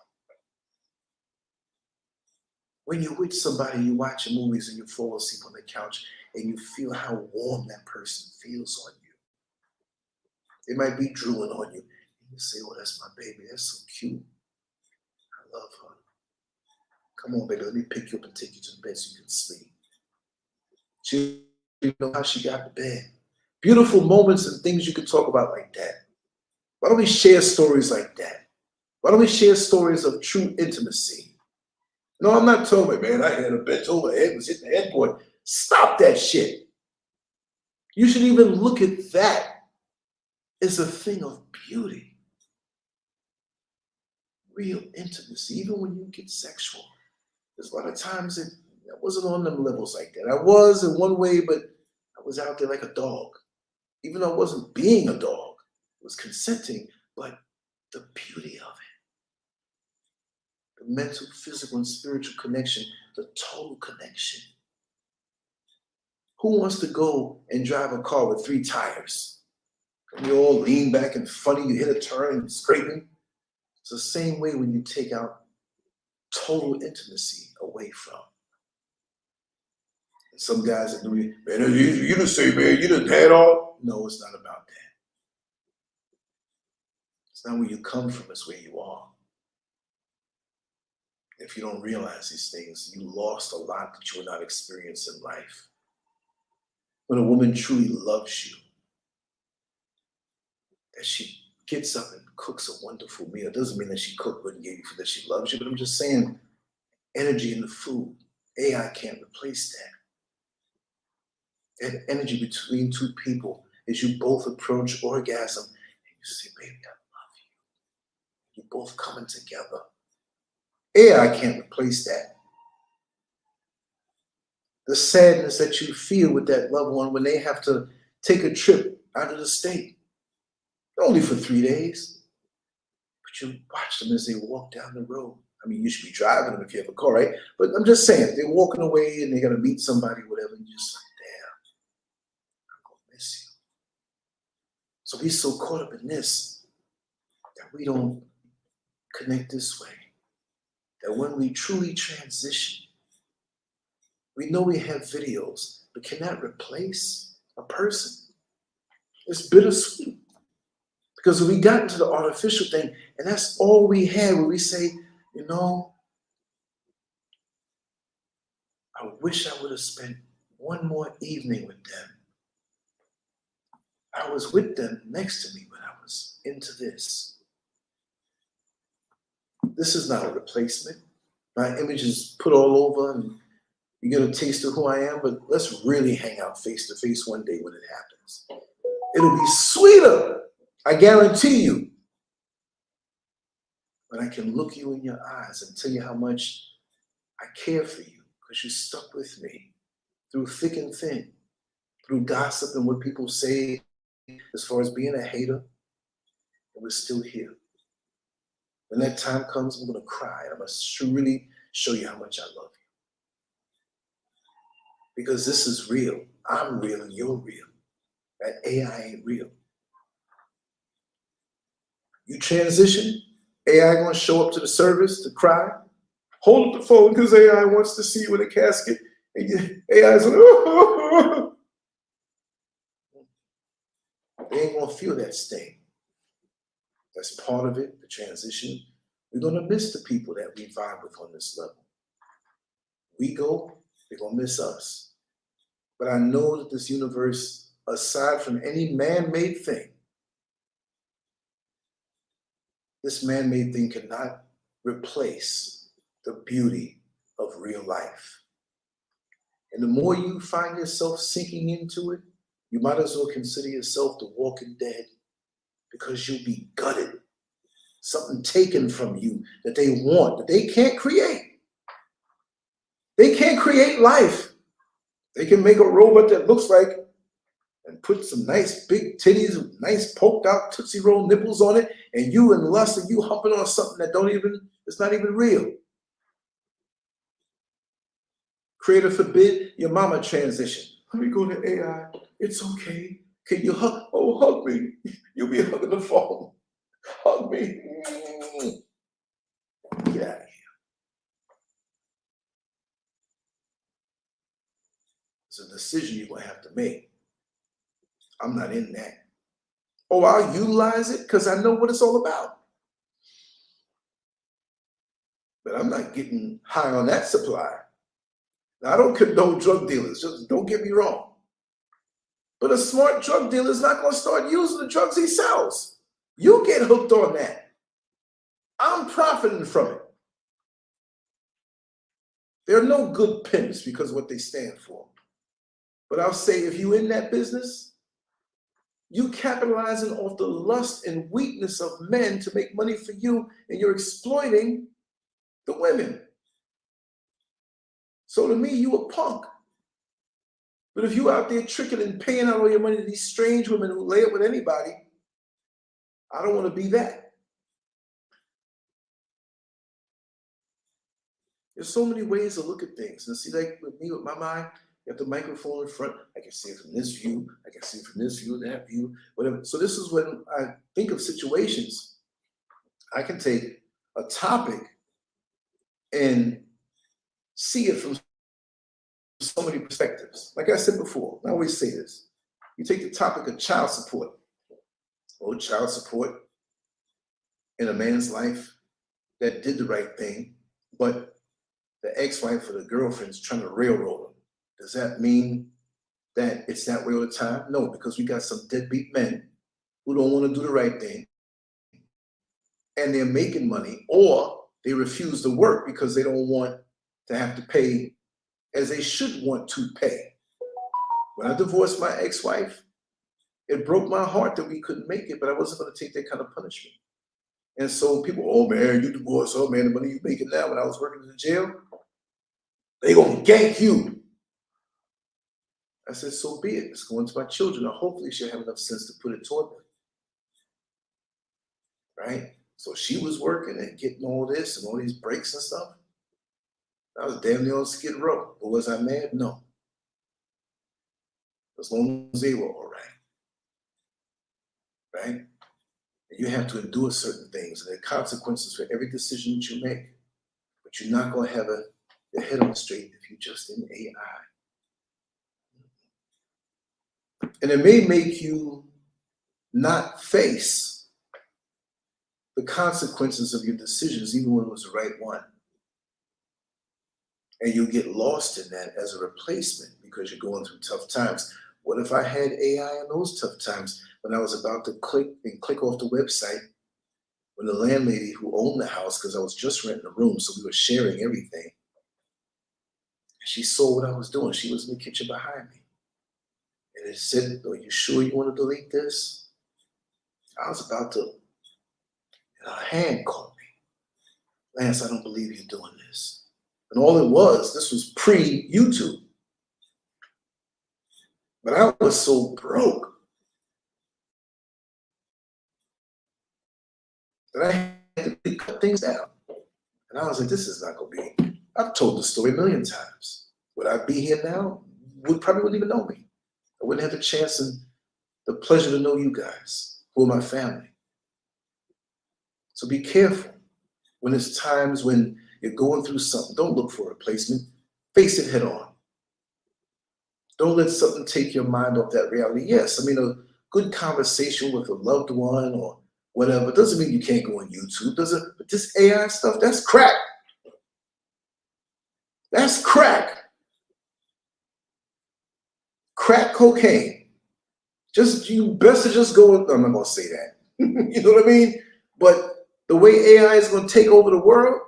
When you're with somebody, you watch movies and you fall asleep on the couch and you feel how warm that person feels on you. They might be drooling on you. And you say, oh, that's my baby. That's so cute. I love her. Come on, baby, let me pick you up and take you to the bed so you can sleep. She didn't know how she got to bed. Beautiful moments and things you can talk about like that. Why don't we share stories like that? Why don't we share stories of true intimacy? No, I'm not talking about, man, I had a bent over head, was hitting the headboard. Stop that shit. You should even look at that as a thing of beauty. Real intimacy, even when you get sexual. There's a lot of times that I wasn't on them levels like that. I was in one way, but I was out there like a dog. Even though I wasn't being a dog, I was consenting, but the beauty of it. The mental, physical, and spiritual connection, the total connection. Who wants to go and drive a car with 3 tires? And you all lean back and funny, you hit a turn and scraping. It's the same way when you take out total intimacy away from. And some guys are doing, man, you just say, man, you done had all. No, it's not about that. It's not where you come from, it's where you are. If you don't realize these things, you lost a lot that you will not experience in life. When a woman truly loves you, that she gets up and cooks a wonderful meal. It doesn't mean that she cooked good and gave you food that she loves you, but I'm just saying energy in the food. AI can't replace that. That energy between 2 people as you both approach orgasm and you say, baby, I love you. You're both coming together. AI can't replace that. The sadness that you feel with that loved one when they have to take a trip out of the state. Only for 3 days. But you watch them as they walk down the road. I mean, you should be driving them if you have a car, right? But I'm just saying, they're walking away and they're going to meet somebody, whatever, and you're just like, damn, I'm going to miss you. So we're so caught up in this that we don't connect this way. That when we truly transition, we know we have videos, but cannot replace a person. It's bittersweet. Because we got into the artificial thing, and that's all we had, where we say, you know, I wish I would have spent one more evening with them. I was with them next to me, but I was into this. This is not a replacement. My image is put all over, and you get a taste of who I am, but let's really hang out face to face one day when it happens. It'll be sweeter, I guarantee you. But I can look you in your eyes and tell you how much I care for you because you stuck with me through thick and thin, through gossip and what people say as far as being a hater, and we're still here. When that time comes, I'm going to cry. I must really show you how much I love you. Because this is real. I'm real and you're real. That AI ain't real. You transition, AI going to show up to the service to cry. Hold up the phone because AI wants to see you in a casket. And AI's like, oh. They ain't going to feel that sting. That's part of it, the transition. We're going to miss the people that we vibe with on this level. We go, they're going to miss us. But I know that this universe, aside from any man-made thing, this man-made thing cannot replace the beauty of real life. And the more you find yourself sinking into it, you might as well consider yourself the walking dead, because you'll be gutted. Something taken from you that they want, that they can't create. create life. They can make a robot that looks like and put some nice big titties, nice poked out Tootsie Roll nipples on it, and you in lust and you humping on something that it's not even real. Creator forbid your mama transition. Let me go to AI. It's okay. Can you hug? Oh, hug me. You'll be hugging the phone. Hug me. Get out of here. It's a decision you're going to have to make. I'm not in that. Oh, I'll utilize it because I know what it's all about. But I'm not getting high on that supply. Now, I don't condone drug dealers. Just don't get me wrong. But a smart drug dealer is not going to start using the drugs he sells. You get hooked on that. I'm profiting from it. There are no good pimps because of what they stand for. But I'll say if you're in that business, you capitalizing off the lust and weakness of men to make money for you, and you're exploiting the women. So to me, you a punk. But if you out there tricking and paying out all your money to these strange women who lay up with anybody, I don't want to be that. There's so many ways to look at things. And see, like with me, with my mind, you have the microphone in front. I can see it from this view. I can see it from this view, that view, whatever. So this is when I think of situations. I can take a topic and see it from so many perspectives. Like I said before, I always say this. You take the topic of child support. Oh, child support in a man's life that did the right thing, but the ex-wife or the girlfriend's trying to railroad him. Does that mean that it's that way all the time? No, because we got some deadbeat men who don't want to do the right thing, and they're making money, or they refuse to work because they don't want to have to pay as they should want to pay. When I divorced my ex-wife, it broke my heart that we couldn't make it, but I wasn't going to take that kind of punishment. And so people, oh man, you divorced, oh man, the money you making now. When I was working in the jail, they gonna gank you. I said, so be it. It's going to my children. Now, hopefully she'll have enough sense to put it toward them. Right? So she was working and getting all this and all these breaks and stuff. I was damn near on Skid Row. But was I mad? No. As long as they were all right. Right? And you have to endure certain things, and there are consequences for every decision that you make. But you're not going to have your head on straight if you're just in AI. And it may make you not face the consequences of your decisions, even when it was the right one. And you'll get lost in that as a replacement because you're going through tough times. What if I had AI in those tough times when I was about to click off the website when the landlady who owned the house, because I was just renting a room, so we were sharing everything, she saw what I was doing. She was in the kitchen behind me. And it said, are you sure you want to delete this? I was about to, and her hand caught me. Lance, I don't believe you're doing this. And all it was, this was pre-YouTube. But I was so broke that I had to cut things out. And I was like, this is not going to be, I've told the story a million times. Would I be here now? Probably wouldn't even know me. I wouldn't have the chance and the pleasure to know you guys, who are my family. So be careful when it's times when you're going through something. Don't look for a replacement. Face it head on. Don't let something take your mind off that reality. Yes, I mean, a good conversation with a loved one or whatever doesn't mean you can't go on YouTube, does it? But this AI stuff, that's crack. That's crack. Crack cocaine. You best to just go, I'm not going to say that. You know what I mean? But the way AI is going to take over the world,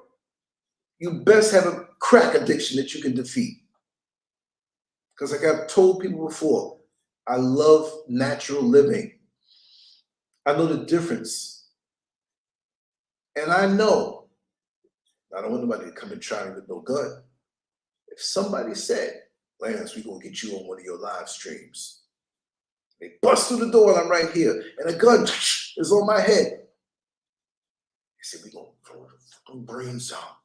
you best have a crack addiction that you can defeat. Because like I've told people before, I love natural living. I know the difference. And I know, I don't want nobody to come and try me with no gun. If somebody said, Lance, we're going to get you on one of your live streams. They bust through the door and I'm right here. And a gun is on my head. They said, we're going to blow the fucking brains out.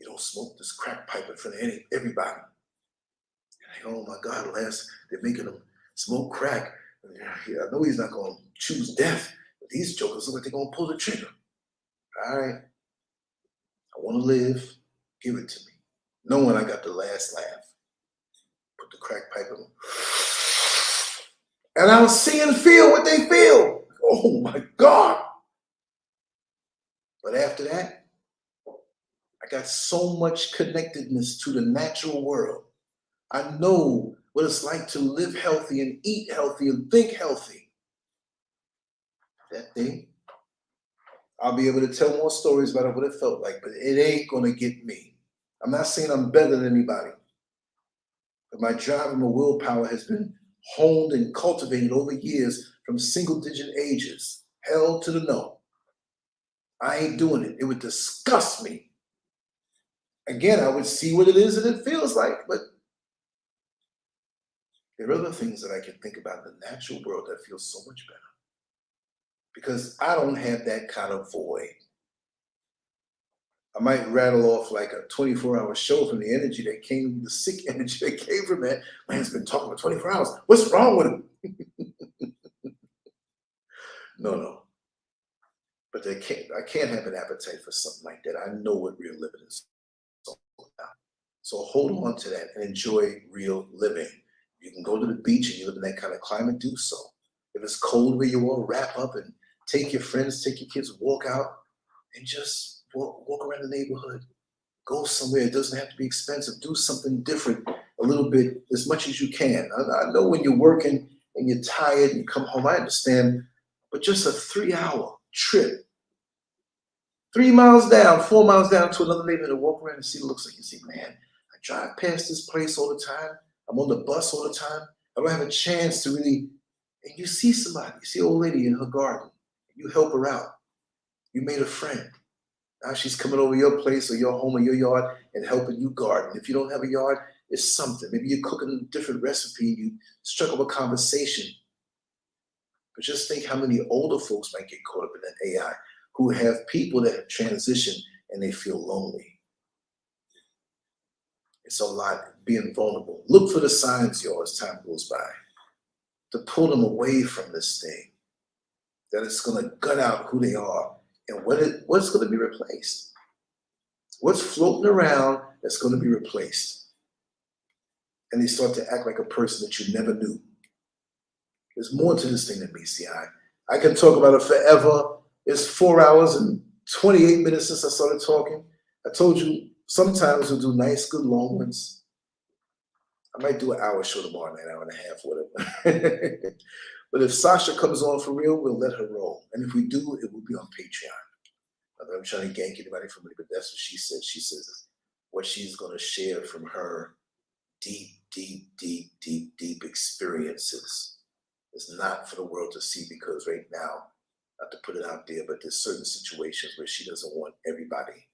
You don't smoke this crack pipe in front of everybody. And oh my God, Lance, they're making him smoke crack. Yeah, I know he's not going to choose death, but these jokers look like they're going to pull the trigger. All right. I want to live. Give it to me. Knowing I got the last laugh. Put the crack pipe in. And I'll see and feel what they feel. Oh my God. But after that, I got so much connectedness to the natural world. I know what it's like to live healthy and eat healthy and think healthy. That day, I'll be able to tell more stories about what it felt like, but it ain't gonna get me. I'm not saying I'm better than anybody, but my drive and my willpower has been honed and cultivated over years from single-digit ages. Hell to the no. I ain't doing it. It would disgust me. Again, I would see what it is and it feels like, but there are other things that I can think about in the natural world that feel so much better. Because I don't have that kind of void. I might rattle off like a 24-hour show from the energy that came, the sick energy that came from that. Man's been talking for 24 hours. What's wrong with him? No. But I can't have an appetite for something like that. I know what real living is all about. So hold on to that and enjoy real living. You can go to the beach and you live in that kind of climate, do so. If it's cold where you are, wrap up and take your friends, take your kids, walk out and just walk around the neighborhood. Go somewhere. It doesn't have to be expensive. Do something different a little bit, as much as you can. I know when you're working and you're tired and you come home, I understand, but just a 3-hour trip, 3 miles down, 4 miles down to another neighborhood and walk around and see what it looks like. You see, man, I drive past this place all the time. I'm on the bus all the time. I don't have a chance to really, and you see somebody, you see an old lady in her garden. You help her out. You made a friend. Now she's coming over your place or your home or your yard and helping you garden. If you don't have a yard, it's something. Maybe you're cooking a different recipe. You struck up a conversation. But just think how many older folks might get caught up in that AI who have people that have transitioned and they feel lonely. It's a lot being vulnerable. Look for the signs, y'all, as time goes by, to pull them away from this thing, that it's going to gut out who they are and what's going to be replaced. What's floating around that's going to be replaced. And they start to act like a person that you never knew. There's more to this thing than me, see. I can talk about it forever. It's 4 hours and 28 minutes since I started talking. I told you, sometimes we'll do nice, good long ones. I might do an hour show tomorrow night, hour and a half, whatever. But if Sasha comes on for real, we'll let her roll. And if we do, it will be on Patreon. I'm trying to gank anybody from it, but that's what she said. She says what she's going to share from her deep experiences is not for the world to see, because right now, not to put it out there, but there's certain situations where she doesn't want everybody,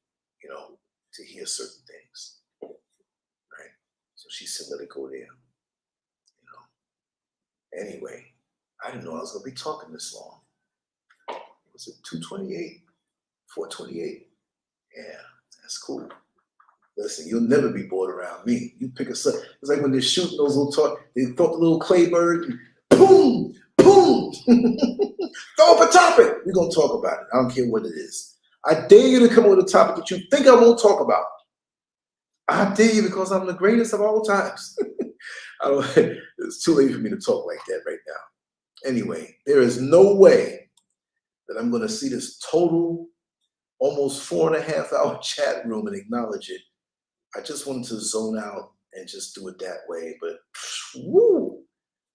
to hear certain things, right? So she said, let it go there, Anyway, I didn't know I was going to be talking this long. Was it 228, 428? Yeah, that's cool. Listen, you'll never be bored around me. You pick us up. It's like when they're shooting those little they throw the little clay bird, and boom, boom. Throw up a topic. We're going to talk about it. I don't care what it is. I dare you to come up with a topic that you think I won't talk about. I dare you, because I'm the greatest of all times. It's too late for me to talk like that right now. Anyway, there is no way that I'm going to see this total, almost 4.5 hour chat room and acknowledge it. I just wanted to zone out and just do it that way. But woo,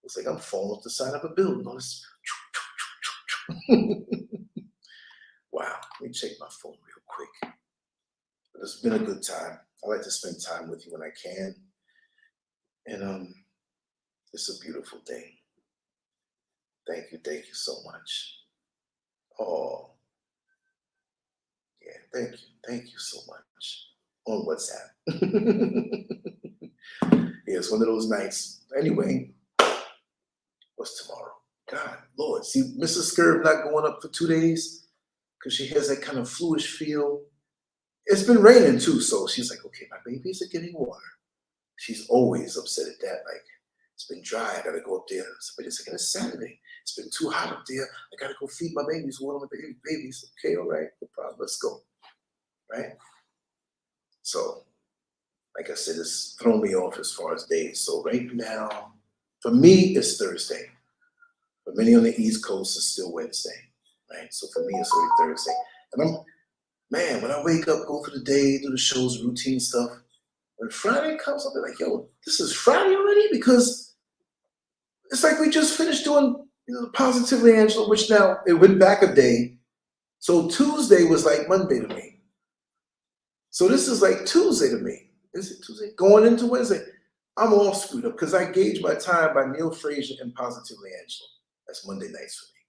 it's like I'm falling off the side of a building. Wow, let me check my phone real quick. But it's been a good time. I like to spend time with you when I can. And it's a beautiful thing. Thank you so much. Oh, yeah, thank you so much. on WhatsApp. Yeah, it's one of those nights. Anyway, what's tomorrow? God, Lord. See, Mrs. Scurv not going up for 2 days because she has that kind of fluish feel. It's been raining too, so she's like, okay, my babies are getting water. She's always upset at that. Like, it's been dry. I got to go up there. Somebody's like, it's Saturday. It's been too hot up there. I got to go feed my babies, water my babies. Okay, all right, no problem. Let's go. Right? So, like I said, it's thrown me off as far as days. So right now, for me, it's Thursday. For many on the East Coast, it's still Wednesday. Right? So for me, it's already Thursday. And man, when I wake up, go for the day, do the shows, routine stuff, when Friday comes, I'll be like, yo, this is Friday already? Because it's like we just finished doing Positively Angela, which now it went back a day. So Tuesday was like Monday to me. So this is like Tuesday to me. Is it Tuesday? Going into Wednesday. I'm all screwed up because I gauge my time by Neil Frazier and Positively Angela. That's Monday nights for me.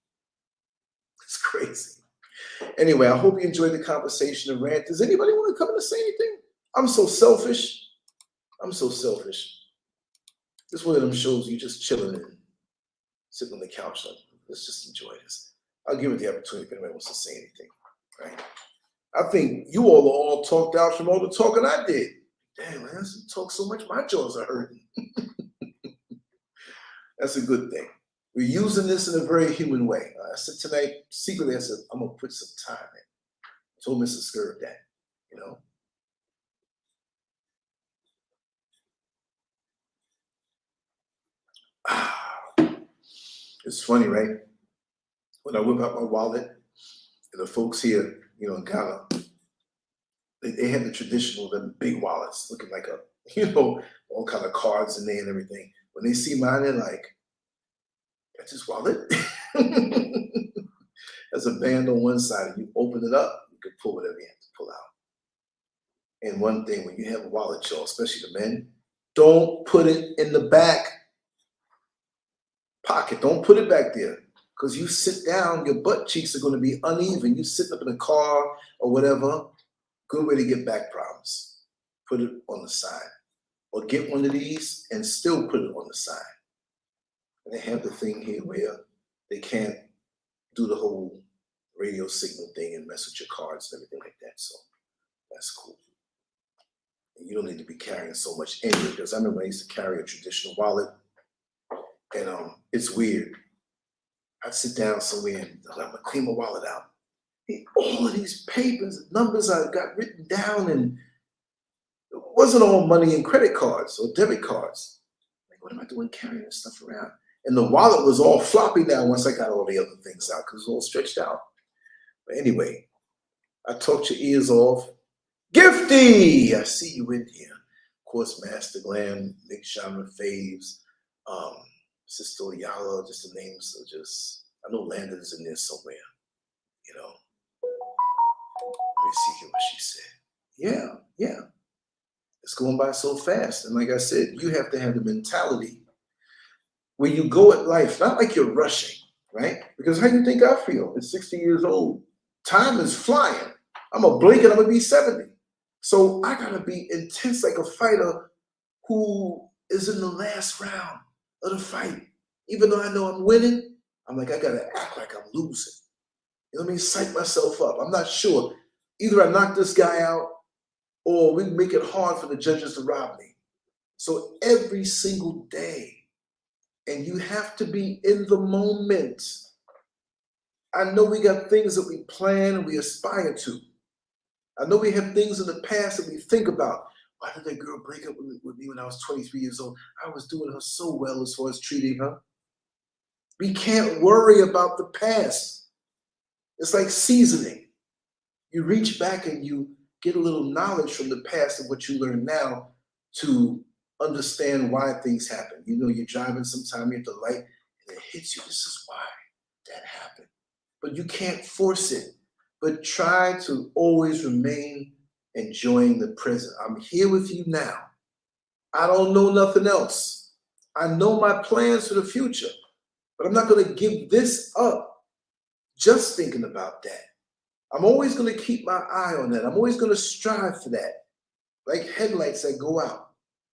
It's crazy. Anyway, I hope you enjoyed the conversation and rant. Does anybody want to come in and say anything? I'm so selfish. I'm so selfish. This is one of them shows you just chilling and sitting on the couch. Like, let's just enjoy this. I'll give it the opportunity if anybody wants to say anything. Right? I think you all are all talked out from all the talking I did. Damn, man, you talk so much, my jaws are hurting. That's a good thing. We're using this in a very human way. I said tonight, secretly, I said, I'm going to put some time in. I told Mrs. Scurv that, you know. It's funny, right? When I whip out my wallet, and the folks here, you know, in Ghana, they had the traditional, them big wallets, looking like a, you know, all kind of cards in there and everything. When they see mine, they're like, that's his wallet? There's a band on one side, and you open it up, you can pull whatever you have to pull out. And one thing, when you have a wallet, y'all, especially the men, don't put it in the back pocket. Don't put it back there. Because you sit down, your butt cheeks are going to be uneven. You sitting up in a car or whatever, good way to get back problems. Put it on the side. Or get one of these and still put it on the side. And they have the thing here where they can't do the whole radio signal thing and mess with your cards and everything like that. So that's cool. And you don't need to be carrying so much anyway, because I remember I used to carry a traditional wallet, and it's weird. I'd sit down somewhere and I'm gonna clean my wallet out. And all of these papers, numbers I got written down, and it wasn't all money and credit cards or debit cards. Like, what am I doing carrying this stuff around? And the wallet was all floppy now once I got all the other things out because it was all stretched out. But anyway, I talked your ears off. Gifty, I see you in here. Of course, Master Glam, Nick Genre Faves, Sister Yala, just the names are just, I know Landon's in there somewhere, you know. Let me see here what she said. Yeah. It's going by so fast. And like I said, you have to have the mentality where you go at life, not like you're rushing, right? Because how do you think I feel at 60 years old? Time is flying. I'm a blink and I'm gonna be 70. So I gotta be intense like a fighter who is in the last round of the fight. Even though I know I'm winning, I'm like, I gotta act like I'm losing. You know what I mean? Psych myself up. I'm not sure. Either I knock this guy out or we make it hard for the judges to rob me. So every single day, and you have to be in the moment. I know we got things that we plan and we aspire to. I know we have things in the past that we think about. Why did that girl break up with me when I was 23 years old? I was doing her so well as far as treating her. We can't worry about the past. It's like seasoning. You reach back and you get a little knowledge from the past of what you learn now to understand why things happen. You know, you're driving sometime, you're at the light, and it hits you. This is why that happened. But you can't force it. But try to always remain enjoying the present. I'm here with you now. I don't know nothing else. I know my plans for the future, but I'm not going to give this up just thinking about that. I'm always going to keep my eye on that. I'm always going to strive for that. like headlights that go out.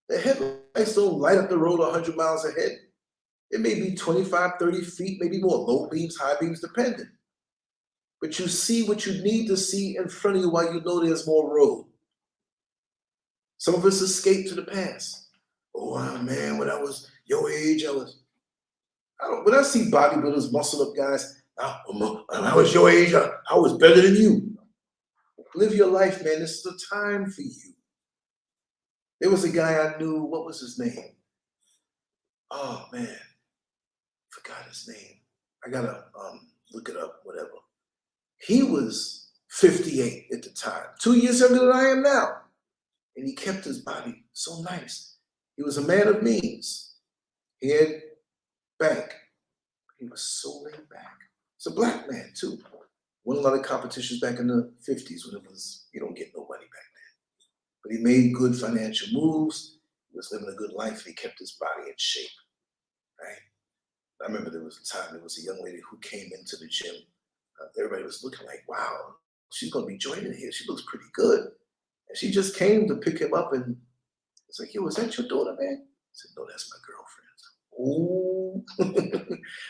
The headlights don't light up the road 100 miles ahead. It may be 25, 30 feet, maybe more, low beams, high beams, depending. But you see what you need to see in front of you while you know there's more road. Some of us escape to the past. Oh man, when I was your age, when I see bodybuilders, muscle up guys, when I was your age, I was better than you. Live your life, man. This is the time for you. There was a guy I knew, what was his name? Oh man, forgot his name. I gotta look it up, whatever. He was 58 at the time, 2 years younger than I am now. And he kept his body so nice. He was a man of means. He had bank. He was so laid back. He's a black man too. Won a lot of competitions back in the 50s when it was, you don't get no money back then. But he made good financial moves. He was living a good life and he kept his body in shape, right? I remember there was a time there was a young lady who came into the gym. Everybody was looking like, wow, she's going to be joining here. She looks pretty good. And she just came to pick him up and it's like, yo, is that your daughter, man? I said, no, that's my girlfriend. Oh,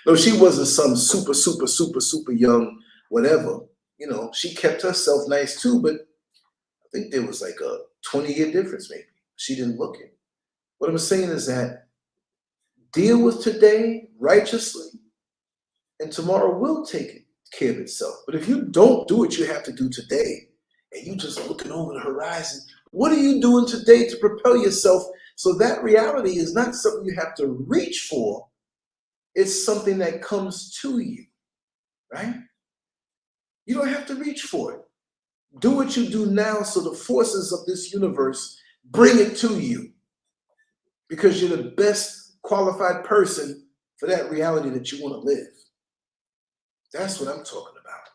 no, she wasn't some super young whatever. You know, she kept herself nice too, but I think there was like a 20-year difference maybe. She didn't look it. What I'm saying is that deal with today righteously and tomorrow will take care of itself. But if you don't do what you have to do today and you just looking over the horizon, what are you doing today to propel yourself so that reality is not something you have to reach for, it's something that comes to you, right? You don't have to reach for it. Do what you do now so the forces of this universe bring it to you because you're the best qualified person for that reality that you want to live. That's what I'm talking about.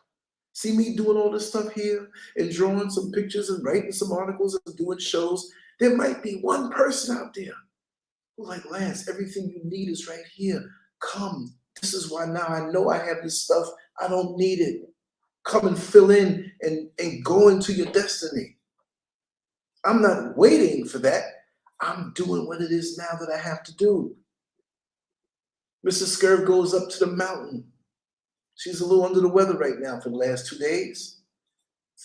See me doing all this stuff here and drawing some pictures and writing some articles and doing shows. There might be one person out there who's like, Lance, everything you need is right here. Come. This is why now I know I have this stuff. I don't need it. Come and fill in and go into your destiny. I'm not waiting for that. I'm doing what it is now that I have to do. Mrs. SCURV goes up to the mountain. She's a little under the weather right now for the last 2 days.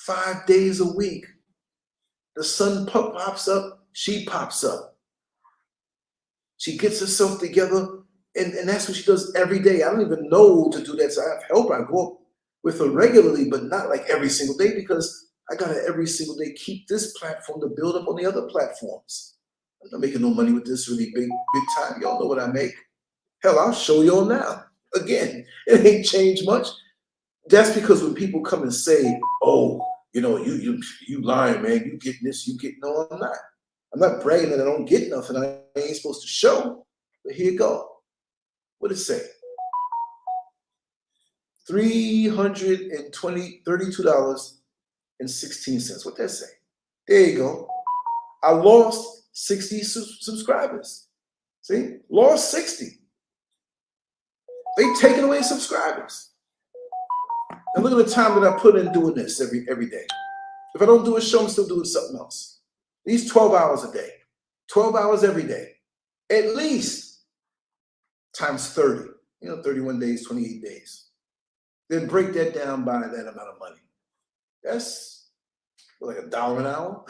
5 days a week. The sun pops up, she pops up. She gets herself together, and that's what she does every day. I don't even know to do that, so I have help. I go up with her regularly, but not like every single day because I got to every single day keep this platform to build up on the other platforms. I'm not making no money with this really big time. Y'all know what I make. Hell, I'll show y'all now. Again, it ain't changed much. That's because when people come and say, oh, you know, you lying, man, you getting this, you getting, no, I'm not. I'm not bragging that I don't get nothing I ain't supposed to show. But here you go. What did it say? $32.16. What that say? There you go. I lost 60 subscribers. See? Lost 60. They taking away subscribers. And look at the time that I put in doing this every day. If I don't do a show, I'm still doing something else. These 12 hours a day. 12 hours every day. At least times 30. You know, 31 days, 28 days. Then break that down by that amount of money. That's like $1 an hour.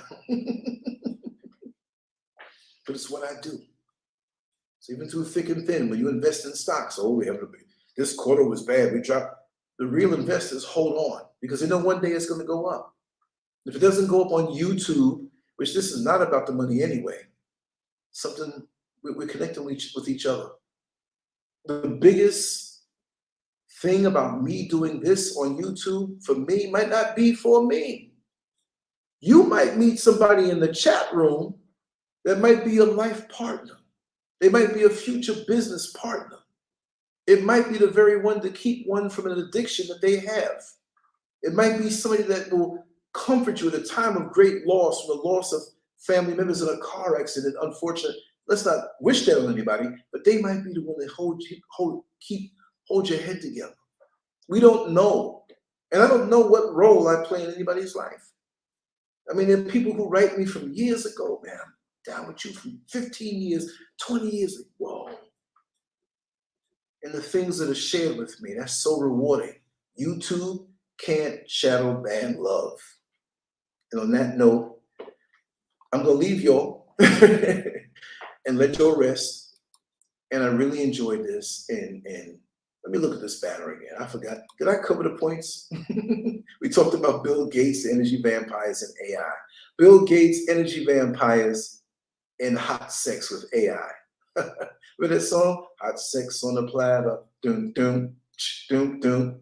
But it's what I do. So even through thick and thin, when you invest in stocks, oh, we have to be, this quarter was bad, we dropped. The real investors hold on because they know one day it's going to go up. If it doesn't go up on YouTube, which this is not about the money anyway, something we're connecting with each other. The biggest thing about me doing this on YouTube for me might not be for me. You might meet somebody in the chat room that might be a life partner. They might be a future business partner. It might be the very one to keep one from an addiction that they have. It might be somebody that will comfort you at a time of great loss, from the loss of family members in a car accident. Unfortunate. Let's not wish that on anybody, but they might be the one that hold your head together. We don't know. And I don't know what role I play in anybody's life. I mean, there are people who write me from years ago, man. I'm down with you from 15 years, 20 years ago. Whoa. And the things that are shared with me, that's so rewarding. YouTube can't shadow ban love. And on that note, I'm going to leave y'all and let y'all rest. And I really enjoyed this. And let me look at this banner again. I forgot. Did I cover the points? We talked about Bill Gates, energy vampires, and AI. Bill Gates, energy vampires, and hot sex with AI. Remember that song? Hot sex on the platter. Doom, doom, doom, doom.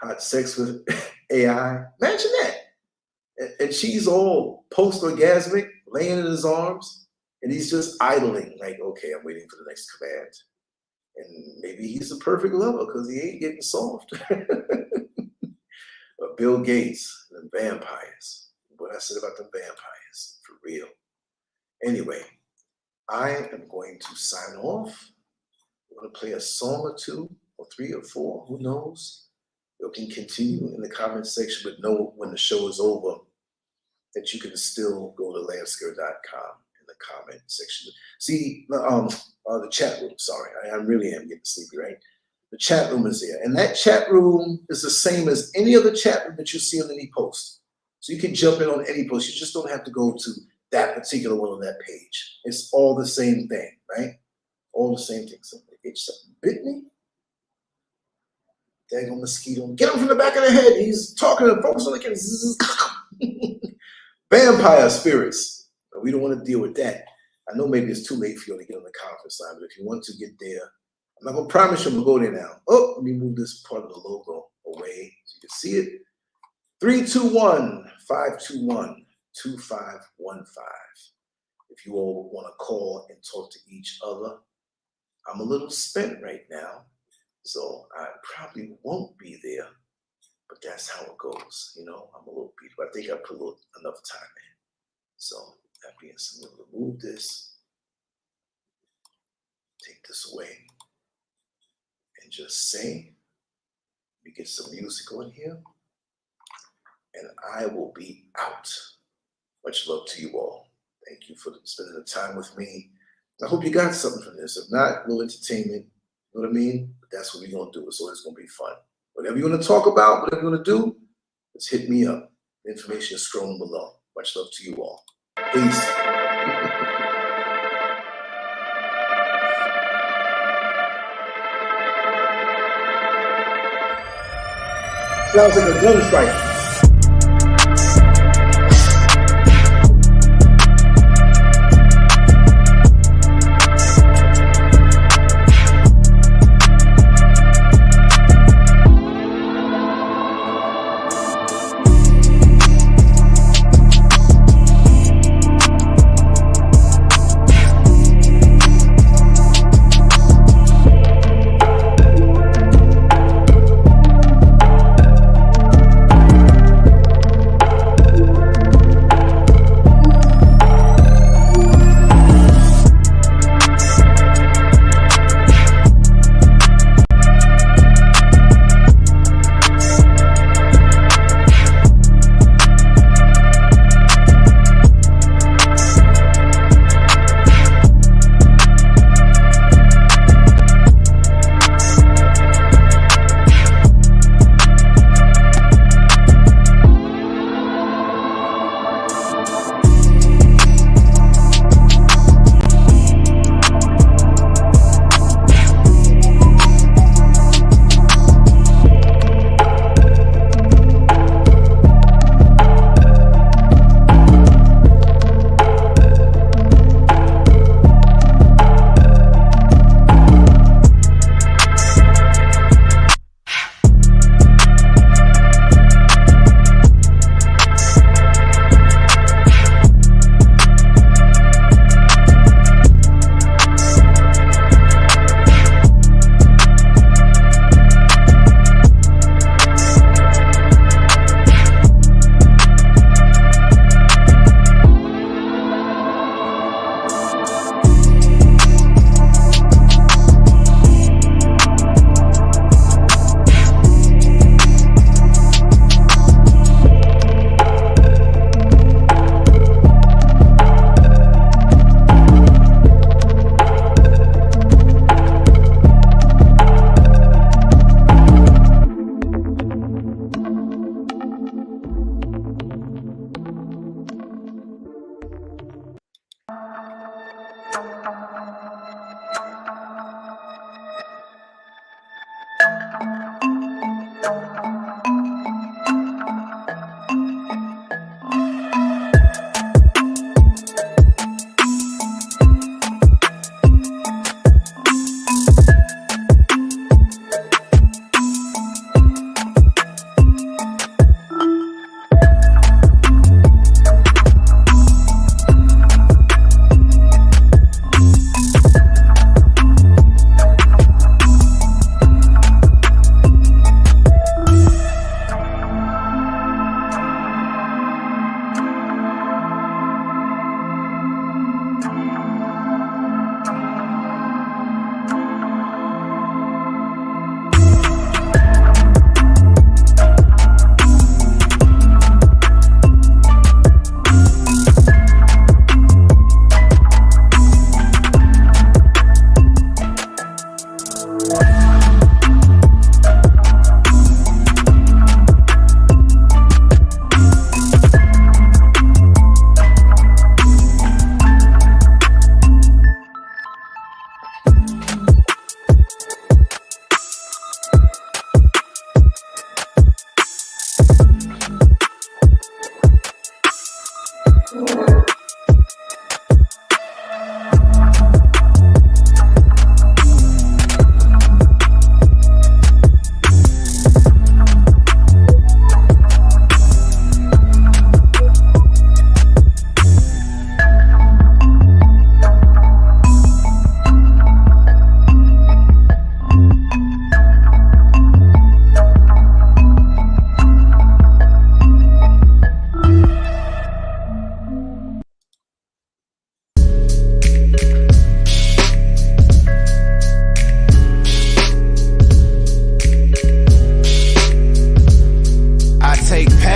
Hot sex with AI. Imagine that. And she's all post-orgasmic, laying in his arms, and he's just idling, like, okay, I'm waiting for the next command. And maybe he's the perfect lover because he ain't getting soft. But Bill Gates, the vampires. What I said about the vampires, for real. Anyway, I am going to sign off. I'm going to play a song or two, or 3 or 4, who knows? You can continue in the comment section, but know when the show is over that you can still go to LANCESCURV.com in the comment section. See, the chat room, sorry, I really am getting sleepy, right? The chat room is there. And that chat room is the same as any other chat room that you see on any post. So you can jump in on any post. You just don't have to go to that particular one on that page. It's all the same thing, right? All the same thing. Somebody bit me. Dang on mosquito. Get him from the back of the head. He's talking to folks on the camera. Vampire spirits. But we don't want to deal with that. I know maybe it's too late for you to get on the conference line, but if you want to get there, I'm not going to promise you I'm going to go there now. Oh, let me move this part of the logo away so you can see it. 321-521-2515. If you all want to call and talk to each other. I'm a little spent right now, so I probably won't be there, but that's how it goes. You know, I'm a little beat, but I think I put enough time in. So that being said, I'm going to remove this, take this away, and just say, let me get some music on here, and I will be out. Much love to you all. Thank you for spending the time with me. I hope you got something from this. If not, a little entertainment, you know what I mean? But that's what we're going to do. It's always going to be fun. Whatever you want to talk about, whatever you want to do, just hit me up. The information is scrolling below. Much love to you all. Peace. Sounds like a gunfight.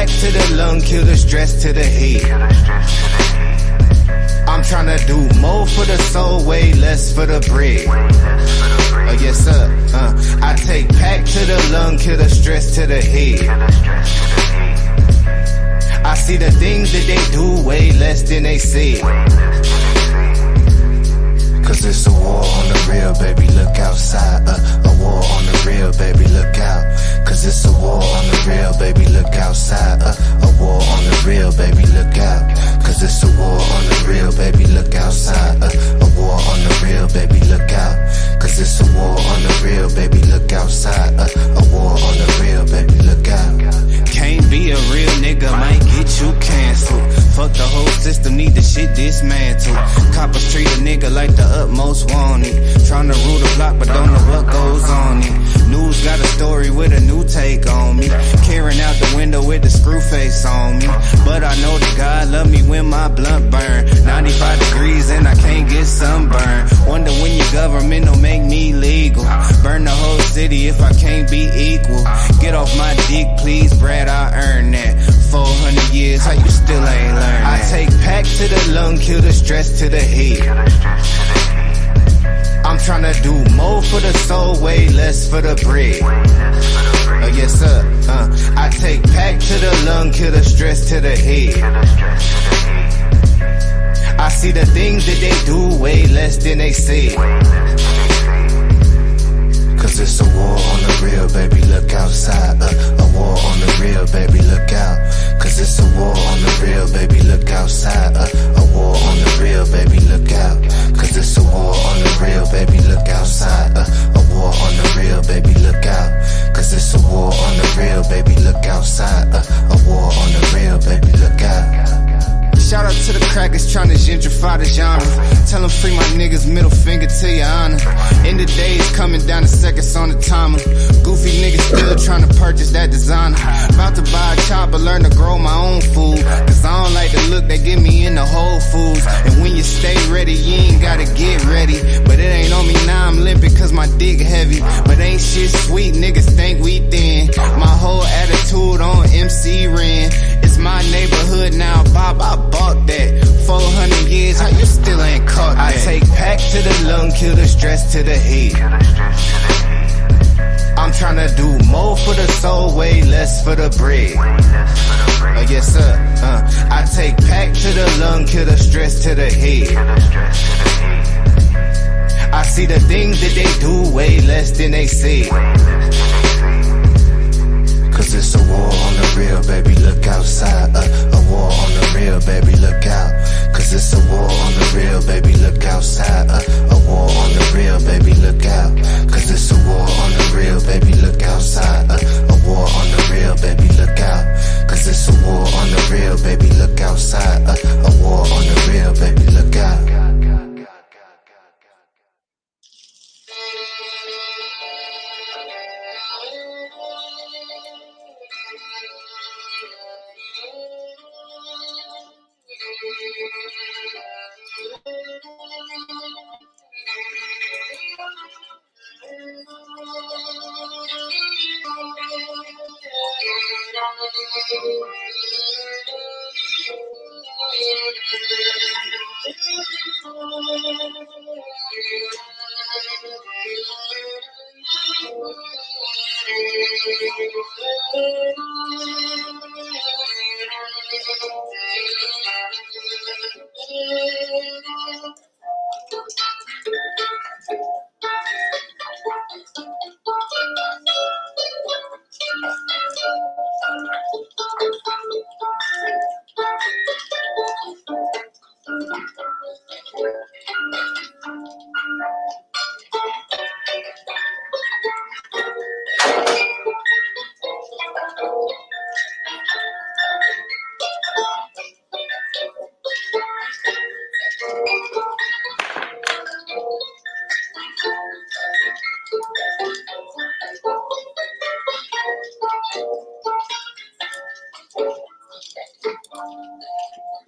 pack to the lung, kill the stress to the head. I'm tryna do more for the soul, way less for the bread. Yes sir, I take pack to the lung, kill the stress to the head. I see the things that they do way less than they say. Cause it's a war on the real, baby, look outside. A war on the real, baby, look out. Cause it's a war on the real, baby, look outside. A war on the real, baby, look out. Cause it's a war on the real, baby, look outside. A war on the real, baby, look out. Cause it's a war on the real, baby, look outside. A war on the real, baby, look out. Can't be a real nigga, might get you canceled. Fuck the whole system, need the shit dismantled. Coppers treat a nigga like the utmost wanted. Tryna rule the block, but don't know what goes on it. News got a story with a new take on me. Carrying out the window with the screw face on me. But I know that God love me when my blunt burn. 95 degrees and I can't get sunburn. Wonder when your government don't make me legal. Burn the whole city if I can't be equal. Get off my dick, please, Brad, I earned that. 400 years, how you still ain't learned that? I take pack to the lung, kill the stress to the head. I'm tryna do more for the soul, way less for the bread. Yes sir, I take pack to the lung, kill the stress to the head. I see the things that they do way less than they say. Cause it's a war on the real, baby, look outside. A war on the real, baby, look out. Cause it's a war on the real, baby, look outside. A war on the real, baby, look out. Cause it's a war on the real, baby, look outside. A war on the real, baby, look out. Cause it's a war on the real, baby, look outside. A war on the real, baby, look out. Shout out to the crackers tryna gentrify the genre. Tell them free my niggas, middle finger to your honor. End of days coming down to seconds on the timer. Goofy niggas still tryna purchase that designer. About to buy a chopper, learn to grow my own food. Cause I don't like the look they give me in the Whole Foods. And when you stay ready, you ain't gotta get ready. But it ain't on me now, I'm limping cause my dick heavy. But ain't shit sweet, niggas think we thin. My whole attitude on MC Ren. It's my neighborhood now, Bob, I bought that. 400 years, how you still ain't caught that? I take pack to the lung, kill the stress to the head. I'm tryna do more for the soul, way less for the bread. Yes sir, I take pack to the lung, kill the stress to the head. I see the things that they do way less than they say. Cause it's a war on the real, baby, look outside. A war on the real, baby, look out. Cause it's a war on the real, baby, look outside. A war on the real, baby, look out. Cause it's a war on the real, baby, look outside. A war on the real, baby, look out. Cause it's a war on the real, baby, look outside. A war on the real, baby, look out.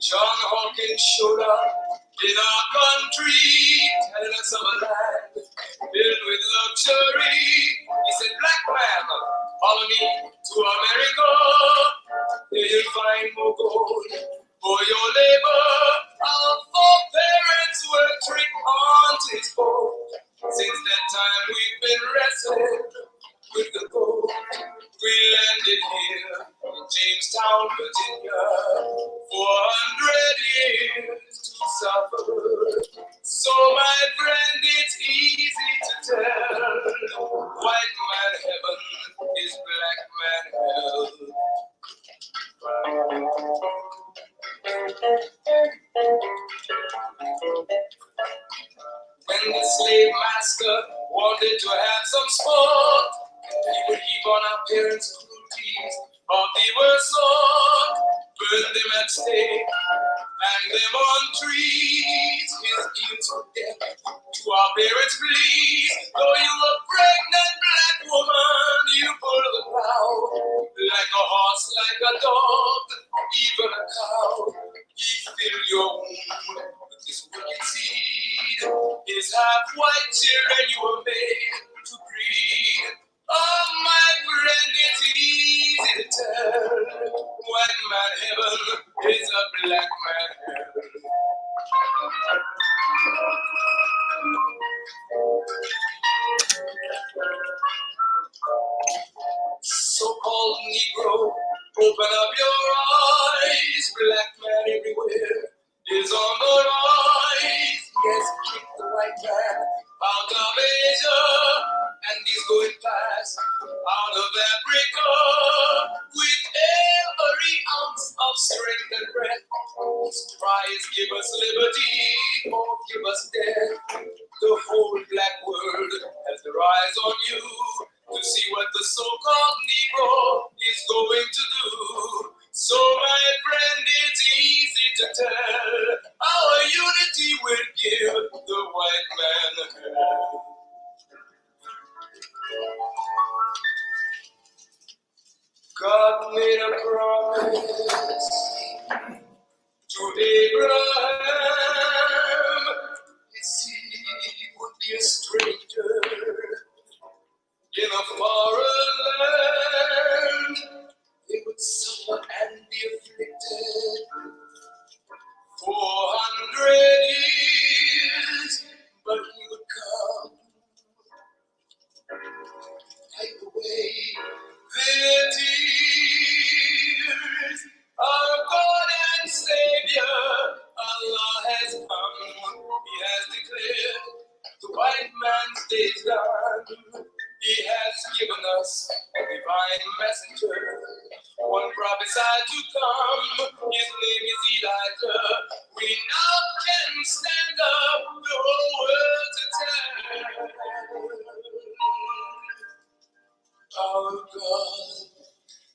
John Hawkins showed up in our country, telling us of a land filled with luxury. He said, black man, follow me to America. There find more gold. For your labor, our foreparents were tricked onto his boat. Since that time we've been wrestling with the gold. We landed here in Jamestown, Virginia, 400 years to suffer. So my friend, it's easy to tell. White man heaven is black man hell. When the slave master wanted to have some sport, he would heap on our parents' cruelties, or they were sought, burn them at stake, hang them on trees. His guilt for death to our parents, please. Though you a pregnant black woman, you pull the plow like a horse, like a dog, even a cow. Ye fill your womb with this wicked seed. His half white children you were made to breed. Oh, my friend, it's easy to tell. White man heaven is a black man hell. So-called Negro, open up your eyes. Black man everywhere is on the rise. Yes, kick the white man out of Asia, and he's going fast out of Africa with every ounce of strength and breath. His cry is give us liberty or give us death. The whole black world has their eyes on you to see what the so-called Negro is going to do. So my friend, it's easy to tell. Our unity will give the white man hell. God made a promise to Abraham. His seed would be a stranger in a foreign land. They would suffer and be afflicted 400 years, but he would come, wipe away their tears. Our God and Savior, Allah has come. He has declared the white man's day is done. He has given us a divine messenger, one prophesied to come. His name is Elijah. We now can stand up, the whole world to tell. Our God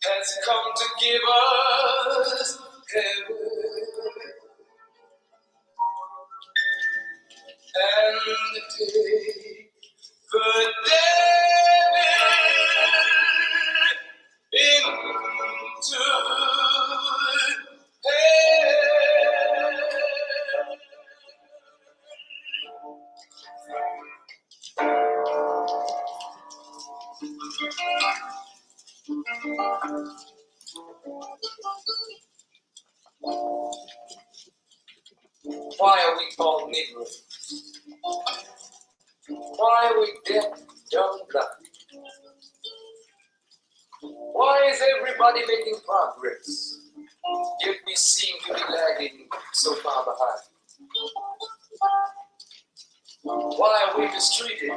has come to give us heaven and take the devil into Why are we called Negroes? Why are we deaf, dumb, blind? Why is everybody making progress, yet we seem to be lagging so far behind? Why are we mistreated?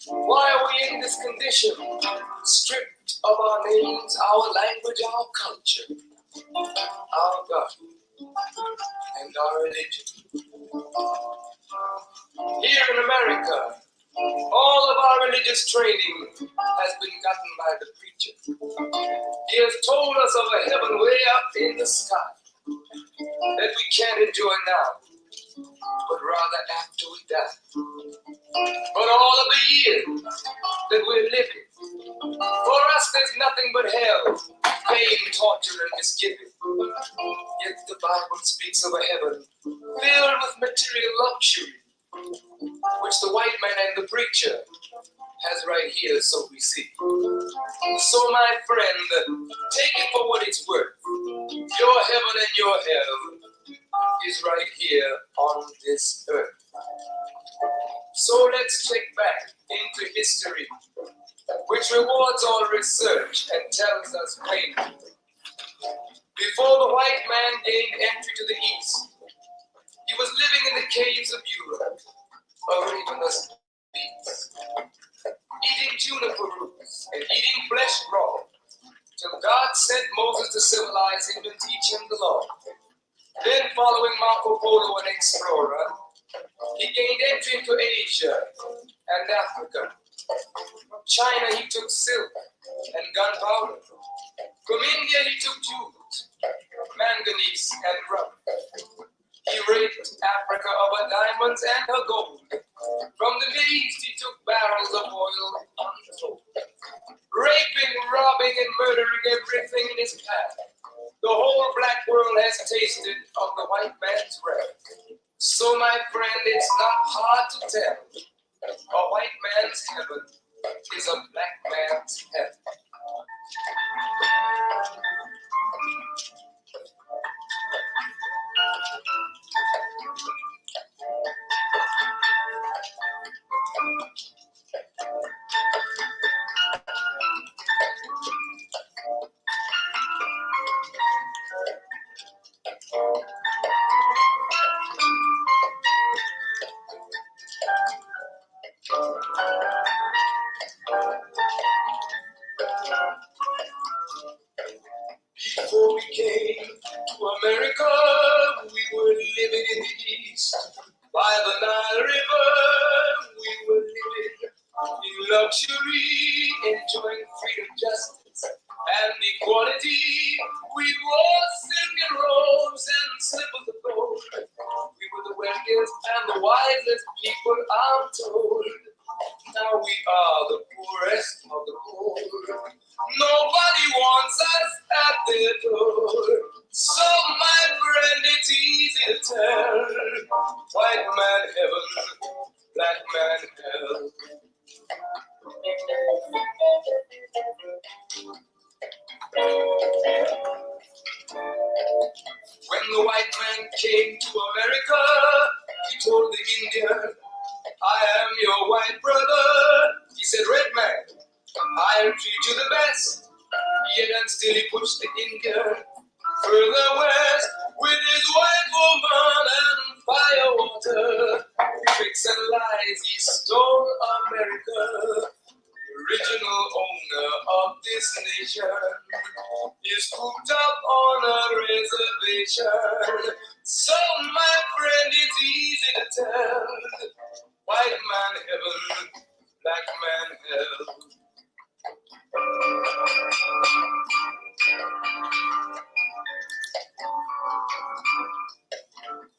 Why are we in this condition, stripped of our names, our language, our culture, our God, and our religion? Here in America, all of our religious training has been gotten by the preacher. He has told us of a heaven way up in the sky that we can't enjoy now, but rather after we die. But all of the years that we're living, for us there's nothing but hell, pain, torture, and misgiving. Yet the Bible speaks of a heaven filled with material luxury, which the white man and the preacher has right here, so we see. So my friend, take it for what it's worth. your hell is right here on this earth. So let's check back into history, which rewards all research and tells us plainly. Before the white man gained entry to the East, he was living in the caves of Europe, a ravenous beast, eating juniper roots and eating flesh raw, till God sent Moses to civilize him and teach him the law. Then, following Marco Polo, an explorer, he gained entry into Asia and Africa. From China he took silk and gunpowder. From India he took jewels, manganese and rubber. He raped Africa of her diamonds and her gold. From the Mideast he took barrels of oil untold. Raping, robbing, and murdering everything in his path. The whole black world has tasted of the white man's wrath. So, my friend, it's not hard to tell. A white man's heaven is a black man's heaven. Before we came to America, we were living in the East. By the Nile River, we were living in luxury, enjoying freedom, justice, and equality. We wore silken robes and slippers of gold. We were the wealthiest and the wisest people, I'm told. Now we are the poorest of the poor. Nobody wants us at their door. So, my friend, it's easy to tell. White man heaven, black man hell. When the white man came to America, he told the Indian, I am your white brother. He said, red man, I'll treat you the best. Yet and still he pushed the Indian further west with his white woman and firewater. Tricks and lies, he stole America. The original owner of this nation is cooped up on a reservation. So, my friend, it's easy to tell. White man heaven, black man hell.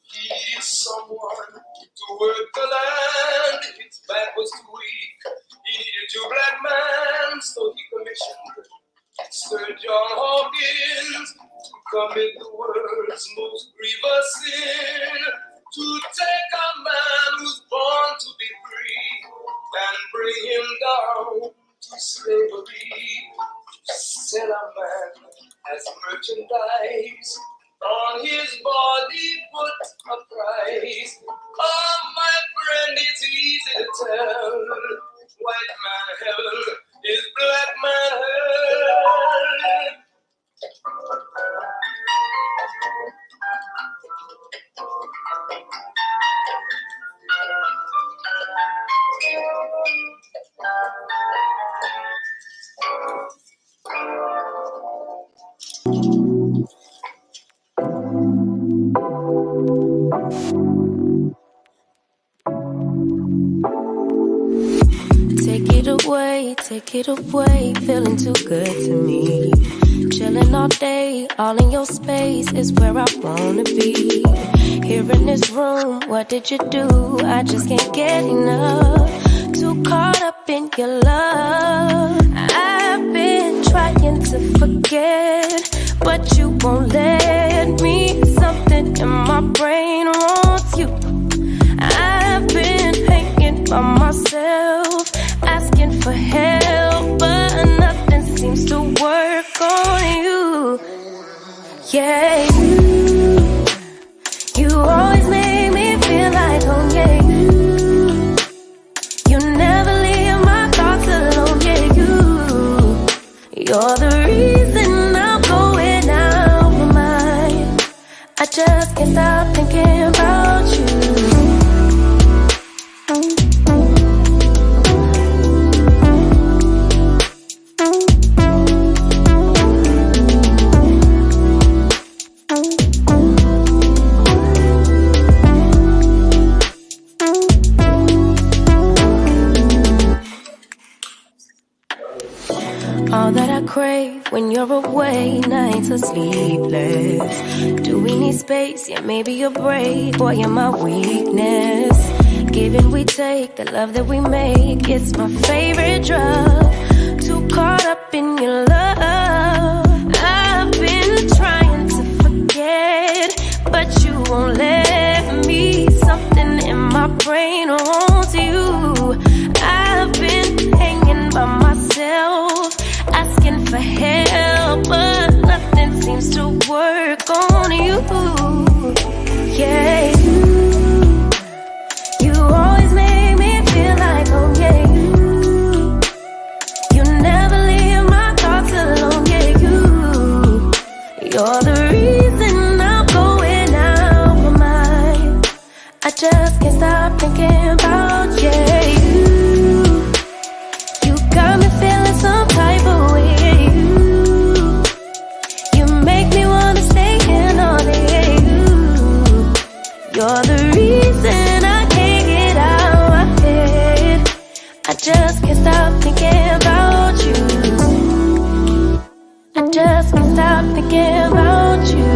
He needed someone to work the land. His back was too weak. He needed 2 black men, so he commissioned Sir John Hawkins to commit the world's most grievous sin. To take a man who's born to be free and bring him down to slavery. To sell a man as merchandise, on his body put a price. Oh, my friend, it's easy to tell. White man hell is black man hell. Take it away, feeling too good to me. Chilling all day, all in your space is where I wanna be. Here in this room, what did you do? I just can't get enough. Too caught up in your love. I've been trying to forget, but you won't let me. Something in my brain wants you. I've been hanging by myself, asking for help, but nothing seems to work on you. Yeah, you just can't stop thinking about you. All that I crave when you're away, nights are sleepless. Do we need space? Yeah, maybe a break. Boy, you're my weakness. Give and we take, the love that we make, it's my favorite drug. Too caught up in your love. I've been trying to forget, but you won't let me. Something in my brain wants you. I've been hanging by myself, asking for help, but nothing seems to work on you. Yeah, you always make me feel like, oh yeah, you never leave my thoughts alone. Yeah, you're the reason I'm going out my mind. I just can't stop thinking about you. Got me feeling some type of way. You make me wanna stay in all day. You're the reason I can't get out my head. I just can't stop thinking about you. I just can't stop thinking about you.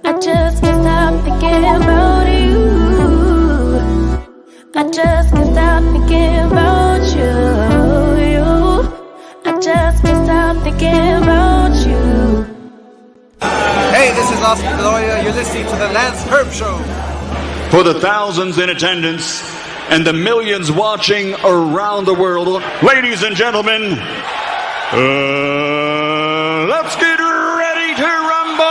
I just can't stop thinking about you. I just can't stop thinking about you. I just can't stop thinking about you. Hey, this is Oscar the Lawyer. You're listening to the LANCESCURV Show. For the thousands in attendance and the millions watching around the world, ladies and gentlemen, let's get ready to rumble!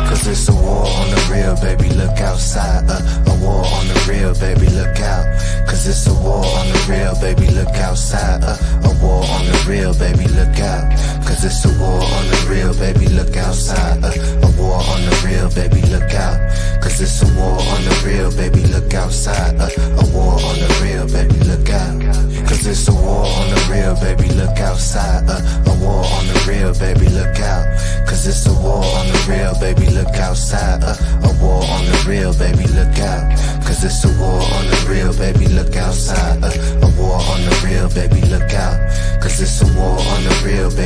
Cause it's a war on the real, baby, look outside. A war on the real, baby, look out. Cause it's a war on the real, baby, look outside. A war on the real, baby, look out. Cause it's a war on the real, baby, look outside. A war on the real, baby, look out. Cause it's a war on the real, baby, look outside. A war on the real, baby, look out. Cause it's a war on the real, baby, look outside. A war on the real, baby, look out. Cause it's a war on the real, baby, look outside. A war on the real, baby, look out. Cause it's a war on the real, baby, look outside. A war on the real, baby, look out. Cause it's a war on the real, baby.